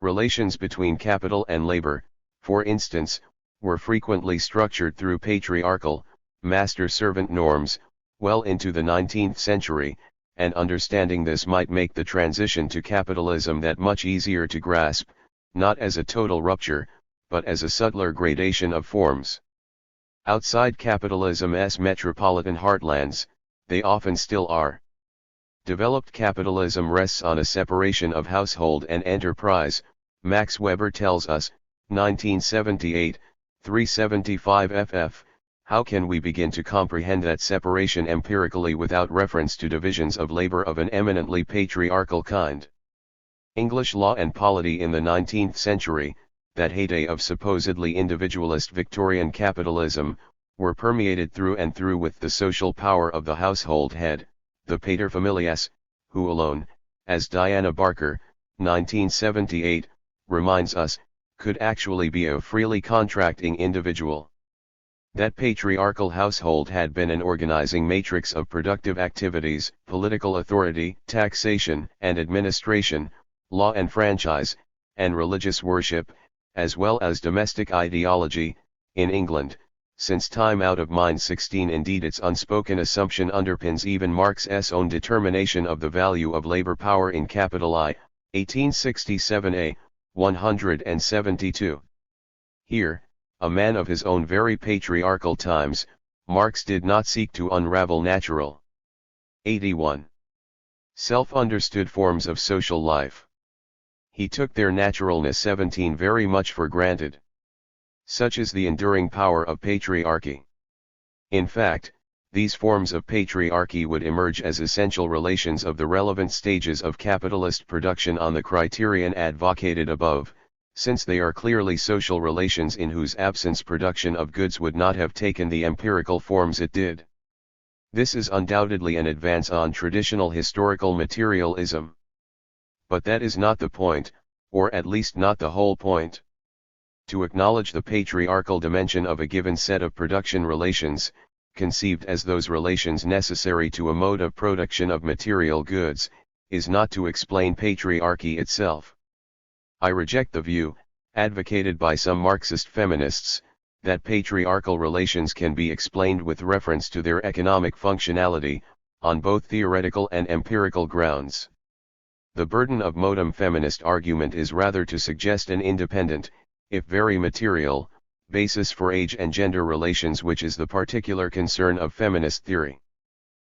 Relations between capital and labor, for instance, were frequently structured through patriarchal, master-servant norms, well into the 19th century, and understanding this might make the transition to capitalism that much easier to grasp, not as a total rupture, but as a subtler gradation of forms. Outside capitalism's metropolitan heartlands, they often still are. Developed capitalism rests on a separation of household and enterprise, Max Weber tells us, 1978, 375 ff. How can we begin to comprehend that separation empirically without reference to divisions of labor of an eminently patriarchal kind? English law and polity in the 19th century, that heyday of supposedly individualist Victorian capitalism, were permeated through and through with the social power of the household head, the paterfamilias, who alone, as Diana Barker, 1978, reminds us, could actually be a freely contracting individual. That patriarchal household had been an organizing matrix of productive activities, political authority, taxation and administration, law and franchise, and religious worship, as well as domestic ideology, in England, since time out of mind 16. Indeed, its unspoken assumption underpins even Marx's own determination of the value of labor power in capital I, 1867a, 172. Here, a man of his own very patriarchal times, Marx did not seek to unravel natural 81. Self-understood forms of social life. He took their naturalness 17 very much for granted. Such is the enduring power of patriarchy. In fact, these forms of patriarchy would emerge as essential relations of the relevant stages of capitalist production on the criterion advocated above, since they are clearly social relations in whose absence production of goods would not have taken the empirical forms it did. This is undoubtedly an advance on traditional historical materialism. But that is not the point, or at least not the whole point. To acknowledge the patriarchal dimension of a given set of production relations, conceived as those relations necessary to a mode of production of material goods, is not to explain patriarchy itself. I reject the view, advocated by some Marxist feminists, that patriarchal relations can be explained with reference to their economic functionality, on both theoretical and empirical grounds. The burden of modem feminist argument is rather to suggest an independent, if very material, basis for age and gender relations, which is the particular concern of feminist theory.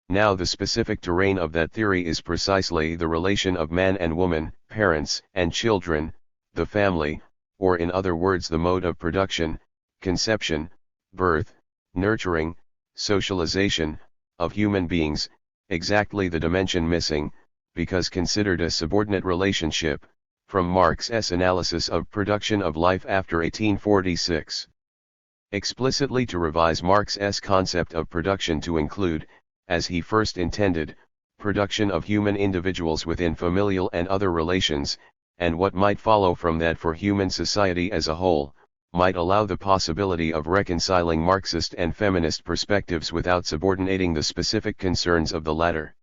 Now the specific terrain of that theory is precisely the relation of man and woman, parents and children, the family, or in other words the mode of production, conception, birth, nurturing, socialization, of human beings, exactly the dimension missing, because considered a subordinate relationship, from Marx's analysis of production of life after 1846. Explicitly to revise Marx's concept of production to include, as he first intended, production of human individuals within familial and other relations, and what might follow from that for human society as a whole, might allow the possibility of reconciling Marxist and feminist perspectives without subordinating the specific concerns of the latter.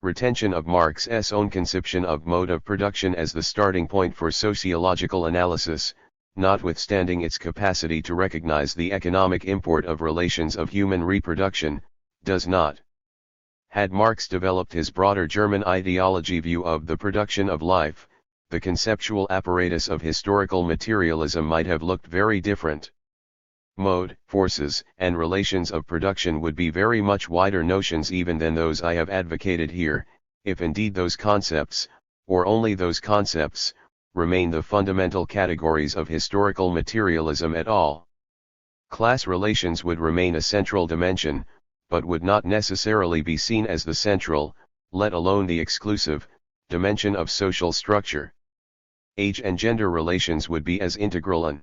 Retention of Marx's own conception of mode of production as the starting point for sociological analysis, notwithstanding its capacity to recognize the economic import of relations of human reproduction, does not. Had Marx developed his broader German ideology view of the production of life, the conceptual apparatus of historical materialism might have looked very different. Mode, forces, and relations of production would be very much wider notions even than those I have advocated here, if indeed those concepts, or only those concepts, remain the fundamental categories of historical materialism at all. Class relations would remain a central dimension, but would not necessarily be seen as the central, let alone the exclusive, dimension of social structure. Age and gender relations would be as integral an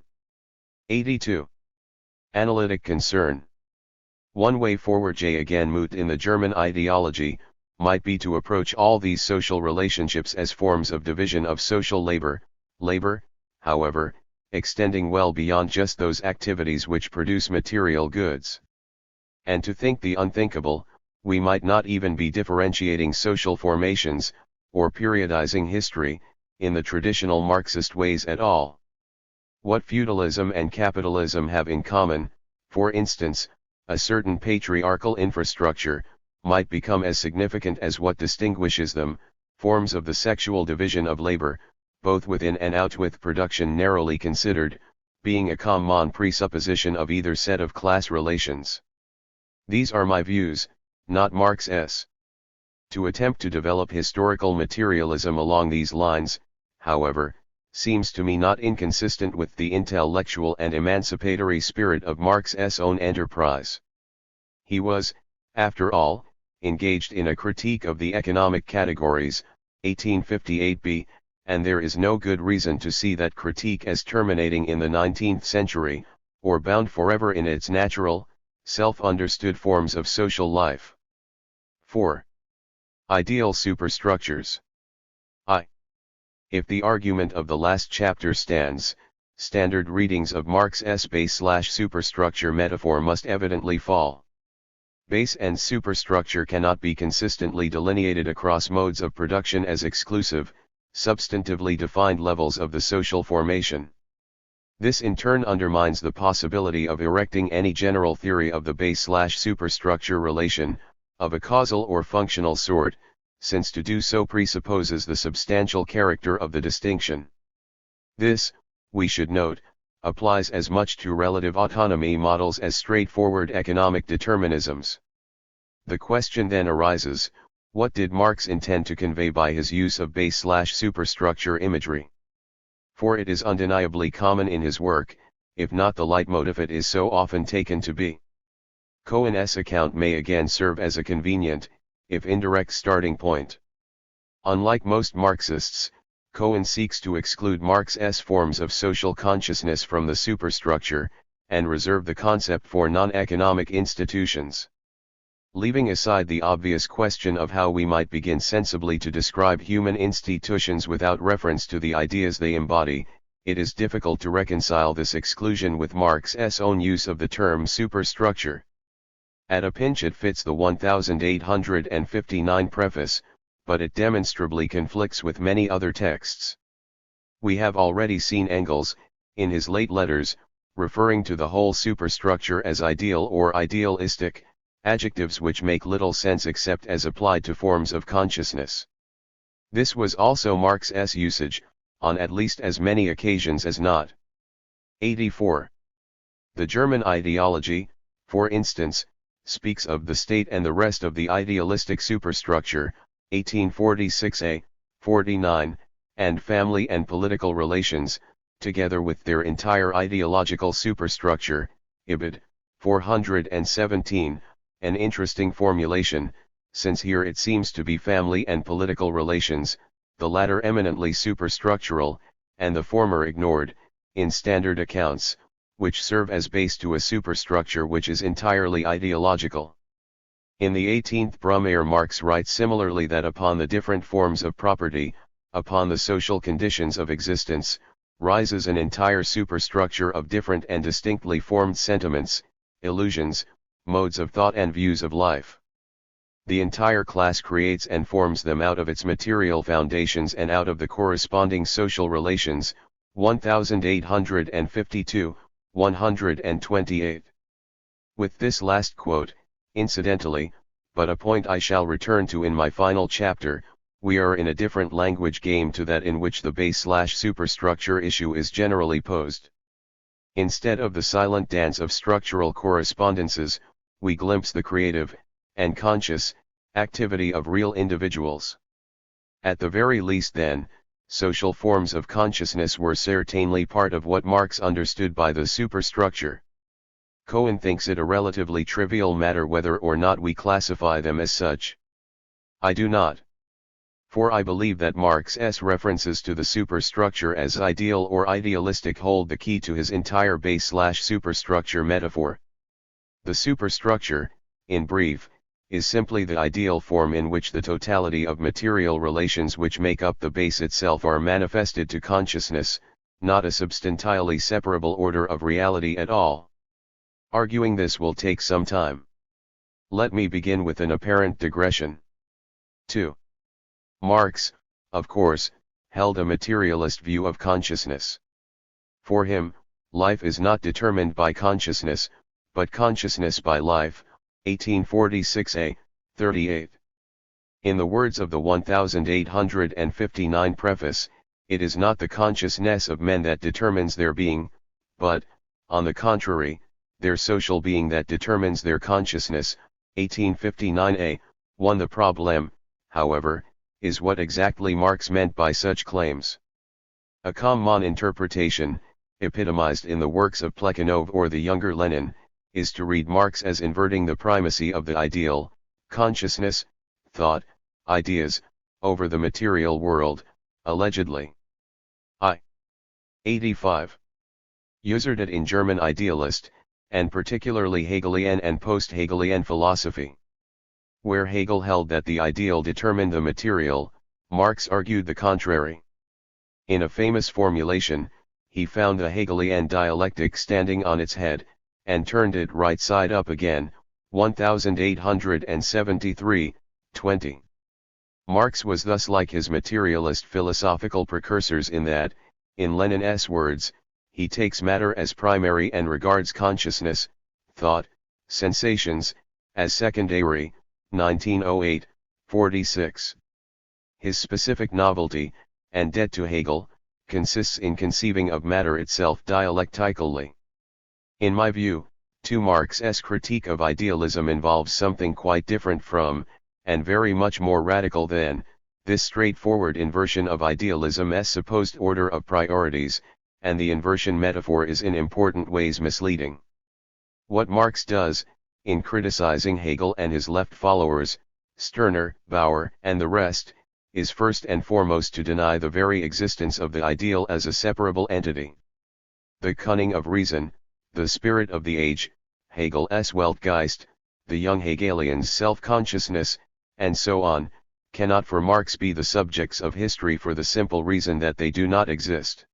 82. Analytic concern. One way forward J again moot in the German ideology, might be to approach all these social relationships as forms of division of social labor, however, extending well beyond just those activities which produce material goods. And to think the unthinkable, we might not even be differentiating social formations, or periodizing history, in the traditional Marxist ways at all. What feudalism and capitalism have in common, for instance, a certain patriarchal infrastructure, might become as significant as what distinguishes them, forms of the sexual division of labor, both within and out with production narrowly considered, being a common presupposition of either set of class relations. These are my views, not Marx's. To attempt to develop historical materialism along these lines, however, seems to me not inconsistent with the intellectual and emancipatory spirit of Marx's own enterprise. He was, after all, engaged in a critique of the economic categories, 1858b, and there is no good reason to see that critique as terminating in the 19th century, or bound forever in its natural, self-understood forms of social life. 4. Ideal superstructures. If the argument of the last chapter stands, standard readings of Marx's base/superstructure metaphor must evidently fall. Base and superstructure cannot be consistently delineated across modes of production as exclusive, substantively defined levels of the social formation. This in turn undermines the possibility of erecting any general theory of the base/superstructure relation, of a causal or functional sort, since to do so presupposes the substantial character of the distinction. This, we should note, applies as much to relative autonomy models as straightforward economic determinisms. The question then arises, what did Marx intend to convey by his use of base/superstructure imagery? For it is undeniably common in his work, if not the leitmotif it is so often taken to be. Cohen's account may again serve as a convenient, if indirect starting point. Unlike most Marxists, Cohen seeks to exclude Marx's forms of social consciousness from the superstructure, and reserve the concept for non-economic institutions. Leaving aside the obvious question of how we might begin sensibly to describe human institutions without reference to the ideas they embody, it is difficult to reconcile this exclusion with Marx's own use of the term superstructure. At a pinch it fits the 1859 preface, but it demonstrably conflicts with many other texts. We have already seen Engels, in his late letters, referring to the whole superstructure as ideal or idealistic, adjectives which make little sense except as applied to forms of consciousness. This was also Marx's usage, on at least as many occasions as not. 84. The German ideology, for instance, speaks of the state and the rest of the idealistic superstructure, 1846a, 49, and family and political relations, together with their entire ideological superstructure, ibid. 417, an interesting formulation, since here it seems to be family and political relations, the latter eminently superstructural, and the former ignored, in standard accounts, which serve as base to a superstructure which is entirely ideological. In the 18th Brumaire Marx writes similarly that upon the different forms of property, upon the social conditions of existence, rises an entire superstructure of different and distinctly formed sentiments, illusions, modes of thought and views of life. The entire class creates and forms them out of its material foundations and out of the corresponding social relations, 1852, 128. With this last quote, incidentally, but a point I shall return to in my final chapter, we are in a different language game to that in which the base/superstructure issue is generally posed. Instead of the silent dance of structural correspondences, we glimpse the creative, and conscious, activity of real individuals. At the very least then, social forms of consciousness were certainly part of what Marx understood by the superstructure. Cohen thinks it a relatively trivial matter whether or not we classify them as such. I do not. For I believe that Marx's references to the superstructure as ideal or idealistic hold the key to his entire base/superstructure metaphor. The superstructure, in brief, is simply the ideal form in which the totality of material relations which make up the base itself are manifested to consciousness, not a substantially separable order of reality at all. Arguing this will take some time. Let me begin with an apparent digression. 2. Marx, of course, held a materialist view of consciousness. For him, life is not determined by consciousness, but consciousness by life, 1846a, 38. In the words of the 1859 preface, it is not the consciousness of men that determines their being, but, on the contrary, their social being that determines their consciousness, 1859a. 1. The problem, however, is what exactly Marx meant by such claims. A common interpretation, epitomized in the works of Plekhanov or the younger Lenin, is to read Marx as inverting the primacy of the ideal, consciousness, thought, ideas, over the material world, allegedly. 85. Userded in German idealist, and particularly Hegelian and post-Hegelian philosophy. Where Hegel held that the ideal determined the material, Marx argued the contrary. In a famous formulation, he found the Hegelian dialectic standing on its head, and turned it right side up again, 1873, 20. Marx was thus like his materialist philosophical precursors in that, in Lenin's words, he takes matter as primary and regards consciousness, thought, sensations, as secondary, 1908, 46. His specific novelty, and debt to Hegel, consists in conceiving of matter itself dialectically. In my view, Marx's critique of idealism involves something quite different from, and very much more radical than, this straightforward inversion of idealism's supposed order of priorities, and the inversion metaphor is in important ways misleading. What Marx does, in criticizing Hegel and his left followers, Stirner, Bauer, and the rest, is first and foremost to deny the very existence of the ideal as a separable entity. The cunning of reason, the spirit of the age, Hegel's Weltgeist, the young Hegelians' self-consciousness, and so on, cannot for Marx be the subjects of history for the simple reason that they do not exist.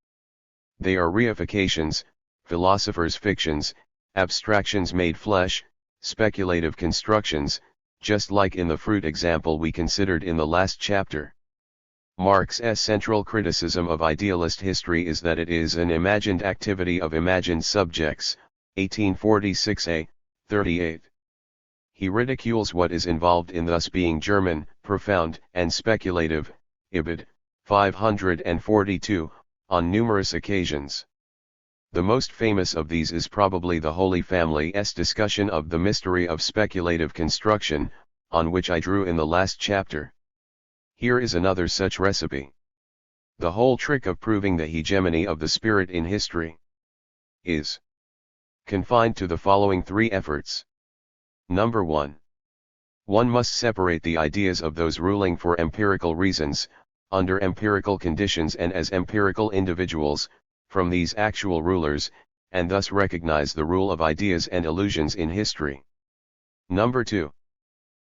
They are reifications, philosophers' fictions, abstractions made flesh, speculative constructions, just like in the fruit example we considered in the last chapter. Marx's central criticism of idealist history is that it is an imagined activity of imagined subjects, 1846a, 38. He ridicules what is involved in thus being German, profound, and speculative, Ibid, 542, on numerous occasions. The most famous of these is probably the Holy Family's discussion of the mystery of speculative construction, on which I drew in the last chapter. Here is another such recipe. The whole trick of proving the hegemony of the spirit in history is confined to the following three efforts. Number 1. One must separate the ideas of those ruling for empirical reasons, under empirical conditions and as empirical individuals, from these actual rulers, and thus recognize the rule of ideas and illusions in history. Number 2.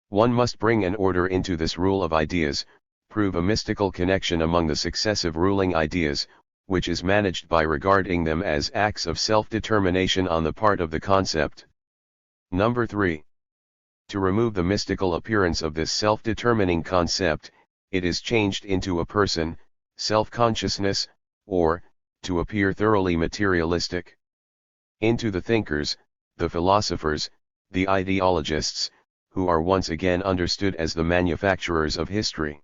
One must bring an order into this rule of ideas, prove a mystical connection among the successive ruling ideas, which is managed by regarding them as acts of self-determination on the part of the concept. Number 3. To remove the mystical appearance of this self-determining concept, it is changed into a person, self-consciousness, or, to appear thoroughly materialistic, into the thinkers, the philosophers, the ideologists, who are once again understood as the manufacturers of history.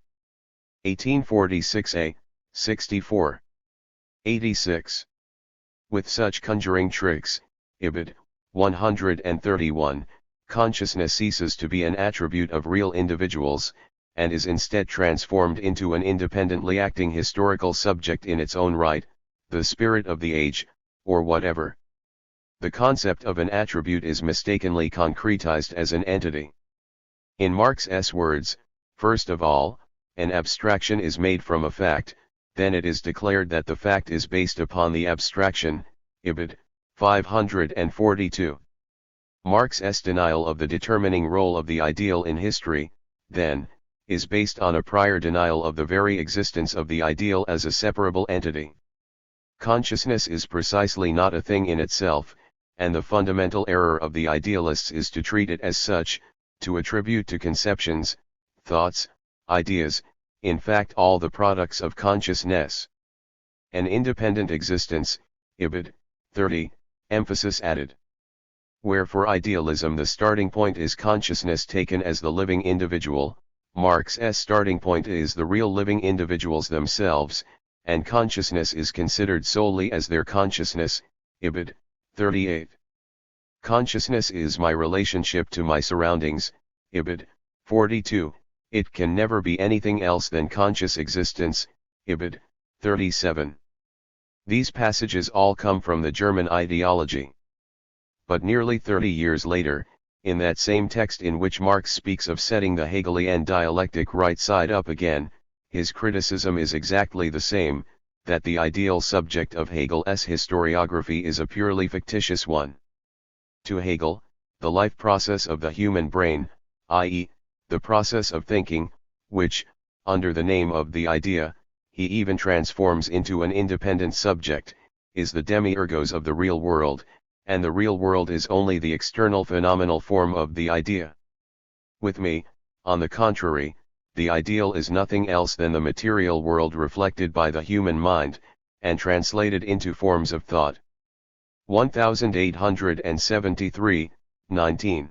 1846a, 64. 86. With such conjuring tricks, Ibid, 131, consciousness ceases to be an attribute of real individuals, and is instead transformed into an independently acting historical subject in its own right, the spirit of the age, or whatever. The concept of an attribute is mistakenly concretized as an entity. In Marx's words, first of all, an abstraction is made from a fact, then it is declared that the fact is based upon the abstraction, ibid. 542. Marx's denial of the determining role of the ideal in history, then, is based on a prior denial of the very existence of the ideal as a separable entity. Consciousness is precisely not a thing in itself, and the fundamental error of the idealists is to treat it as such, to attribute to conceptions, thoughts, ideas, in fact all the products of consciousness, an independent existence, ibid. 30, emphasis added. Where for idealism the starting point is consciousness taken as the living individual, Marx's starting point is the real living individuals themselves, and consciousness is considered solely as their consciousness, ibid. 38. Consciousness is my relationship to my surroundings, ibid. 42, it can never be anything else than conscious existence, ibid. 37. These passages all come from the German ideology. But nearly 30 years later, in that same text in which Marx speaks of setting the Hegelian dialectic right side up again, his criticism is exactly the same, that the ideal subject of Hegel's historiography is a purely fictitious one. To Hegel, the life process of the human brain, i.e., the process of thinking, which, under the name of the idea, he even transforms into an independent subject, is the demiurgos of the real world, and the real world is only the external phenomenal form of the idea. With me, on the contrary, the ideal is nothing else than the material world reflected by the human mind, and translated into forms of thought. 1873, 19.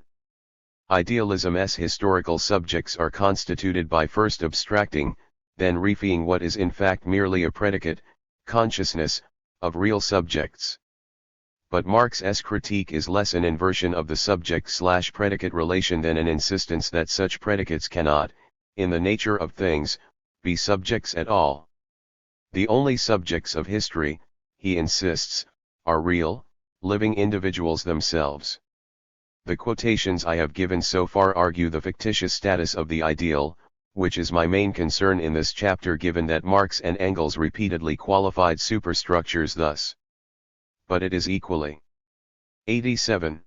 Idealism's historical subjects are constituted by first abstracting, then reifying what is in fact merely a predicate, consciousness, of real subjects. But Marx's critique is less an inversion of the subject-predicate relation than an insistence that such predicates cannot, in the nature of things, be subjects at all. The only subjects of history, he insists, are real, living individuals themselves. The quotations I have given so far argue the fictitious status of the ideal, which is my main concern in this chapter given that Marx and Engels repeatedly qualified superstructures thus. But it is equally 87.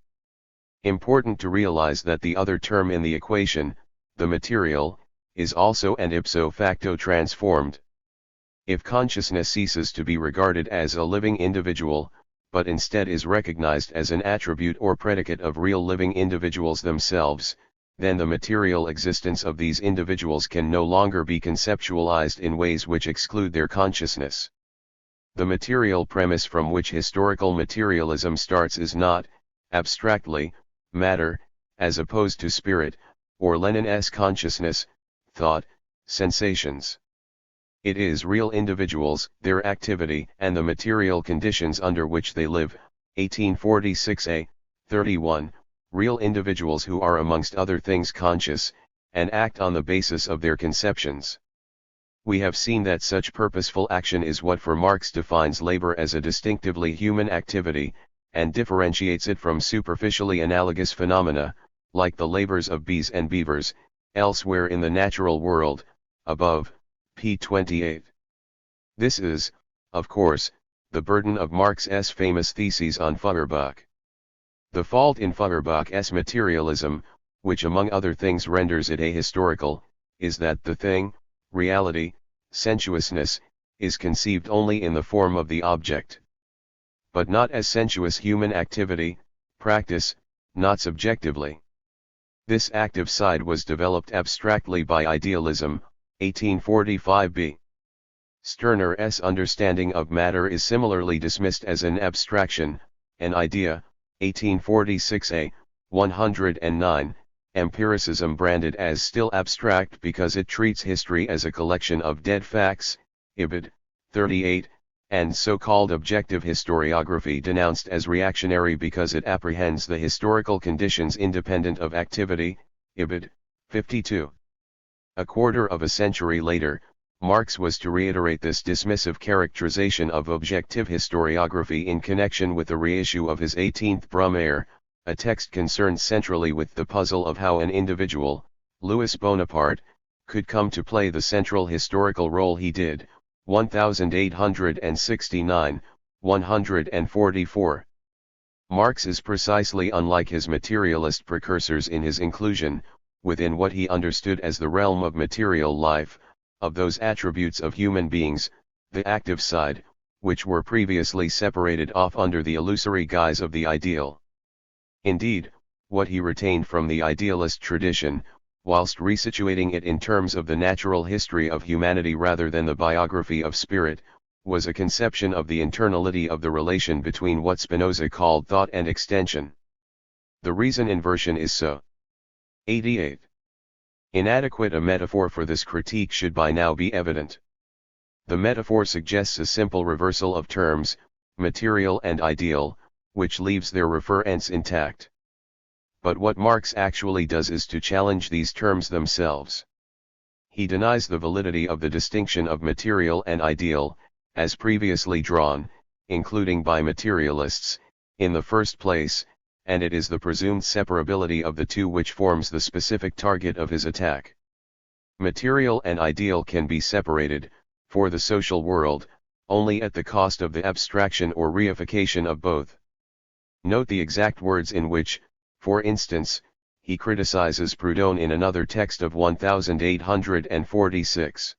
Important to realize that the other term in the equation, the material, is also and ipso facto transformed. If consciousness ceases to be regarded as a living individual, but instead is recognized as an attribute or predicate of real living individuals themselves, then the material existence of these individuals can no longer be conceptualized in ways which exclude their consciousness. The material premise from which historical materialism starts is not, abstractly, matter, as opposed to spirit, or Lenin's consciousness, thought, sensations. It is real individuals, their activity, and the material conditions under which they live. 1846a, 31, real individuals who are amongst other things conscious, and act on the basis of their conceptions. We have seen that such purposeful action is what for Marx defines labor as a distinctively human activity, and differentiates it from superficially analogous phenomena, like the labors of bees and beavers, elsewhere in the natural world, above, p. 28. This is, of course, the burden of Marx's famous theses on Feuerbach. The fault in Feuerbach's materialism, which among other things renders it ahistorical, is that the thing, reality, sensuousness, is conceived only in the form of the object. But not as sensuous human activity, practice, not subjectively. This active side was developed abstractly by idealism, 1845b. Stirner's understanding of matter is similarly dismissed as an abstraction, an idea, 1846a, 109, empiricism branded as still abstract because it treats history as a collection of dead facts, ibid. 38, and so-called objective historiography denounced as reactionary because it apprehends the historical conditions independent of activity, ibid. 52. A quarter of a century later, Marx was to reiterate this dismissive characterization of objective historiography in connection with the reissue of his 18th Brumaire, a text concerned centrally with the puzzle of how an individual, Louis Bonaparte, could come to play the central historical role he did, 1869, 144. Marx is precisely unlike his materialist precursors in his inclusion, within what he understood as the realm of material life, of those attributes of human beings, the active side, which were previously separated off under the illusory guise of the ideal. Indeed, what he retained from the idealist tradition, whilst resituating it in terms of the natural history of humanity rather than the biography of spirit, was a conception of the internality of the relation between what Spinoza called thought and extension. The reason inversion is so. 88. Inadequate a metaphor for this critique should by now be evident. The metaphor suggests a simple reversal of terms, material and ideal, which leaves their referents intact. But what Marx actually does is to challenge these terms themselves. He denies the validity of the distinction of material and ideal, as previously drawn, including by materialists, in the first place, and it is the presumed separability of the two which forms the specific target of his attack. Material and ideal can be separated, for the social world, only at the cost of the abstraction or reification of both. Note the exact words in which, for instance, he criticizes Proudhon in another text of 1846.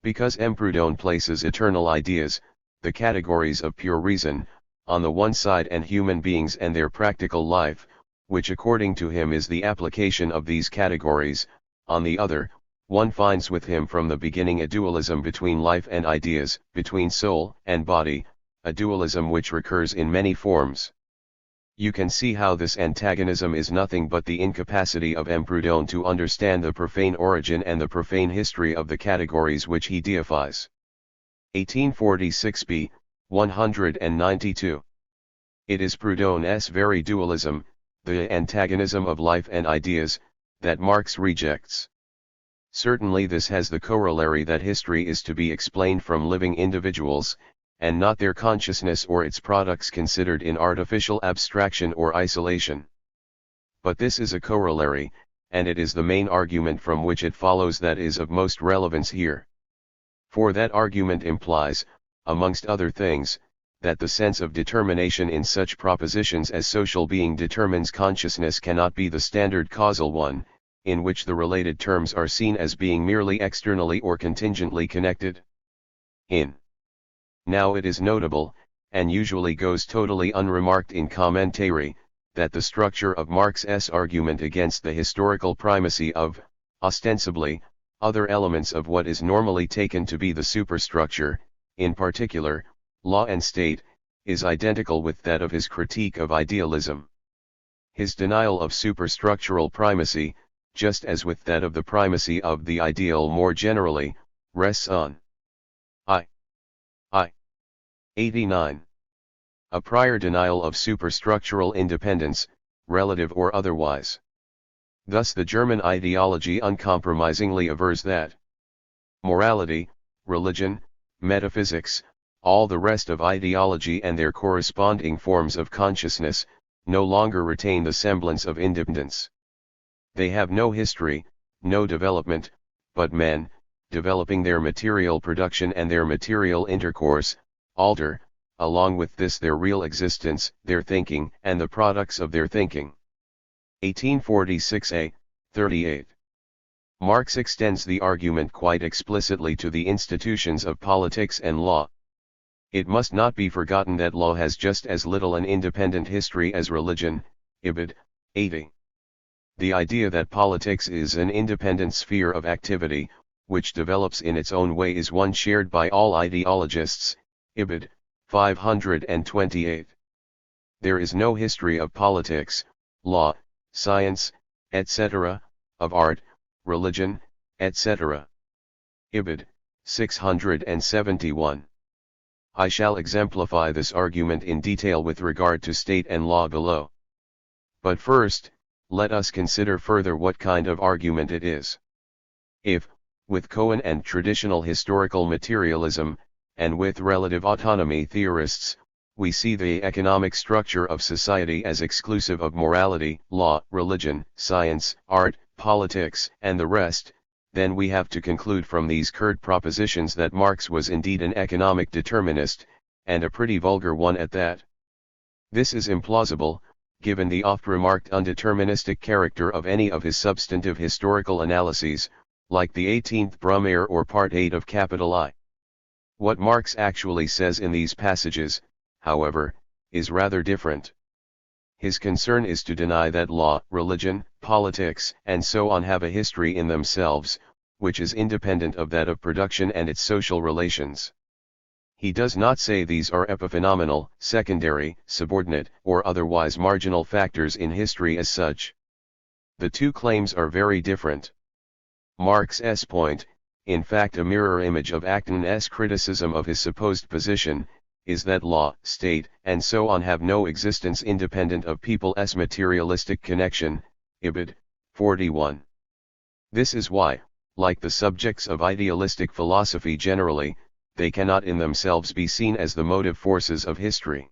Because M. Proudhon places eternal ideas, the categories of pure reason, on the one side and human beings and their practical life, which according to him is the application of these categories, on the other, one finds with him from the beginning a dualism between life and ideas, between soul and body, a dualism which recurs in many forms. You can see how this antagonism is nothing but the incapacity of M. Proudhon to understand the profane origin and the profane history of the categories which he deifies. 1846b, 192. It is Proudhon's very dualism, the antagonism of life and ideas, that Marx rejects. Certainly this has the corollary that history is to be explained from living individuals, and not their consciousness or its products considered in artificial abstraction or isolation. But this is a corollary, and it is the main argument from which it follows that is of most relevance here. For that argument implies, amongst other things, that the sense of determination in such propositions as social being determines consciousness cannot be the standard causal one, in which the related terms are seen as being merely externally or contingently connected. Now it is notable, and usually goes totally unremarked in commentary, that the structure of Marx's argument against the historical primacy of, ostensibly, other elements of what is normally taken to be the superstructure, in particular, law and state, is identical with that of his critique of idealism. His denial of superstructural primacy, just as with that of the primacy of the ideal more generally, rests on I. 89. A prior denial of superstructural independence, relative or otherwise. Thus the German ideology uncompromisingly avers that morality, religion, metaphysics, all the rest of ideology and their corresponding forms of consciousness, no longer retain the semblance of independence. They have no history, no development, but men, developing their material production and their material intercourse, alter, along with this their real existence, their thinking, and the products of their thinking. 1846a, 38. Marx extends the argument quite explicitly to the institutions of politics and law. It must not be forgotten that law has just as little an independent history as religion, Ibid. 80. The idea that politics is an independent sphere of activity, which develops in its own way is one shared by all ideologists, Ibid. 528. There is no history of politics, law, science, etc., of art, religion, etc. Ibid. 671. I shall exemplify this argument in detail with regard to state and law below. But first, let us consider further what kind of argument it is. If, with Cohen and traditional historical materialism, and with relative autonomy theorists, we see the economic structure of society as exclusive of morality, law, religion, science, art, politics, and the rest, then we have to conclude from these curt propositions that Marx was indeed an economic determinist, and a pretty vulgar one at that. This is implausible, given the oft-remarked undeterministic character of any of his substantive historical analyses, like the 18th Brumaire or Part 8 of Capital I. What Marx actually says in these passages, however, is rather different. His concern is to deny that law, religion, politics, and so on have a history in themselves, which is independent of that of production and its social relations. He does not say these are epiphenomenal, secondary, subordinate, or otherwise marginal factors in history as such. The two claims are very different. Marx's point, in fact a mirror image of Acton's criticism of his supposed position, is that law, state, and so on have no existence independent of people's materialistic connection, Ibid. 41. This is why, like the subjects of idealistic philosophy generally, they cannot in themselves be seen as the motive forces of history.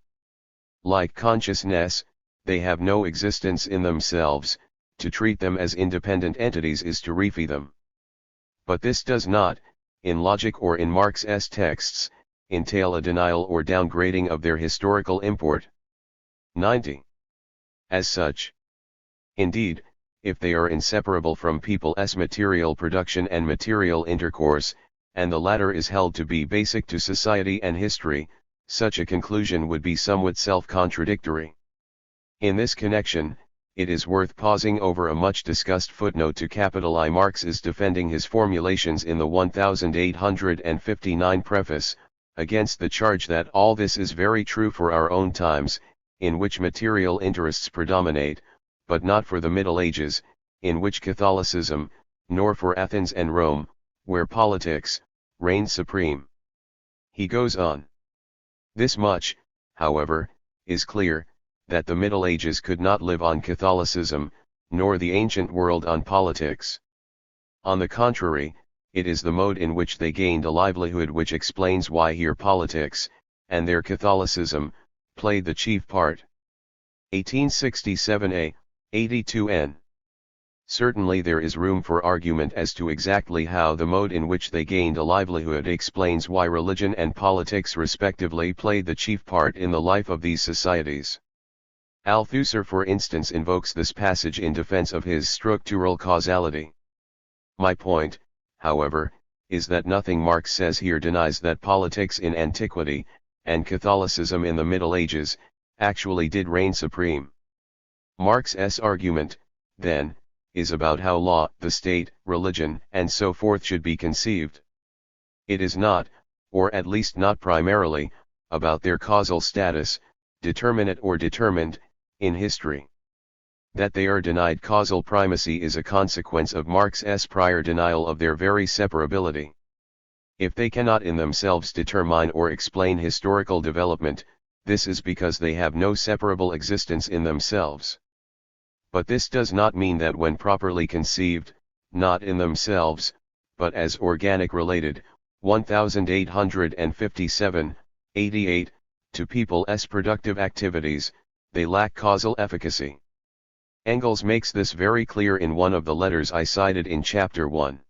Like consciousness, they have no existence in themselves, to treat them as independent entities is to refy them. But this does not, in logic or in Marx's texts, entail a denial or downgrading of their historical import. 90. As such, indeed, if they are inseparable from people's material production and material intercourse, and the latter is held to be basic to society and history, such a conclusion would be somewhat self-contradictory. In this connection, it is worth pausing over a much-discussed footnote to Capital I. Marx is defending his formulations in the 1859 preface, against the charge that all this is very true for our own times, in which material interests predominate, but not for the Middle Ages, in which Catholicism, nor for Athens and Rome, where politics, reigned supreme. He goes on. This much, however, is clear, that the Middle Ages could not live on Catholicism, nor the ancient world on politics. On the contrary, it is the mode in which they gained a livelihood which explains why here politics, and their Catholicism, played the chief part. 1867a, 82n. Certainly there is room for argument as to exactly how the mode in which they gained a livelihood explains why religion and politics respectively played the chief part in the life of these societies. Althusser for instance invokes this passage in defense of his structural causality. My point, however, is that nothing Marx says here denies that politics in antiquity, and Catholicism in the Middle Ages, actually did reign supreme. Marx's argument, then, is about how law, the state, religion, and so forth should be conceived. It is not, or at least not primarily, about their causal status, determinate or determined, in history. That they are denied causal primacy is a consequence of Marx's prior denial of their very separability. If they cannot in themselves determine or explain historical development, this is because they have no separable existence in themselves. But this does not mean that when properly conceived, not in themselves, but as organic related, 1857, 88, to people's productive activities, they lack causal efficacy. Engels makes this very clear in one of the letters I cited in Chapter 1.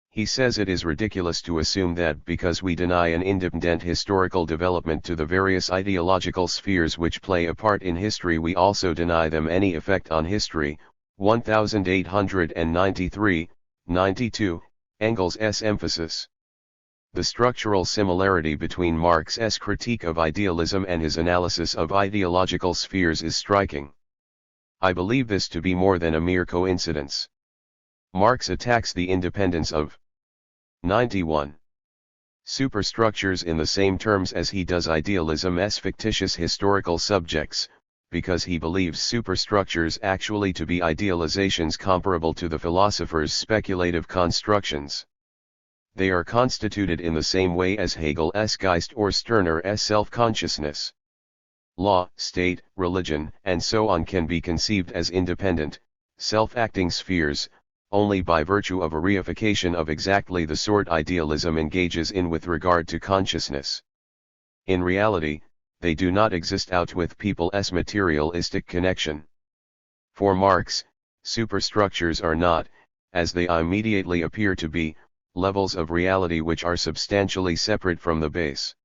He says it is ridiculous to assume that because we deny an independent historical development to the various ideological spheres which play a part in history we also deny them any effect on history. 1893, 92, Engels' emphasis. The structural similarity between Marx's critique of idealism and his analysis of ideological spheres is striking. I believe this to be more than a mere coincidence. Marx attacks the independence of 91. Superstructures in the same terms as he does idealism's fictitious historical subjects, because he believes superstructures actually to be idealizations comparable to the philosopher's speculative constructions. They are constituted in the same way as Hegel's Geist or Stirner's self-consciousness. Law, state, religion, and so on can be conceived as independent, self-acting spheres, only by virtue of a reification of exactly the sort idealism engages in with regard to consciousness. In reality, they do not exist out with people's materialistic connection. For Marx, superstructures are not, as they immediately appear to be, levels of reality which are substantially separate from the base.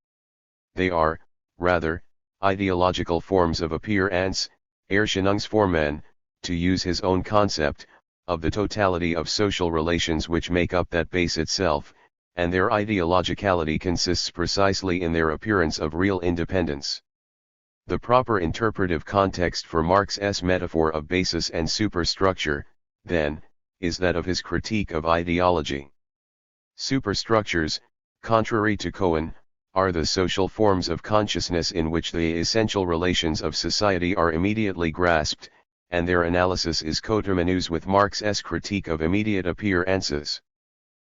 They are, rather, ideological forms of Appearance, Erscheinungsformen, to use his own concept, of the totality of social relations which make up that base itself, and their ideologicality consists precisely in their appearance of real independence. The proper interpretive context for Marx's metaphor of basis and superstructure, then, is that of his critique of ideology. Superstructures, contrary to Cohen, are the social forms of consciousness in which the essential relations of society are immediately grasped, and their analysis is coterminous with Marx's critique of immediate appearances.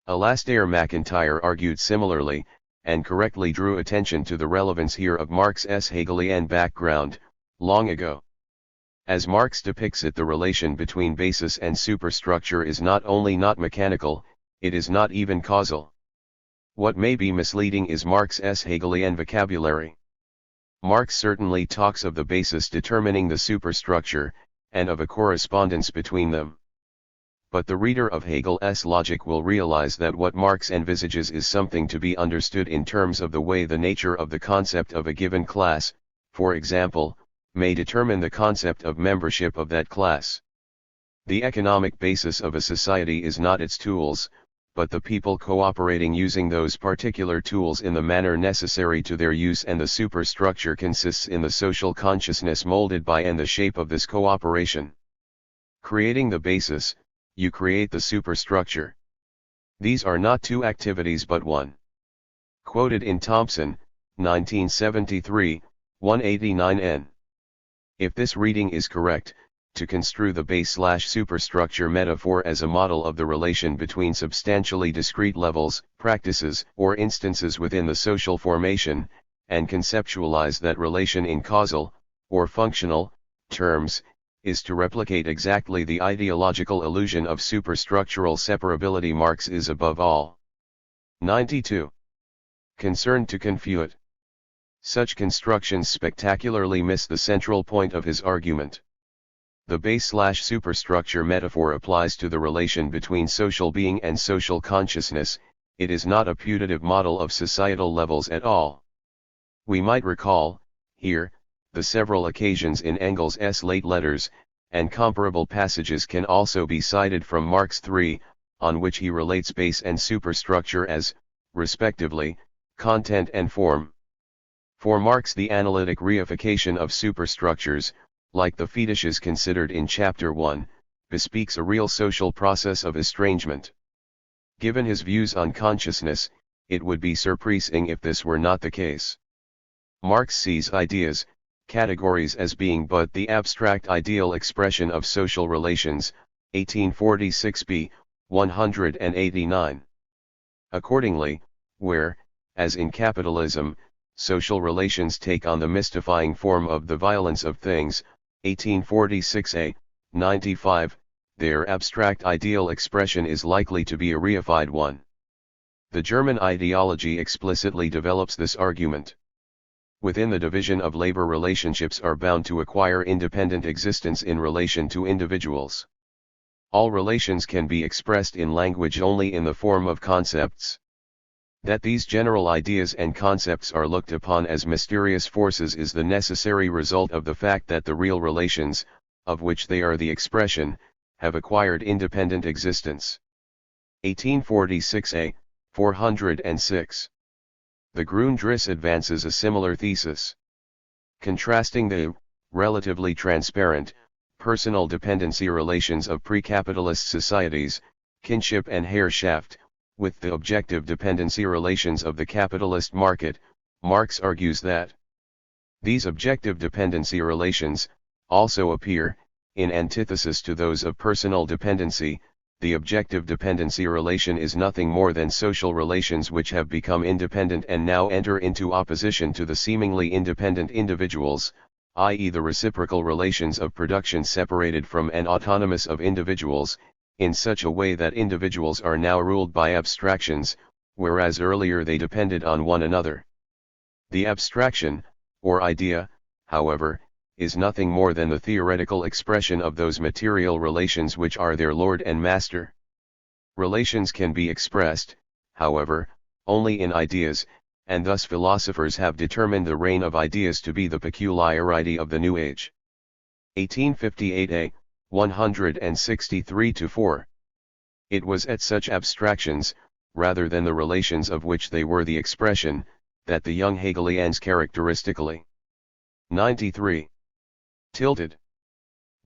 Alastair MacIntyre argued similarly, and correctly drew attention to the relevance here of Marx's Hegelian background, long ago. As Marx depicts it, the relation between basis and superstructure is not only not mechanical, it is not even causal. What may be misleading is Marx's Hegelian vocabulary. Marx certainly talks of the basis determining the superstructure, and of a correspondence between them. But the reader of Hegel's logic will realize that what Marx envisages is something to be understood in terms of the way the nature of the concept of a given class, for example, may determine the concept of membership of that class. The economic basis of a society is not its tools, but the people cooperating using those particular tools in the manner necessary to their use, and the superstructure consists in the social consciousness molded by and the shape of this cooperation. Creating the basis, you create the superstructure. These are not two activities but one. Quoted in Thompson, 1973, 189n. If this reading is correct, to construe the base/superstructure metaphor as a model of the relation between substantially discrete levels, practices, or instances within the social formation, and conceptualize that relation in causal, or functional, terms, is to replicate exactly the ideological illusion of superstructural separability Marx is above all 92. Concerned to confute. Such constructions spectacularly miss the central point of his argument. The base/superstructure metaphor applies to the relation between social being and social consciousness. It is not a putative model of societal levels at all. We might recall, here, the several occasions in Engels' late letters, and comparable passages can also be cited from Marx 3, on which he relates base and superstructure as, respectively, content and form. For Marx, the analytic reification of superstructures, like the fetishes considered in Chapter 1, bespeaks a real social process of estrangement. Given his views on consciousness, it would be surprising if this were not the case. Marx sees ideas, categories as being but the abstract ideal expression of social relations, 1846b, 189. Accordingly, where, as in capitalism, social relations take on the mystifying form of the violence of things, 1846a, 95, their abstract ideal expression is likely to be a reified one. The German ideology explicitly develops this argument. Within the division of labor, relationships are bound to acquire independent existence in relation to individuals. All relations can be expressed in language only in the form of concepts. That these general ideas and concepts are looked upon as mysterious forces is the necessary result of the fact that the real relations, of which they are the expression, have acquired independent existence. 1846a, 406. The Grundrisse advances a similar thesis. Contrasting the relatively transparent, personal dependency relations of pre-capitalist societies, kinship and Herrschaft, with the objective dependency relations of the capitalist market, Marx argues that these objective dependency relations also appear, in antithesis to those of personal dependency. The objective dependency relation is nothing more than social relations which have become independent and now enter into opposition to the seemingly independent individuals, i.e. the reciprocal relations of production separated from and autonomous of individuals, in such a way that individuals are now ruled by abstractions, whereas earlier they depended on one another. The abstraction, or idea, however, is nothing more than the theoretical expression of those material relations which are their lord and master. Relations can be expressed, however, only in ideas, and thus philosophers have determined the reign of ideas to be the peculiarity of the New Age. 1858a, 163-4. It was at such abstractions, rather than the relations of which they were the expression, that the young Hegelians characteristically 93. Tilted.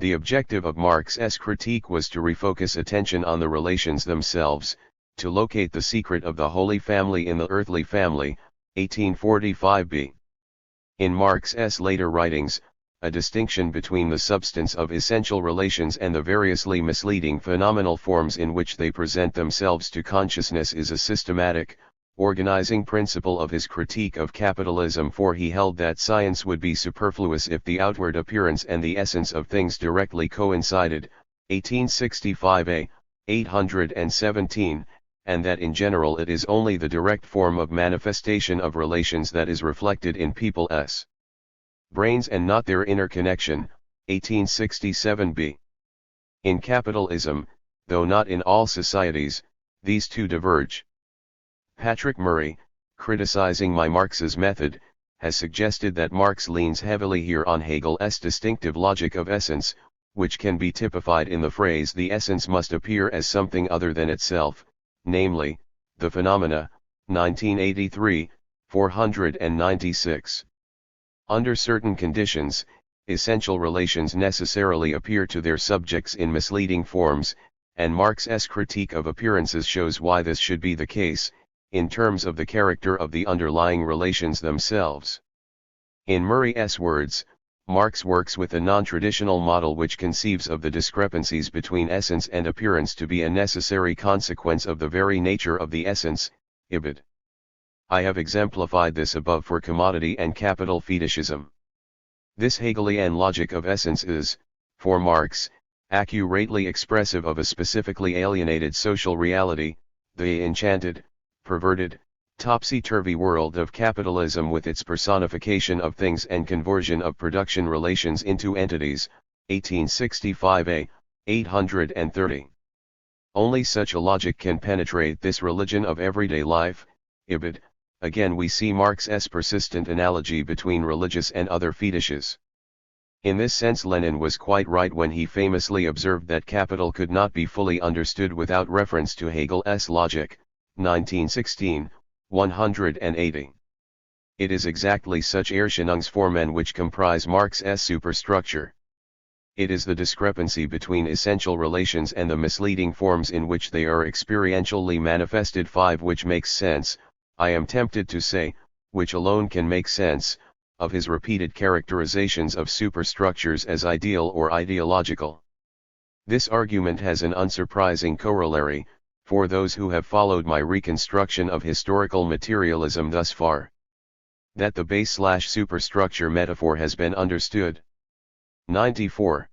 The objective of Marx's critique was to refocus attention on the relations themselves, to locate the secret of the Holy Family in the earthly family, 1845b. In Marx's later writings, a distinction between the substance of essential relations and the variously misleading phenomenal forms in which they present themselves to consciousness is a systematic, organizing principle of his critique of capitalism, for he held that science would be superfluous if the outward appearance and the essence of things directly coincided, 1865a, 817, and that in general it is only the direct form of manifestation of relations that is reflected in people's brains and not their interconnection, 1867b. In capitalism, though not in all societies, these two diverge. Patrick Murray, criticizing my Marx's method, has suggested that Marx leans heavily here on Hegel's distinctive logic of essence, which can be typified in the phrase the essence must appear as something other than itself, namely, the phenomena, 1983, 496. Under certain conditions, essential relations necessarily appear to their subjects in misleading forms, and Marx's critique of appearances shows why this should be the case, in terms of the character of the underlying relations themselves. In Murray's words, Marx works with a non-traditional model which conceives of the discrepancies between essence and appearance to be a necessary consequence of the very nature of the essence, ibid. I have exemplified this above for commodity and capital fetishism. This Hegelian logic of essence is, for Marx, accurately expressive of a specifically alienated social reality, the enchanted, perverted, topsy-turvy world of capitalism with its personification of things and conversion of production relations into entities, 1865a, 830. Only such a logic can penetrate this religion of everyday life, ibid. Again we see Marx's persistent analogy between religious and other fetishes. In this sense Lenin was quite right when he famously observed that capital could not be fully understood without reference to Hegel's logic, 1916, 180. It is exactly such Erscheinungsformen which comprise Marx's superstructure. It is the discrepancy between essential relations and the misleading forms in which they are experientially manifested which makes sense, I am tempted to say, which alone can make sense, of his repeated characterizations of superstructures as ideal or ideological. This argument has an unsurprising corollary, for those who have followed my reconstruction of historical materialism thus far. That the base/superstructure metaphor has been understood. 94.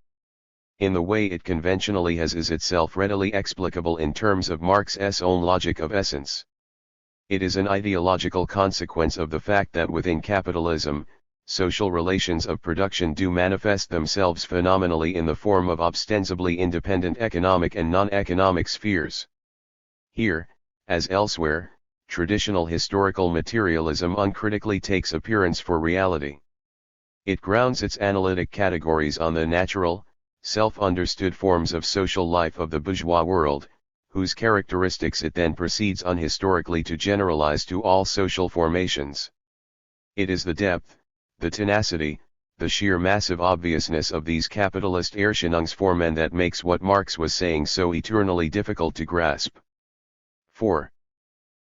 In the way it conventionally has is itself readily explicable in terms of Marx's own logic of essence. It is an ideological consequence of the fact that within capitalism, social relations of production do manifest themselves phenomenally in the form of ostensibly independent economic and non-economic spheres. Here, as elsewhere, traditional historical materialism uncritically takes appearance for reality. It grounds its analytic categories on the natural, self-understood forms of social life of the bourgeois world, whose characteristics it then proceeds unhistorically to generalize to all social formations. It is the depth, the tenacity, the sheer massive obviousness of these capitalist Erscheinungsformen that makes what Marx was saying so eternally difficult to grasp. 4.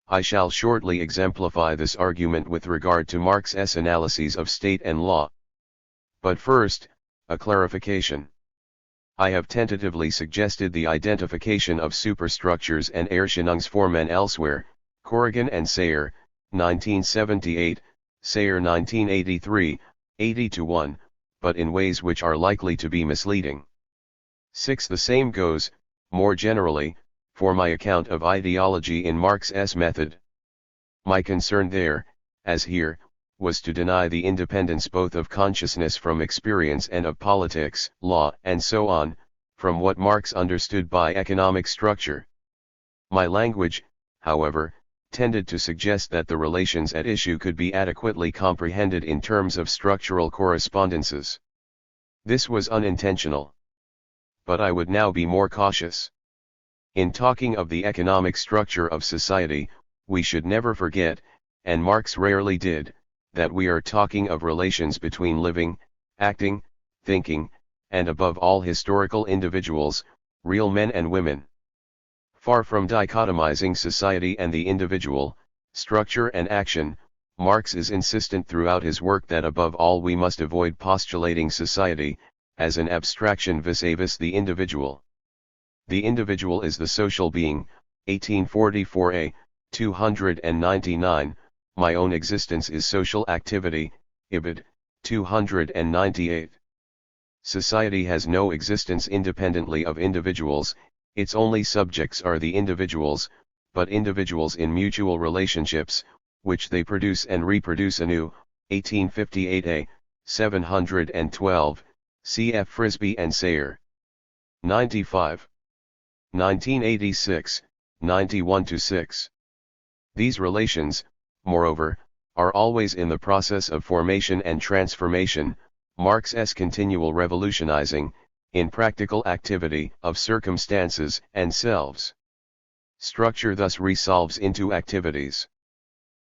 I shall shortly exemplify this argument with regard to Marx's analyses of state and law. But first, a clarification. I have tentatively suggested the identification of superstructures and Erscheinungsformen elsewhere, Corrigan and SAYER, 1978, SAYER 1983, 80-1, but in ways which are likely to be misleading. 6. The same goes, more generally, for my account of ideology in Marx's method. My concern there, as here, was to deny the independence both of consciousness from experience and of politics, law, and so on, from what Marx understood by economic structure. My language, however, tended to suggest that the relations at issue could be adequately comprehended in terms of structural correspondences. This was unintentional. But I would now be more cautious. In talking of the economic structure of society, we should never forget, and Marx rarely did, that we are talking of relations between living, acting, thinking, and above all historical individuals, real men and women. Far from dichotomizing society and the individual, structure and action, Marx is insistent throughout his work that above all we must avoid postulating society as an abstraction vis-a-vis the individual. The individual is the social being, 1844a, 299, my own existence is social activity, Ibid, 298. Society has no existence independently of individuals, its only subjects are the individuals, but individuals in mutual relationships, which they produce and reproduce anew, 1858a, 712, cf. Frisbee and SAYER. 95. 1986, 91-6. These relations, moreover, are always in the process of formation and transformation, Marx's continual revolutionizing, in practical activity, of circumstances and selves. Structure thus resolves into activities.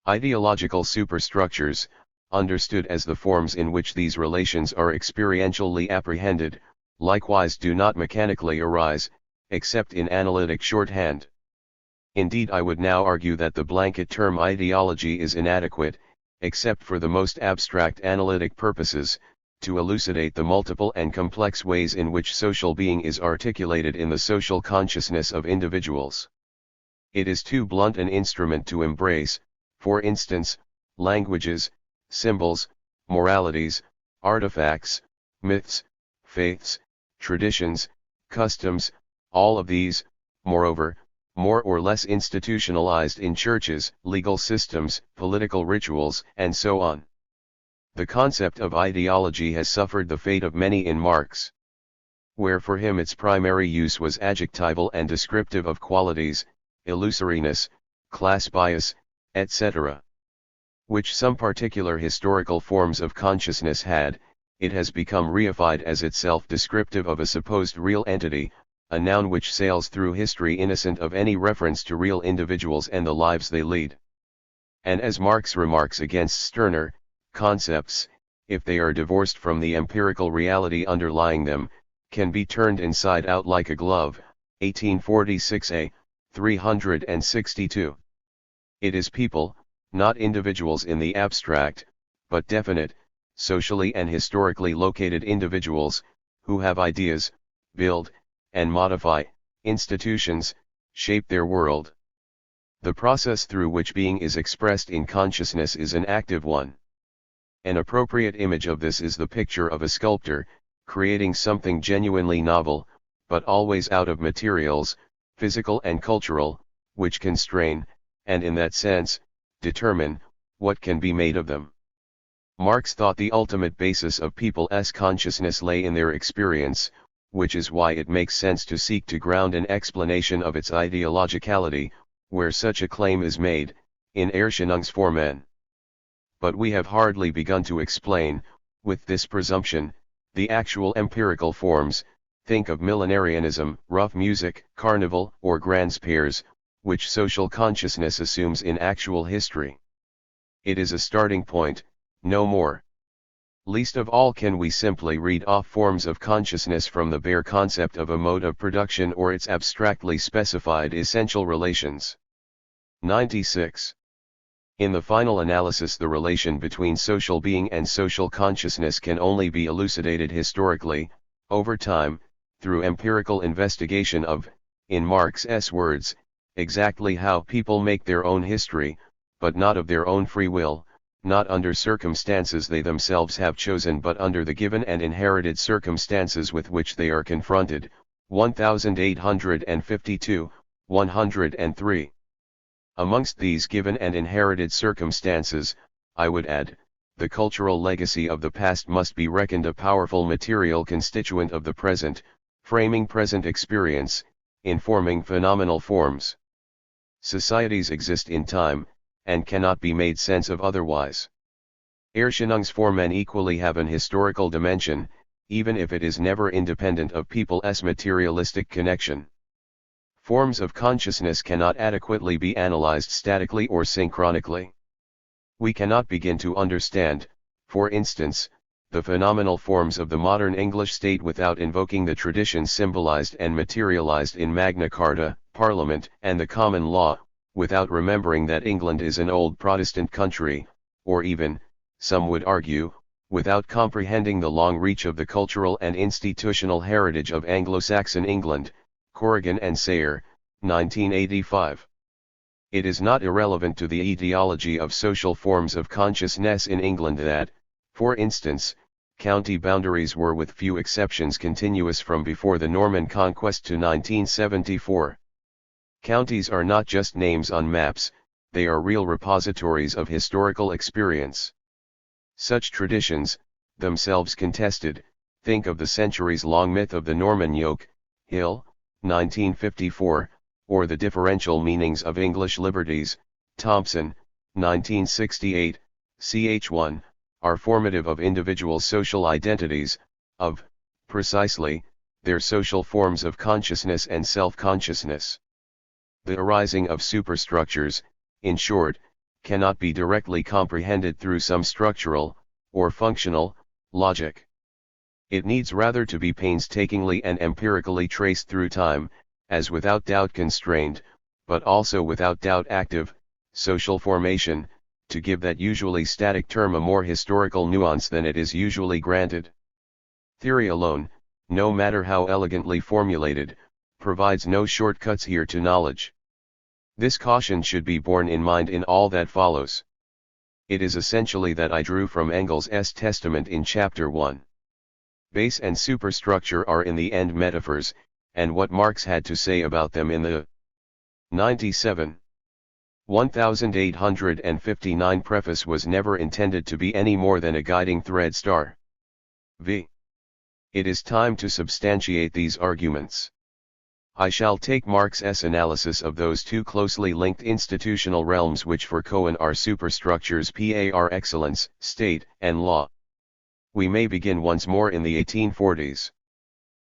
Ideological superstructures, understood as the forms in which these relations are experientially apprehended, likewise do not mechanically arise, except in analytic shorthand. Indeed, I would now argue that the blanket term ideology is inadequate, except for the most abstract analytic purposes, to elucidate the multiple and complex ways in which social being is articulated in the social consciousness of individuals. It is too blunt an instrument to embrace, for instance, languages, symbols, moralities, artifacts, myths, faiths, traditions, customs, all of these, moreover, more or less institutionalized in churches, legal systems, political rituals, and so on. The concept of ideology has suffered the fate of many in Marx, where for him its primary use was adjectival and descriptive of qualities, illusoriness, class bias, etc. which some particular historical forms of consciousness had. It has become reified as itself descriptive of a supposed real entity, a noun which sails through history innocent of any reference to real individuals and the lives they lead. And as Marx remarks against sterner concepts, if they are divorced from the empirical reality underlying them, can be turned inside out like a glove, 1846a, 362. It is people, not individuals in the abstract, but definite, socially and historically located individuals, who have ideas, build, and modify, institutions, shape their world. The process through which being is expressed in consciousness is an active one. An appropriate image of this is the picture of a sculptor, creating something genuinely novel, but always out of materials, physical and cultural, which constrain, and in that sense, determine, what can be made of them. Marx thought the ultimate basis of people's consciousness lay in their experience, which is why it makes sense to seek to ground an explanation of its ideologicality, where such a claim is made, in Erscheinungsformen. But we have hardly begun to explain, with this presumption, the actual empirical forms, think of millenarianism, rough music, carnival, or Grandspers, which social consciousness assumes in actual history. It is a starting point, no more. Least of all can we simply read off forms of consciousness from the bare concept of a mode of production or its abstractly specified essential relations. 96. In the final analysis, the relation between social being and social consciousness can only be elucidated historically, over time, through empirical investigation of, in Marx's words, exactly how people make their own history, but not of their own free will, not under circumstances they themselves have chosen but under the given and inherited circumstances with which they are confronted, 1852, 103. Amongst these given and inherited circumstances, I would add, the cultural legacy of the past must be reckoned a powerful material constituent of the present, framing present experience, informing phenomenal forms. Societies exist in time, and cannot be made sense of otherwise. Erscheinungsformen equally have an historical dimension, even if it is never independent of people's materialistic connection. Forms of consciousness cannot adequately be analyzed statically or synchronically. We cannot begin to understand, for instance, the phenomenal forms of the modern English state without invoking the traditions symbolized and materialized in Magna Carta, Parliament, and the common law, without remembering that England is an old Protestant country, or even, some would argue, without comprehending the long reach of the cultural and institutional heritage of Anglo-Saxon England. Corrigan and SAYER, 1985. It is not irrelevant to the etiology of social forms of consciousness in England that, for instance, county boundaries were with few exceptions continuous from before the Norman conquest to 1974. Counties are not just names on maps, they are real repositories of historical experience. Such traditions, themselves contested, think of the centuries-long myth of the Norman yoke, Hill, 1954, or the differential meanings of English liberties, Thompson, 1968, ch1, are formative of individual social identities, of, precisely, their social forms of consciousness and self-consciousness. The arising of superstructures, in short, cannot be directly comprehended through some structural, or functional, logic. It needs rather to be painstakingly and empirically traced through time, as without doubt constrained, but also without doubt active, social formation, to give that usually static term a more historical nuance than it is usually granted. Theory alone, no matter how elegantly formulated, provides no shortcuts here to knowledge. This caution should be borne in mind in all that follows. It is essentially that I drew from Engels' Testament in Chapter 1. Base and superstructure are in the end metaphors, and what Marx had to say about them in the 1859 preface was never intended to be any more than a guiding thread star. V. It is time to substantiate these arguments. I shall take Marx's analysis of those two closely linked institutional realms which for Cohen are superstructures par excellence, state and law. We may begin once more in the 1840s.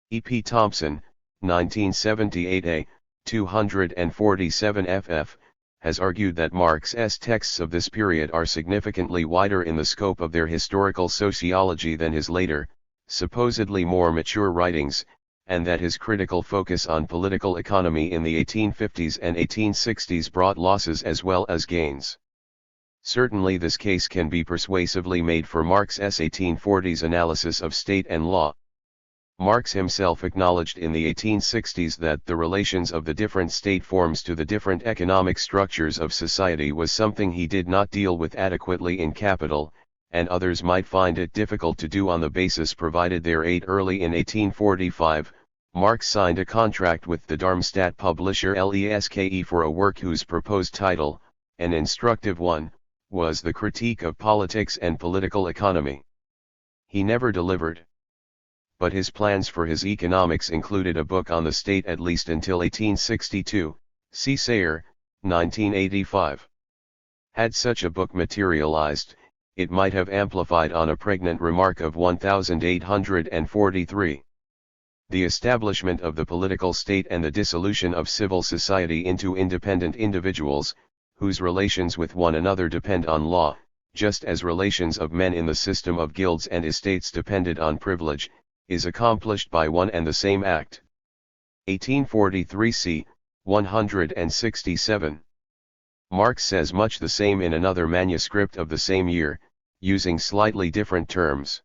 E. P. Thompson, 1978a, 247 ff, has argued that Marx's texts of this period are significantly wider in the scope of their historical sociology than his later, supposedly more mature writings, and that his critical focus on political economy in the 1850s and 1860s brought losses as well as gains. Certainly this case can be persuasively made for Marx's 1840s analysis of state and law. Marx himself acknowledged in the 1860s that the relations of the different state forms to the different economic structures of society was something he did not deal with adequately in Capital, and others might find it difficult to do on the basis provided their aid. Early in 1845, Marx signed a contract with the Darmstadt publisher Leske for a work whose proposed title, an instructive one, was The Critique of Politics and Political Economy. He never delivered. But his plans for his economics included a book on the state at least until 1862, see SAYER, 1985. Had such a book materialized, it might have amplified on a pregnant remark of 1843. The establishment of the political state and the dissolution of civil society into independent individuals, whose relations with one another depend on law, just as relations of men in the system of guilds and estates depended on privilege, is accomplished by one and the same act. 1843 c. 167. Marx says much the same in another manuscript of the same year, using slightly different terms.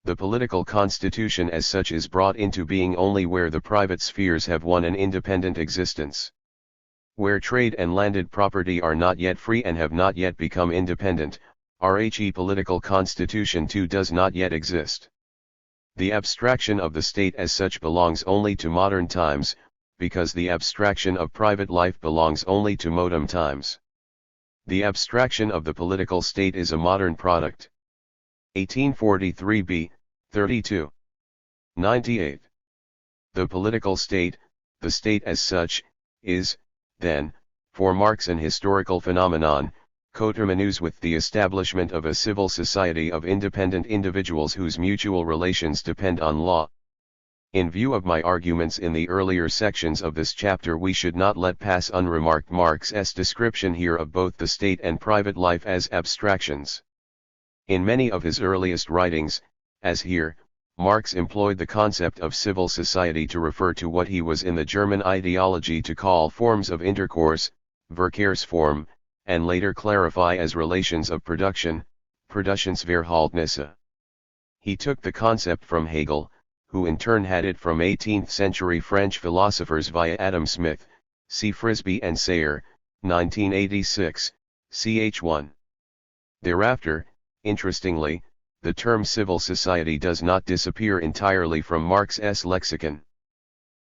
The political constitution as such is brought into being only where the private spheres have won an independent existence. Where trade and landed property are not yet free and have not yet become independent, RHE political constitution too does not yet exist. The abstraction of the state as such belongs only to modern times, because the abstraction of private life belongs only to modern times. The abstraction of the political state is a modern product. 1843b, 32. 98. The political state, the state as such, is, then, for Marx an historical phenomenon, coterminous with the establishment of a civil society of independent individuals whose mutual relations depend on law. In view of my arguments in the earlier sections of this chapter, we should not let pass unremarked Marx's description here of both the state and private life as abstractions. In many of his earliest writings, as here, Marx employed the concept of civil society to refer to what he was in the German ideology to call forms of intercourse, Verkehrsform, and later clarify as relations of production, Produktionsverhältnisse. He took the concept from Hegel, who in turn had it from 18th-century French philosophers via Adam Smith, C. Frisby and SAYER, 1986, ch. 1. Thereafter, interestingly, the term civil society does not disappear entirely from Marx's lexicon.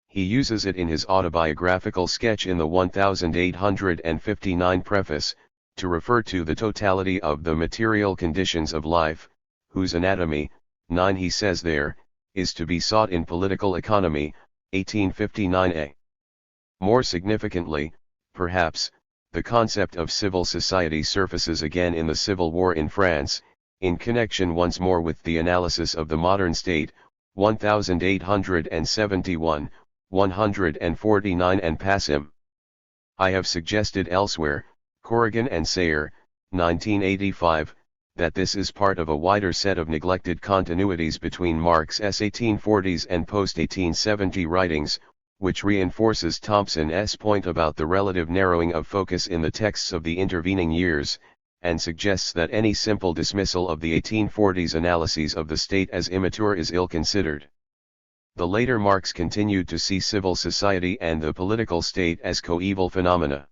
He uses it in his autobiographical sketch in the 1859 preface, to refer to the totality of the material conditions of life, whose anatomy, 9 he says there, is to be sought in political economy, 1859a. More significantly, perhaps, the concept of civil society surfaces again in the Civil War in France, in connection once more with the analysis of the modern state, 1871, 149 and passim. I have suggested elsewhere, Corrigan and SAYER, 1985, that this is part of a wider set of neglected continuities between Marx's 1840s and post-1870 writings, which reinforces Thompson's point about the relative narrowing of focus in the texts of the intervening years, and suggests that any simple dismissal of the 1840s analyses of the state as immature is ill-considered. The later Marx continued to see civil society and the political state as coeval phenomena.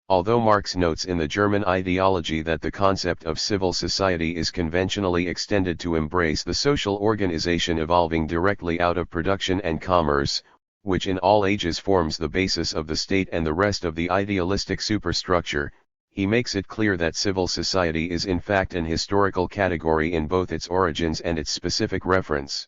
Although Marx notes in the German ideology that the concept of civil society is conventionally extended to embrace the social organization evolving directly out of production and commerce, which in all ages forms the basis of the state and the rest of the idealistic superstructure, he makes it clear that civil society is in fact an historical category in both its origins and its specific reference.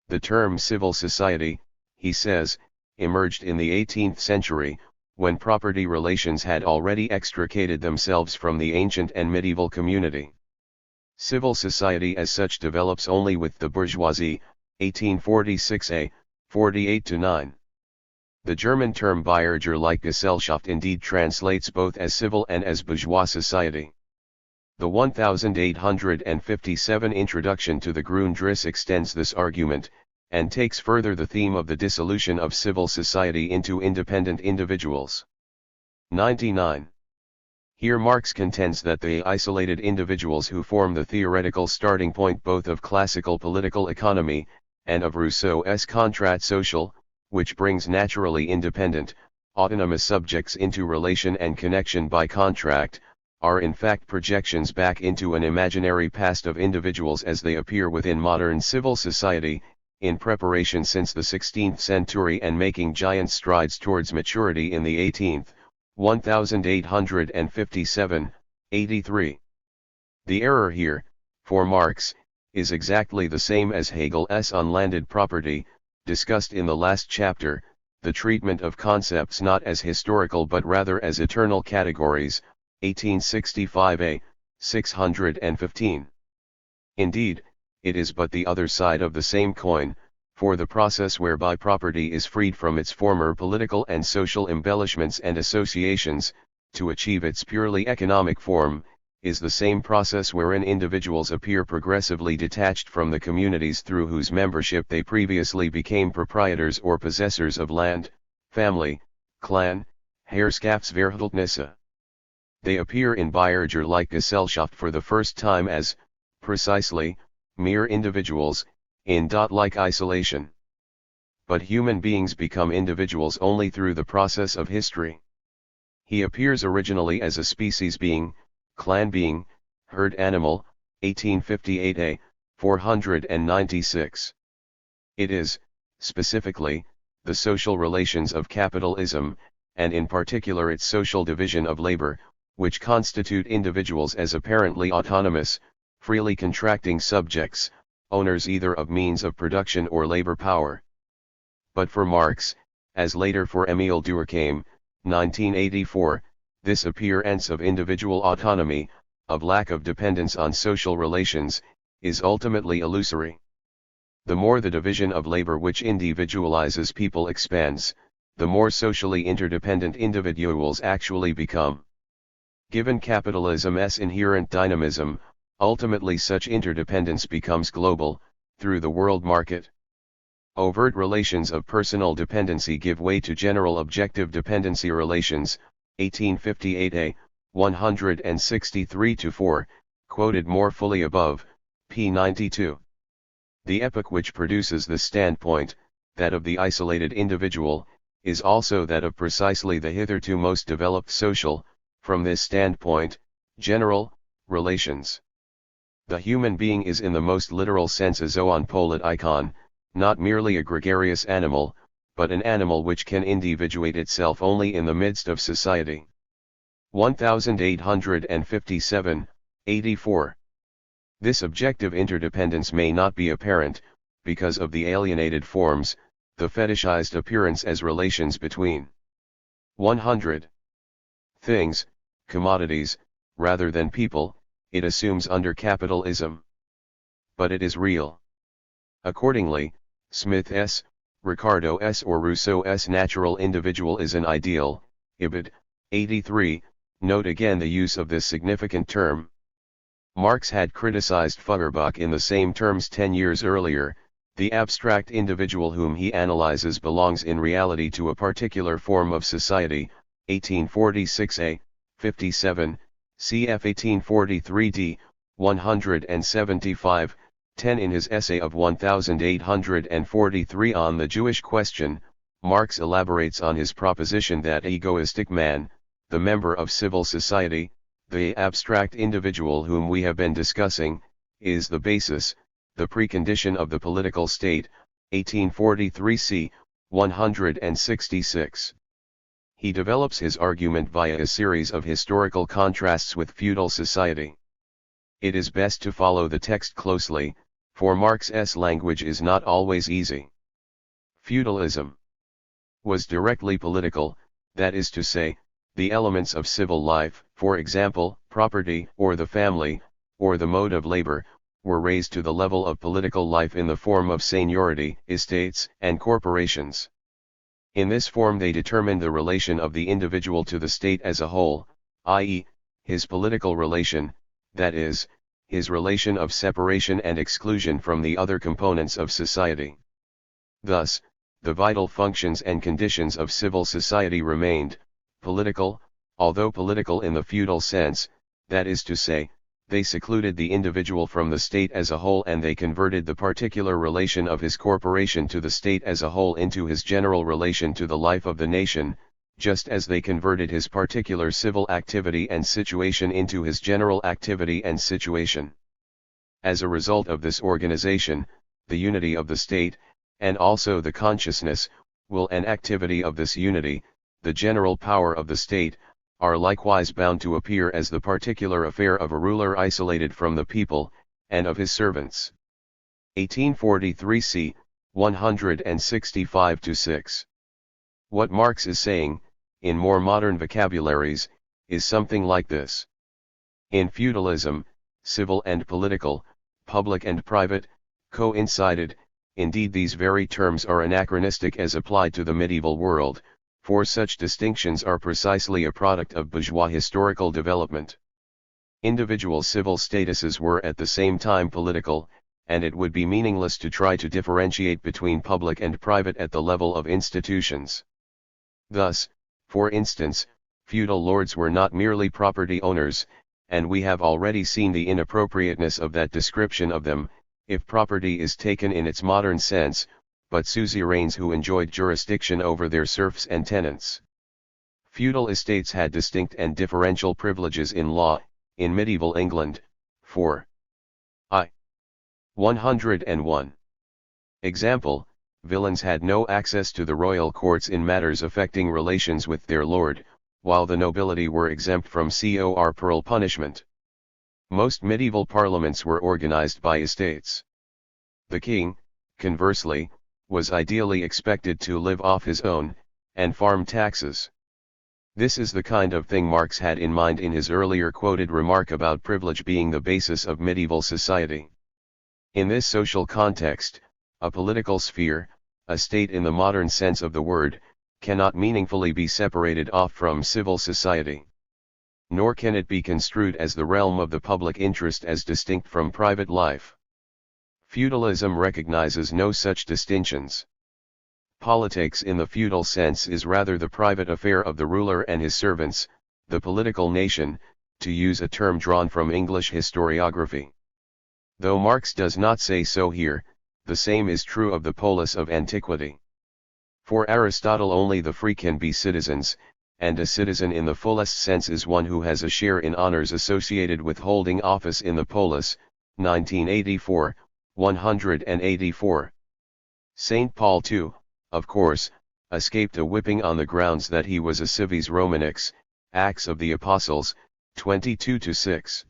The term civil society, he says, emerged in the 18th century, when property relations had already extricated themselves from the ancient and medieval community. Civil society as such develops only with the bourgeoisie, 1846a, 48-9. The German term Bürgerliche Gesellschaft indeed translates both as civil and as bourgeois society. The 1857 introduction to the Grundrisse extends this argument, and takes further the theme of the dissolution of civil society into independent individuals. 99. Here Marx contends that the isolated individuals who form the theoretical starting point both of classical political economy, and of Rousseau's Contrat social, which brings naturally independent, autonomous subjects into relation and connection by contract, are in fact projections back into an imaginary past of individuals as they appear within modern civil society, in preparation since the 16th century and making giant strides towards maturity in the 18th, 1857, 83. The error here, for Marx, is exactly the same as Hegel's on landed property, discussed in the last chapter, the treatment of concepts not as historical but rather as eternal categories, 1865a, 615. Indeed, it is but the other side of the same coin, for the process whereby property is freed from its former political and social embellishments and associations, to achieve its purely economic form, is the same process wherein individuals appear progressively detached from the communities through whose membership they previously became proprietors or possessors of land, family, clan, Herrschaftsverhältnisse. They appear in Bürgerliche Gesellschaft for the first time as, precisely, mere individuals, in like isolation. But human beings become individuals only through the process of history. He appears originally as a species being, clan being, herd animal, 1858a, 496. It is, specifically, the social relations of capitalism, and in particular its social division of labor, which constitute individuals as apparently autonomous, freely contracting subjects, owners either of means of production or labor power. But for Marx, as later for Émile Durkheim, 1984, this appearance of individual autonomy, of lack of dependence on social relations, is ultimately illusory. The more the division of labor which individualizes people expands, the more socially interdependent individuals actually become. Given capitalism's inherent dynamism, ultimately such interdependence becomes global, through the world market. Overt relations of personal dependency give way to general objective dependency relations, 1858a, 163-4, quoted more fully above, p. 92. The epoch which produces this standpoint, that of the isolated individual, is also that of precisely the hitherto most developed social, from this standpoint, general, relations. The human being is in the most literal sense a zoon politikon, not merely a gregarious animal, but an animal which can individuate itself only in the midst of society. 1857, 84. This objective interdependence may not be apparent, because of the alienated forms, the fetishized appearance as relations between 100 things, commodities, rather than people, it assumes under capitalism. But it is real. Accordingly, Smith S., Ricardo S. or Rousseau S. natural individual is an ideal, Ibid, 83, note again the use of this significant term. Marx had criticized Feuerbach in the same terms 10 years earlier. The abstract individual whom he analyzes belongs in reality to a particular form of society, 1846a, 57, cf 1843d, 175, 10 in his essay of 1843 on the Jewish question, Marx elaborates on his proposition that egoistic man, the member of civil society, the abstract individual whom we have been discussing, is the basis, the precondition of the political state, 1843c, 166. He develops his argument via a series of historical contrasts with feudal society. It is best to follow the text closely, for Marx's language is not always easy. Feudalism was directly political, that is to say, the elements of civil life, for example, property, or the family, or the mode of labor, were raised to the level of political life in the form of seigneury, estates, and corporations. In this form they determined the relation of the individual to the state as a whole, i.e., his political relation, that is, his relation of separation and exclusion from the other components of society. Thus, the vital functions and conditions of civil society remained political, although political in the feudal sense, that is to say, they secluded the individual from the state as a whole and they converted the particular relation of his corporation to the state as a whole into his general relation to the life of the nation, just as they converted his particular civil activity and situation into his general activity and situation. As a result of this organization, the unity of the state, and also the consciousness, will and activity of this unity, the general power of the state, are likewise bound to appear as the particular affair of a ruler isolated from the people, and of his servants. 1843c, 165-6. What Marx is saying, in more modern vocabularies, is something like this. In feudalism, civil and political, public and private, coincided, indeed these very terms are anachronistic as applied to the medieval world, for such distinctions are precisely a product of bourgeois historical development. Individual civil statuses were at the same time political, and it would be meaningless to try to differentiate between public and private at the level of institutions. Thus, for instance, feudal lords were not merely property owners, and we have already seen the inappropriateness of that description of them, if property is taken in its modern sense, but suzerains who enjoyed jurisdiction over their serfs and tenants. Feudal estates had distinct and differential privileges in law, in medieval England, for i. 101. Example, villains had no access to the royal courts in matters affecting relations with their lord, while the nobility were exempt from corporal punishment. Most medieval parliaments were organized by estates. The king, conversely, was ideally expected to live off his own, and farm taxes. This is the kind of thing Marx had in mind in his earlier quoted remark about privilege being the basis of medieval society. In this social context, a political sphere, a state in the modern sense of the word, cannot meaningfully be separated off from civil society. Nor can it be construed as the realm of the public interest as distinct from private life. Feudalism recognizes no such distinctions. Politics in the feudal sense is rather the private affair of the ruler and his servants, the political nation, to use a term drawn from English historiography. Though Marx does not say so here, the same is true of the polis of antiquity. For Aristotle only the free can be citizens, and a citizen in the fullest sense is one who has a share in honors associated with holding office in the polis, 1984, 184. St. Paul too, of course, escaped a whipping on the grounds that he was a civis Romanix, Acts of the Apostles, 22-6.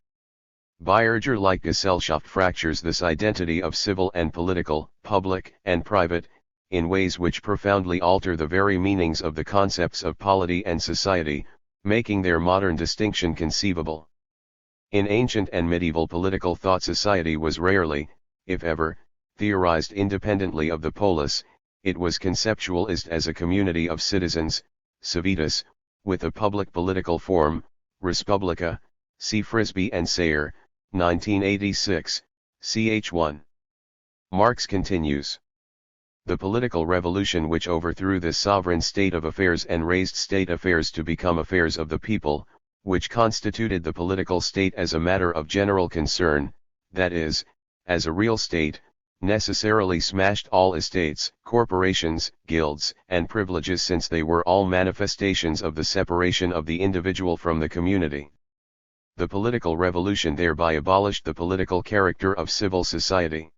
Bürger like Gesellschaft fractures this identity of civil and political, public and private, in ways which profoundly alter the very meanings of the concepts of polity and society, making their modern distinction conceivable. In ancient and medieval political thought, society was rarely, if ever, theorized independently of the polis. It was conceptualized as a community of citizens, civitas, with a public political form, respublica, see Frisby and SAYER, 1986, ch. 1. Marx continues. The political revolution which overthrew this sovereign state of affairs and raised state affairs to become affairs of the people, which constituted the political state as a matter of general concern, that is, as a real state, necessarily smashed all estates, corporations, guilds, and privileges, since they were all manifestations of the separation of the individual from the community. The political revolution thereby abolished the political character of civil society.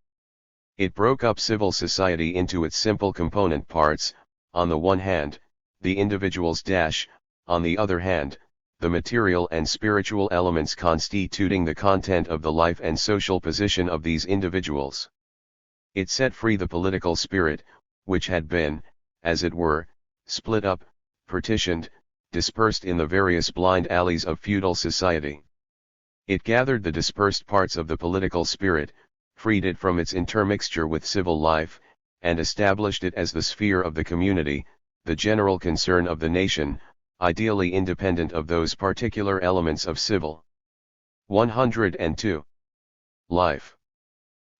It broke up civil society into its simple component parts, on the one hand, the individuals on the other hand, the material and spiritual elements constituting the content of the life and social position of these individuals. It set free the political spirit, which had been, as it were, split up, partitioned, dispersed in the various blind alleys of feudal society. It gathered the dispersed parts of the political spirit, freed it from its intermixture with civil life, and established it as the sphere of the community, the general concern of the nation, ideally independent of those particular elements of civil. 102. Life.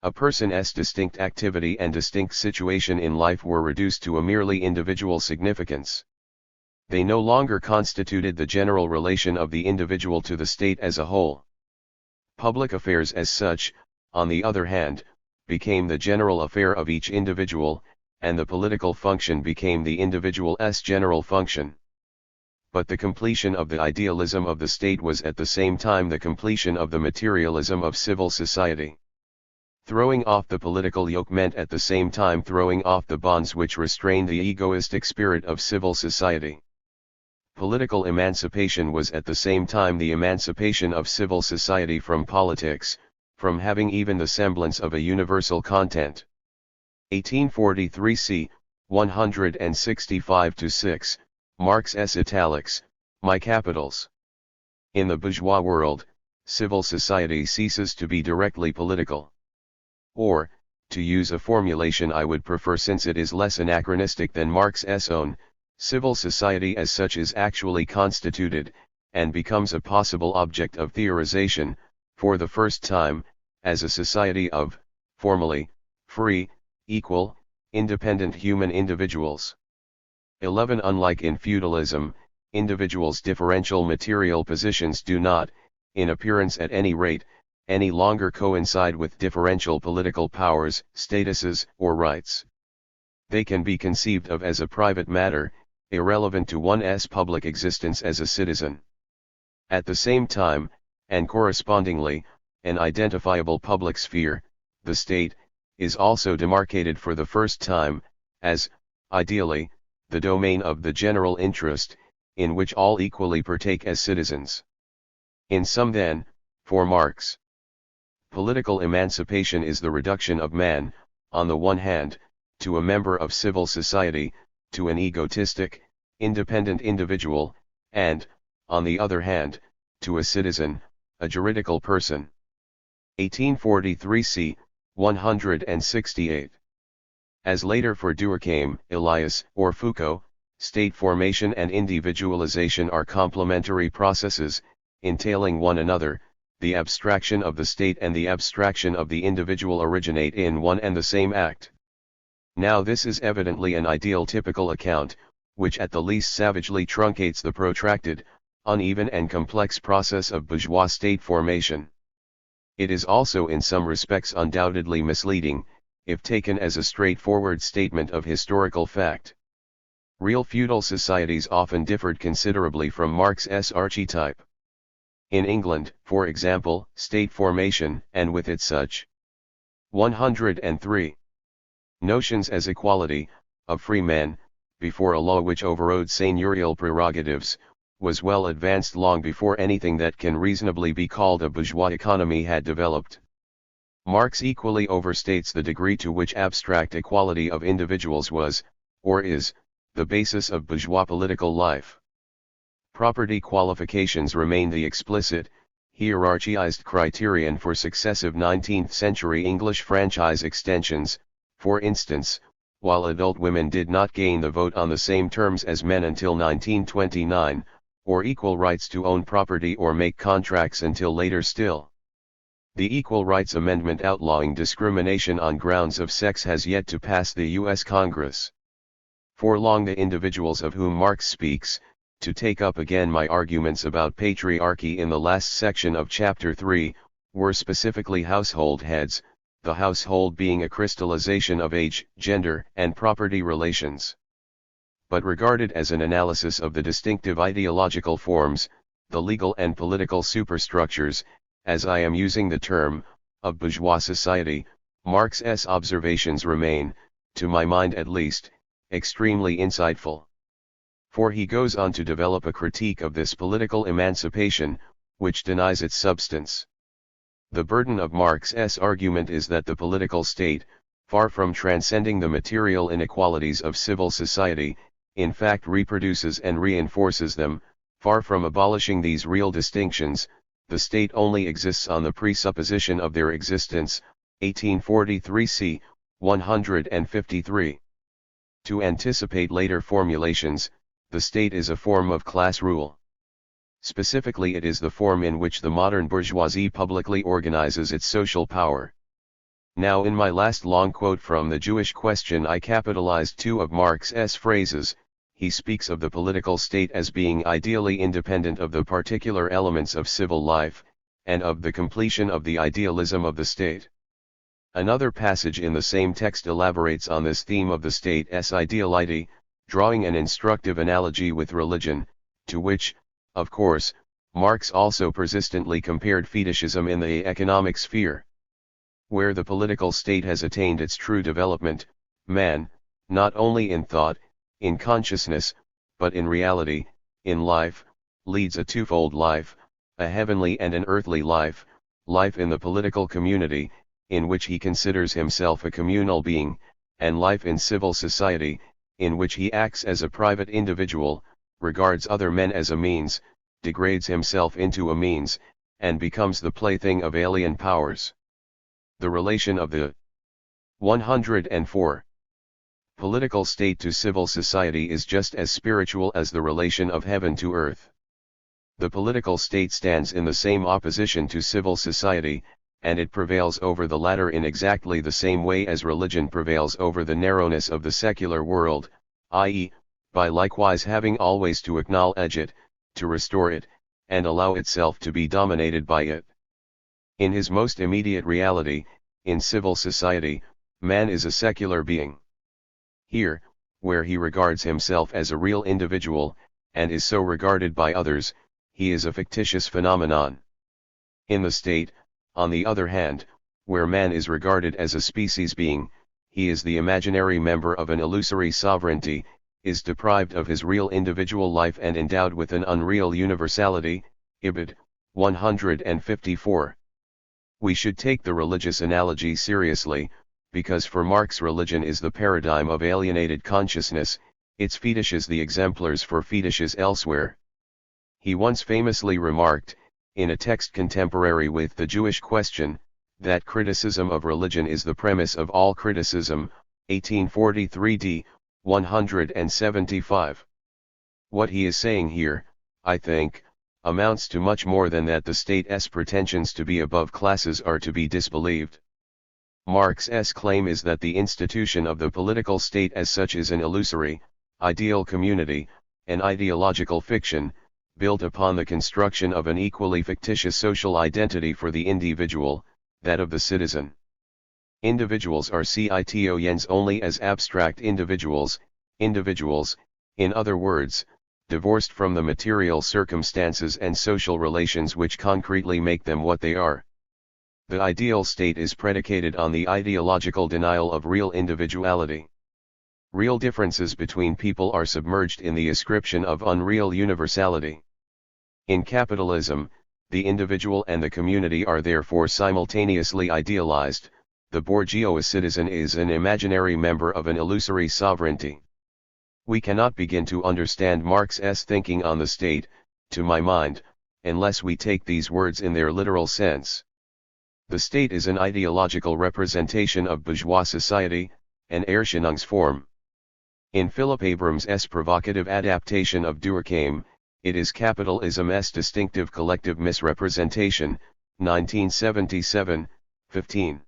A person's distinct activity and distinct situation in life were reduced to a merely individual significance. They no longer constituted the general relation of the individual to the state as a whole. Public affairs as such, on the other hand, became the general affair of each individual, and the political function became the individual's general function. But the completion of the idealism of the state was at the same time the completion of the materialism of civil society. Throwing off the political yoke meant at the same time throwing off the bonds which restrained the egoistic spirit of civil society. Political emancipation was at the same time the emancipation of civil society from politics, from having even the semblance of a universal content. 1843 c. 165-6, Marx S. Italics, My Capitals. In the bourgeois world, civil society ceases to be directly political. Or, to use a formulation I would prefer since it is less anachronistic than Marx's own, civil society as such is actually constituted, and becomes a possible object of theorization, for the first time, as a society of, formally, free, equal, independent human individuals. 11. Unlike in feudalism, individuals' differential material positions do not, in appearance at any rate, any longer coincide with differential political powers, statuses, or rights. They can be conceived of as a private matter, irrelevant to one's public existence as a citizen. At the same time, and correspondingly, an identifiable public sphere, the state, is also demarcated for the first time, as, ideally, the domain of the general interest, in which all equally partake as citizens. In sum then, for Marx, political emancipation is the reduction of man, on the one hand, to a member of civil society, to an egotistic, independent individual, and, on the other hand, to a citizen, a juridical person. 1843 c. 168. As later for Durkheim, Elias, or Foucault, state formation and individualization are complementary processes, entailing one another. The abstraction of the state and the abstraction of the individual originate in one and the same act. Now this is evidently an ideal typical account, which at the least savagely truncates the protracted, uneven and complex process of bourgeois state formation. It is also in some respects undoubtedly misleading, if taken as a straightforward statement of historical fact. Real feudal societies often differed considerably from Marx's archetype. In England, for example, state formation, and with it such 103 notions as equality, of free men, before a law which overrode seigneurial prerogatives, was well advanced long before anything that can reasonably be called a bourgeois economy had developed. Marx equally overstates the degree to which abstract equality of individuals was, or is, the basis of bourgeois political life. Property qualifications remain the explicit, hierarchized criterion for successive 19th-century English franchise extensions. For instance, while adult women did not gain the vote on the same terms as men until 1929, or equal rights to own property or make contracts until later still. The Equal Rights Amendment outlawing discrimination on grounds of sex has yet to pass the U.S. Congress. For long the individuals of whom Marx speaks, to take up again my arguments about patriarchy in the last section of Chapter 3, were specifically household heads, the household being a crystallization of age, gender, and property relations. But regarded as an analysis of the distinctive ideological forms, the legal and political superstructures, as I am using the term, of bourgeois society, Marx's observations remain, to my mind at least, extremely insightful. For he goes on to develop a critique of this political emancipation, which denies its substance. The burden of Marx's argument is that the political state, far from transcending the material inequalities of civil society, in fact reproduces and reinforces them. Far from abolishing these real distinctions, the state only exists on the presupposition of their existence. 1843 c. 153. To anticipate later formulations, the state is a form of class rule. Specifically, it is the form in which the modern bourgeoisie publicly organizes its social power. Now, in my last long quote from The Jewish Question, I capitalized two of Marx's phrases. He speaks of the political state as being ideally independent of the particular elements of civil life, and of the completion of the idealism of the state. Another passage in the same text elaborates on this theme of the state's ideality, drawing an instructive analogy with religion, to which, of course, Marx also persistently compared fetishism in the economic sphere. Where the political state has attained its true development, man, not only in thought, in consciousness, but in reality, in life, leads a twofold life, a heavenly and an earthly life, life in the political community, in which he considers himself a communal being, and life in civil society, in which he acts as a private individual, regards other men as a means, degrades himself into a means, and becomes the plaything of alien powers. The relation of the 104 political state to civil society is just as spiritual as the relation of heaven to earth. The political state stands in the same opposition to civil society, and it prevails over the latter in exactly the same way as religion prevails over the narrowness of the secular world, i.e., by likewise having always to acknowledge it, to restore it, and allow itself to be dominated by it. In his most immediate reality, in civil society, man is a secular being. Here, where he regards himself as a real individual, and is so regarded by others, he is a fictitious phenomenon. In the state, on the other hand, where man is regarded as a species being, he is the imaginary member of an illusory sovereignty, is deprived of his real individual life and endowed with an unreal universality. Ibid. 154. We should take the religious analogy seriously, because for Marx religion is the paradigm of alienated consciousness, its fetishes the exemplars for fetishes elsewhere. He once famously remarked, in a text contemporary with the Jewish question, that criticism of religion is the premise of all criticism, 1843 d. 175. What he is saying here, I think, amounts to much more than that the state's pretensions to be above classes are to be disbelieved. Marx's claim is that the institution of the political state as such is an illusory, ideal community, an ideological fiction, built upon the construction of an equally fictitious social identity for the individual, that of the citizen. Individuals are citoyens only as abstract individuals, in other words, divorced from the material circumstances and social relations which concretely make them what they are. The ideal state is predicated on the ideological denial of real individuality. Real differences between people are submerged in the ascription of unreal universality. In capitalism, the individual and the community are therefore simultaneously idealized. The bourgeois citizen is an imaginary member of an illusory sovereignty. We cannot begin to understand Marx's thinking on the state, to my mind, unless we take these words in their literal sense. The state is an ideological representation of bourgeois society, an Erscheinungsform. In Philip Abrams's provocative adaptation of Durkheim, it is capitalism's distinctive collective misrepresentation, 1977, 15.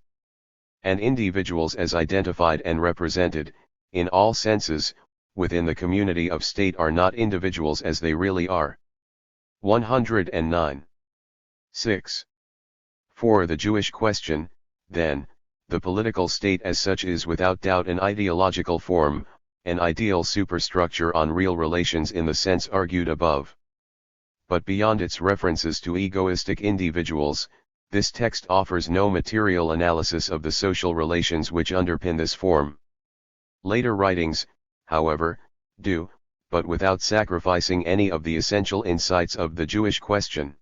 And individuals as identified and represented, in all senses, within the community of state are not individuals as they really are. 109. 6. For the Jewish question, then, the political state as such is without doubt an ideological form, an ideal superstructure on real relations in the sense argued above. But beyond its references to egoistic individuals, this text offers no material analysis of the social relations which underpin this form. Later writings, however, do, but without sacrificing any of the essential insights of the Jewish question.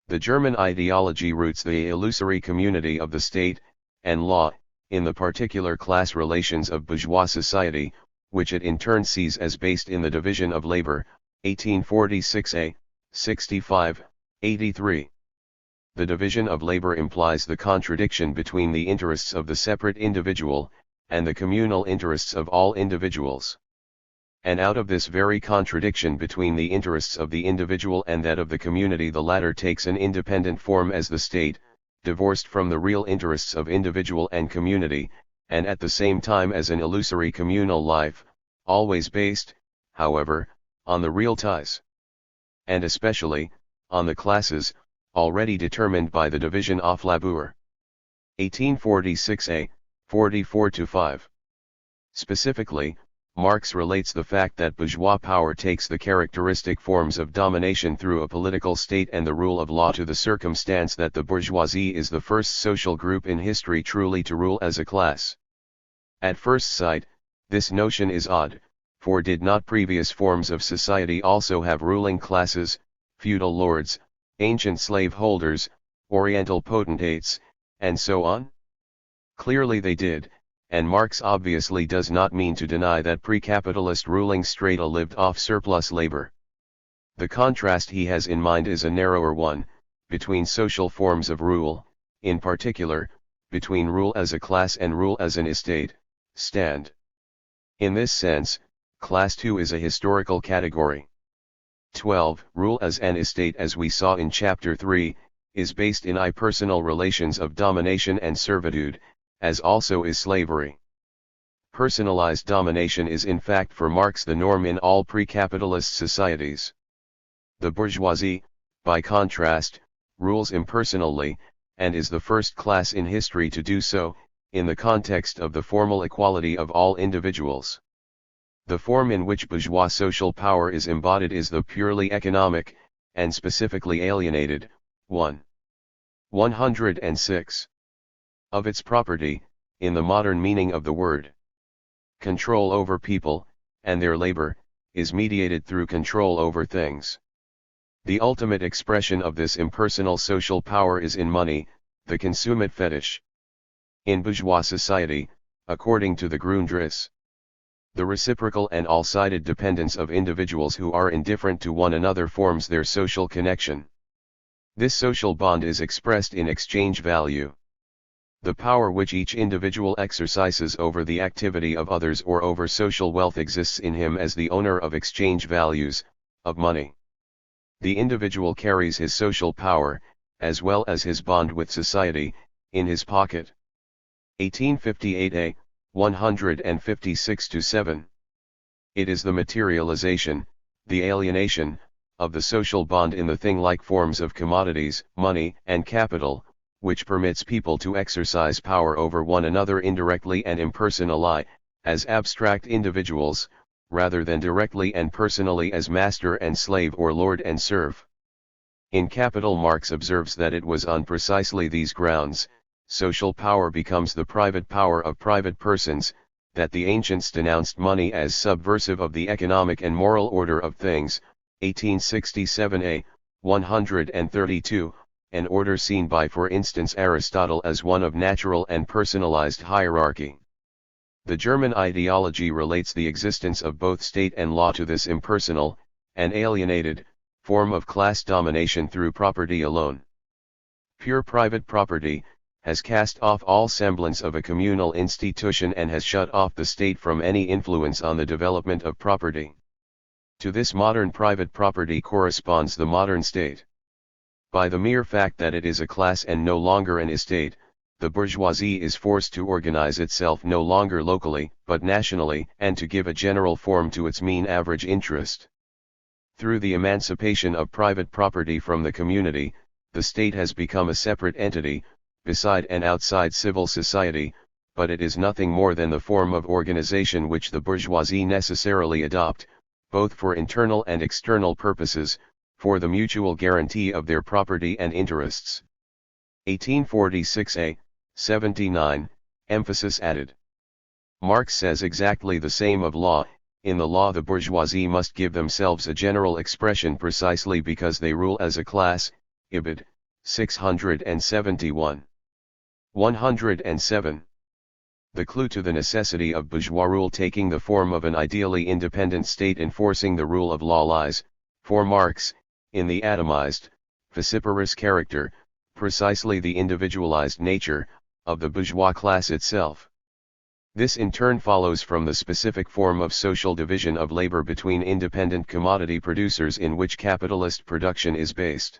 The German ideology roots the illusory community of the state, and law, in the particular class relations of bourgeois society, which it in turn sees as based in the division of labor, 1846a, 65, 83. The division of labor implies the contradiction between the interests of the separate individual, and the communal interests of all individuals. And out of this very contradiction between the interests of the individual and that of the community, the latter takes an independent form as the state, divorced from the real interests of individual and community, and at the same time as an illusory communal life, always based, however, on the real ties. And especially, on the classes, already determined by the division of labor. 1846a, 44-5. Specifically, Marx relates the fact that bourgeois power takes the characteristic forms of domination through a political state and the rule of law to the circumstance that the bourgeoisie is the first social group in history truly to rule as a class. At first sight, this notion is odd, for did not previous forms of society also have ruling classes, feudal lords, ancient slave holders, oriental potentates, and so on? Clearly they did, and Marx obviously does not mean to deny that pre-capitalist ruling strata lived off surplus labor. The contrast he has in mind is a narrower one, between social forms of rule, in particular, between rule as a class and rule as an estate, stand. In this sense, class 2 is a historical category. 12. Rule as an estate, as we saw in chapter 3, is based in impersonal relations of domination and servitude, as also is slavery. Personalized domination is in fact for Marx the norm in all pre-capitalist societies. The bourgeoisie, by contrast, rules impersonally, and is the first class in history to do so, in the context of the formal equality of all individuals. The form in which bourgeois social power is embodied is the purely economic, and specifically alienated, one. 106. of its property, in the modern meaning of the word. Control over people, and their labor, is mediated through control over things. The ultimate expression of this impersonal social power is in money, the consummate fetish. In bourgeois society, according to the Grundrisse, the reciprocal and all-sided dependence of individuals who are indifferent to one another forms their social connection. This social bond is expressed in exchange value. The power which each individual exercises over the activity of others or over social wealth exists in him as the owner of exchange values, of money. The individual carries his social power, as well as his bond with society, in his pocket. 1858a, 156-7. It is the materialization, the alienation, of the social bond in the thing-like forms of commodities, money, and capital, which permits people to exercise power over one another indirectly and impersonally, as abstract individuals, rather than directly and personally as master and slave or lord and serf. In Capital, Marx observes that it was on precisely these grounds, social power becomes the private power of private persons, that the ancients denounced money as subversive of the economic and moral order of things. 1867a, 132, an order seen by, for instance, Aristotle as one of natural and personalized hierarchy. The German ideology relates the existence of both state and law to this impersonal, and alienated, form of class domination through property alone. Pure private property has cast off all semblance of a communal institution and has shut off the state from any influence on the development of property. To this modern private property corresponds the modern state. By the mere fact that it is a class and no longer an estate, the bourgeoisie is forced to organize itself no longer locally, but nationally, and to give a general form to its mean average interest. Through the emancipation of private property from the community, the state has become a separate entity, beside and outside civil society, but it is nothing more than the form of organization which the bourgeoisie necessarily adopt, both for internal and external purposes, for the mutual guarantee of their property and interests. 1846a, 79, emphasis added. Marx says exactly the same of law. In the law the bourgeoisie must give themselves a general expression precisely because they rule as a class. Ibid. 671. 107. The clue to the necessity of bourgeois rule taking the form of an ideally independent state enforcing the rule of law lies, for Marx, in the atomized, vociferous character, precisely the individualized nature, of the bourgeois class itself. This in turn follows from the specific form of social division of labor between independent commodity producers in which capitalist production is based.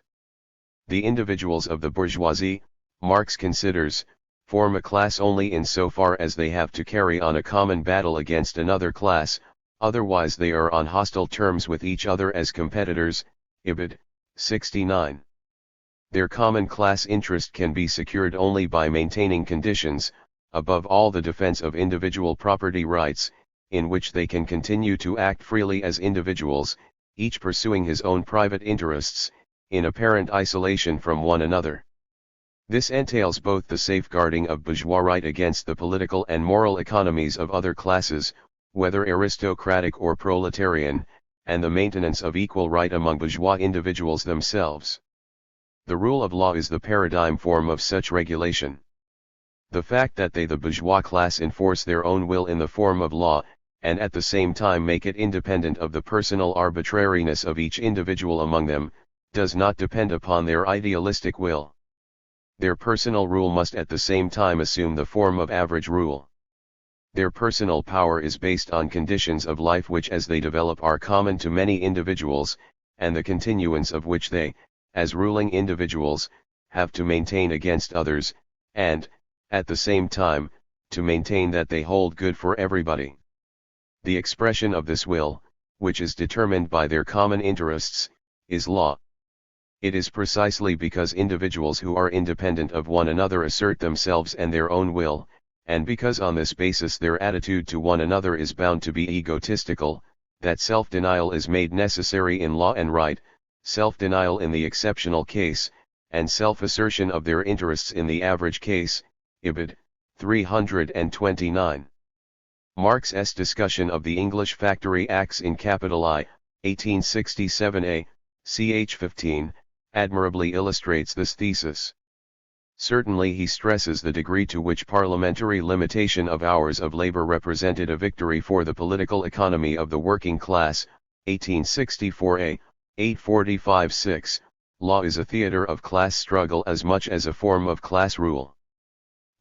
The individuals of the bourgeoisie, Marx considers, form a class only insofar as they have to carry on a common battle against another class, otherwise they are on hostile terms with each other as competitors. Ibid. 69. Their common class interest can be secured only by maintaining conditions, above all the defense of individual property rights, in which they can continue to act freely as individuals, each pursuing his own private interests, in apparent isolation from one another. This entails both the safeguarding of bourgeois right against the political and moral economies of other classes, whether aristocratic or proletarian, and the maintenance of equal right among bourgeois individuals themselves. The rule of law is the paradigm form of such regulation. The fact that they, the bourgeois class, enforce their own will in the form of law, and at the same time make it independent of the personal arbitrariness of each individual among them, does not depend upon their idealistic will. Their personal rule must at the same time assume the form of average rule. Their personal power is based on conditions of life which as they develop are common to many individuals, and the continuance of which they, as ruling individuals, have to maintain against others, and, at the same time, to maintain that they hold good for everybody. The expression of this will, which is determined by their common interests, is law. It is precisely because individuals who are independent of one another assert themselves and their own will, and because on this basis their attitude to one another is bound to be egotistical, that self-denial is made necessary in law and right, self-denial in the exceptional case, and self-assertion of their interests in the average case. Ibid. 329. Marx's discussion of the English Factory Acts in capital I, 1867a, ch. 15, admirably illustrates this thesis. Certainly he stresses the degree to which parliamentary limitation of hours of labor represented a victory for the political economy of the working class, 1864a, 845-6, law is a theater of class struggle as much as a form of class rule.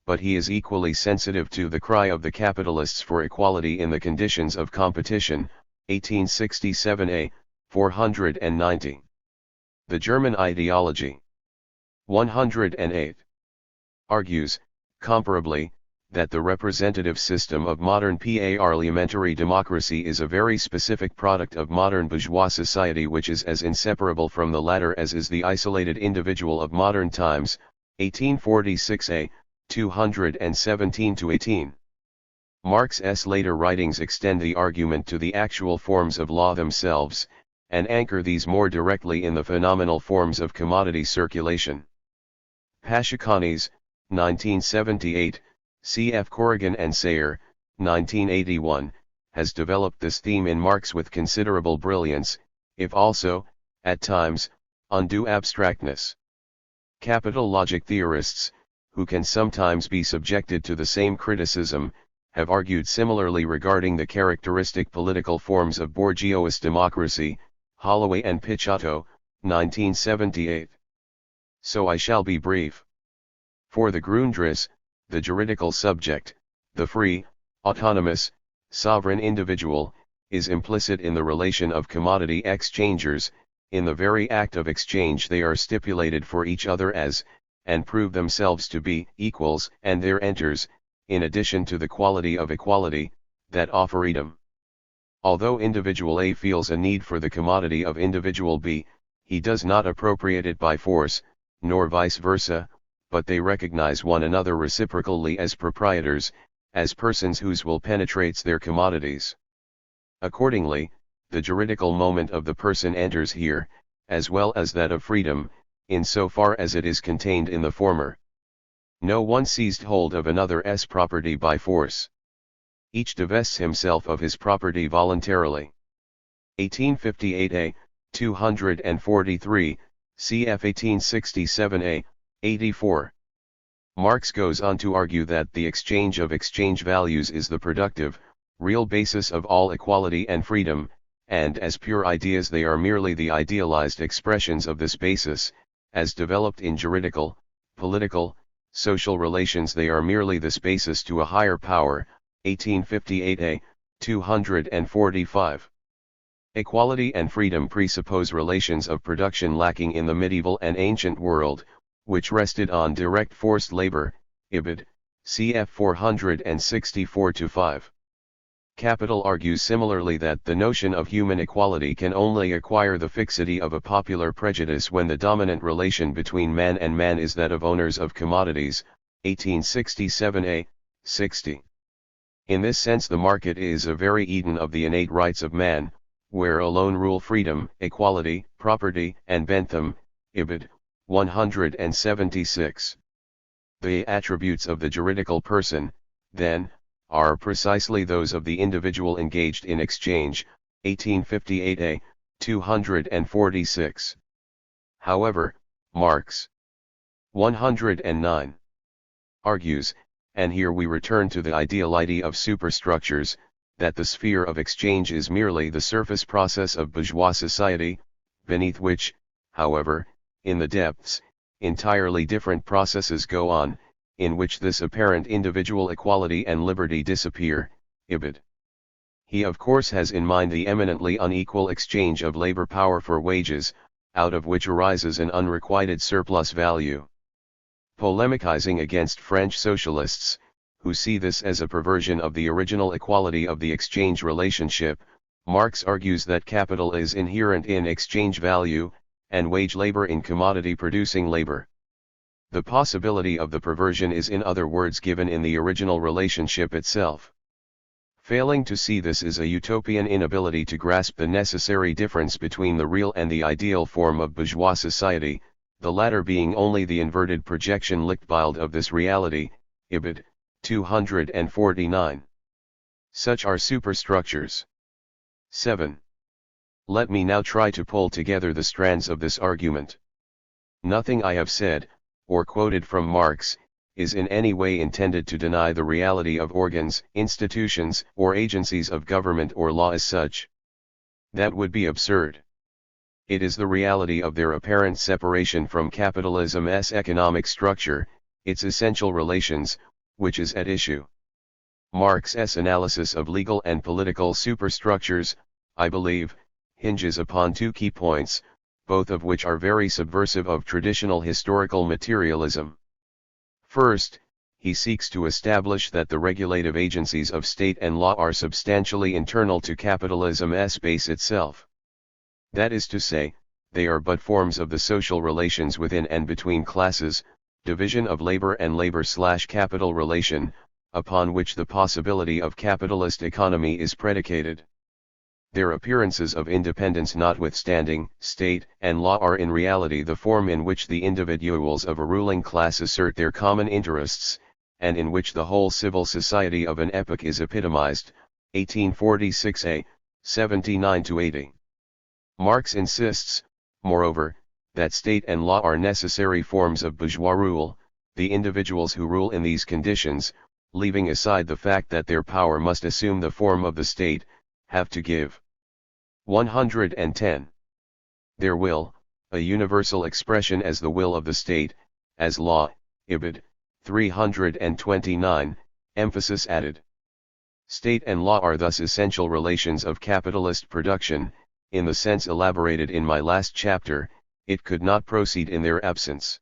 But he is equally sensitive to the cry of the capitalists for equality in the conditions of competition, 1867a, 490. The German ideology. 108. Argues, comparably, that the representative system of modern parliamentary democracy is a very specific product of modern bourgeois society which is as inseparable from the latter as is the isolated individual of modern times, 1846a, 217-18. Marx's later writings extend the argument to the actual forms of law themselves, and anchor these more directly in the phenomenal forms of commodity circulation. Pashukanis, 1978, cf. Corrigan and SAYER, 1981, has developed this theme in Marx with considerable brilliance, if also, at times, undue abstractness. Capital logic theorists, who can sometimes be subjected to the same criticism, have argued similarly regarding the characteristic political forms of bourgeois democracy, Holloway and Picciotto, 1978. So I shall be brief. For the Grundrisse, the juridical subject, the free, autonomous, sovereign individual, is implicit in the relation of commodity exchangers. In the very act of exchange they are stipulated for each other as, and prove themselves to be, equals, and there enters, in addition to the quality of equality, that of freedom. Although individual A feels a need for the commodity of individual B, he does not appropriate it by force, nor vice versa, but they recognize one another reciprocally as proprietors, as persons whose will penetrates their commodities. Accordingly, the juridical moment of the person enters here, as well as that of freedom, in so far as it is contained in the former. No one seized hold of another's property by force. Each divests himself of his property voluntarily. 1858a, 243, cf. 1867a, 84. Marx goes on to argue that the exchange of exchange values is the productive, real basis of all equality and freedom, and as pure ideas they are merely the idealized expressions of this basis, as developed in juridical, political, social relations they are merely this basis to a higher power, 1858a, 245. Equality and freedom presuppose relations of production lacking in the medieval and ancient world, which rested on direct forced labor, Ibid, cf. 464-5. Capital argues similarly that the notion of human equality can only acquire the fixity of a popular prejudice when the dominant relation between man and man is that of owners of commodities, 1867a, 60. In this sense the market is a very Eden of the innate rights of man, where alone rule freedom, equality, property, and Bentham, Ibid, 176. The attributes of the juridical person, then, are precisely those of the individual engaged in exchange, 1858a, 246. However, Marx 109 argues, and here we return to the ideality of superstructures, that the sphere of exchange is merely the surface process of bourgeois society, beneath which, however, in the depths, entirely different processes go on, in which this apparent individual equality and liberty disappear, Ibid. He of course has in mind the eminently unequal exchange of labor power for wages, out of which arises an unrequited surplus value. Polemicizing against French socialists, who see this as a perversion of the original equality of the exchange relationship, Marx argues that capital is inherent in exchange value, and wage labor in commodity-producing labor. The possibility of the perversion is in other words given in the original relationship itself. Failing to see this is a utopian inability to grasp the necessary difference between the real and the ideal form of bourgeois society, the latter being only the inverted projection lichtbild of this reality, Ibid. 249. Such are superstructures. 7. Let me now try to pull together the strands of this argument. Nothing I have said, or quoted from Marx, is in any way intended to deny the reality of organs, institutions, or agencies of government or law as such. That would be absurd. It is the reality of their apparent separation from capitalism's economic structure, its essential relations, which is at issue. Marx's analysis of legal and political superstructures, I believe, hinges upon two key points, both of which are very subversive of traditional historical materialism. First, he seeks to establish that the regulative agencies of state and law are substantially internal to capitalism's base itself. That is to say, they are but forms of the social relations within and between classes, division of labor and labor/capital relation, upon which the possibility of capitalist economy is predicated. Their appearances of independence notwithstanding, state and law are in reality the form in which the individuals of a ruling class assert their common interests, and in which the whole civil society of an epoch is epitomized. 1846a, 79-80. Marx insists, moreover, that state and law are necessary forms of bourgeois rule. The individuals who rule in these conditions, leaving aside the fact that their power must assume the form of the state, have to give 110. Their will, a universal expression as the will of the state, as law. Ibid. 329, emphasis added. State and law are thus essential relations of capitalist production. In the sense elaborated in my last chapter, it could not proceed in their absence.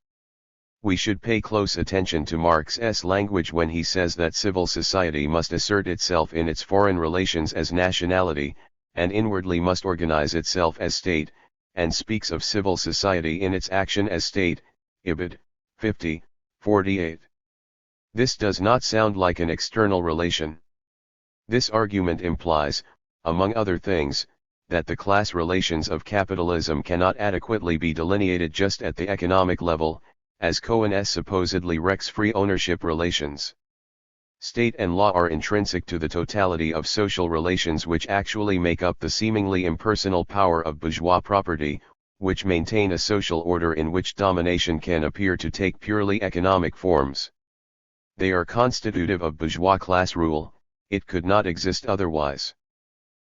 We should pay close attention to Marx's language when he says that civil society must assert itself in its foreign relations as nationality, and inwardly must organize itself as state, and speaks of civil society in its action as state. Ibid. 50, 48. This does not sound like an external relation. This argument implies, among other things, that the class relations of capitalism cannot adequately be delineated just at the economic level, as Cohen's supposedly Rex-free ownership relations. State and law are intrinsic to the totality of social relations which actually make up the seemingly impersonal power of bourgeois property, which maintain a social order in which domination can appear to take purely economic forms. They are constitutive of bourgeois class rule. It could not exist otherwise.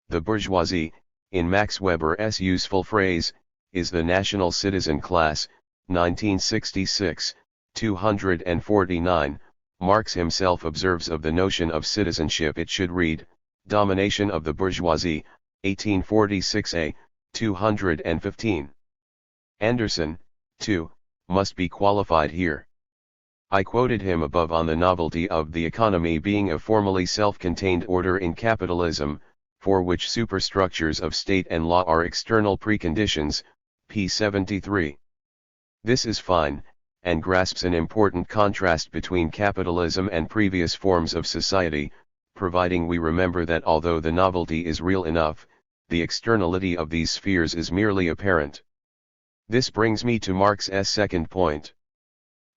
The bourgeoisie, in Max Weber's useful phrase, is the national citizen class. 1966, 249. Marx himself observes of the notion of citizenship it should read, domination of the bourgeoisie. 1846a, 215. Anderson, too, must be qualified here. I quoted him above on the novelty of the economy being a formally self-contained order in capitalism, for which superstructures of state and law are external preconditions. p. 73. This is fine, and grasps an important contrast between capitalism and previous forms of society, providing we remember that although the novelty is real enough, the externality of these spheres is merely apparent. This brings me to Marx's second point.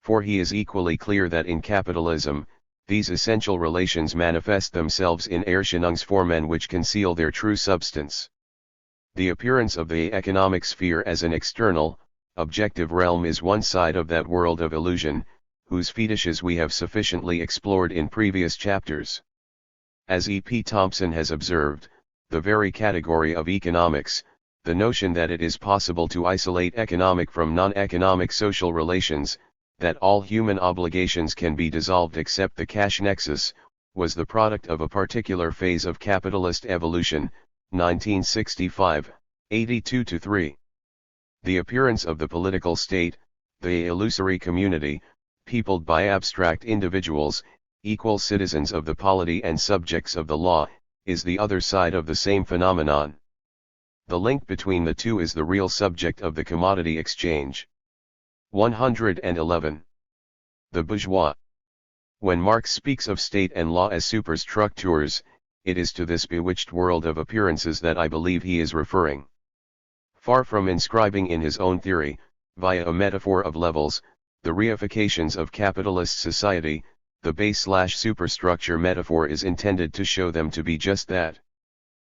For he is equally clear that in capitalism, these essential relations manifest themselves in Erscheinungsformen which conceal their true substance. The appearance of the economic sphere as an external, objective realm is one side of that world of illusion, whose fetishes we have sufficiently explored in previous chapters. As E. P. Thompson has observed, the very category of economics, the notion that it is possible to isolate economic from non-economic social relations, that all human obligations can be dissolved except the cash nexus, was the product of a particular phase of capitalist evolution. 1965, 82-3. The appearance of the political state, the illusory community, peopled by abstract individuals, equal citizens of the polity and subjects of the law, is the other side of the same phenomenon. The link between the two is the real subject of the commodity exchange. 111. The bourgeois. When Marx speaks of state and law as superstructures, it is to this bewitched world of appearances that I believe he is referring. Far from inscribing in his own theory, via a metaphor of levels, the reifications of capitalist society, the base/superstructure metaphor is intended to show them to be just that.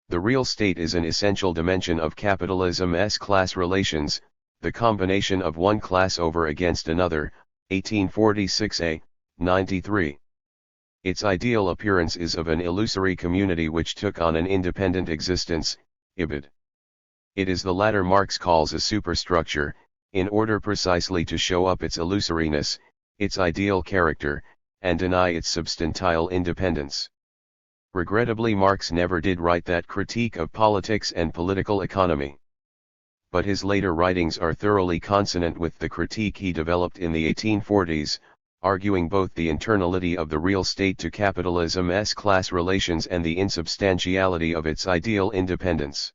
The real state is an essential dimension of capitalism's class relations, the combination of one class over against another, 1846a, 93. Its ideal appearance is of an illusory community which took on an independent existence, ibid. It is the latter Marx calls a superstructure, in order precisely to show up its illusoriness, its ideal character, and deny its substantial independence. Regrettably, Marx never did write that critique of politics and political economy. But his later writings are thoroughly consonant with the critique he developed in the 1840s, arguing both the internality of the real state to capitalism's class relations and the insubstantiality of its ideal independence.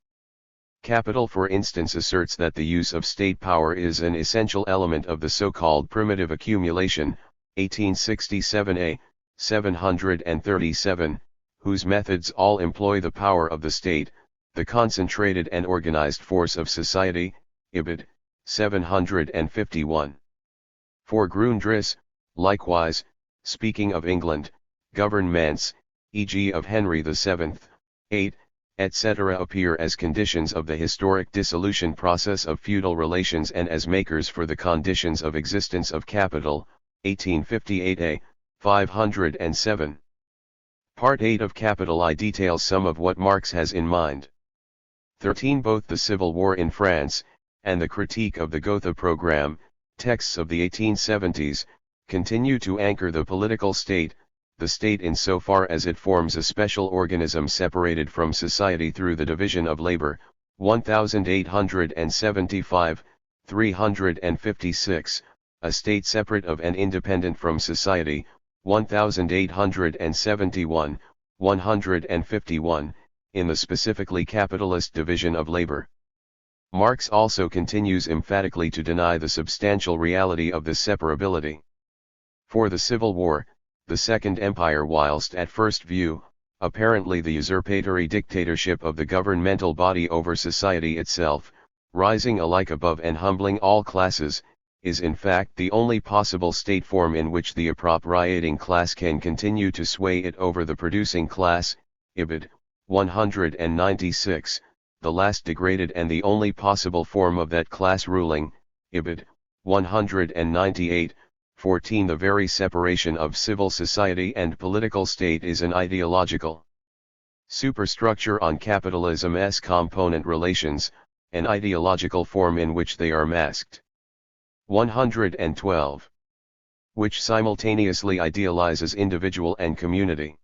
Capital, for instance, asserts that the use of state power is an essential element of the so-called primitive accumulation, 1867a, 737, whose methods all employ the power of the state, the concentrated and organized force of society, ibid. 751. For Grundrisse, likewise, speaking of England, governments, e.g. of Henry VII, 8, etc. appear as conditions of the historic dissolution process of feudal relations and as makers for the conditions of existence of capital, 1858a, 507. Part 8 of Capital I details some of what Marx has in mind. 13. Both the Civil War in France, and the critique of the Gotha program, texts of the 1870s, continue to anchor the political state, the state insofar as it forms a special organism separated from society through the division of labor, 1875, 356, a state separate of and independent from society, 1871, 151, in the specifically capitalist division of labor. Marx also continues emphatically to deny the substantial reality of this separability. For the Civil War, the Second Empire, whilst at first view, apparently the usurpatory dictatorship of the governmental body over society itself, rising alike above and humbling all classes, is in fact the only possible state form in which the appropriating class can continue to sway it over the producing class, ibid. 196, the last degraded and the only possible form of that class ruling, ibid. 198, 14. The very separation of civil society and political state is an ideological superstructure on capitalism's component relations, an ideological form in which they are masked. 112. Which simultaneously idealizes individual and community.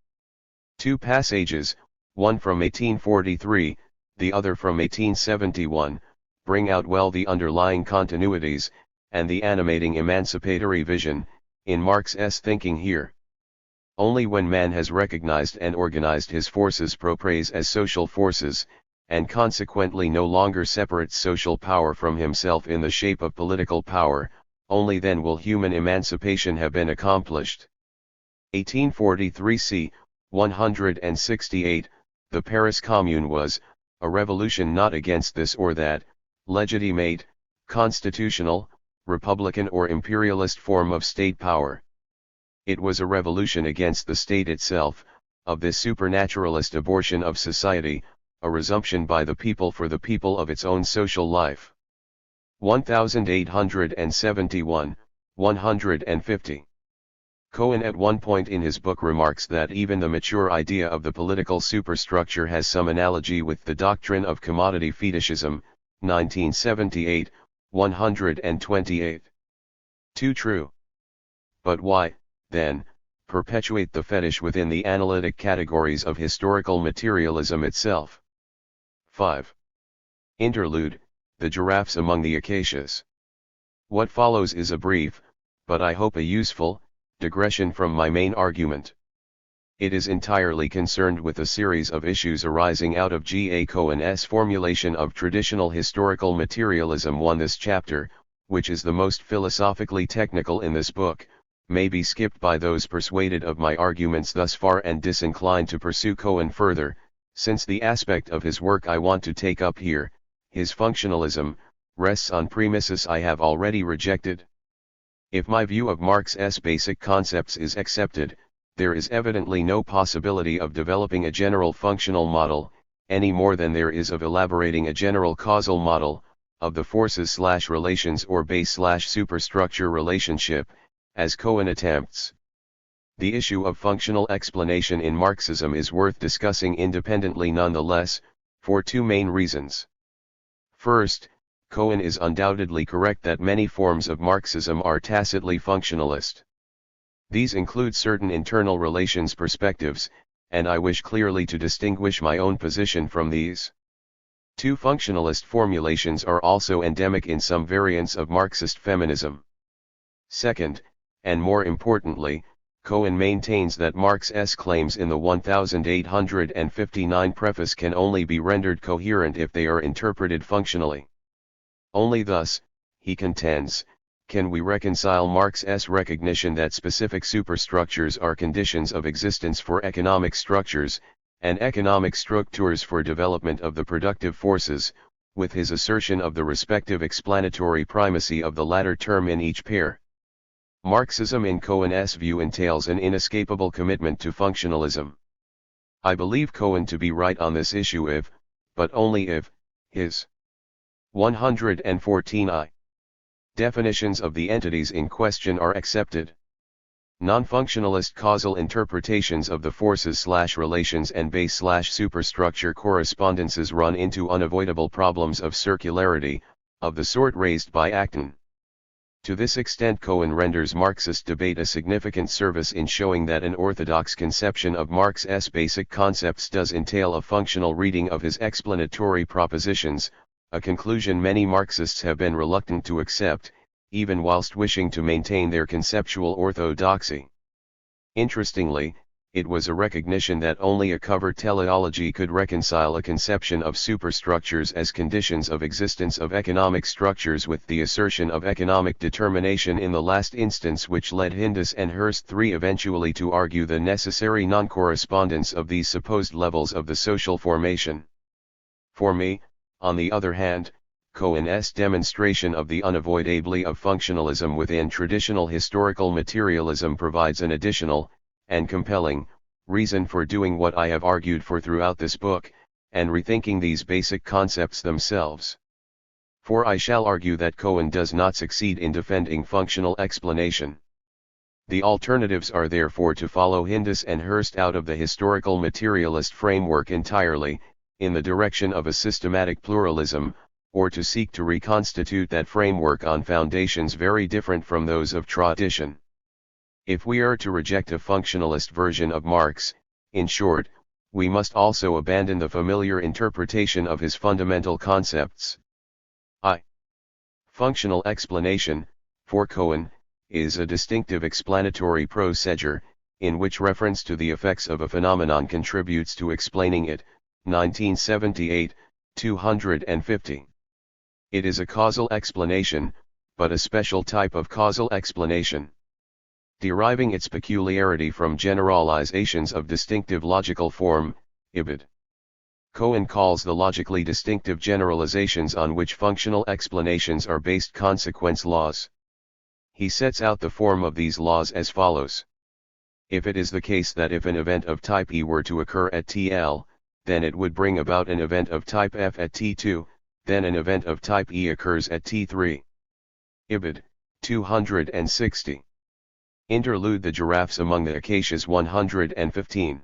Two passages, one from 1843, the other from 1871, bring out well the underlying continuities, and the animating emancipatory vision, in Marx's thinking here. Only when man has recognized and organized his forces propres as social forces, and consequently no longer separates social power from himself in the shape of political power, only then will human emancipation have been accomplished. 1843 c. 168, the Paris Commune was, a revolution not against this or that, legitimate, constitutional, republican or imperialist form of state power. It was a revolution against the state itself, of this supernaturalist abortion of society, a resumption by the people for the people of its own social life. 1871, 150. Cohen at one point in his book remarks that even the mature idea of the political superstructure has some analogy with the doctrine of commodity fetishism, 1978, 128. Too true. But why, then, perpetuate the fetish within the analytic categories of historical materialism itself? 5. Interlude, the giraffes among the acacias. What follows is a brief, but I hope a useful, digression from my main argument. It is entirely concerned with a series of issues arising out of G. A. Cohen's formulation of traditional historical materialism. 1. This chapter, which is the most philosophically technical in this book, may be skipped by those persuaded of my arguments thus far and disinclined to pursue Cohen further, since the aspect of his work I want to take up here, his functionalism, rests on premises I have already rejected. If my view of Marx's basic concepts is accepted, there is evidently no possibility of developing a general functional model, any more than there is of elaborating a general causal model, of the forces/relations or base/superstructure relationship, as Cohen attempts. The issue of functional explanation in Marxism is worth discussing independently nonetheless, for two main reasons. First, Cohen is undoubtedly correct that many forms of Marxism are tacitly functionalist. These include certain internal relations perspectives, and I wish clearly to distinguish my own position from these. Two functionalist formulations are also endemic in some variants of Marxist feminism. Second, and more importantly, Cohen maintains that Marx's claims in the 1859 preface can only be rendered coherent if they are interpreted functionally. Only thus, he contends, can we reconcile Marx's recognition that specific superstructures are conditions of existence for economic structures, and economic structures for development of the productive forces, with his assertion of the respective explanatory primacy of the latter term in each pair. Marxism in Cohen's view entails an inescapable commitment to functionalism. I believe Cohen to be right on this issue if, but only if, his 114I definitions of the entities in question are accepted. Non-functionalist causal interpretations of the forces/relations and base/superstructure correspondences run into unavoidable problems of circularity, of the sort raised by Acton. To this extent Cohen renders Marxist debate a significant service in showing that an orthodox conception of Marx's basic concepts does entail a functional reading of his explanatory propositions, a conclusion many Marxists have been reluctant to accept, even whilst wishing to maintain their conceptual orthodoxy. Interestingly, it was a recognition that only a covert teleology could reconcile a conception of superstructures as conditions of existence of economic structures with the assertion of economic determination in the last instance, which led Hindus and Hurst III eventually to argue the necessary non-correspondence of these supposed levels of the social formation. For me, on the other hand, Cohen's demonstration of the unavoidability of functionalism within traditional historical materialism provides an additional, and compelling, reason for doing what I have argued for throughout this book, and rethinking these basic concepts themselves. For I shall argue that Cohen does not succeed in defending functional explanation. The alternatives are therefore to follow Hindus and Hurst out of the historical materialist framework entirely, in the direction of a systematic pluralism, or to seek to reconstitute that framework on foundations very different from those of tradition. If we are to reject a functionalist version of Marx, in short, we must also abandon the familiar interpretation of his fundamental concepts. Functional explanation, for Cohen, is a distinctive explanatory procedure, in which reference to the effects of a phenomenon contributes to explaining it. 1978, 250. It is a causal explanation, but a special type of causal explanation. Deriving its peculiarity from generalizations of distinctive logical form, ibid. Cohen calls the logically distinctive generalizations on which functional explanations are based consequence laws. He sets out the form of these laws as follows. If it is the case that if an event of type E were to occur at TL, then it would bring about an event of type F at T2, then an event of type E occurs at T3. Ibid. 260. Interlude the giraffes among the acacias 115.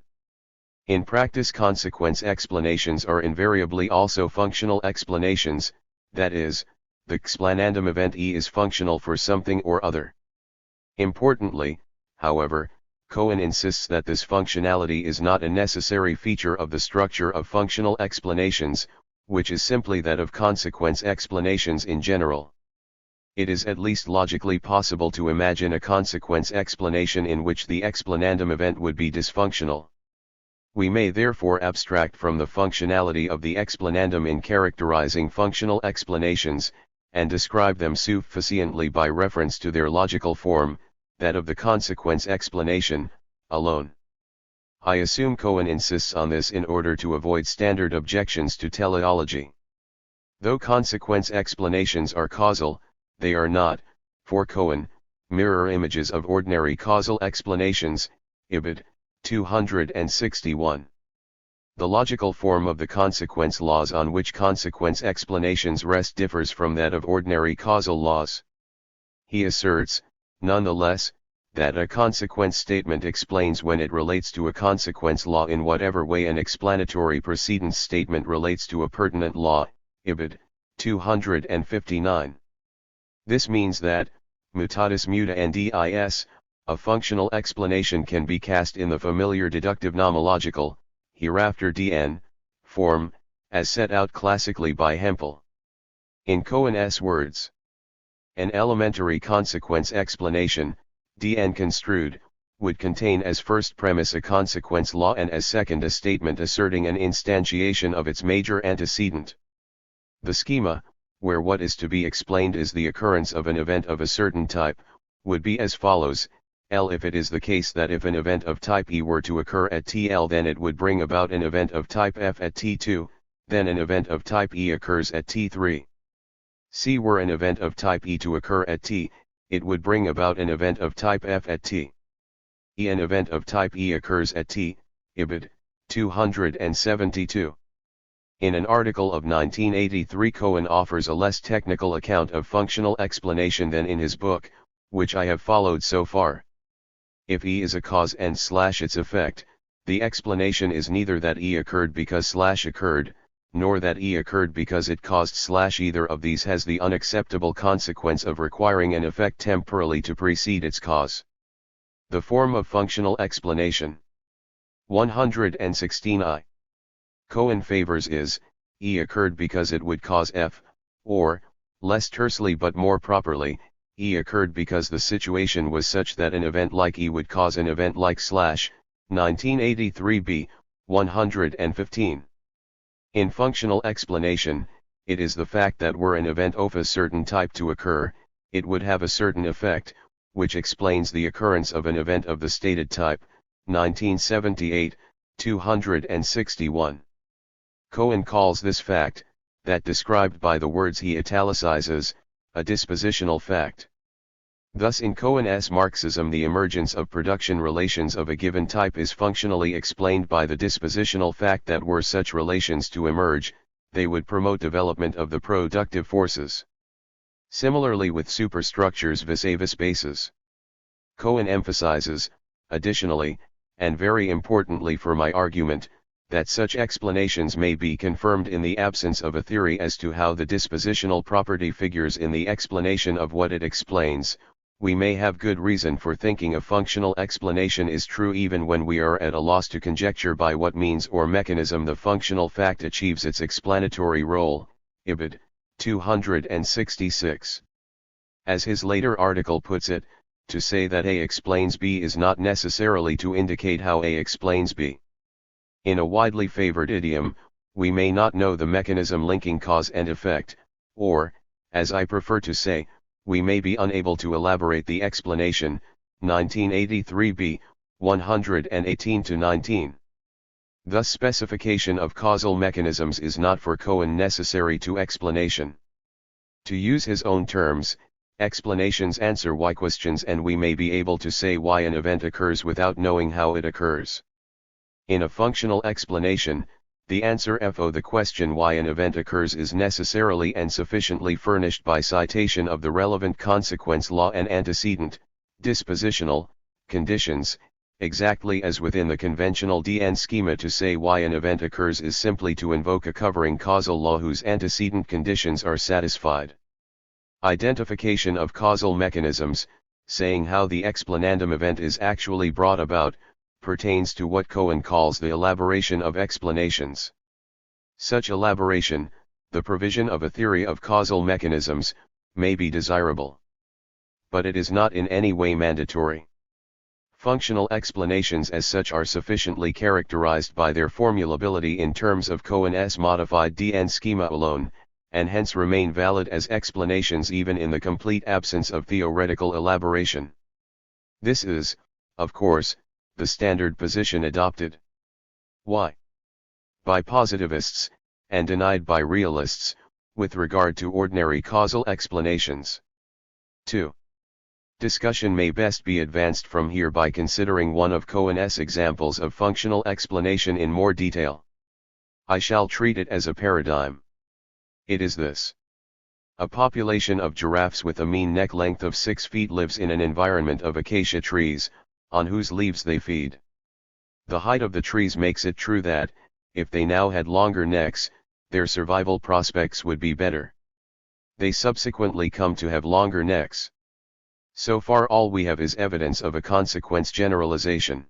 In practice, consequence explanations are invariably also functional explanations, that is, the explanandum event E is functional for something or other. Importantly, however, Cohen insists that this functionality is not a necessary feature of the structure of functional explanations, which is simply that of consequence explanations in general. It is at least logically possible to imagine a consequence explanation in which the explanandum event would be dysfunctional. We may therefore abstract from the functionality of the explanandum in characterizing functional explanations, and describe them sufficiently by reference to their logical form, that of the consequence explanation, alone. I assume Cohen insists on this in order to avoid standard objections to teleology. Though consequence explanations are causal, they are not, for Cohen, mirror images of ordinary causal explanations, Ibid. 261. The logical form of the consequence laws on which consequence explanations rest differs from that of ordinary causal laws. He asserts, nonetheless, that a consequence statement explains when it relates to a consequence law in whatever way an explanatory precedence statement relates to a pertinent law, Ibid. 259. This means that, mutatis mutandis, a functional explanation can be cast in the familiar deductive nomological, hereafter dn, form, as set out classically by Hempel. In Cohen's words, an elementary consequence explanation, dn construed, would contain as first premise a consequence law and as second a statement asserting an instantiation of its major antecedent. The schema, where what is to be explained is the occurrence of an event of a certain type, would be as follows: L. If it is the case that if an event of type E were to occur at TL, then it would bring about an event of type F at T2, then an event of type E occurs at T3. C. Were an event of type E to occur at T, it would bring about an event of type F at T. E. An event of type E occurs at T, Ibid. 272. In an article of 1983, Cohen offers a less technical account of functional explanation than in his book, which I have followed so far. If E is a cause and its effect, the explanation is neither that E occurred because occurred, nor that E occurred because it caused either of these has the unacceptable consequence of requiring an effect temporally to precede its cause. The form of functional explanation. 116i. Cohen favors is, E occurred because it would cause F, or, less tersely but more properly, E occurred because the situation was such that an event like E would cause an event like / 1983b, 115. In functional explanation, it is the fact that were an event of a certain type to occur, it would have a certain effect, which explains the occurrence of an event of the stated type, 1978, 261. Cohen calls this fact, that described by the words he italicizes, a dispositional fact. Thus in Cohen's Marxism, the emergence of production relations of a given type is functionally explained by the dispositional fact that were such relations to emerge, they would promote development of the productive forces. Similarly with superstructures vis-a-vis bases. Cohen emphasizes, additionally, and very importantly for my argument, that such explanations may be confirmed in the absence of a theory as to how the dispositional property figures in the explanation of what it explains. We may have good reason for thinking a functional explanation is true even when we are at a loss to conjecture by what means or mechanism the functional fact achieves its explanatory role, Ibid. 266. As his later article puts it, to say that A explains B is not necessarily to indicate how A explains B. In a widely favored idiom, we may not know the mechanism linking cause and effect, or, as I prefer to say, we may be unable to elaborate the explanation, 1983b, 118-19. Thus specification of causal mechanisms is not for Cohen necessary to explanation. To use his own terms, explanations answer why questions, and we may be able to say why an event occurs without knowing how it occurs. In a functional explanation, the answer FO the question why an event occurs is necessarily and sufficiently furnished by citation of the relevant consequence law and antecedent, dispositional, conditions, exactly as within the conventional DN schema. To say why an event occurs is simply to invoke a covering causal law whose antecedent conditions are satisfied. Identification of causal mechanisms, saying how the explanandum event is actually brought about, pertains to what Cohen calls the elaboration of explanations. Such elaboration, the provision of a theory of causal mechanisms, may be desirable. But it is not in any way mandatory. Functional explanations as such are sufficiently characterized by their formulability in terms of Cohen's modified DN schema alone, and hence remain valid as explanations even in the complete absence of theoretical elaboration. This is, of course, the standard position adopted. Why? By positivists, and denied by realists, with regard to ordinary causal explanations. 2. Discussion may best be advanced from here by considering one of Cohen's examples of functional explanation in more detail. I shall treat it as a paradigm. It is this. A population of giraffes with a mean neck length of 6 feet lives in an environment of acacia trees, on whose leaves they feed. The height of the trees makes it true that, if they now had longer necks, their survival prospects would be better. They subsequently come to have longer necks. So far all we have is evidence of a consequence generalization.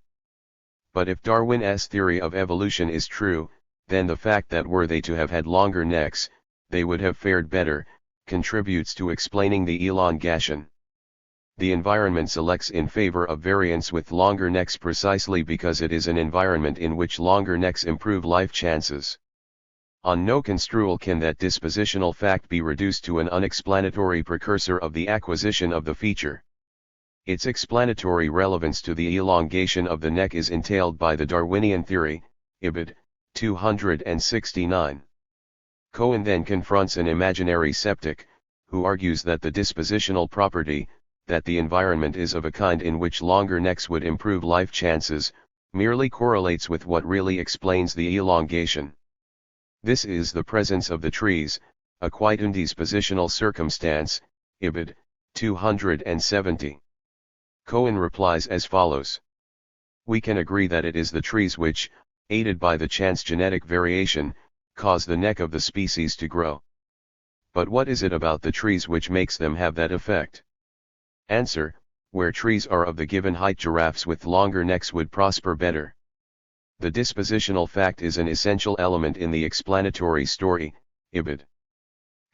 But if Darwin's theory of evolution is true, then the fact that were they to have had longer necks, they would have fared better, contributes to explaining the elongation. The environment selects in favor of variants with longer necks precisely because it is an environment in which longer necks improve life chances. On no construal can that dispositional fact be reduced to an unexplanatory precursor of the acquisition of the feature. Its explanatory relevance to the elongation of the neck is entailed by the Darwinian theory, Ibid. 269. Cohen then confronts an imaginary skeptic, who argues that the dispositional property, that the environment is of a kind in which longer necks would improve life chances, merely correlates with what really explains the elongation. This is the presence of the trees, a quite undispositional circumstance, Ibid. 270. Cohen replies as follows. We can agree that it is the trees which, aided by the chance genetic variation, cause the neck of the species to grow. But what is it about the trees which makes them have that effect? Answer, where trees are of the given height, giraffes with longer necks would prosper better. The dispositional fact is an essential element in the explanatory story, Ibid.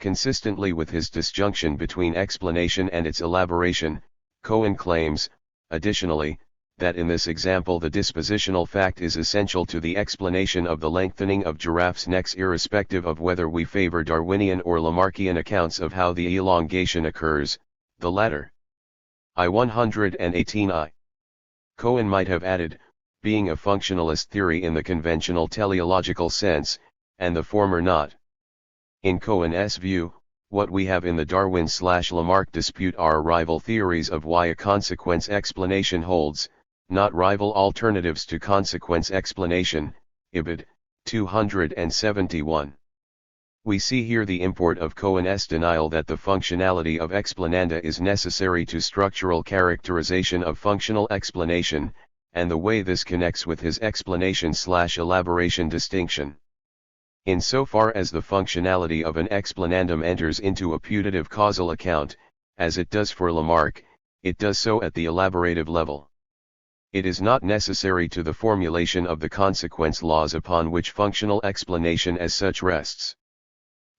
Consistently with his disjunction between explanation and its elaboration, Cohen claims, additionally, that in this example the dispositional fact is essential to the explanation of the lengthening of giraffes' necks irrespective of whether we favor Darwinian or Lamarckian accounts of how the elongation occurs, the latter. I-118I. Cohen might have added, being a functionalist theory in the conventional teleological sense, and the former not. In Cohen's view, what we have in the Darwin/Lamarck dispute are rival theories of why a consequence explanation holds, not rival alternatives to consequence explanation, Ibid. 271. We see here the import of Cohen's denial that the functionality of explananda is necessary to structural characterization of functional explanation, and the way this connects with his explanation/elaboration distinction. Insofar as the functionality of an explanandum enters into a putative causal account, as it does for Lamarck, it does so at the elaborative level. It is not necessary to the formulation of the consequence laws upon which functional explanation as such rests.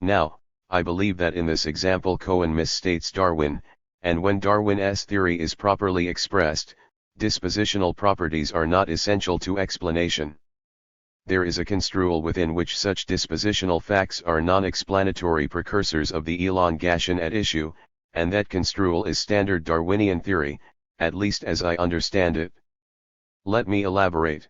Now, I believe that in this example Cohen misstates Darwin, and when Darwin's theory is properly expressed, dispositional properties are not essential to explanation. There is a construal within which such dispositional facts are non-explanatory precursors of the elongation at issue, and that construal is standard Darwinian theory, at least as I understand it. Let me elaborate.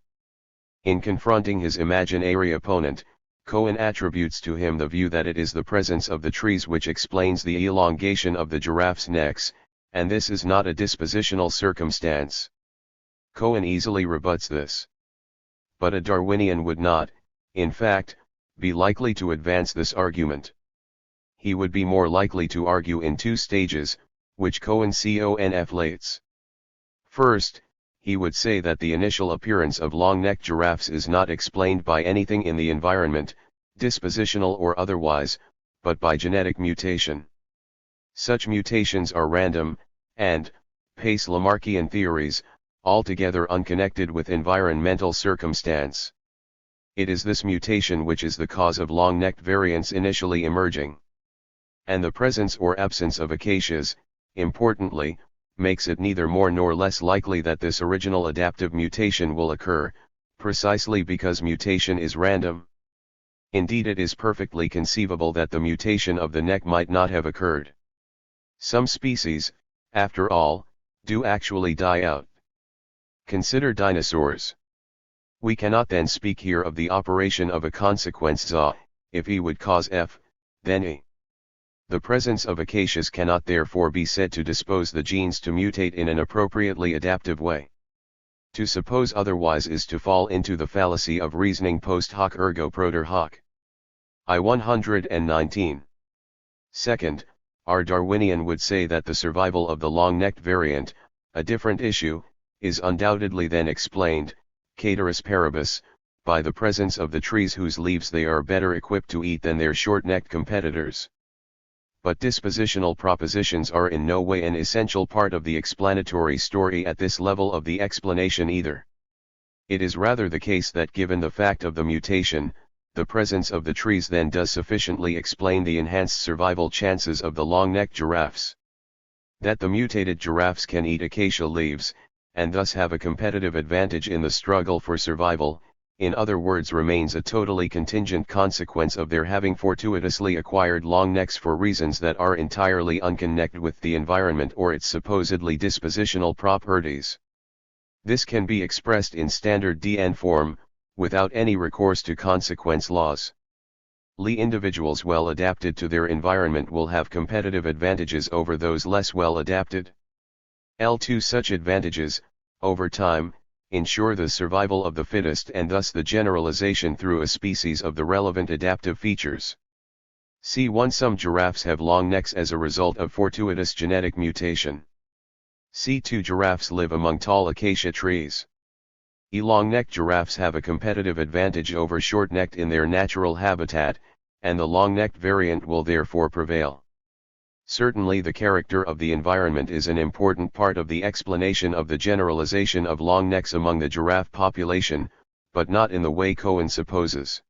In confronting his imaginary opponent, Cohen attributes to him the view that it is the presence of the trees which explains the elongation of the giraffes' necks, and this is not a dispositional circumstance. Cohen easily rebuts this. But a Darwinian would not, in fact, be likely to advance this argument. He would be more likely to argue in two stages, which Cohen conflates. First, he would say that the initial appearance of long-necked giraffes is not explained by anything in the environment, dispositional or otherwise, but by genetic mutation. Such mutations are random, and, pace Lamarckian theories, altogether unconnected with environmental circumstance. It is this mutation which is the cause of long-necked variants initially emerging. And the presence or absence of acacias, importantly, makes it neither more nor less likely that this original adaptive mutation will occur, precisely because mutation is random. Indeed, it is perfectly conceivable that the mutation of the neck might not have occurred. Some species, after all, do actually die out. Consider dinosaurs. We cannot then speak here of the operation of a consequence ZA, if E would cause F, then E. The presence of acacias cannot therefore be said to dispose the genes to mutate in an appropriately adaptive way. To suppose otherwise is to fall into the fallacy of reasoning post hoc ergo propter hoc. I-119. Second, our Darwinian would say that the survival of the long-necked variant, a different issue, is undoubtedly then explained, ceteris paribus, by the presence of the trees whose leaves they are better equipped to eat than their short-necked competitors. But dispositional propositions are in no way an essential part of the explanatory story at this level of the explanation either. It is rather the case that given the fact of the mutation, the presence of the trees then does sufficiently explain the enhanced survival chances of the long-necked giraffes. That the mutated giraffes can eat acacia leaves, and thus have a competitive advantage in the struggle for survival, in other words remains a totally contingent consequence of their having fortuitously acquired long necks for reasons that are entirely unconnected with the environment or its supposedly dispositional properties. This can be expressed in standard DN form, without any recourse to consequence laws. Individuals well adapted to their environment will have competitive advantages over those less well adapted. L2 such advantages, over time, ensure the survival of the fittest and thus the generalization through a species of the relevant adaptive features. C1 Some giraffes have long necks as a result of fortuitous genetic mutation. C2 Giraffes live among tall acacia trees. Long-necked giraffes have a competitive advantage over short-necked in their natural habitat, and the long-necked variant will therefore prevail. Certainly the character of the environment is an important part of the explanation of the generalization of long necks among the giraffe population, but not in the way Cohen supposes.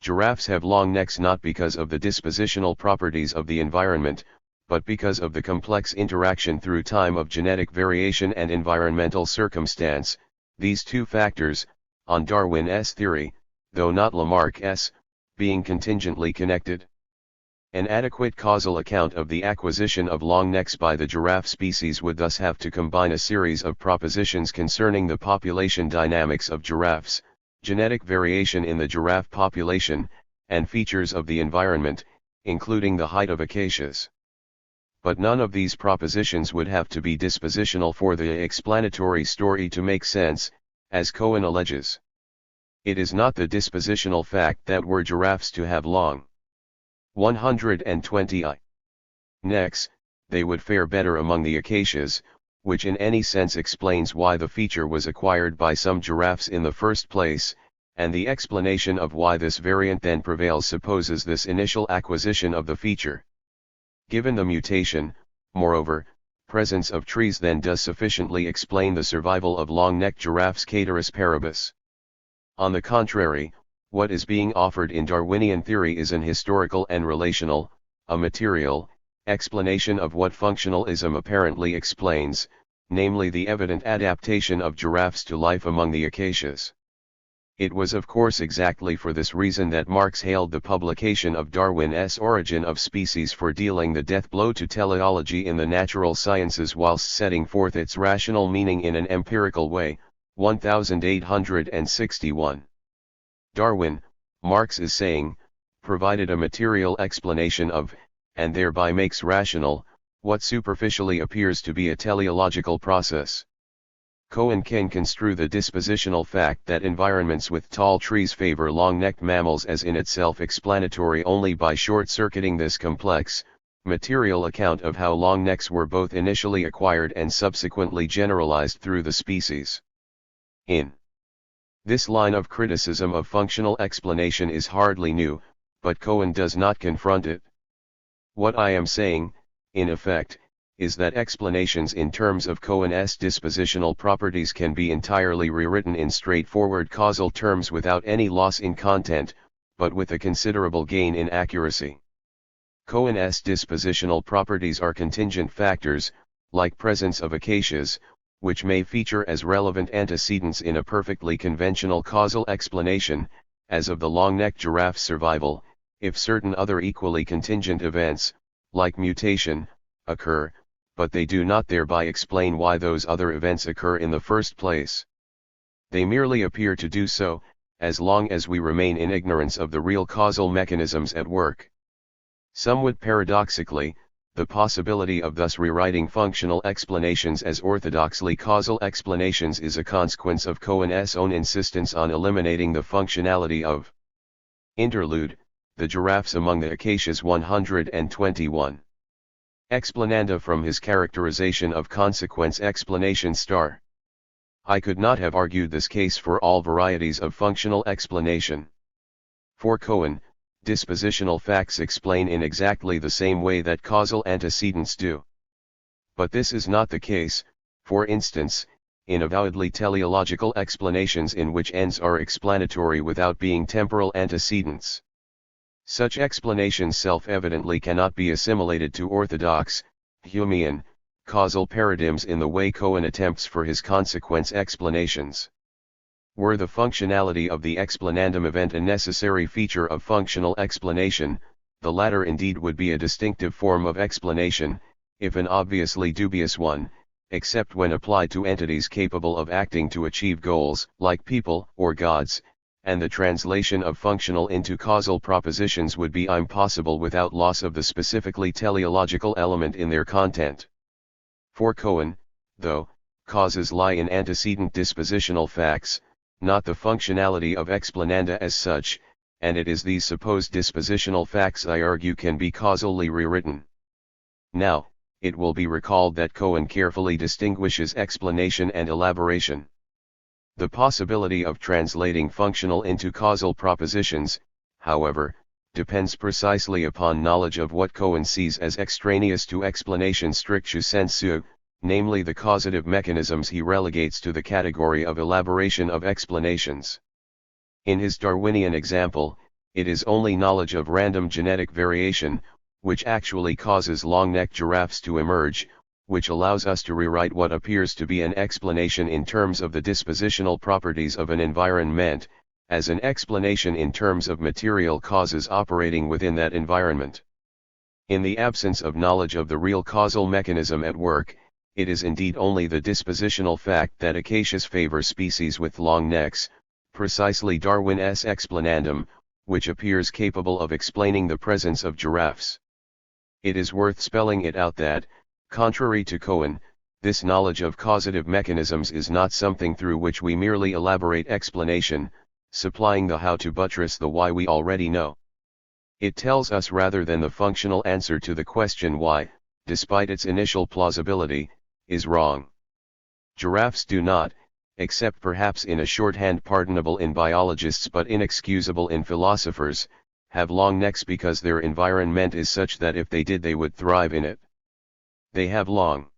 Giraffes have long necks not because of the dispositional properties of the environment, but because of the complex interaction through time of genetic variation and environmental circumstance. These two factors, on Darwin's theory, though not Lamarck's, being contingently connected. An adequate causal account of the acquisition of long necks by the giraffe species would thus have to combine a series of propositions concerning the population dynamics of giraffes, genetic variation in the giraffe population, and features of the environment, including the height of acacias. But none of these propositions would have to be dispositional for the explanatory story to make sense, as Cohen alleges. It is not the dispositional fact that were giraffes to have long 120 necks, they would fare better among the acacias, which in any sense explains why the feature was acquired by some giraffes in the first place, and the explanation of why this variant then prevails supposes this initial acquisition of the feature. Given the mutation, moreover, presence of trees then does sufficiently explain the survival of long-necked giraffes ceteris paribus. On the contrary, what is being offered in Darwinian theory is an historical and relational, a material, explanation of what functionalism apparently explains, namely the evident adaptation of giraffes to life among the acacias. It was of course exactly for this reason that Marx hailed the publication of Darwin's Origin of Species for dealing the death blow to teleology in the natural sciences whilst setting forth its rational meaning in an empirical way, 1861. Darwin, Marx is saying, provided a material explanation of, and thereby makes rational, what superficially appears to be a teleological process. Cohen can construe the dispositional fact that environments with tall trees favor long-necked mammals as in itself explanatory only by short-circuiting this complex, material account of how long necks were both initially acquired and subsequently generalized through the species. In this line of criticism of functional explanation is hardly new, but Cohen does not confront it. What I am saying, in effect, is that explanations in terms of Cohen's dispositional properties can be entirely rewritten in straightforward causal terms without any loss in content, but with a considerable gain in accuracy. Cohen's dispositional properties are contingent factors, like presence of acacias, which may feature as relevant antecedents in a perfectly conventional causal explanation, as of the long-necked giraffe's survival, if certain other equally contingent events, like mutation, occur, but they do not thereby explain why those other events occur in the first place. They merely appear to do so, as long as we remain in ignorance of the real causal mechanisms at work. Somewhat paradoxically, the possibility of thus rewriting functional explanations as orthodoxly causal explanations is a consequence of Cohen's own insistence on eliminating the functionality of interlude, the giraffes among the acacias 121. Explananda from his characterization of consequence explanation star. I could not have argued this case for all varieties of functional explanation. For Cohen, dispositional facts explain in exactly the same way that causal antecedents do. But this is not the case, for instance, in avowedly teleological explanations in which ends are explanatory without being temporal antecedents. Such explanations self-evidently cannot be assimilated to orthodox, Humean, causal paradigms in the way Cohen attempts for his consequence explanations. Were the functionality of the explanandum event a necessary feature of functional explanation, the latter indeed would be a distinctive form of explanation, if an obviously dubious one, except when applied to entities capable of acting to achieve goals, like people or gods, and the translation of functional into causal propositions would be impossible without loss of the specifically teleological element in their content. For Cohen, though, causes lie in antecedent dispositional facts, not the functionality of explananda as such, and it is these supposed dispositional facts I argue can be causally rewritten. Now, it will be recalled that Cohen carefully distinguishes explanation and elaboration. The possibility of translating functional into causal propositions, however, depends precisely upon knowledge of what Cohen sees as extraneous to explanation strictu sensu, namely the causative mechanisms he relegates to the category of elaboration of explanations. In his Darwinian example, it is only knowledge of random genetic variation, which actually causes long-necked giraffes to emerge, which allows us to rewrite what appears to be an explanation in terms of the dispositional properties of an environment, as an explanation in terms of material causes operating within that environment. In the absence of knowledge of the real causal mechanism at work, it is indeed only the dispositional fact that acacias favor species with long necks, precisely Darwin's explanandum, which appears capable of explaining the presence of giraffes. It is worth spelling it out that, contrary to Cohen, this knowledge of causative mechanisms is not something through which we merely elaborate explanation, supplying the how to buttress the why we already know. It tells us rather than the functional answer to the question why, despite its initial plausibility, is wrong. Giraffes do not, except perhaps in a shorthand pardonable in biologists but inexcusable in philosophers, have long necks because their environment is such that if they did they would thrive in it. They have long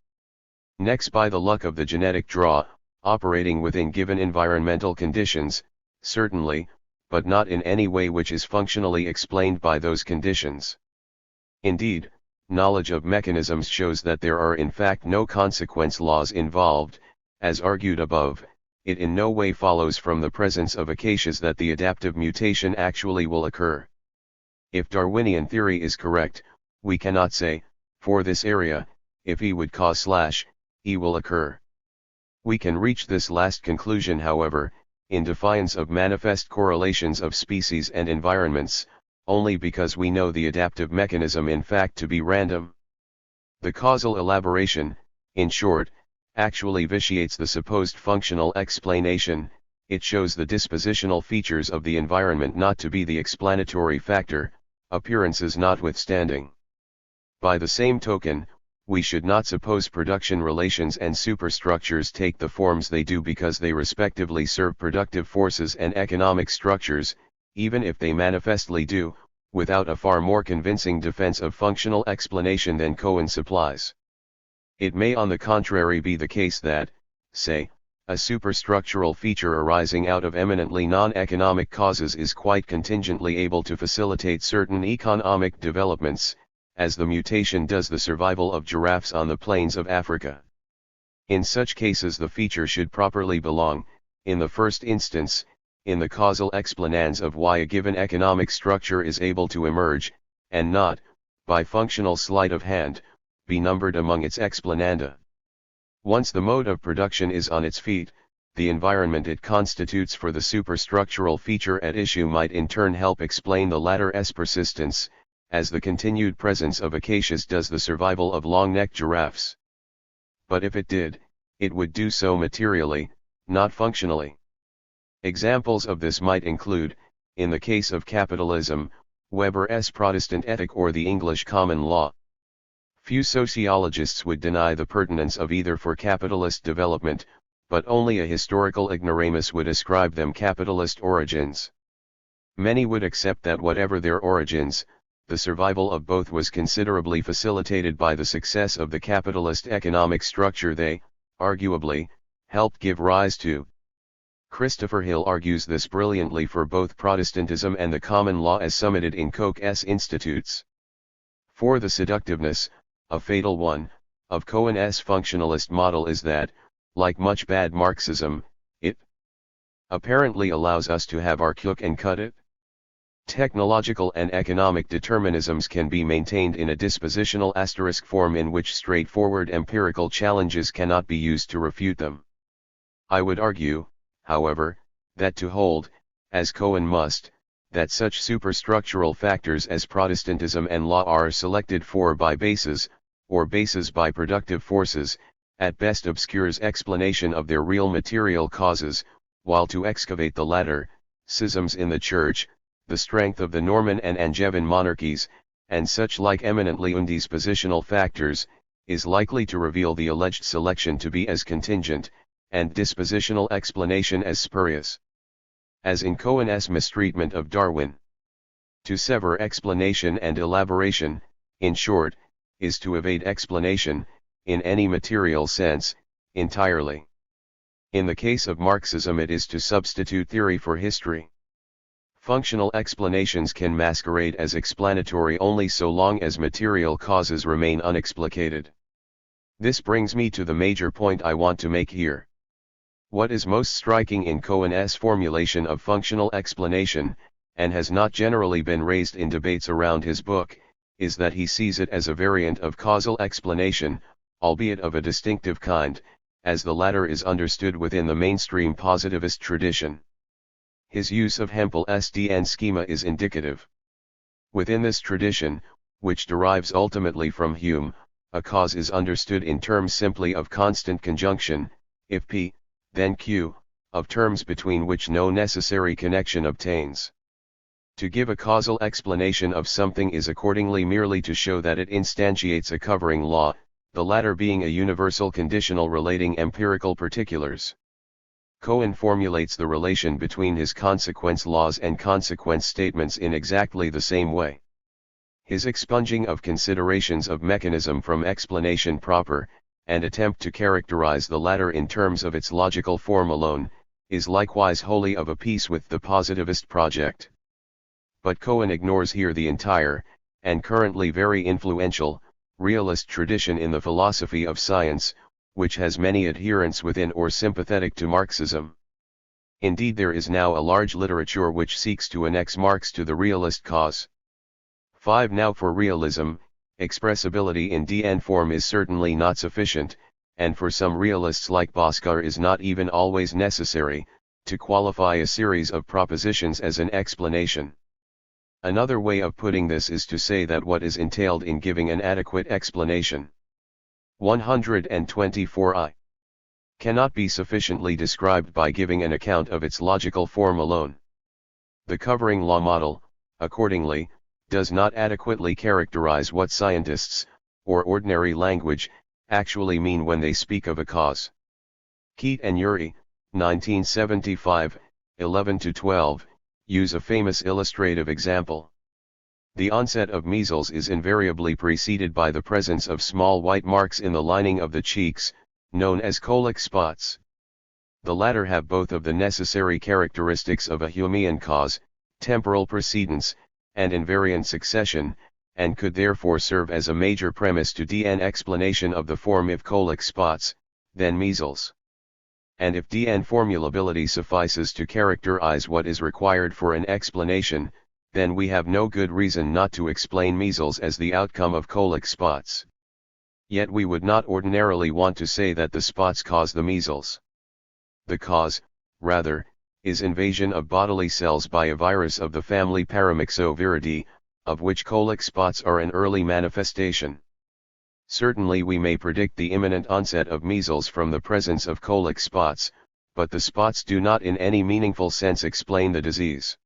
necks by the luck of the genetic draw, operating within given environmental conditions, certainly, but not in any way which is functionally explained by those conditions. Indeed, knowledge of mechanisms shows that there are in fact no consequence laws involved. As argued above, it in no way follows from the presence of acacias that the adaptive mutation actually will occur. If Darwinian theory is correct, we cannot say, for this area, if E would cause E will occur. We can reach this last conclusion however, in defiance of manifest correlations of species and environments, only because we know the adaptive mechanism in fact to be random. The causal elaboration, in short, actually vitiates the supposed functional explanation, it shows the dispositional features of the environment not to be the explanatory factor, appearances notwithstanding. By the same token, we should not suppose production relations and superstructures take the forms they do because they respectively serve productive forces and economic structures, even if they manifestly do, without a far more convincing defense of functional explanation than Cohen supplies. It may on the contrary be the case that, say, a superstructural feature arising out of eminently non-economic causes is quite contingently able to facilitate certain economic developments, as the mutation does the survival of giraffes on the plains of Africa. In such cases the feature should properly belong, in the first instance, in the causal explanans of why a given economic structure is able to emerge, and not, by functional sleight of hand, be numbered among its explananda. Once the mode of production is on its feet, the environment it constitutes for the superstructural feature at issue might in turn help explain the latter's persistence, as the continued presence of acacias does the survival of long-necked giraffes. But if it did, it would do so materially, not functionally. Examples of this might include, in the case of capitalism, Weber's Protestant ethic or the English common law. Few sociologists would deny the pertinence of either for capitalist development, but only a historical ignoramus would ascribe them capitalist origins. Many would accept that whatever their origins, the survival of both was considerably facilitated by the success of the capitalist economic structure they, arguably, helped give rise to. Christopher Hill argues this brilliantly for both Protestantism and the common law as summated in Koch's Institutes. For the seductiveness, a fatal one, of Cohen's functionalist model is that, like much bad Marxism, it apparently allows us to have our cake and cut it. Technological and economic determinisms can be maintained in a dispositional asterisk form in which straightforward empirical challenges cannot be used to refute them. I would argue, however, that to hold, as Cohen must, that such superstructural factors as Protestantism and law are selected for by bases, or bases by productive forces, at best obscures explanation of their real material causes, while to excavate the latter, schisms in the Church, the strength of the Norman and Angevin monarchies, and such like eminently undispositional factors, is likely to reveal the alleged selection to be as contingent, and dispositional explanation as spurious. As in Cohen's mistreatment of Darwin. To sever explanation and elaboration, in short, is to evade explanation, in any material sense, entirely. In the case of Marxism it is to substitute theory for history. Functional explanations can masquerade as explanatory only so long as material causes remain unexplicated. This brings me to the major point I want to make here. What is most striking in Cohen's formulation of functional explanation, and has not generally been raised in debates around his book, is that he sees it as a variant of causal explanation, albeit of a distinctive kind, as the latter is understood within the mainstream positivist tradition. His use of Hempel's DN schema is indicative. Within this tradition, which derives ultimately from Hume, a cause is understood in terms simply of constant conjunction, if P, then Q, of terms between which no necessary connection obtains. To give a causal explanation of something is accordingly merely to show that it instantiates a covering law, the latter being a universal conditional relating empirical particulars. Cohen formulates the relation between his consequence laws and consequence statements in exactly the same way. His expunging of considerations of mechanism from explanation proper, and attempt to characterize the latter in terms of its logical form alone, is likewise wholly of a piece with the positivist project. But Cohen ignores here the entire, and currently very influential, realist tradition in the philosophy of science, which has many adherents within or sympathetic to Marxism. Indeed, there is now a large literature which seeks to annex Marx to the realist cause. 5. Now for realism, expressibility in DN form is certainly not sufficient, and for some realists like Bhaskar is not even always necessary, to qualify a series of propositions as an explanation. Another way of putting this is to say that what is entailed in giving an adequate explanation 124I cannot be sufficiently described by giving an account of its logical form alone. The covering law model, accordingly, does not adequately characterize what scientists, or ordinary language, actually mean when they speak of a cause. Keat and Urey, 1975, 11-12, use a famous illustrative example. The onset of measles is invariably preceded by the presence of small white marks in the lining of the cheeks, known as colic spots. The latter have both of the necessary characteristics of a Humean cause, temporal precedence, and invariant succession, and could therefore serve as a major premise to DN explanation of the form if colic spots, then measles. And if DN formulability suffices to characterize what is required for an explanation, then we have no good reason not to explain measles as the outcome of colic spots. Yet we would not ordinarily want to say that the spots cause the measles. The cause, rather, is invasion of bodily cells by a virus of the family Paramyxoviridae, of which colic spots are an early manifestation. Certainly we may predict the imminent onset of measles from the presence of colic spots, but the spots do not in any meaningful sense explain the disease.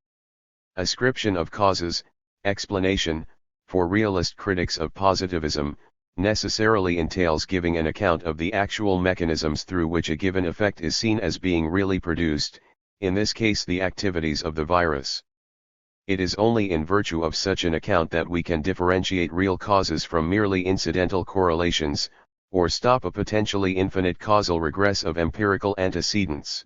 Ascription of causes, explanation, for realist critics of positivism, necessarily entails giving an account of the actual mechanisms through which a given effect is seen as being really produced, in this case the activities of the virus. It is only in virtue of such an account that we can differentiate real causes from merely incidental correlations, or stop a potentially infinite causal regress of empirical antecedents.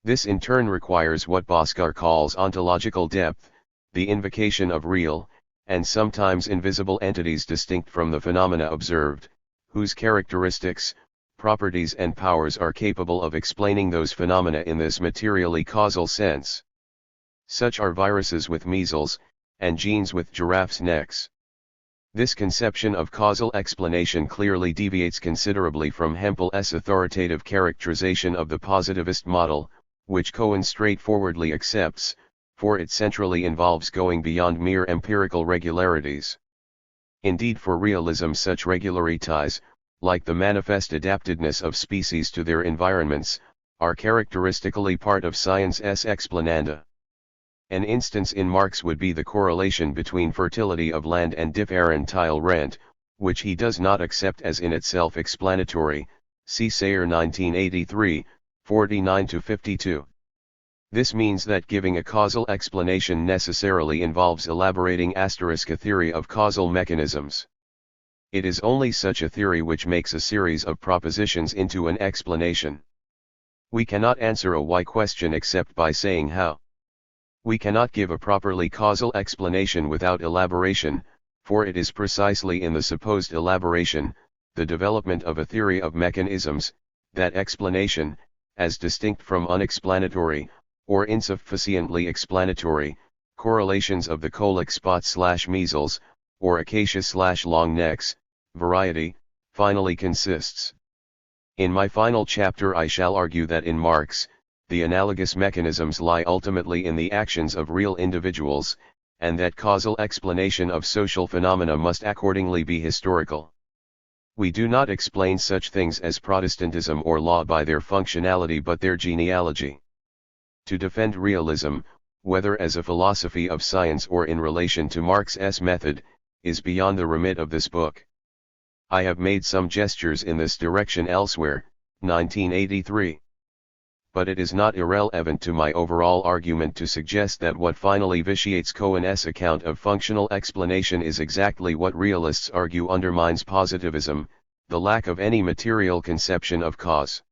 This in turn requires what Bhaskar calls ontological depth, the invocation of real, and sometimes invisible entities distinct from the phenomena observed, whose characteristics, properties and powers are capable of explaining those phenomena in this materially causal sense. Such are viruses with measles, and genes with giraffes' necks. This conception of causal explanation clearly deviates considerably from Hempel's authoritative characterization of the positivist model, which Cohen straightforwardly accepts, for it centrally involves going beyond mere empirical regularities. Indeed, for realism such regularities, like the manifest adaptedness of species to their environments, are characteristically part of science's explananda. An instance in Marx would be the correlation between fertility of land and differential rent, which he does not accept as in itself explanatory, see SAYER 1983, 49-52. This means that giving a causal explanation necessarily involves elaborating a theory of causal mechanisms. It is only such a theory which makes a series of propositions into an explanation. We cannot answer a why question except by saying how. We cannot give a properly causal explanation without elaboration, for it is precisely in the supposed elaboration, the development of a theory of mechanisms, that explanation, as distinct from unexplanatory, or insufficiently explanatory, correlations of the colic spot/measles, or acacia/long necks, variety, finally consists. In my final chapter I shall argue that in Marx, the analogous mechanisms lie ultimately in the actions of real individuals, and that causal explanation of social phenomena must accordingly be historical. We do not explain such things as Protestantism or law by their functionality but their genealogy. To defend realism, whether as a philosophy of science or in relation to Marx's method, is beyond the remit of this book. I have made some gestures in this direction elsewhere, 1983. But it is not irrelevant to my overall argument to suggest that what finally vitiates Cohen's account of functional explanation is exactly what realists argue undermines positivism, the lack of any material conception of cause.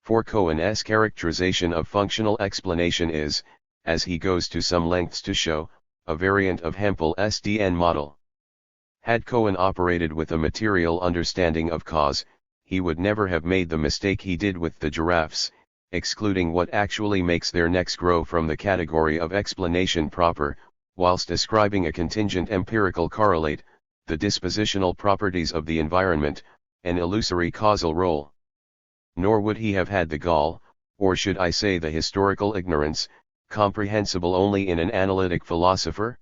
For Cohen's characterization of functional explanation is, as he goes to some lengths to show, a variant of Hempel's DN model. Had Cohen operated with a material understanding of cause, he would never have made the mistake he did with the giraffes, excluding what actually makes their necks grow from the category of explanation proper, whilst ascribing a contingent empirical correlate, the dispositional properties of the environment, an illusory causal role. Nor would he have had the gall, or should I say the historical ignorance, comprehensible only in an analytic philosopher,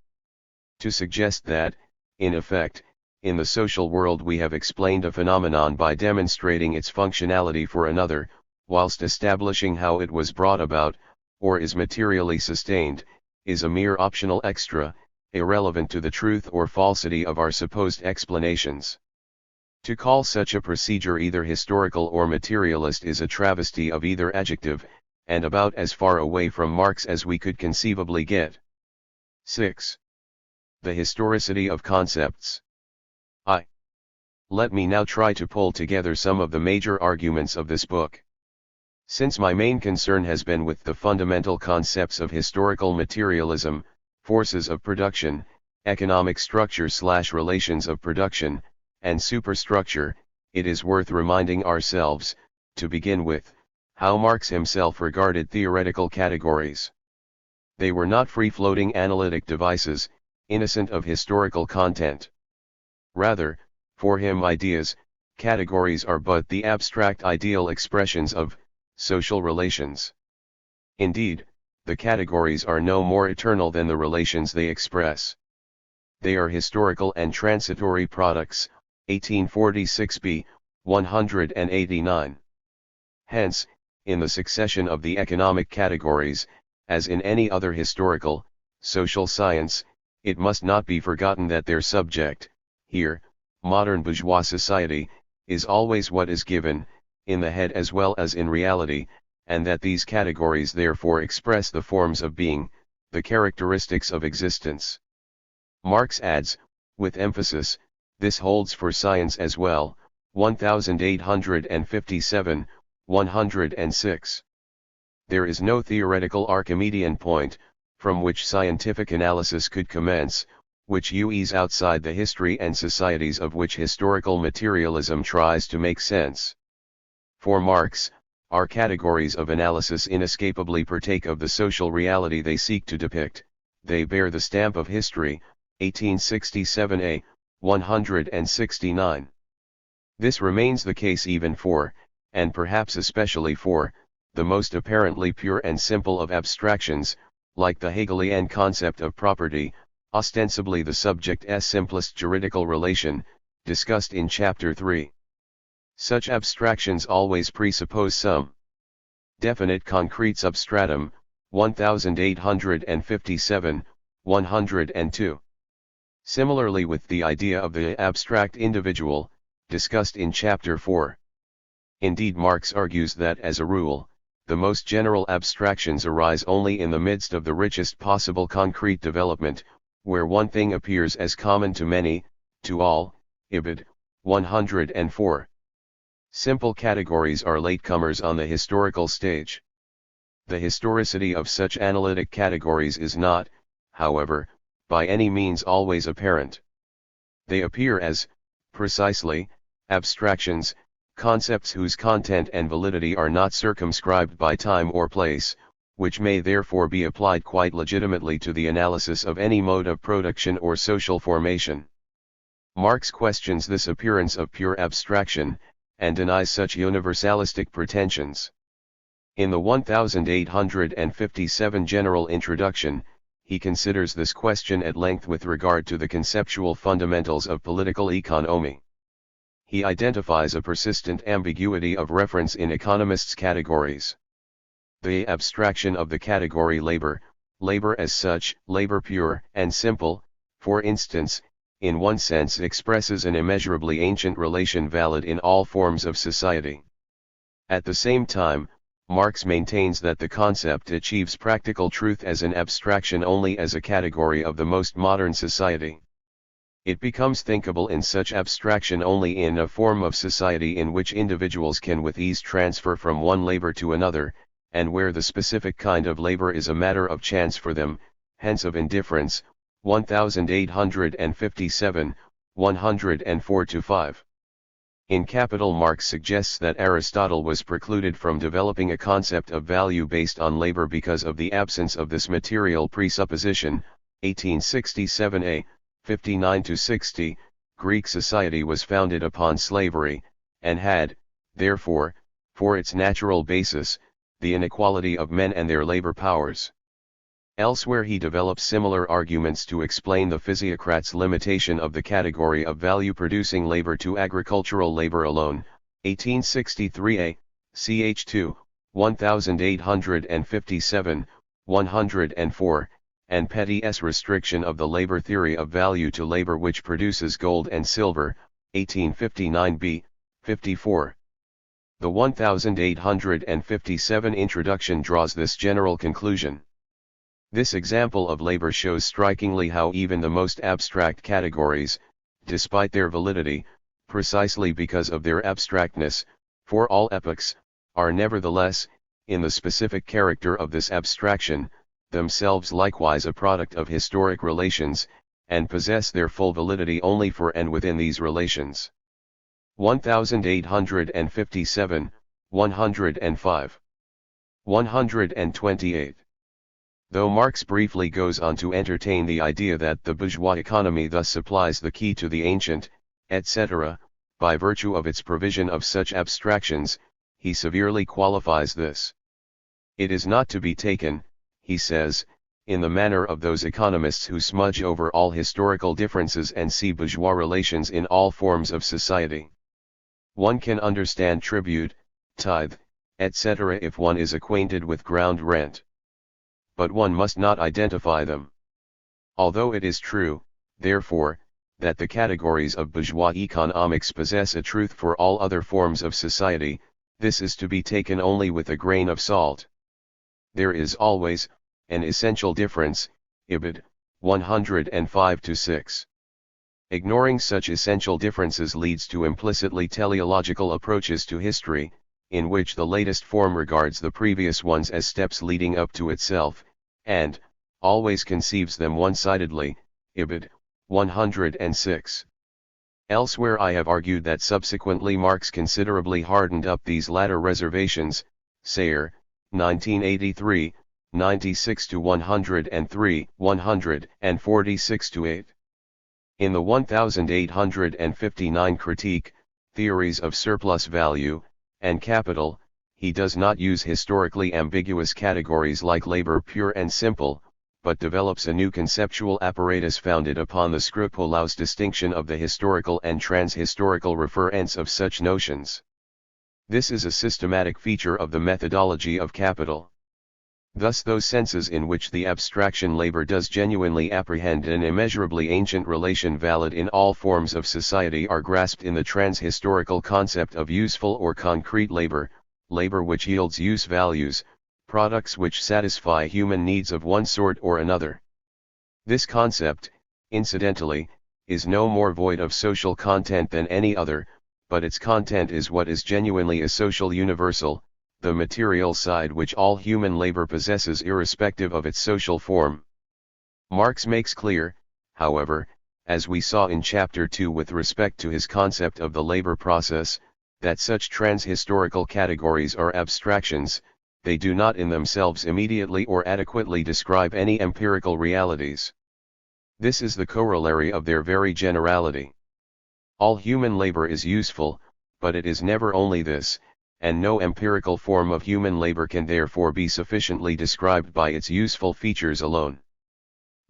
to suggest that, in effect, in the social world we have explained a phenomenon by demonstrating its functionality for another, whilst establishing how it was brought about, or is materially sustained, is a mere optional extra, irrelevant to the truth or falsity of our supposed explanations. To call such a procedure either historical or materialist is a travesty of either adjective, and about as far away from Marx as we could conceivably get. 6. The historicity of concepts. Let me now try to pull together some of the major arguments of this book. Since my main concern has been with the fundamental concepts of historical materialism, forces of production, economic structure/relations of production, and superstructure, it is worth reminding ourselves, to begin with, how Marx himself regarded theoretical categories. They were not free-floating analytic devices, innocent of historical content. Rather, for him ideas, categories are but the abstract ideal expressions of social relations. Indeed, the categories are no more eternal than the relations they express. they are historical and transitory products, 1846b, 189. Hence, in the succession of the economic categories, as in any other historical, social science, it must not be forgotten that their subject, here, modern bourgeois society, is always what is given, in the head as well as in reality, and that these categories therefore express the forms of being, the characteristics of existence. Marx adds, with emphasis, this holds for science as well, 1857, 106. There is no theoretical Archimedean point, from which scientific analysis could commence, which is outside the history and societies of which historical materialism tries to make sense. For Marx, our categories of analysis inescapably partake of the social reality they seek to depict, they bear the stamp of history, 1867a, 169. This remains the case even for, and perhaps especially for, the most apparently pure and simple of abstractions, like the Hegelian concept of property, ostensibly the subject's simplest juridical relation, discussed in Chapter 3. Such abstractions always presuppose some definite concrete substratum, 1857, 102. Similarly with the idea of the abstract individual, discussed in Chapter 4. Indeed, Marx argues that as a rule, the most general abstractions arise only in the midst of the richest possible concrete development, where one thing appears as common to many, to all, Ibid. 104. Simple categories are latecomers on the historical stage. The historicity of such analytic categories is not, however, by any means always apparent. They appear as, precisely, abstractions, concepts whose content and validity are not circumscribed by time or place, which may therefore be applied quite legitimately to the analysis of any mode of production or social formation. Marx questions this appearance of pure abstraction, and denies such universalistic pretensions. In the 1857 general introduction, he considers this question at length with regard to the conceptual fundamentals of political economy. He identifies a persistent ambiguity of reference in economists' categories. The abstraction of the category labor, labor as such, labor pure and simple, for instance, in one sense expresses an immeasurably ancient relation valid in all forms of society. At the same time, Marx maintains that the concept achieves practical truth as an abstraction only as a category of the most modern society. It becomes thinkable in such abstraction only in a form of society in which individuals can with ease transfer from one labor to another, and where the specific kind of labor is a matter of chance for them, hence of indifference, 1857, 104-5. In Capital, Marx suggests that Aristotle was precluded from developing a concept of value based on labor because of the absence of this material presupposition, 1867a, 59-60, Greek society was founded upon slavery, and had, therefore, for its natural basis, the inequality of men and their labor powers. Elsewhere he develops similar arguments to explain the physiocrat's limitation of the category of value-producing labor to agricultural labor alone, 1863a, ch. 2, 1857, 104, and Petty's restriction of the labor theory of value to labor which produces gold and silver, 1859b, 54. The 1857 introduction draws this general conclusion. This example of labor shows strikingly how even the most abstract categories, despite their validity, precisely because of their abstractness, for all epochs, are nevertheless, in the specific character of this abstraction, themselves likewise a product of historic relations, and possess their full validity only for and within these relations. 1857, 105. 128. Though Marx briefly goes on to entertain the idea that the bourgeois economy thus supplies the key to the ancient, etc., by virtue of its provision of such abstractions, he severely qualifies this. It is not to be taken, he says, in the manner of those economists who smudge over all historical differences and see bourgeois relations in all forms of society. One can understand tribute, tithe, etc. if one is acquainted with ground rent. But one must not identify them. Although it is true, therefore, that the categories of bourgeois economics possess a truth for all other forms of society, this is to be taken only with a grain of salt. There is always an essential difference, Ibid. 105-6. Ignoring such essential differences leads to implicitly teleological approaches to history, in which the latest form regards the previous ones as steps leading up to itself, and always conceives them one-sidedly, Ibid. 106. Elsewhere I have argued that subsequently Marx considerably hardened up these latter reservations, SAYER, 1983, 96-103, 146-8. In the 1859 Critique, Theories of Surplus Value, and Capital, he does not use historically ambiguous categories like labor pure and simple, but develops a new conceptual apparatus founded upon the scrupulous distinction of the historical and transhistorical referents of such notions. This is a systematic feature of the methodology of Capital. Thus those senses in which the abstraction labor does genuinely apprehend an immeasurably ancient relation valid in all forms of society are grasped in the transhistorical concept of useful or concrete labor, labor which yields use values, products which satisfy human needs of one sort or another. This concept, incidentally, is no more void of social content than any other, but its content is what is genuinely a social universal, the material side which all human labor possesses irrespective of its social form. Marx makes clear, however, as we saw in Chapter 2 with respect to his concept of the labor process, that such transhistorical categories are abstractions. They do not in themselves immediately or adequately describe any empirical realities. This is the corollary of their very generality. All human labor is useful, but it is never only this, and no empirical form of human labor can therefore be sufficiently described by its useful features alone.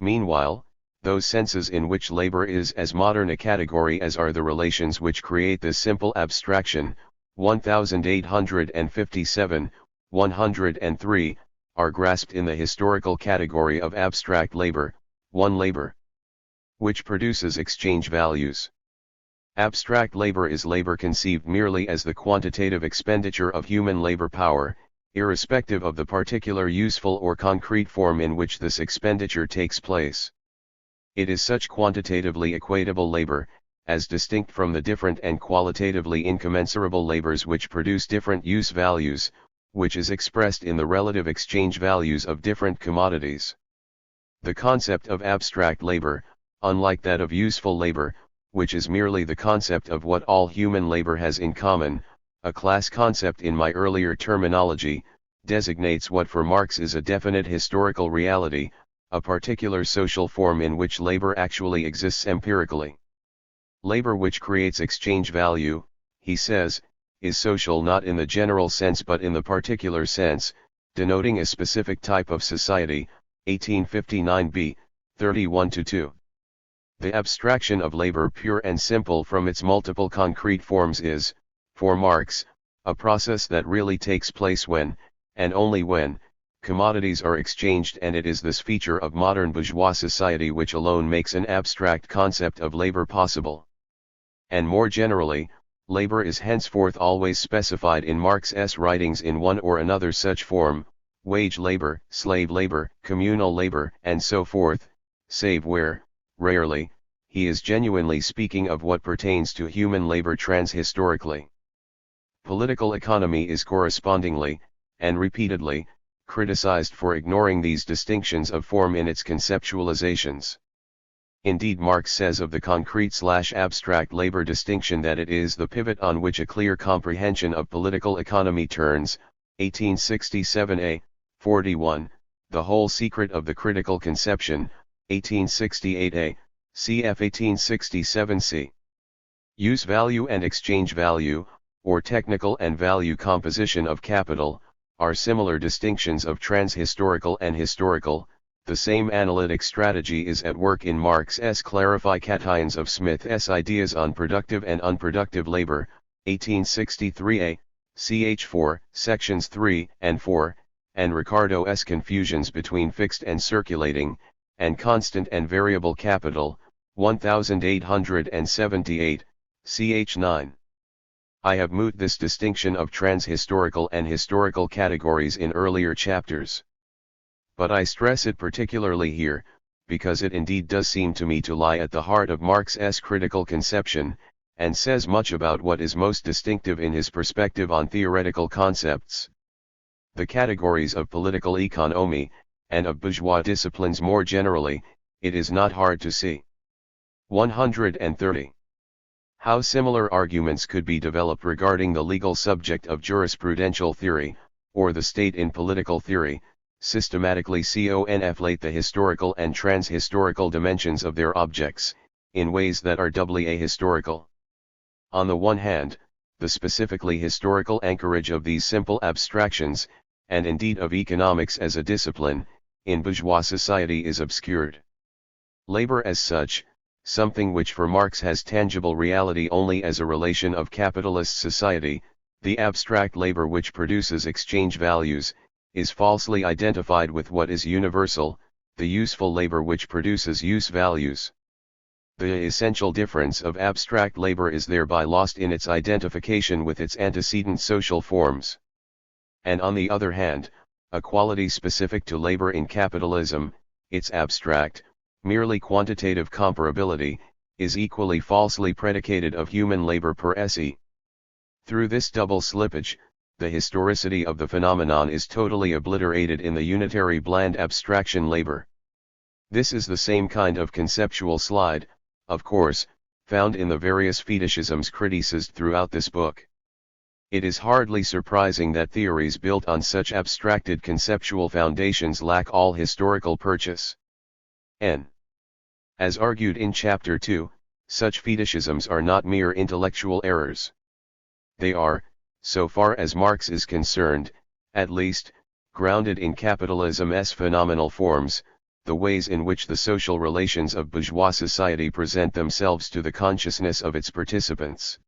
Meanwhile, those senses in which labor is as modern a category as are the relations which create this simple abstraction, 1857, 103, are grasped in the historical category of abstract labor, one labor, which produces exchange values. Abstract labor is labor conceived merely as the quantitative expenditure of human labor power, irrespective of the particular useful or concrete form in which this expenditure takes place. It is such quantitatively equatable labor, as distinct from the different and qualitatively incommensurable labors which produce different use values, which is expressed in the relative exchange values of different commodities. The concept of abstract labor, unlike that of useful labor, which is merely the concept of what all human labor has in common, a class concept in my earlier terminology, designates what for Marx is a definite historical reality, a particular social form in which labor actually exists empirically. Labor which creates exchange value, he says, is social not in the general sense but in the particular sense, denoting a specific type of society, 1859b, 31-2. The abstraction of labor pure and simple from its multiple concrete forms is, for Marx, a process that really takes place when, and only when, commodities are exchanged, and it is this feature of modern bourgeois society which alone makes an abstract concept of labor possible. And more generally, labor is henceforth always specified in Marx's writings in one or another such form, wage labor, slave labor, communal labor, and so forth, save where, rarely, he is genuinely speaking of what pertains to human labor transhistorically. Political economy is correspondingly, and repeatedly, criticized for ignoring these distinctions of form in its conceptualizations. Indeed, Marx says of the concrete/abstract labor distinction that it is the pivot on which a clear comprehension of political economy turns, 1867a, 41, the whole secret of the critical conception, 1868a, cf 1867c. Use value and exchange value, or technical and value composition of capital, are similar distinctions of transhistorical and historical, the same analytic strategy is at work in Marx's clarifications of Smith's ideas on productive and unproductive labor, 1863a, ch. 4, sections 3 and 4, and Ricardo's confusions between fixed and circulating, and constant and variable capital, 1878, ch. 9. I have moved this distinction of transhistorical and historical categories in earlier chapters. But I stress it particularly here, because it indeed does seem to me to lie at the heart of Marx's critical conception, and says much about what is most distinctive in his perspective on theoretical concepts. The categories of political economy, and of bourgeois disciplines more generally, it is not hard to see. 130. How similar arguments could be developed regarding the legal subject of jurisprudential theory, or the state in political theory, systematically conflate the historical and transhistorical dimensions of their objects, in ways that are doubly ahistorical. On the one hand, the specifically historical anchorage of these simple abstractions, and indeed of economics as a discipline, in bourgeois society is obscured. Labor as such, something which for Marx has tangible reality only as a relation of capitalist society, the abstract labor which produces exchange values, is falsely identified with what is universal, the useful labor which produces use values. The essential difference of abstract labor is thereby lost in its identification with its antecedent social forms. And on the other hand, a quality specific to labor in capitalism, its abstract, merely quantitative comparability, is equally falsely predicated of human labor per se. Through this double slippage, the historicity of the phenomenon is totally obliterated in the unitary bland abstraction labor. This is the same kind of conceptual slide, of course, found in the various fetishisms criticized throughout this book. It is hardly surprising that theories built on such abstracted conceptual foundations lack all historical purchase. N. As argued in Chapter 2, such fetishisms are not mere intellectual errors. They are, so far as Marx is concerned, at least, grounded in capitalism's phenomenal forms, the ways in which the social relations of bourgeois society present themselves to the consciousness of its participants.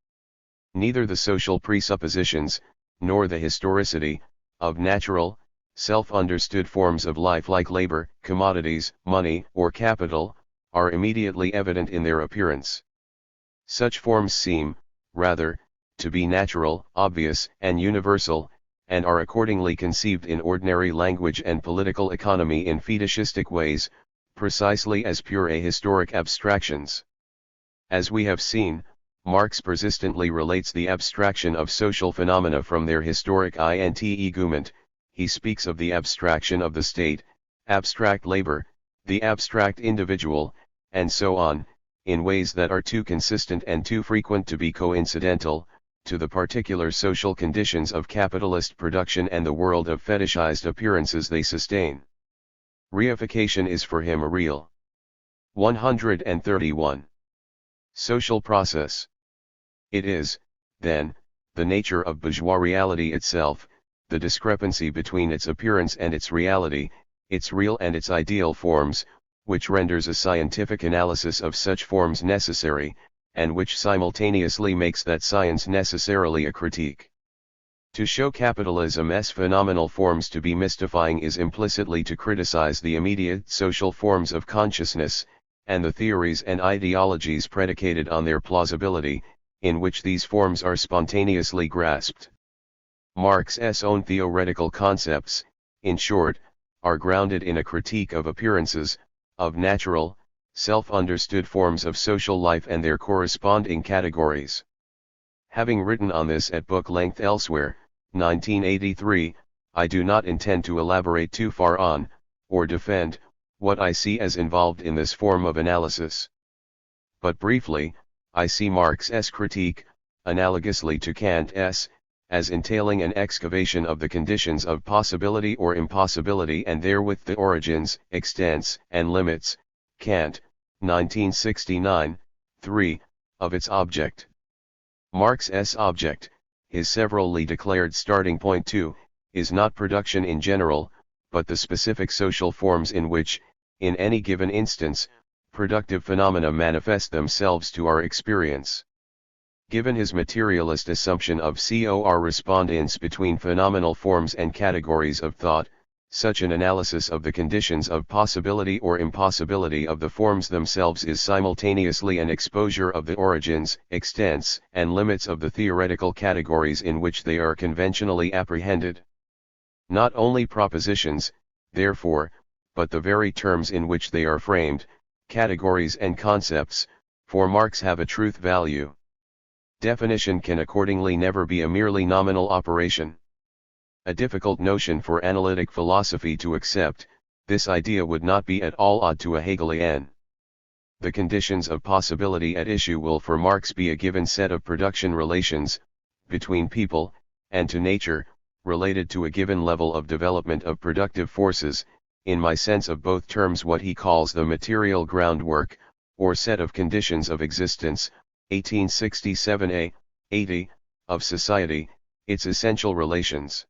Neither the social presuppositions, nor the historicity, of natural, self-understood forms of life like labor, commodities, money, or capital, are immediately evident in their appearance. Such forms seem, rather, to be natural, obvious, and universal, and are accordingly conceived in ordinary language and political economy in fetishistic ways, precisely as pure ahistoric abstractions. As we have seen, Marx persistently relates the abstraction of social phenomena from their historic integument. He speaks of the abstraction of the state, abstract labor, the abstract individual, and so on, in ways that are too consistent and too frequent to be coincidental, to the particular social conditions of capitalist production and the world of fetishized appearances they sustain. Reification is for him a real. 131. Social process. It is, then, the nature of bourgeois reality itself, the discrepancy between its appearance and its reality, its real and its ideal forms, which renders a scientific analysis of such forms necessary, and which simultaneously makes that science necessarily a critique. To show capitalism's phenomenal forms to be mystifying is implicitly to criticize the immediate social forms of consciousness, and the theories and ideologies predicated on their plausibility, in which these forms are spontaneously grasped. Marx's own theoretical concepts, in short, are grounded in a critique of appearances, of natural, self-understood forms of social life and their corresponding categories. Having written on this at book length elsewhere, 1983, I do not intend to elaborate too far on, or defend, what I see as involved in this form of analysis. But briefly, I see Marx's critique, analogously to Kant's, as entailing an excavation of the conditions of possibility or impossibility and therewith the origins, extents, and limits, Kant, 1969, 3, of its object. Marx's object, his severally declared starting point too, is not production in general, but the specific social forms in which, in any given instance, productive phenomena manifest themselves to our experience. Given his materialist assumption of correspondence between phenomenal forms and categories of thought, such an analysis of the conditions of possibility or impossibility of the forms themselves is simultaneously an exposure of the origins, extents, and limits of the theoretical categories in which they are conventionally apprehended. Not only propositions, therefore, but the very terms in which they are framed, categories and concepts, for Marx have a truth value. Definition can accordingly never be a merely nominal operation. A difficult notion for analytic philosophy to accept, this idea would not be at all odd to a Hegelian. The conditions of possibility at issue will for Marx be a given set of production relations, between people, and to nature, related to a given level of development of productive forces, in my sense of both terms what he calls the material groundwork, or set of conditions of existence, 1867a, 80, of society, its essential relations.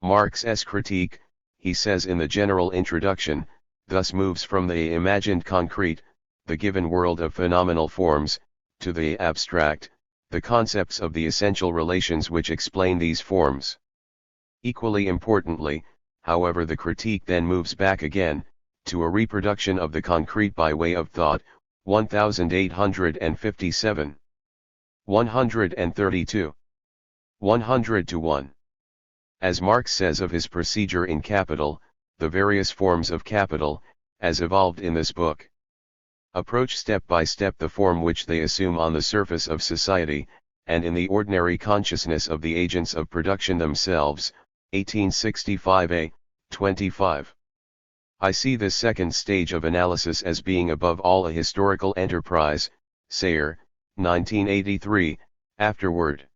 Marx's critique, he says in the general introduction, thus moves from the imagined concrete, the given world of phenomenal forms, to the abstract, the concepts of the essential relations which explain these forms. Equally importantly, however, the critique then moves back again, to a reproduction of the concrete by way of thought, 1857. 132. 100-1. As Marx says of his procedure in Capital, the various forms of capital, as evolved in this book, approach step by step the form which they assume on the surface of society, and in the ordinary consciousness of the agents of production themselves, 1865a, 25. I see this second stage of analysis as being above all a historical enterprise, SAYER, 1983, afterward.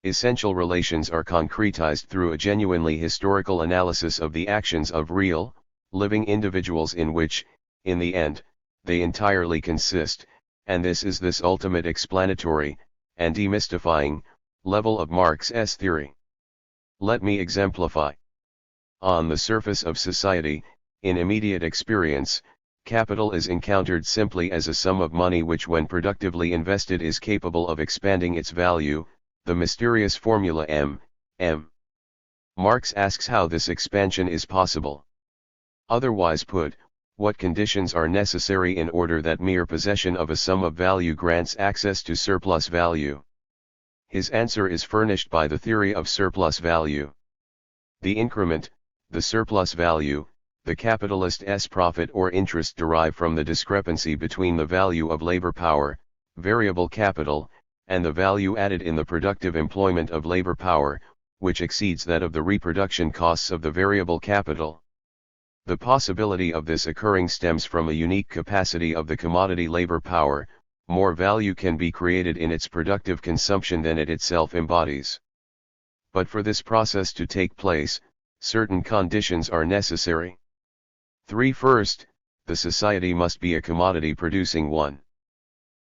Essential relations are concretized through a genuinely historical analysis of the actions of real, living individuals in which, in the end, they entirely consist, and this is this ultimate explanatory, and demystifying, level of Marx's theory. Let me exemplify. On the surface of society, in immediate experience, capital is encountered simply as a sum of money which when productively invested is capable of expanding its value, the mysterious formula M. Marx asks how this expansion is possible. Otherwise put, what conditions are necessary in order that mere possession of a sum of value grants access to surplus value? His answer is furnished by the theory of surplus value. The increment, the surplus value, the capitalist's profit or interest derive from the discrepancy between the value of labor power, variable capital, and the value added in the productive employment of labor power, which exceeds that of the reproduction costs of the variable capital. The possibility of this occurring stems from a unique capacity of the commodity labor power. More value can be created in its productive consumption than it itself embodies. But for this process to take place, certain conditions are necessary. 3. First, the society must be a commodity-producing one.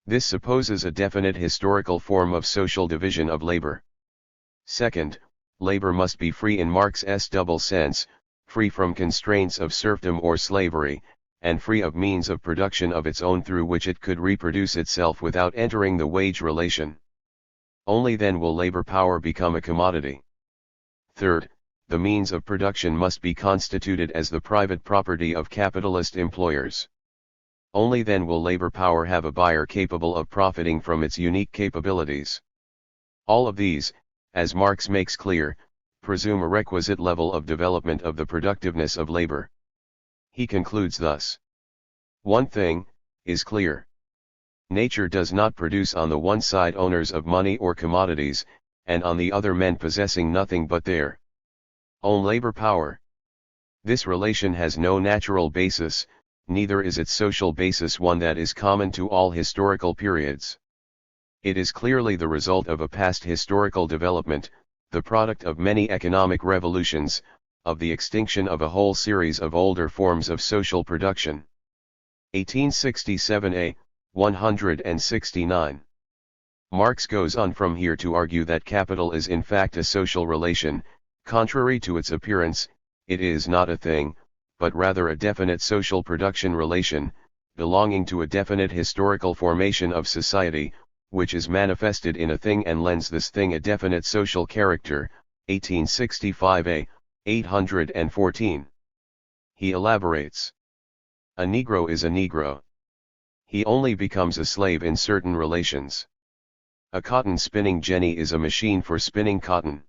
This supposes a definite historical form of social division of labor. Second, labor must be free in Marx's double sense, free from constraints of serfdom or slavery, and free of means of production of its own through which it could reproduce itself without entering the wage relation. Only then will labor power become a commodity. Third, the means of production must be constituted as the private property of capitalist employers. Only then will labor power have a buyer capable of profiting from its unique capabilities. All of these, as Marx makes clear, presume a requisite level of development of the productiveness of labor. He concludes thus. One thing is clear. Nature does not produce on the one side owners of money or commodities, and on the other men possessing nothing but their own labor power. This relation has no natural basis, neither is its social basis one that is common to all historical periods. It is clearly the result of a past historical development, the product of many economic revolutions, of the extinction of a whole series of older forms of social production. 1867a, 169. Marx goes on from here to argue that capital is in fact a social relation, contrary to its appearance, it is not a thing, but rather a definite social production relation, belonging to a definite historical formation of society, which is manifested in a thing and lends this thing a definite social character. 1865a, 814. He elaborates. A Negro is a Negro. He only becomes a slave in certain relations. A cotton spinning jenny is a machine for spinning cotton.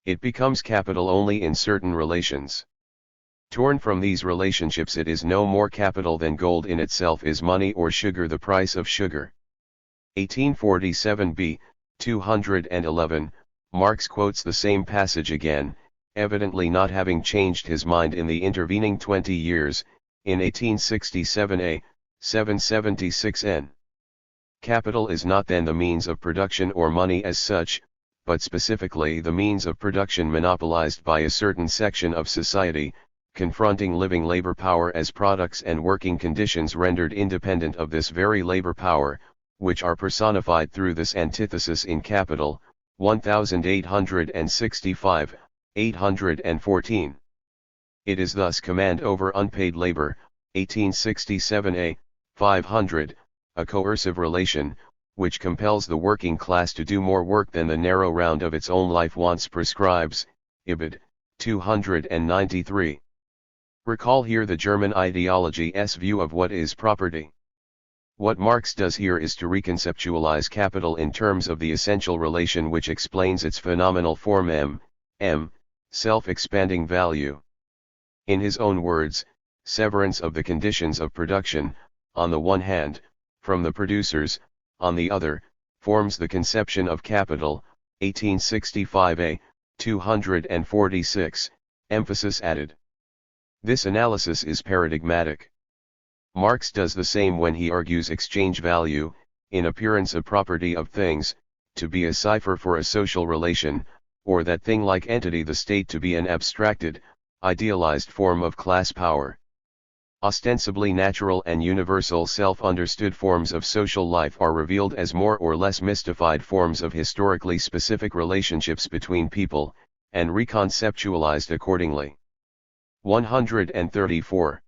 It becomes capital only in certain relations. Torn from these relationships, it is no more capital than gold in itself is money or sugar the price of sugar. 1847b, 211, Marx quotes the same passage again, evidently not having changed his mind in the intervening 20 years, in 1867a, 776n. Capital is not then the means of production or money as such, but specifically the means of production monopolized by a certain section of society, confronting living labor power as products and working conditions rendered independent of this very labor power, which are personified through this antithesis in capital. 1865, 814. It is thus command over unpaid labor, 1867a, 500, a coercive relation, which compels the working class to do more work than the narrow round of its own life wants prescribes. Ibid. 293. Recall here the German ideology's view of what is property. What Marx does here is to reconceptualize capital in terms of the essential relation which explains its phenomenal form m, self-expanding value. In his own words, severance of the conditions of production, on the one hand, from the producers, on the other, forms the conception of capital. 1865a, 246, emphasis added. This analysis is paradigmatic. Marx does the same when he argues exchange value, in appearance a property of things, to be a cipher for a social relation, or that thing-like entity the state to be an abstracted, idealized form of class power. Ostensibly natural and universal self-understood forms of social life are revealed as more or less mystified forms of historically specific relationships between people, and reconceptualized accordingly. 134.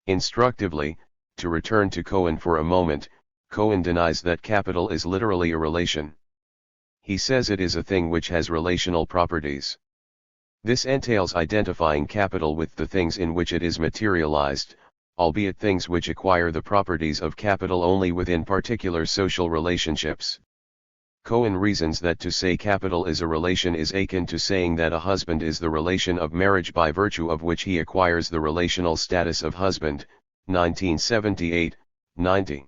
Instructively, to return to Cohen for a moment, Cohen denies that capital is literally a relation. He says it is a thing which has relational properties. This entails identifying capital with the things in which it is materialized, albeit things which acquire the properties of capital only within particular social relationships. Cohen reasons that to say capital is a relation is akin to saying that a husband is the relation of marriage by virtue of which he acquires the relational status of husband. 1978, 90.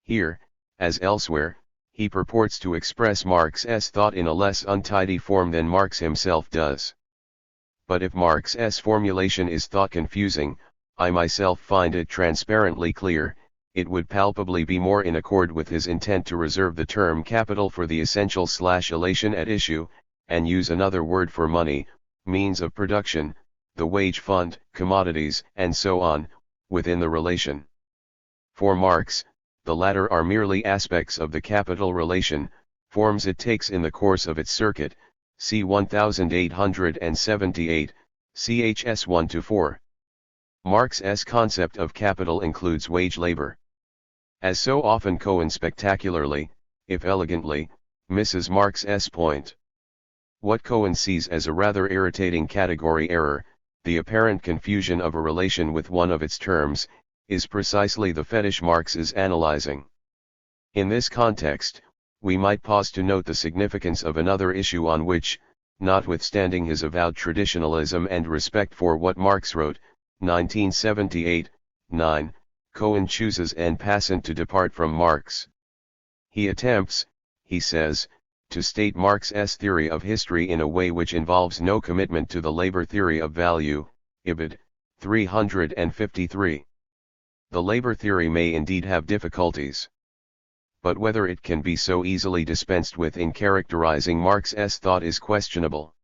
Here, as elsewhere, he purports to express Marx's thought in a less untidy form than Marx himself does. But if Marx's formulation is thought confusing, I myself find it transparently clear. It would palpably be more in accord with his intent to reserve the term capital for the essential/elation at issue, and use another word for money, means of production, the wage fund, commodities, and so on, within the relation. For Marx, the latter are merely aspects of the capital relation, forms it takes in the course of its circuit, c. 1878, chs 1-4. Marx's concept of capital includes wage labor. As so often Cohen spectacularly, if elegantly, misses Marx's point. What Cohen sees as a rather irritating category error, the apparent confusion of a relation with one of its terms, is precisely the fetish Marx is analyzing. In this context, we might pause to note the significance of another issue on which, notwithstanding his avowed traditionalism and respect for what Marx wrote, 1978, 9, Cohen chooses en passant to depart from Marx. He attempts, he says, to state Marx's theory of history in a way which involves no commitment to the labor theory of value. Ibid. 353. The labor theory may indeed have difficulties. But whether it can be so easily dispensed with in characterizing Marx's thought is questionable.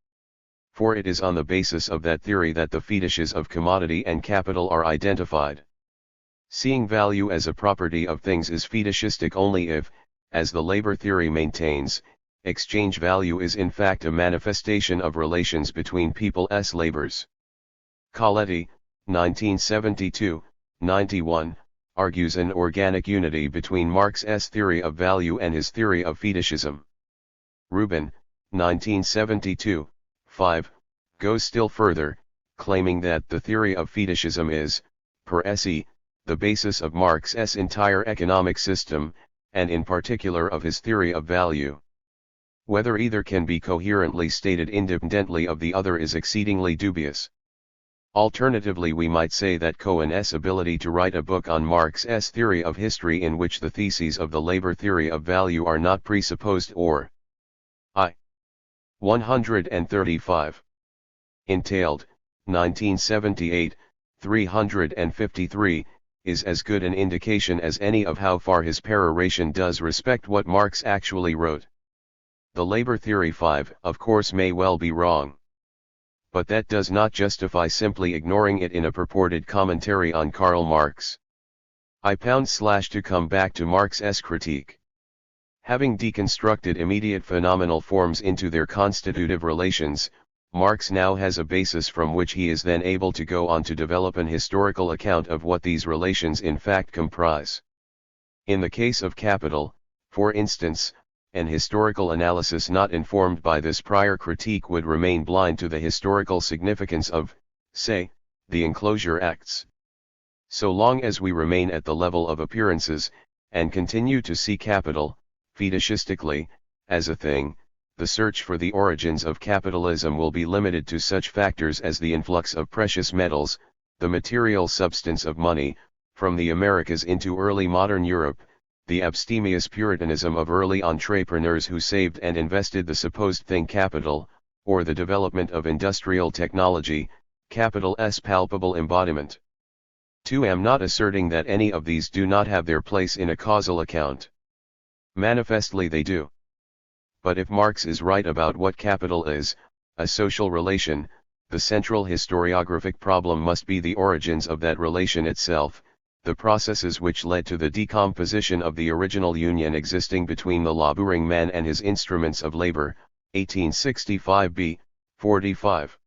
For it is on the basis of that theory that the fetishes of commodity and capital are identified. Seeing value as a property of things is fetishistic only if, as the labor theory maintains, exchange value is in fact a manifestation of relations between people's labors. Coletti, 1972, 91, argues an organic unity between Marx's theory of value and his theory of fetishism. Rubin, 1972, 5, goes still further, claiming that the theory of fetishism is, per se, the basis of Marx's entire economic system, and in particular of his theory of value. Whether either can be coherently stated independently of the other is exceedingly dubious. Alternatively, we might say that Cohen's ability to write a book on Marx's theory of history in which the theses of the labor theory of value are not presupposed or I. 135. Entailed, 1978, 353, is as good an indication as any of how far his peroration does respect what Marx actually wrote. The labor theory 5, of course, may well be wrong. But that does not justify simply ignoring it in a purported commentary on Karl Marx. To come back to Marx's critique. Having deconstructed immediate phenomenal forms into their constitutive relations, Marx now has a basis from which he is then able to go on to develop an historical account of what these relations in fact comprise. In the case of capital, for instance, an historical analysis not informed by this prior critique would remain blind to the historical significance of, say, the enclosure acts. So long as we remain at the level of appearances, and continue to see capital, fetishistically, as a thing, the search for the origins of capitalism will be limited to such factors as the influx of precious metals, the material substance of money, from the Americas into early modern Europe, the abstemious puritanism of early entrepreneurs who saved and invested the supposed thing capital, or the development of industrial technology, capital's palpable embodiment. 2. Am not asserting that any of these do not have their place in a causal account. Manifestly they do. But if Marx is right about what capital is, a social relation, the central historiographic problem must be the origins of that relation itself, the processes which led to the decomposition of the original union existing between the laboring man and his instruments of labor, 1865b, 45.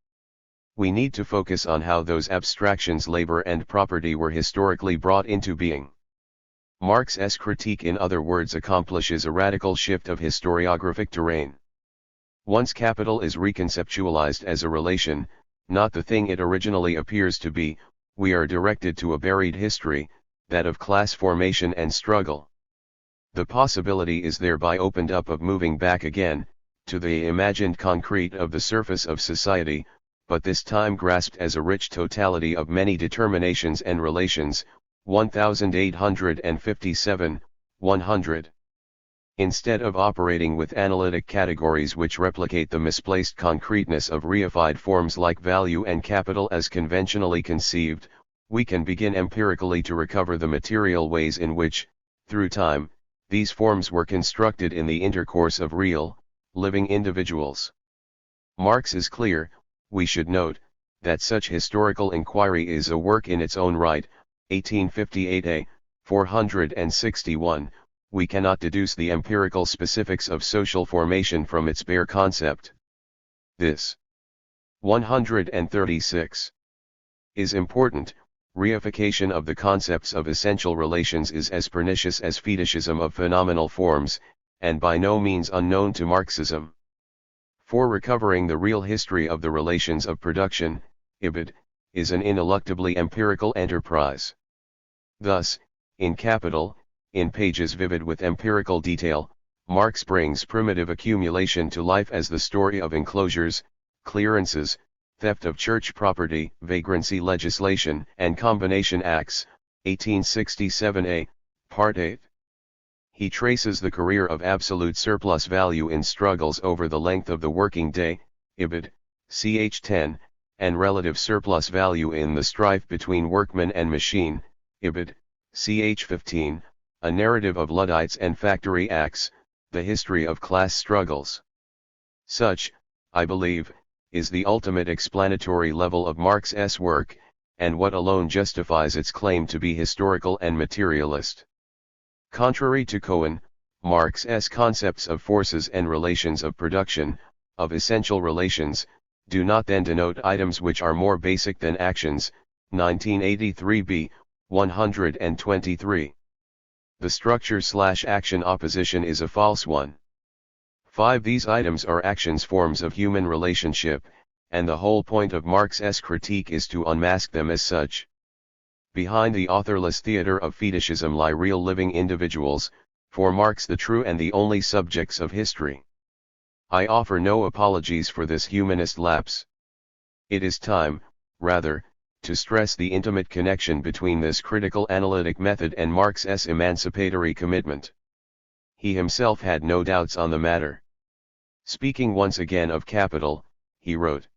We need to focus on how those abstractions, labor and property, were historically brought into being. Marx's critique, in other words, accomplishes a radical shift of historiographic terrain. Once capital is reconceptualized as a relation, not the thing it originally appears to be, we are directed to a buried history, that of class formation and struggle. The possibility is thereby opened up of moving back again, to the imagined concrete of the surface of society, but this time grasped as a rich totality of many determinations and relations, 1857, 100. Instead of operating with analytic categories which replicate the misplaced concreteness of reified forms like value and capital as conventionally conceived, we can begin empirically to recover the material ways in which, through time, these forms were constructed in the intercourse of real, living individuals. Marx is clear, we should note, that such historical inquiry is a work in its own right, 1858a, 461, we cannot deduce the empirical specifics of social formation from its bare concept. This 136 is important. Reification of the concepts of essential relations is as pernicious as fetishism of phenomenal forms, and by no means unknown to Marxism. For recovering the real history of the relations of production, IBID, is an ineluctably empirical enterprise. Thus, in Capital, in pages vivid with empirical detail, Marx brings primitive accumulation to life as the story of enclosures, clearances, theft of church property, vagrancy legislation, and combination acts, 1867a, Part 8. He traces the career of absolute surplus value in struggles over the length of the working day, IBID, ch. 10, and relative surplus value in the strife between workman and machine, IBID, ch. 15, a narrative of Luddites and factory acts, the history of class struggles. Such, I believe, is the ultimate explanatory level of Marx's work, and what alone justifies its claim to be historical and materialist. Contrary to Cohen, Marx's concepts of forces and relations of production, of essential relations, do not then denote items which are more basic than actions. 1983b, 123. The structure/action opposition is a false one. 5. These items are actions, forms of human relationship, and the whole point of Marx's critique is to unmask them as such. Behind the authorless theater of fetishism lie real living individuals, for Marx the true and the only subjects of history. I offer no apologies for this humanist lapse. It is time, rather, to stress the intimate connection between this critical analytic method and Marx's emancipatory commitment. He himself had no doubts on the matter. Speaking once again of capital, he wrote,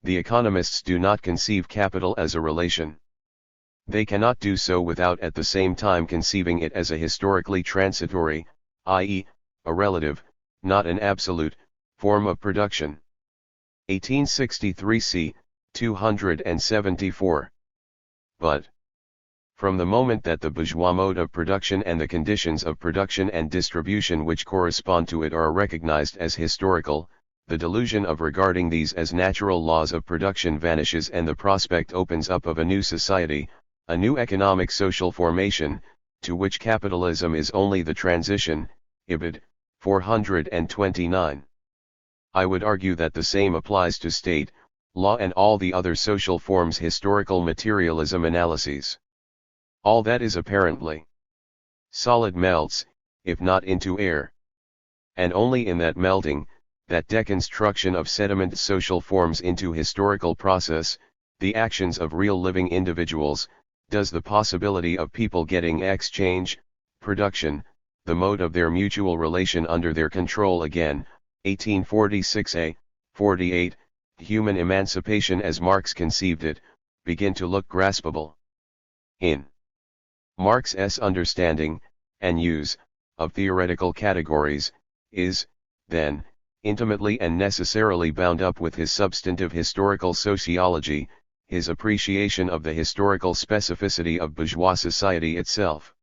"The economists do not conceive capital as a relation. They cannot do so without at the same time conceiving it as a historically transitory, i.e., a relative, not an absolute, form of production." 1863 c. 274. But, from the moment that the bourgeois mode of production and the conditions of production and distribution which correspond to it are recognized as historical, the delusion of regarding these as natural laws of production vanishes and the prospect opens up of a new society, a new economic social formation, to which capitalism is only the transition. Ibid. 429. I would argue that the same applies to state, law and all the other social forms' historical materialism analyses. All that is apparently solid melts, if not into air. And only in that melting, that deconstruction of sediment social forms into historical process, the actions of real living individuals, does the possibility of people getting exchange, production, the mode of their mutual relation under their control again. 1846a, 48, human emancipation as Marx conceived it, begin to look graspable. In Marx's understanding, and use, of theoretical categories, is, then, intimately and necessarily bound up with his substantive historical sociology, his appreciation of the historical specificity of bourgeois society itself.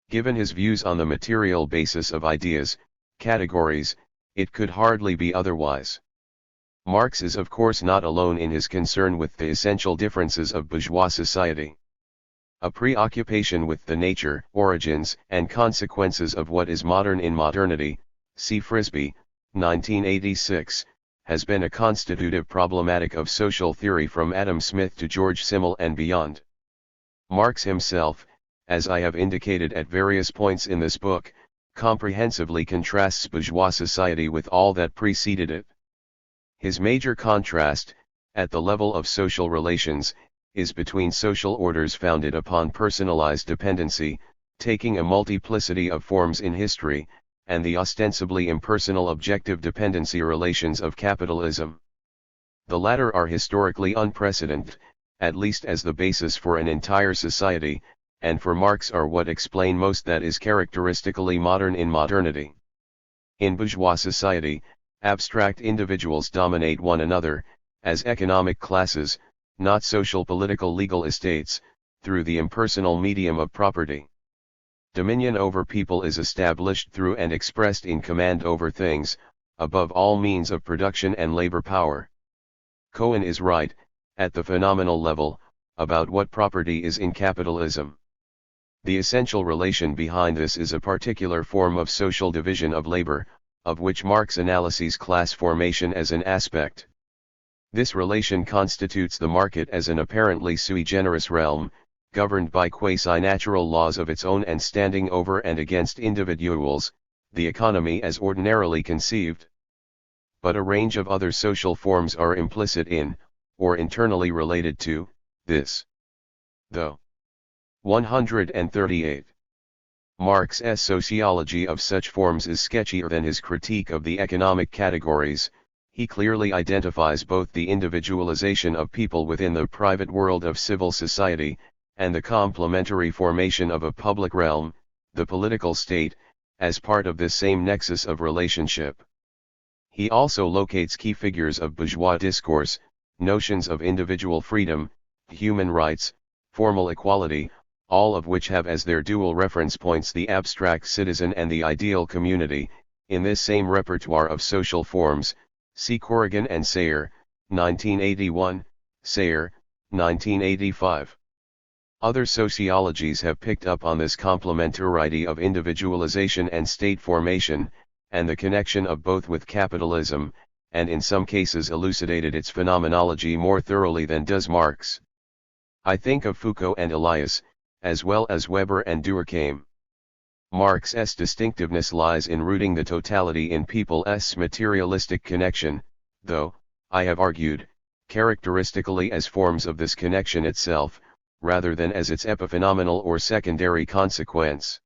Given his views on the material basis of ideas, categories, it could hardly be otherwise. Marx is of course not alone in his concern with the essential differences of bourgeois society. A preoccupation with the nature, origins, and consequences of what is modern in modernity, see Frisby, 1986, has been a constitutive problematic of social theory from Adam Smith to George Simmel and beyond. Marx himself, as I have indicated at various points in this book, comprehensively contrasts bourgeois society with all that preceded it. His major contrast, at the level of social relations, is between social orders founded upon personalized dependency, taking a multiplicity of forms in history, and the ostensibly impersonal objective dependency relations of capitalism. The latter are historically unprecedented, at least as the basis for an entire society, and for Marx are what explain most that is characteristically modern in modernity. In bourgeois society, abstract individuals dominate one another, as economic classes, not social political legal estates, through the impersonal medium of property. Dominion over people is established through and expressed in command over things, above all means of production and labor power. Cohen is right, at the phenomenal level, about what property is in capitalism. The essential relation behind this is a particular form of social division of labor, of which Marx analyses class formation as an aspect. This relation constitutes the market as an apparently sui generis realm, governed by quasi-natural laws of its own and standing over and against individuals, the economy as ordinarily conceived. But a range of other social forms are implicit in, or internally related to, this. Though 138. Marx's sociology of such forms is sketchier than his critique of the economic categories. He clearly identifies both the individualization of people within the private world of civil society, and the complementary formation of a public realm, the political state, as part of this same nexus of relationship. He also locates key figures of bourgeois discourse, notions of individual freedom, human rights, formal equality, all of which have as their dual reference points the abstract citizen and the ideal community, in this same repertoire of social forms. See Corrigan and SAYER, 1981, SAYER, 1985. Other sociologies have picked up on this complementarity of individualization and state formation, and the connection of both with capitalism, and in some cases elucidated its phenomenology more thoroughly than does Marx. I think of Foucault and Elias, as well as Weber and Durkheim. Marx's distinctiveness lies in rooting the totality in people's materialistic connection, though, I have argued, characteristically as forms of this connection itself, rather than as its epiphenomenal or secondary consequence.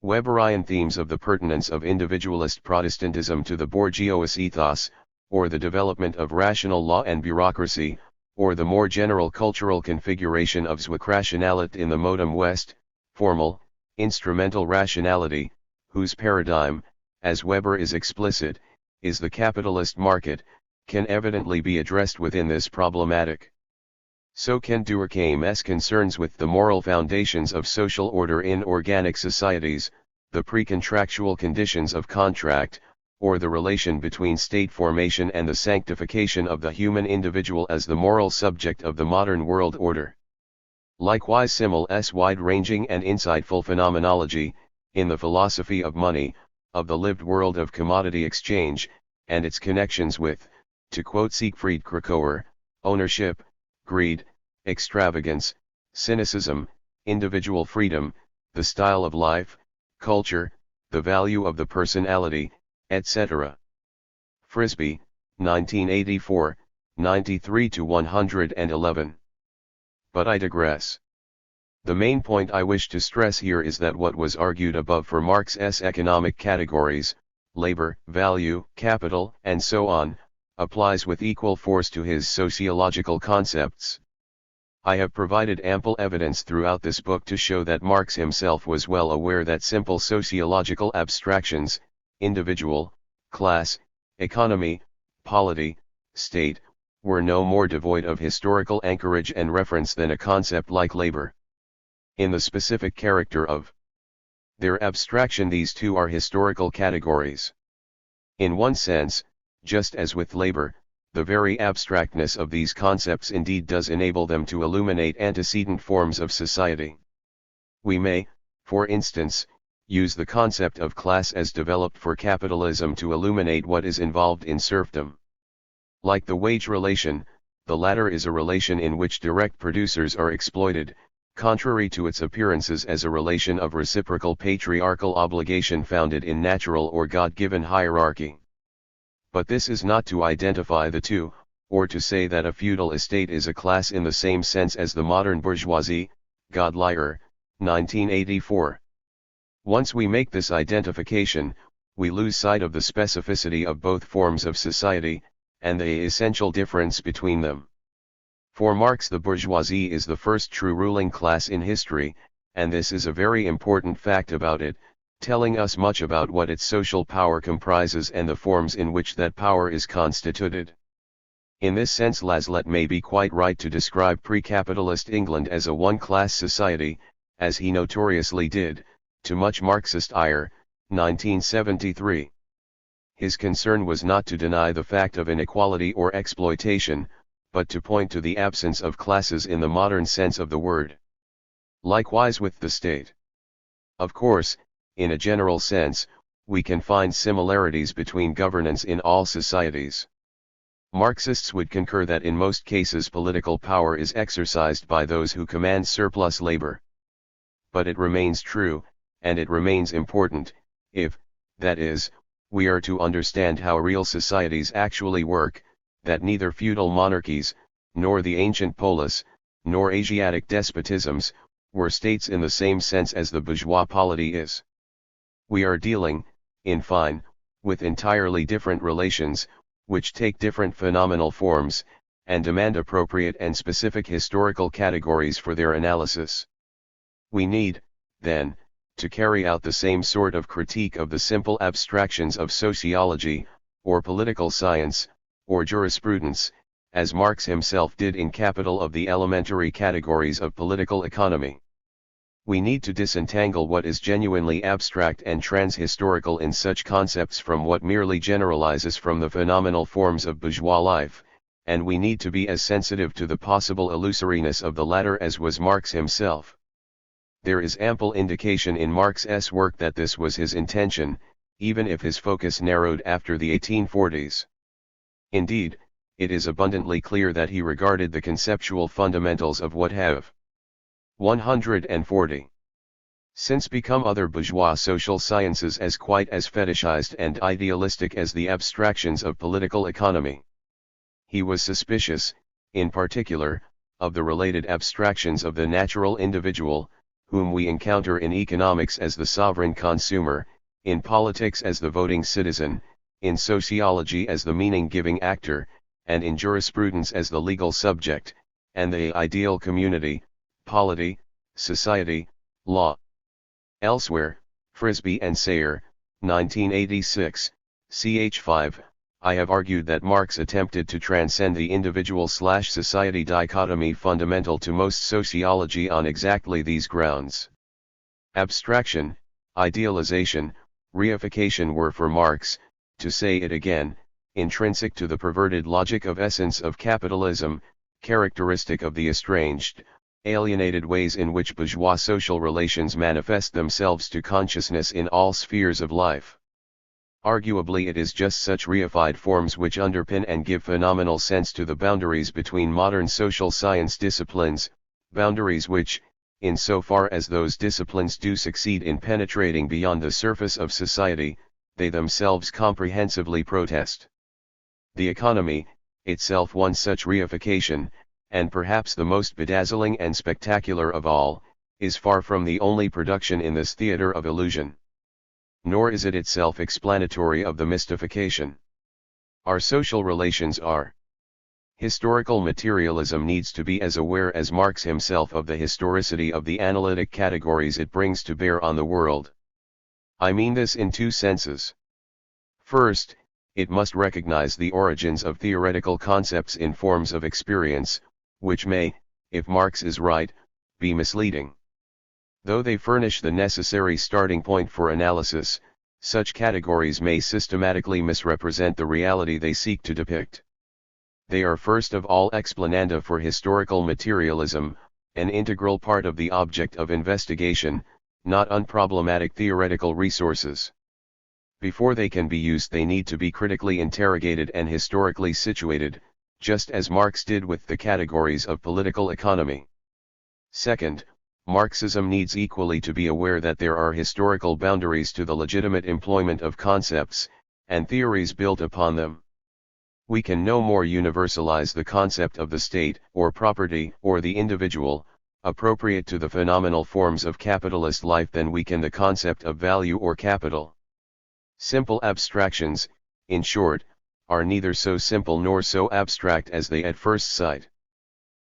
Weberian themes of the pertinence of individualist Protestantism to the bourgeois ethos, or the development of rational law and bureaucracy, or the more general cultural configuration of Zweckrationalität in the modem West, formal, instrumental rationality, whose paradigm, as Weber is explicit, is the capitalist market, can evidently be addressed within this problematic. So can Durkheim's concerns with the moral foundations of social order in organic societies, the pre-contractual conditions of contract, or the relation between state formation and the sanctification of the human individual as the moral subject of the modern world order. Likewise Simmel's wide-ranging and insightful phenomenology, in the philosophy of money, of the lived world of commodity exchange, and its connections with, to quote Siegfried Kracauer, ownership, greed, extravagance, cynicism, individual freedom, the style of life, culture, the value of the personality, etc. Frisby, 1984, 93-111. But I digress. The main point I wish to stress here is that what was argued above for Marx's economic categories, labor, value, capital, and so on, applies with equal force to his sociological concepts. I have provided ample evidence throughout this book to show that Marx himself was well aware that simple sociological abstractions, individual, class, economy, polity, state, were no more devoid of historical anchorage and reference than a concept like labor. In the specific character of their abstraction, these two are historical categories. In one sense, just as with labor, the very abstractness of these concepts indeed does enable them to illuminate antecedent forms of society. We may, for instance, use the concept of class as developed for capitalism to illuminate what is involved in serfdom. Like the wage relation, the latter is a relation in which direct producers are exploited, contrary to its appearances as a relation of reciprocal patriarchal obligation founded in natural or God-given hierarchy. But this is not to identify the two, or to say that a feudal estate is a class in the same sense as the modern bourgeoisie, Godlier, 1984. Once we make this identification, we lose sight of the specificity of both forms of society, and the essential difference between them. For Marx, the bourgeoisie is the first true ruling class in history, and this is a very important fact about it, telling us much about what its social power comprises and the forms in which that power is constituted. In this sense, Lazlet may be quite right to describe pre-capitalist England as a one-class society, as he notoriously did, to much Marxist ire, 1973. His concern was not to deny the fact of inequality or exploitation, but to point to the absence of classes in the modern sense of the word. Likewise with the state. Of course, in a general sense, we can find similarities between governance in all societies. Marxists would concur that in most cases political power is exercised by those who command surplus labor. But it remains true, and it remains important, if, that is, we are to understand how real societies actually work, that neither feudal monarchies, nor the ancient polis, nor Asiatic despotisms, were states in the same sense as the bourgeois polity is. We are dealing, in fine, with entirely different relations, which take different phenomenal forms, and demand appropriate and specific historical categories for their analysis. We need, then, to carry out the same sort of critique of the simple abstractions of sociology, or political science, or jurisprudence, as Marx himself did in Capital of the elementary categories of political economy. We need to disentangle what is genuinely abstract and trans-historical in such concepts from what merely generalizes from the phenomenal forms of bourgeois life, and we need to be as sensitive to the possible illusoriness of the latter as was Marx himself. There is ample indication in Marx's work that this was his intention, even if his focus narrowed after the 1840s. Indeed, it is abundantly clear that he regarded the conceptual fundamentals of what have 140 since become other bourgeois social sciences as quite as fetishized and idealistic as the abstractions of political economy. He was suspicious, in particular, of the related abstractions of the natural individual, whom we encounter in economics as the sovereign consumer, in politics as the voting citizen, in sociology as the meaning-giving actor, and in jurisprudence as the legal subject, and the ideal community, polity, society, law. Elsewhere, Frisby and SAYER, 1986, ch. 5, I have argued that Marx attempted to transcend the individual/society dichotomy fundamental to most sociology on exactly these grounds. Abstraction, idealization, reification were for Marx, to say it again, intrinsic to the perverted logic of essence of capitalism, characteristic of the estranged, alienated ways in which bourgeois social relations manifest themselves to consciousness in all spheres of life. Arguably it is just such reified forms which underpin and give phenomenal sense to the boundaries between modern social science disciplines, boundaries which, in so far as those disciplines do succeed in penetrating beyond the surface of society, they themselves comprehensively protest. The economy, itself one such reification, and perhaps the most bedazzling and spectacular of all, is far from the only production in this theater of illusion. Nor is it itself explanatory of the mystification. Our social relations are. Historical materialism needs to be as aware as Marx himself of the historicity of the analytic categories it brings to bear on the world. I mean this in two senses. First, it must recognize the origins of theoretical concepts in forms of experience, which may, if Marx is right, be misleading. Though they furnish the necessary starting point for analysis, such categories may systematically misrepresent the reality they seek to depict. They are first of all explananda for historical materialism, an integral part of the object of investigation, not unproblematic theoretical resources. Before they can be used they need to be critically interrogated and historically situated, just as Marx did with the categories of political economy. Second, Marxism needs equally to be aware that there are historical boundaries to the legitimate employment of concepts, and theories built upon them. We can no more universalize the concept of the state, or property, or the individual, appropriate to the phenomenal forms of capitalist life than we can the concept of value or capital. Simple abstractions, in short, are neither so simple nor so abstract as they at first sight.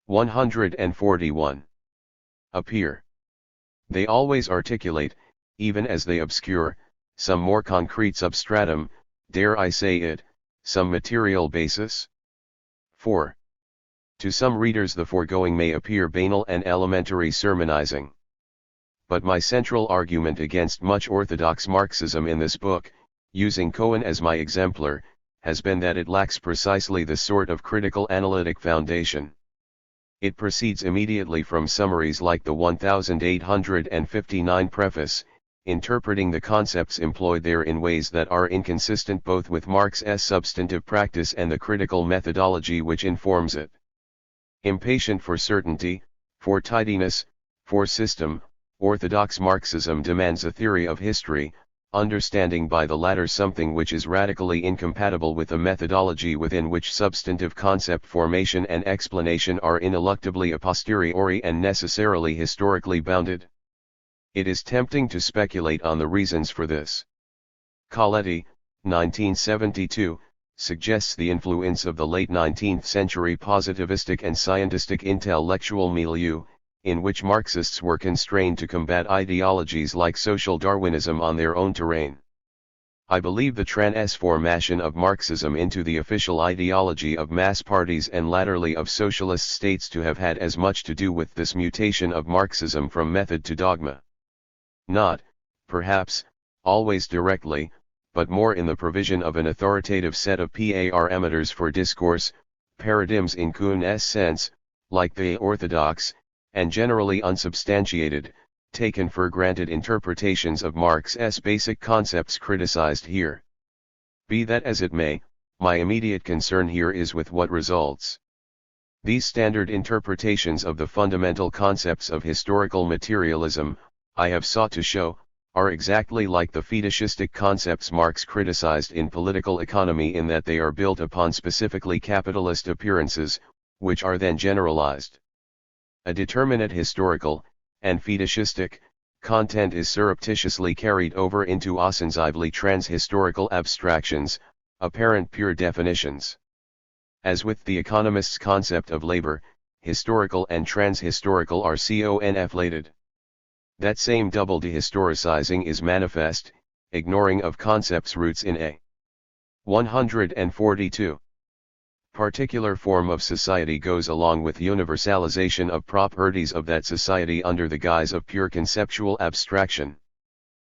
141. Appear. They always articulate, even as they obscure, some more concrete substratum, dare I say it, some material basis. 4. To some readers the foregoing may appear banal and elementary sermonizing. But my central argument against much orthodox Marxism in this book, using Cohen as my exemplar, has been that it lacks precisely the sort of critical analytic foundation. It proceeds immediately from summaries like the 1859 preface, interpreting the concepts employed there in ways that are inconsistent both with Marx's substantive practice and the critical methodology which informs it. Impatient for certainty, for tidiness, for system, orthodox Marxism demands a theory of history, understanding by the latter something which is radically incompatible with a methodology within which substantive concept formation and explanation are ineluctably a posteriori and necessarily historically bounded. It is tempting to speculate on the reasons for this. Coletti, 1972, suggests the influence of the late 19th century positivistic and scientistic intellectual milieu, in which Marxists were constrained to combat ideologies like social Darwinism on their own terrain. I believe the transformation of Marxism into the official ideology of mass parties and latterly of socialist states to have had as much to do with this mutation of Marxism from method to dogma. Not, perhaps, always directly, but more in the provision of an authoritative set of parameters for discourse, paradigms in Kuhn's sense, like the orthodox, and generally unsubstantiated, taken for granted interpretations of Marx's basic concepts criticized here. Be that as it may, my immediate concern here is with what results. These standard interpretations of the fundamental concepts of historical materialism, I have sought to show, are exactly like the fetishistic concepts Marx criticized in political economy in that they are built upon specifically capitalist appearances, which are then generalized. A determinate historical, and fetishistic, content is surreptitiously carried over into ostensibly trans-historical abstractions, apparent pure definitions. As with the economist's concept of labor, historical and trans-historical are conflated. That same double dehistoricizing is manifest, ignoring of concepts' roots in a 142. Particular form of society goes along with universalization of properties of that society under the guise of pure conceptual abstraction.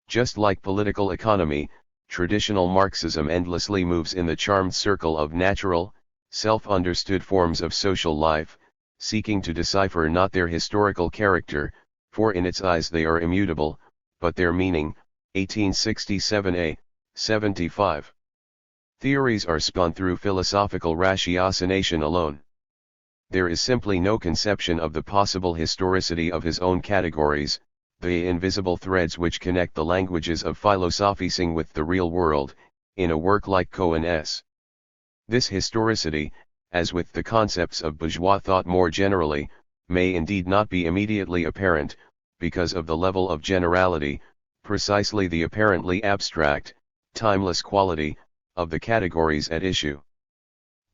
Just like political economy, traditional Marxism endlessly moves in the charmed circle of natural, self-understood forms of social life, seeking to decipher not their historical character, for in its eyes they are immutable, but their meaning. 1867a, 75. Theories are spun through philosophical ratiocination alone. There is simply no conception of the possible historicity of his own categories, the invisible threads which connect the languages of philosophizing with the real world, in a work like Cohen's. This historicity, as with the concepts of bourgeois thought more generally, may indeed not be immediately apparent, because of the level of generality, precisely the apparently abstract, timeless quality, of the categories at issue.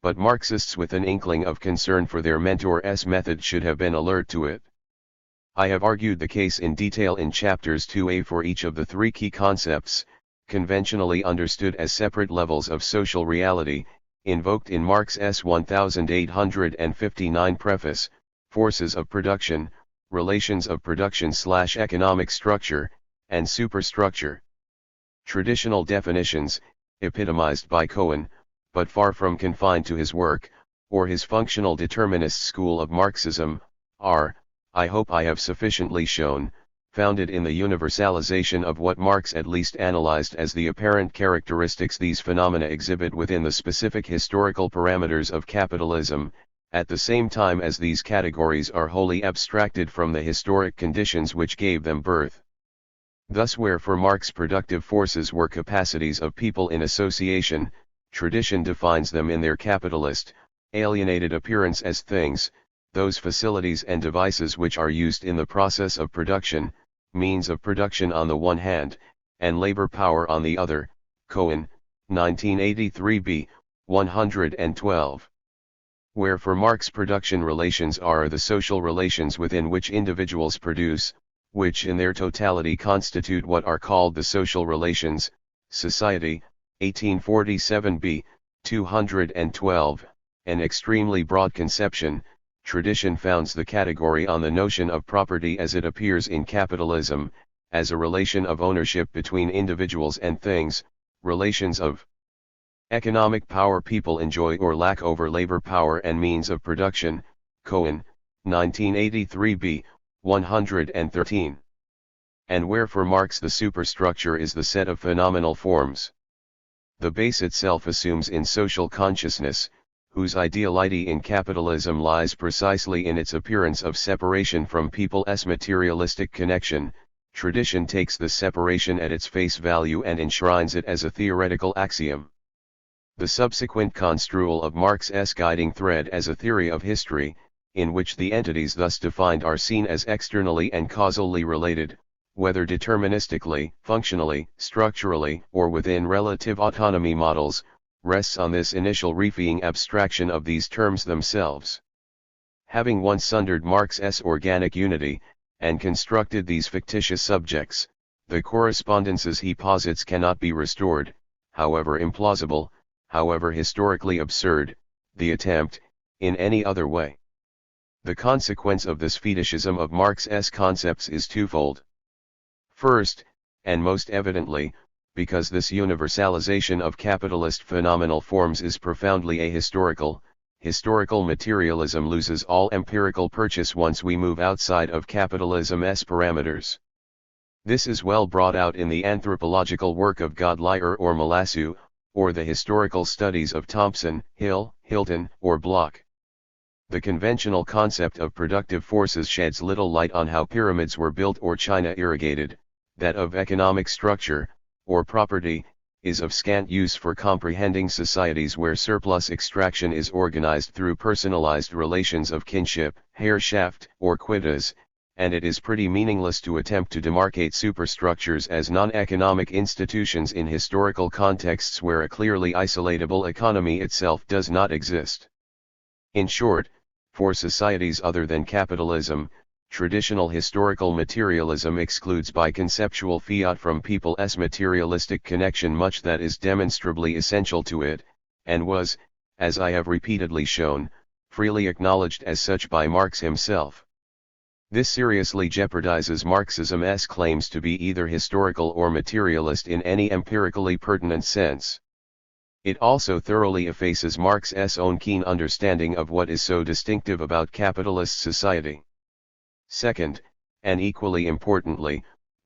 But Marxists with an inkling of concern for their mentor's method should have been alert to it. I have argued the case in detail in chapters 2a for each of the three key concepts, conventionally understood as separate levels of social reality, invoked in Marx's 1859 preface, forces of production, relations of production/economic structure, and superstructure. Traditional definitions, epitomized by Cohen, but far from confined to his work, or his functional determinist school of Marxism, are, I hope I have sufficiently shown, founded in the universalization of what Marx at least analyzed as the apparent characteristics these phenomena exhibit within the specific historical parameters of capitalism, at the same time as these categories are wholly abstracted from the historic conditions which gave them birth. Thus where for Marx productive forces were capacities of people in association, tradition defines them in their capitalist, alienated appearance as things, those facilities and devices which are used in the process of production, means of production on the one hand, and labor power on the other. Cohen, 1983b, 112. Where for Marx production relations are the social relations within which individuals produce, which in their totality constitute what are called the social relations, society, 1847b, 212, an extremely broad conception. Tradition founds the category on the notion of property as it appears in capitalism, as a relation of ownership between individuals and things, relations of economic power people enjoy or lack over labor power and means of production. Cohen, 1983b, 113. And where for Marx the superstructure is the set of phenomenal forms. The base itself assumes in social consciousness, whose ideality in capitalism lies precisely in its appearance of separation from people's materialistic connection. Tradition takes this separation at its face value and enshrines it as a theoretical axiom. The subsequent construal of Marx's guiding thread as a theory of history, in which the entities thus defined are seen as externally and causally related, whether deterministically, functionally, structurally, or within relative autonomy models, rests on this initial reefing abstraction of these terms themselves. Having once sundered Marx's organic unity, and constructed these fictitious subjects, the correspondences he posits cannot be restored, however implausible, however historically absurd, the attempt, in any other way. The consequence of this fetishism of Marx's concepts is twofold. First, and most evidently, because this universalization of capitalist phenomenal forms is profoundly ahistorical, historical materialism loses all empirical purchase once we move outside of capitalism's parameters. This is well brought out in the anthropological work of Godlier or Malassu, or the historical studies of Thompson, Hill, Hilton, or Bloch. The conventional concept of productive forces sheds little light on how pyramids were built or China irrigated. That of economic structure, or property, is of scant use for comprehending societies where surplus extraction is organized through personalized relations of kinship, Herrschaft, or quotas, and it is pretty meaningless to attempt to demarcate superstructures as non-economic institutions in historical contexts where a clearly isolatable economy itself does not exist. In short, for societies other than capitalism, traditional historical materialism excludes by conceptual fiat from people's materialistic connection much that is demonstrably essential to it, and was, as I have repeatedly shown, freely acknowledged as such by Marx himself. This seriously jeopardizes Marxism's claims to be either historical or materialist in any empirically pertinent sense. It also thoroughly effaces Marx's own keen understanding of what is so distinctive about capitalist society. Second, and equally importantly,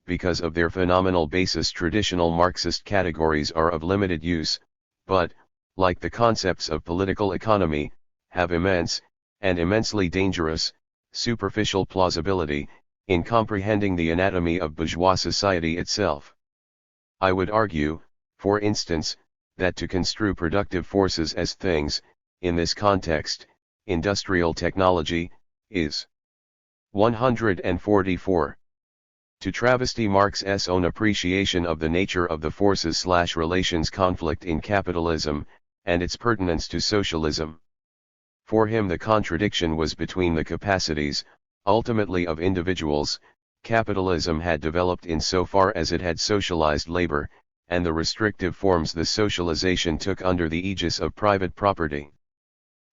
because of their phenomenal basis, traditional Marxist categories are of limited use, but, like the concepts of political economy, have immense, and immensely dangerous, superficial plausibility, in comprehending the anatomy of bourgeois society itself. I would argue, for instance, that to construe productive forces as things, in this context, industrial technology, is 144. To travesty Marx's own appreciation of the nature of the forces/relations conflict in capitalism, and its pertinence to socialism. For him the contradiction was between the capacities, ultimately of individuals, capitalism had developed in so far as it had socialized labor, and the restrictive forms the socialization took under the aegis of private property.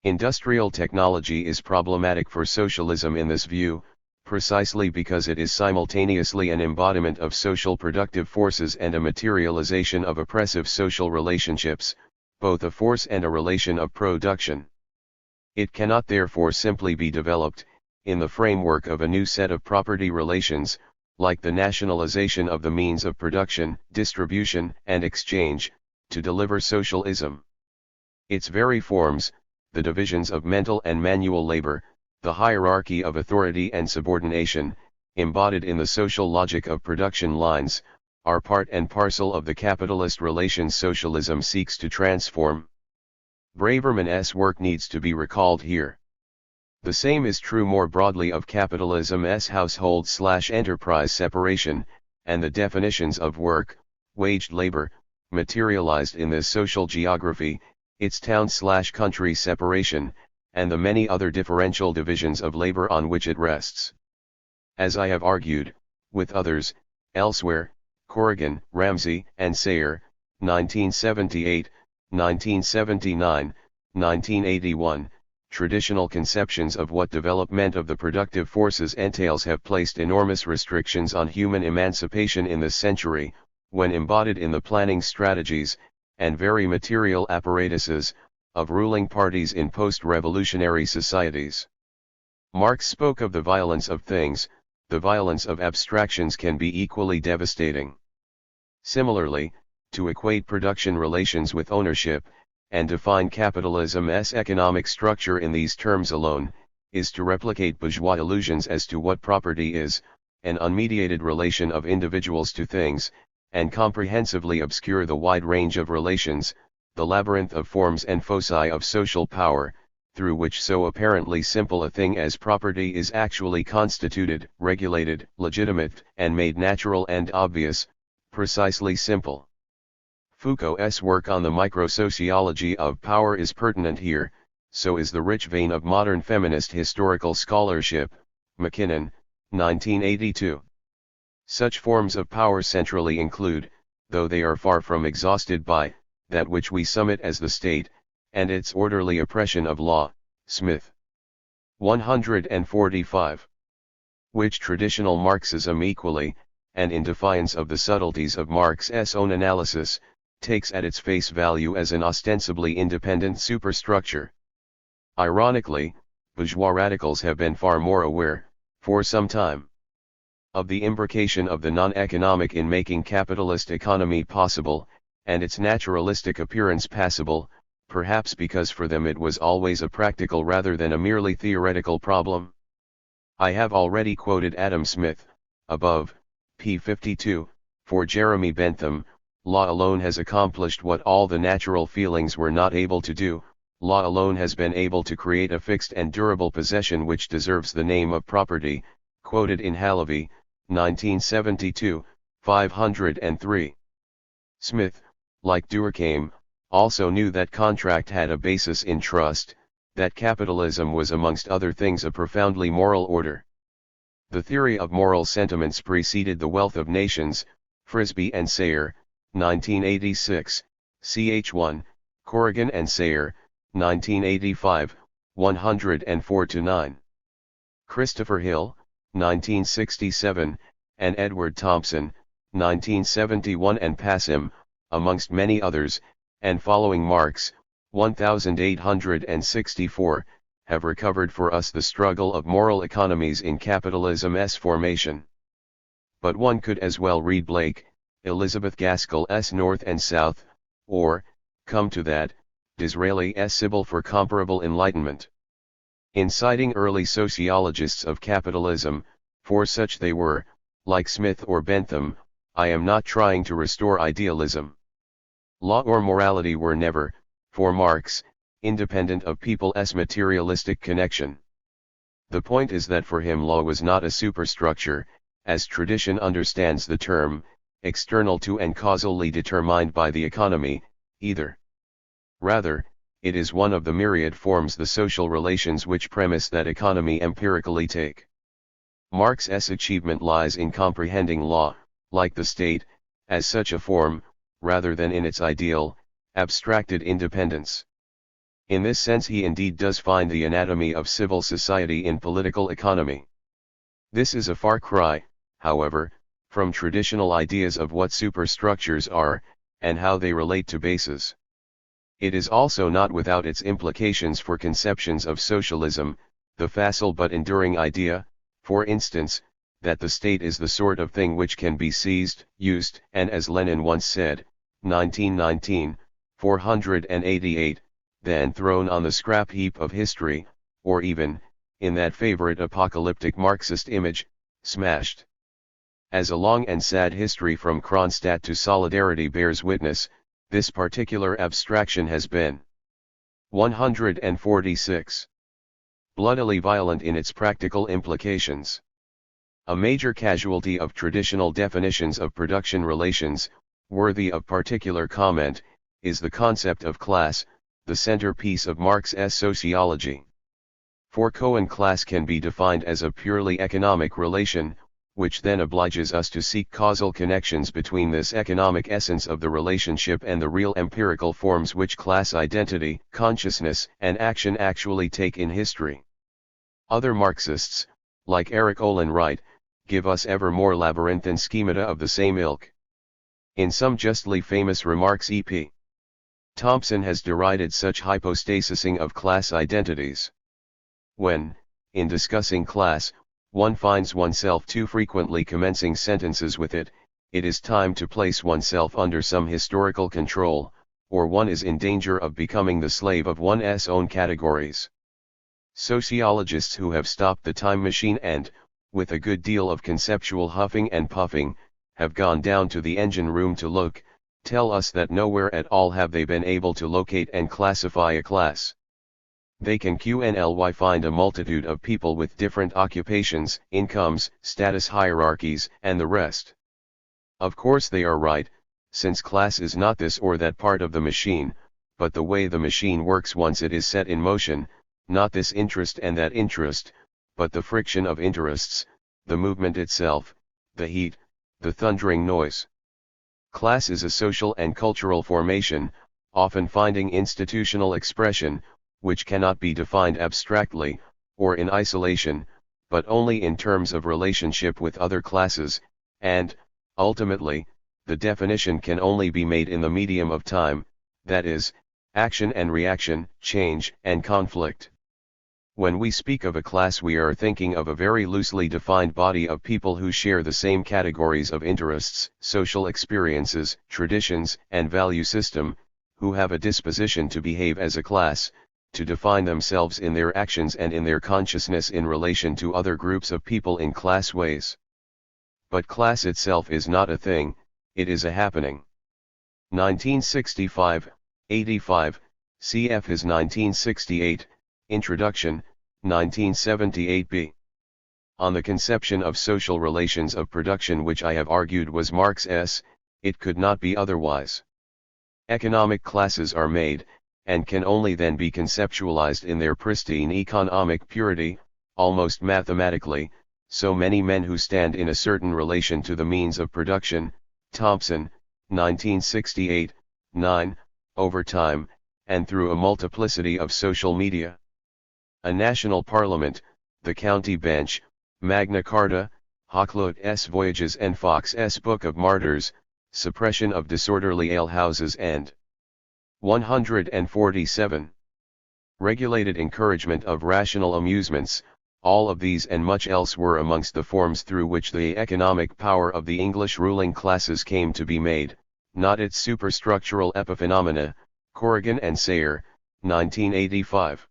Industrial technology is problematic for socialism in this view, precisely because it is simultaneously an embodiment of social productive forces and a materialization of oppressive social relationships, both a force and a relation of production. It cannot therefore simply be developed, in the framework of a new set of property relations, like the nationalization of the means of production, distribution, and exchange, to deliver socialism. Its very forms, the divisions of mental and manual labor, the hierarchy of authority and subordination, embodied in the social logic of production lines, are part and parcel of the capitalist relations socialism seeks to transform. Braverman's work needs to be recalled here. The same is true more broadly of capitalism's household/enterprise separation, and the definitions of work, waged labor, materialized in this social geography, its town/country separation, and the many other differential divisions of labor on which it rests. As I have argued, with others, elsewhere, Corrigan, Ramsey, and SAYER, 1978, 1979, 1981, traditional conceptions of what development of the productive forces entails have placed enormous restrictions on human emancipation in this century, when embodied in the planning strategies, and very material apparatuses, of ruling parties in post-revolutionary societies. Marx spoke of the violence of things. The violence of abstractions can be equally devastating. Similarly, to equate production relations with ownership, and define capitalism's economic structure in these terms alone, is to replicate bourgeois illusions as to what property is, an unmediated relation of individuals to things, and comprehensively obscure the wide range of relations, the labyrinth of forms and foci of social power, through which so apparently simple a thing as property is actually constituted, regulated, legitimate, and made natural and obvious, precisely simple. Foucault's work on the microsociology of power is pertinent here, so is the rich vein of modern feminist historical scholarship, McKinnon, 1982. Such forms of power centrally include, though they are far from exhausted by, that which we summit as the state, and its orderly oppression of law, Smith. 145. Which traditional Marxism equally, and in defiance of the subtleties of Marx's own analysis, takes at its face value as an ostensibly independent superstructure. Ironically, bourgeois radicals have been far more aware, for some time, of the imbrication of the non-economic in making capitalist economy possible, and its naturalistic appearance passable, perhaps because for them it was always a practical rather than a merely theoretical problem. I have already quoted Adam Smith, above, p. 52, for Jeremy Bentham, law alone has accomplished what all the natural feelings were not able to do, law alone has been able to create a fixed and durable possession which deserves the name of property, quoted in Halavy, 1972, 503. Smith, like Durkheim, also knew that contract had a basis in trust, that capitalism was amongst other things a profoundly moral order. The theory of moral sentiments preceded the wealth of nations, Frisby and SAYER, 1986, ch. 1, Corrigan and SAYER, 1985, 104-9. Christopher Hill, 1967, and Edward Thompson, 1971 and Passim, amongst many others, and following Marx, 1864, have recovered for us the struggle of moral economies in capitalism's formation. But one could as well read Blake, Elizabeth Gaskell's North and South, or, come to that, Disraeli's Sibyl for comparable enlightenment. In citing early sociologists of capitalism, for such they were, like Smith or Bentham, I am not trying to restore idealism. Law or morality were never, for Marx, independent of people's materialistic connection. The point is that for him law was not a superstructure, as tradition understands the term, external to and causally determined by the economy, either. Rather, it is one of the myriad forms the social relations which premise that economy empirically take. Marx's achievement lies in comprehending law, like the state, as such a form, rather than in its ideal, abstracted independence. In this sense he indeed does find the anatomy of civil society in political economy. This is a far cry, however, from traditional ideas of what superstructures are, and how they relate to bases. It is also not without its implications for conceptions of socialism, the facile but enduring idea, for instance, that the state is the sort of thing which can be seized, used, and as Lenin once said, 1919, 488, then thrown on the scrap heap of history, or even, in that favorite apocalyptic Marxist image, smashed. As a long and sad history from Kronstadt to Solidarity bears witness, this particular abstraction has been 146. Bloodily violent in its practical implications. A major casualty of traditional definitions of production relations, worthy of particular comment, is the concept of class, the centerpiece of Marx's sociology. For Cohen, class can be defined as a purely economic relation, which then obliges us to seek causal connections between this economic essence of the relationship and the real empirical forms which class identity, consciousness, and action actually take in history. Other Marxists, like Eric Olin Wright, give us ever more labyrinthine schemata of the same ilk. In some justly famous remarks E.P. Thompson has derided such hypostasising of class identities. When, in discussing class, one finds oneself too frequently commencing sentences with it is time to place oneself under some historical control, or one is in danger of becoming the slave of one's own categories. Sociologists who have stopped the time machine and, with a good deal of conceptual huffing and puffing, have gone down to the engine room to look, tell us that nowhere at all have they been able to locate and classify a class. They can QNLY find a multitude of people with different occupations, incomes, status hierarchies, and the rest. Of course they are right, since class is not this or that part of the machine, but the way the machine works once it is set in motion, not this interest and that interest, but the friction of interests, the movement itself, the heat, the thundering noise. Class is a social and cultural formation, often finding institutional expression, which cannot be defined abstractly, or in isolation, but only in terms of relationship with other classes, and, ultimately, the definition can only be made in the medium of time, that is, action and reaction, change and conflict. When we speak of a class, we are thinking of a very loosely defined body of people who share the same categories of interests, social experiences, traditions, and value system, who have a disposition to behave as a class, to define themselves in their actions and in their consciousness in relation to other groups of people in class ways. But class itself is not a thing, it is a happening. 1965, 85, cf. his 1968, Introduction, 1978b. On the conception of social relations of production, which I have argued was Marx's, it could not be otherwise. Economic classes are made, and can only then be conceptualized in their pristine economic purity, almost mathematically, so many men who stand in a certain relation to the means of production, Thompson, 1968, 9, over time, and through a multiplicity of social media. A national parliament, the county bench, Magna Carta, Hakluyt's Voyages and Fox's Book of Martyrs, suppression of disorderly alehouses and 147. Regulated encouragement of rational amusements, all of these and much else were amongst the forms through which the economic power of the English ruling classes came to be made, not its superstructural epiphenomena. Corrigan and SAYER, 1985.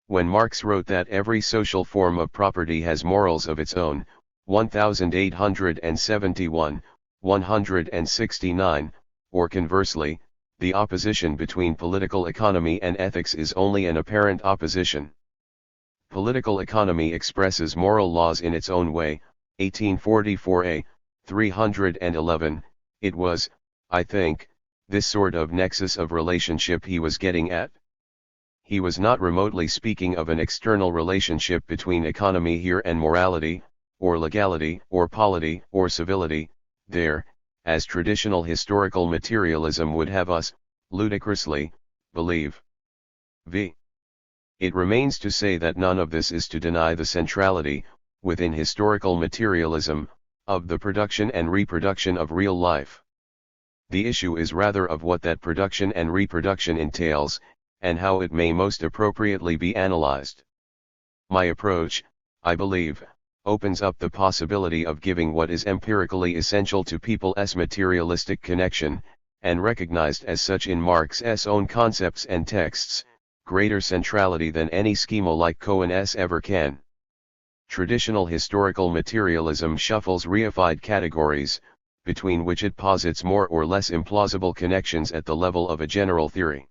When Marx wrote that every social form of property has morals of its own, 1871, 169, or conversely, the opposition between political economy and ethics is only an apparent opposition. Political economy expresses moral laws in its own way, 1844a, 311, it was, I think, this sort of nexus of relationship he was getting at. He was not remotely speaking of an external relationship between economy here and morality, or legality, or polity, or civility, there, as traditional historical materialism would have us, ludicrously, believe. V. It remains to say that none of this is to deny the centrality, within historical materialism, of the production and reproduction of real life. The issue is rather of what that production and reproduction entails, and how it may most appropriately be analyzed. My approach, I believe, opens up the possibility of giving what is empirically essential to people's materialistic connection, and recognized as such in Marx's own concepts and texts, greater centrality than any schema like Cohen's ever can. Traditional historical materialism shuffles reified categories, between which it posits more or less implausible connections at the level of a general theory.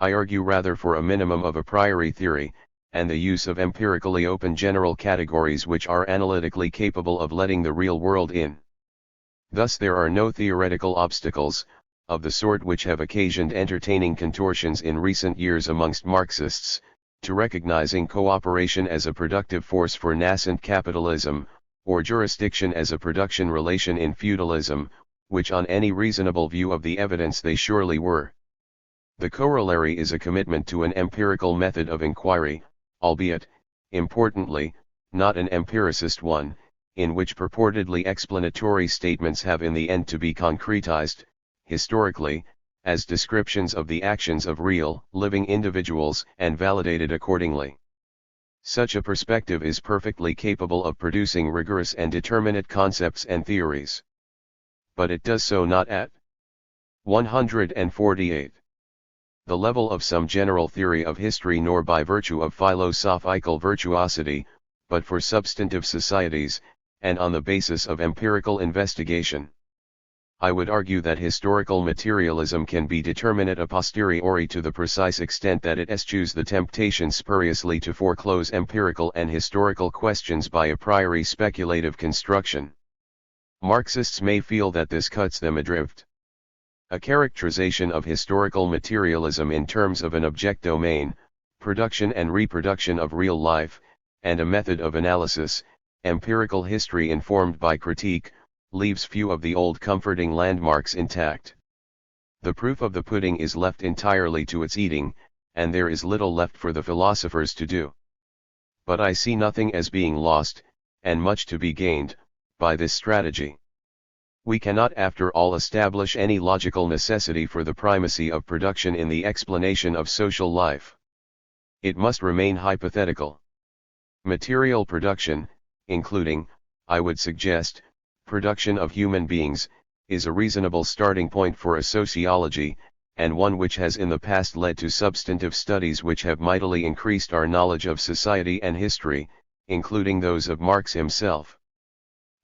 I argue rather for a minimum of a priori theory, and the use of empirically open general categories which are analytically capable of letting the real world in. Thus there are no theoretical obstacles, of the sort which have occasioned entertaining contortions in recent years amongst Marxists, to recognizing cooperation as a productive force for nascent capitalism, or jurisdiction as a production relation in feudalism, which on any reasonable view of the evidence they surely were. The corollary is a commitment to an empirical method of inquiry, albeit, importantly, not an empiricist one, in which purportedly explanatory statements have in the end to be concretized, historically, as descriptions of the actions of real, living individuals and validated accordingly. Such a perspective is perfectly capable of producing rigorous and determinate concepts and theories. But it does so not at 148. The level of some general theory of history, nor by virtue of philosophical virtuosity, but for substantive societies, and on the basis of empirical investigation. I would argue that historical materialism can be determinate a posteriori to the precise extent that it eschews the temptation spuriously to foreclose empirical and historical questions by a priori speculative construction. Marxists may feel that this cuts them adrift. A characterization of historical materialism in terms of an object domain, production and reproduction of real life, and a method of analysis, empirical history informed by critique, leaves few of the old comforting landmarks intact. The proof of the pudding is left entirely to its eating, and there is little left for the philosophers to do. But I see nothing as being lost, and much to be gained, by this strategy. We cannot after all establish any logical necessity for the primacy of production in the explanation of social life. It must remain hypothetical. Material production, including, I would suggest, production of human beings, is a reasonable starting point for a sociology, and one which has in the past led to substantive studies which have mightily increased our knowledge of society and history, including those of Marx himself.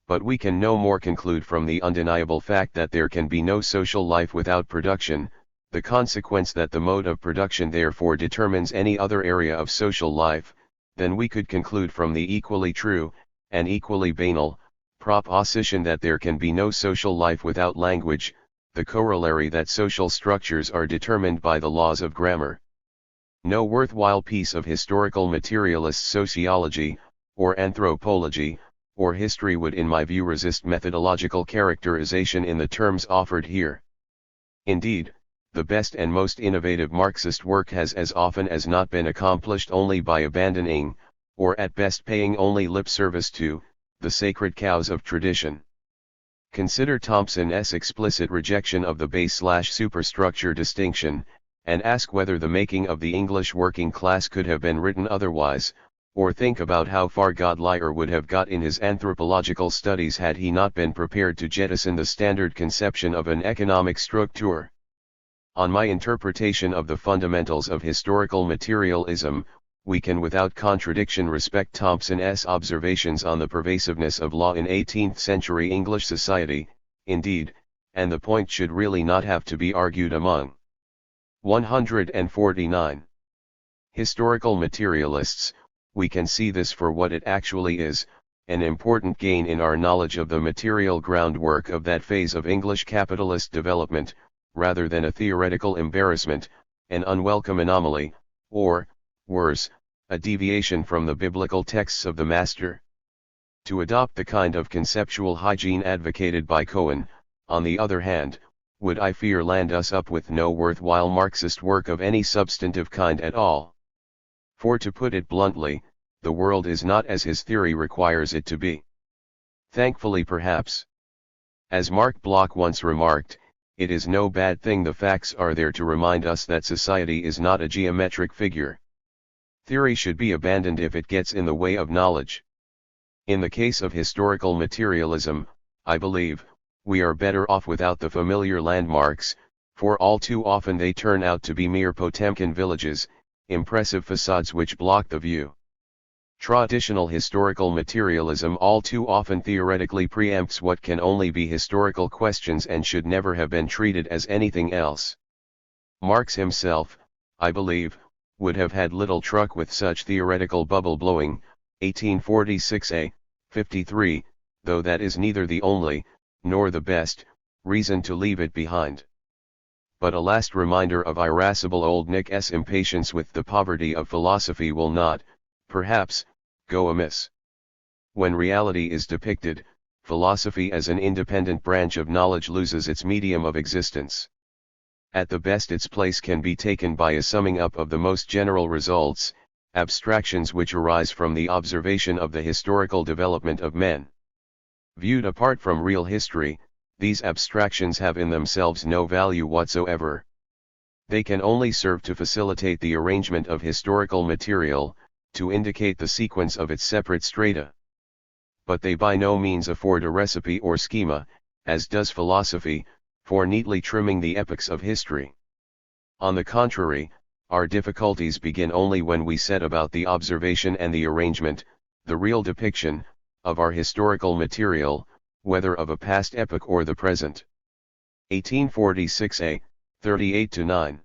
But we can no more conclude from the undeniable fact that there can be no social life without production, the consequence that the mode of production therefore determines any other area of social life, than we could conclude from the equally true, and equally banal, proposition that there can be no social life without language, the corollary that social structures are determined by the laws of grammar. No worthwhile piece of historical materialist sociology, or anthropology, or history would in my view resist methodological characterization in the terms offered here. Indeed, the best and most innovative Marxist work has as often as not been accomplished only by abandoning, or at best paying only lip service to, the sacred cows of tradition. Consider Thompson's explicit rejection of the base/superstructure distinction, and ask whether the making of the English working class could have been written otherwise, or think about how far Godlier would have got in his anthropological studies had he not been prepared to jettison the standard conception of an economic structure. On my interpretation of the fundamentals of historical materialism, we can without contradiction respect Thompson's observations on the pervasiveness of law in 18th-century English society, indeed, and the point should really not have to be argued among 149 historical materialists. We can see this for what it actually is, an important gain in our knowledge of the material groundwork of that phase of English capitalist development, rather than a theoretical embarrassment, an unwelcome anomaly, or, worse, a deviation from the biblical texts of the master. To adopt the kind of conceptual hygiene advocated by Cohen, on the other hand, would I fear land us up with no worthwhile Marxist work of any substantive kind at all. For to put it bluntly, the world is not as his theory requires it to be. Thankfully perhaps. As Mark Bloch once remarked, it is no bad thing the facts are there to remind us that society is not a geometric figure. Theory should be abandoned if it gets in the way of knowledge. In the case of historical materialism, I believe, we are better off without the familiar landmarks, for all too often they turn out to be mere Potemkin villages, impressive facades which block the view. Traditional historical materialism all too often theoretically preempts what can only be historical questions and should never have been treated as anything else. Marx himself, I believe, would have had little truck with such theoretical bubble blowing, 1846a, 53, though that is neither the only, nor the best, reason to leave it behind. But a last reminder of irascible old Nick's impatience with the poverty of philosophy will not, perhaps, go amiss. When reality is depicted, philosophy as an independent branch of knowledge loses its medium of existence. At the best its place can be taken by a summing up of the most general results, abstractions which arise from the observation of the historical development of men. Viewed apart from real history, these abstractions have in themselves no value whatsoever. They can only serve to facilitate the arrangement of historical material, to indicate the sequence of its separate strata. But they by no means afford a recipe or schema, as does philosophy, for neatly trimming the epochs of history. On the contrary, our difficulties begin only when we set about the observation and the arrangement, the real depiction, of our historical material, whether of a past epoch or the present. 1846a, 38-9.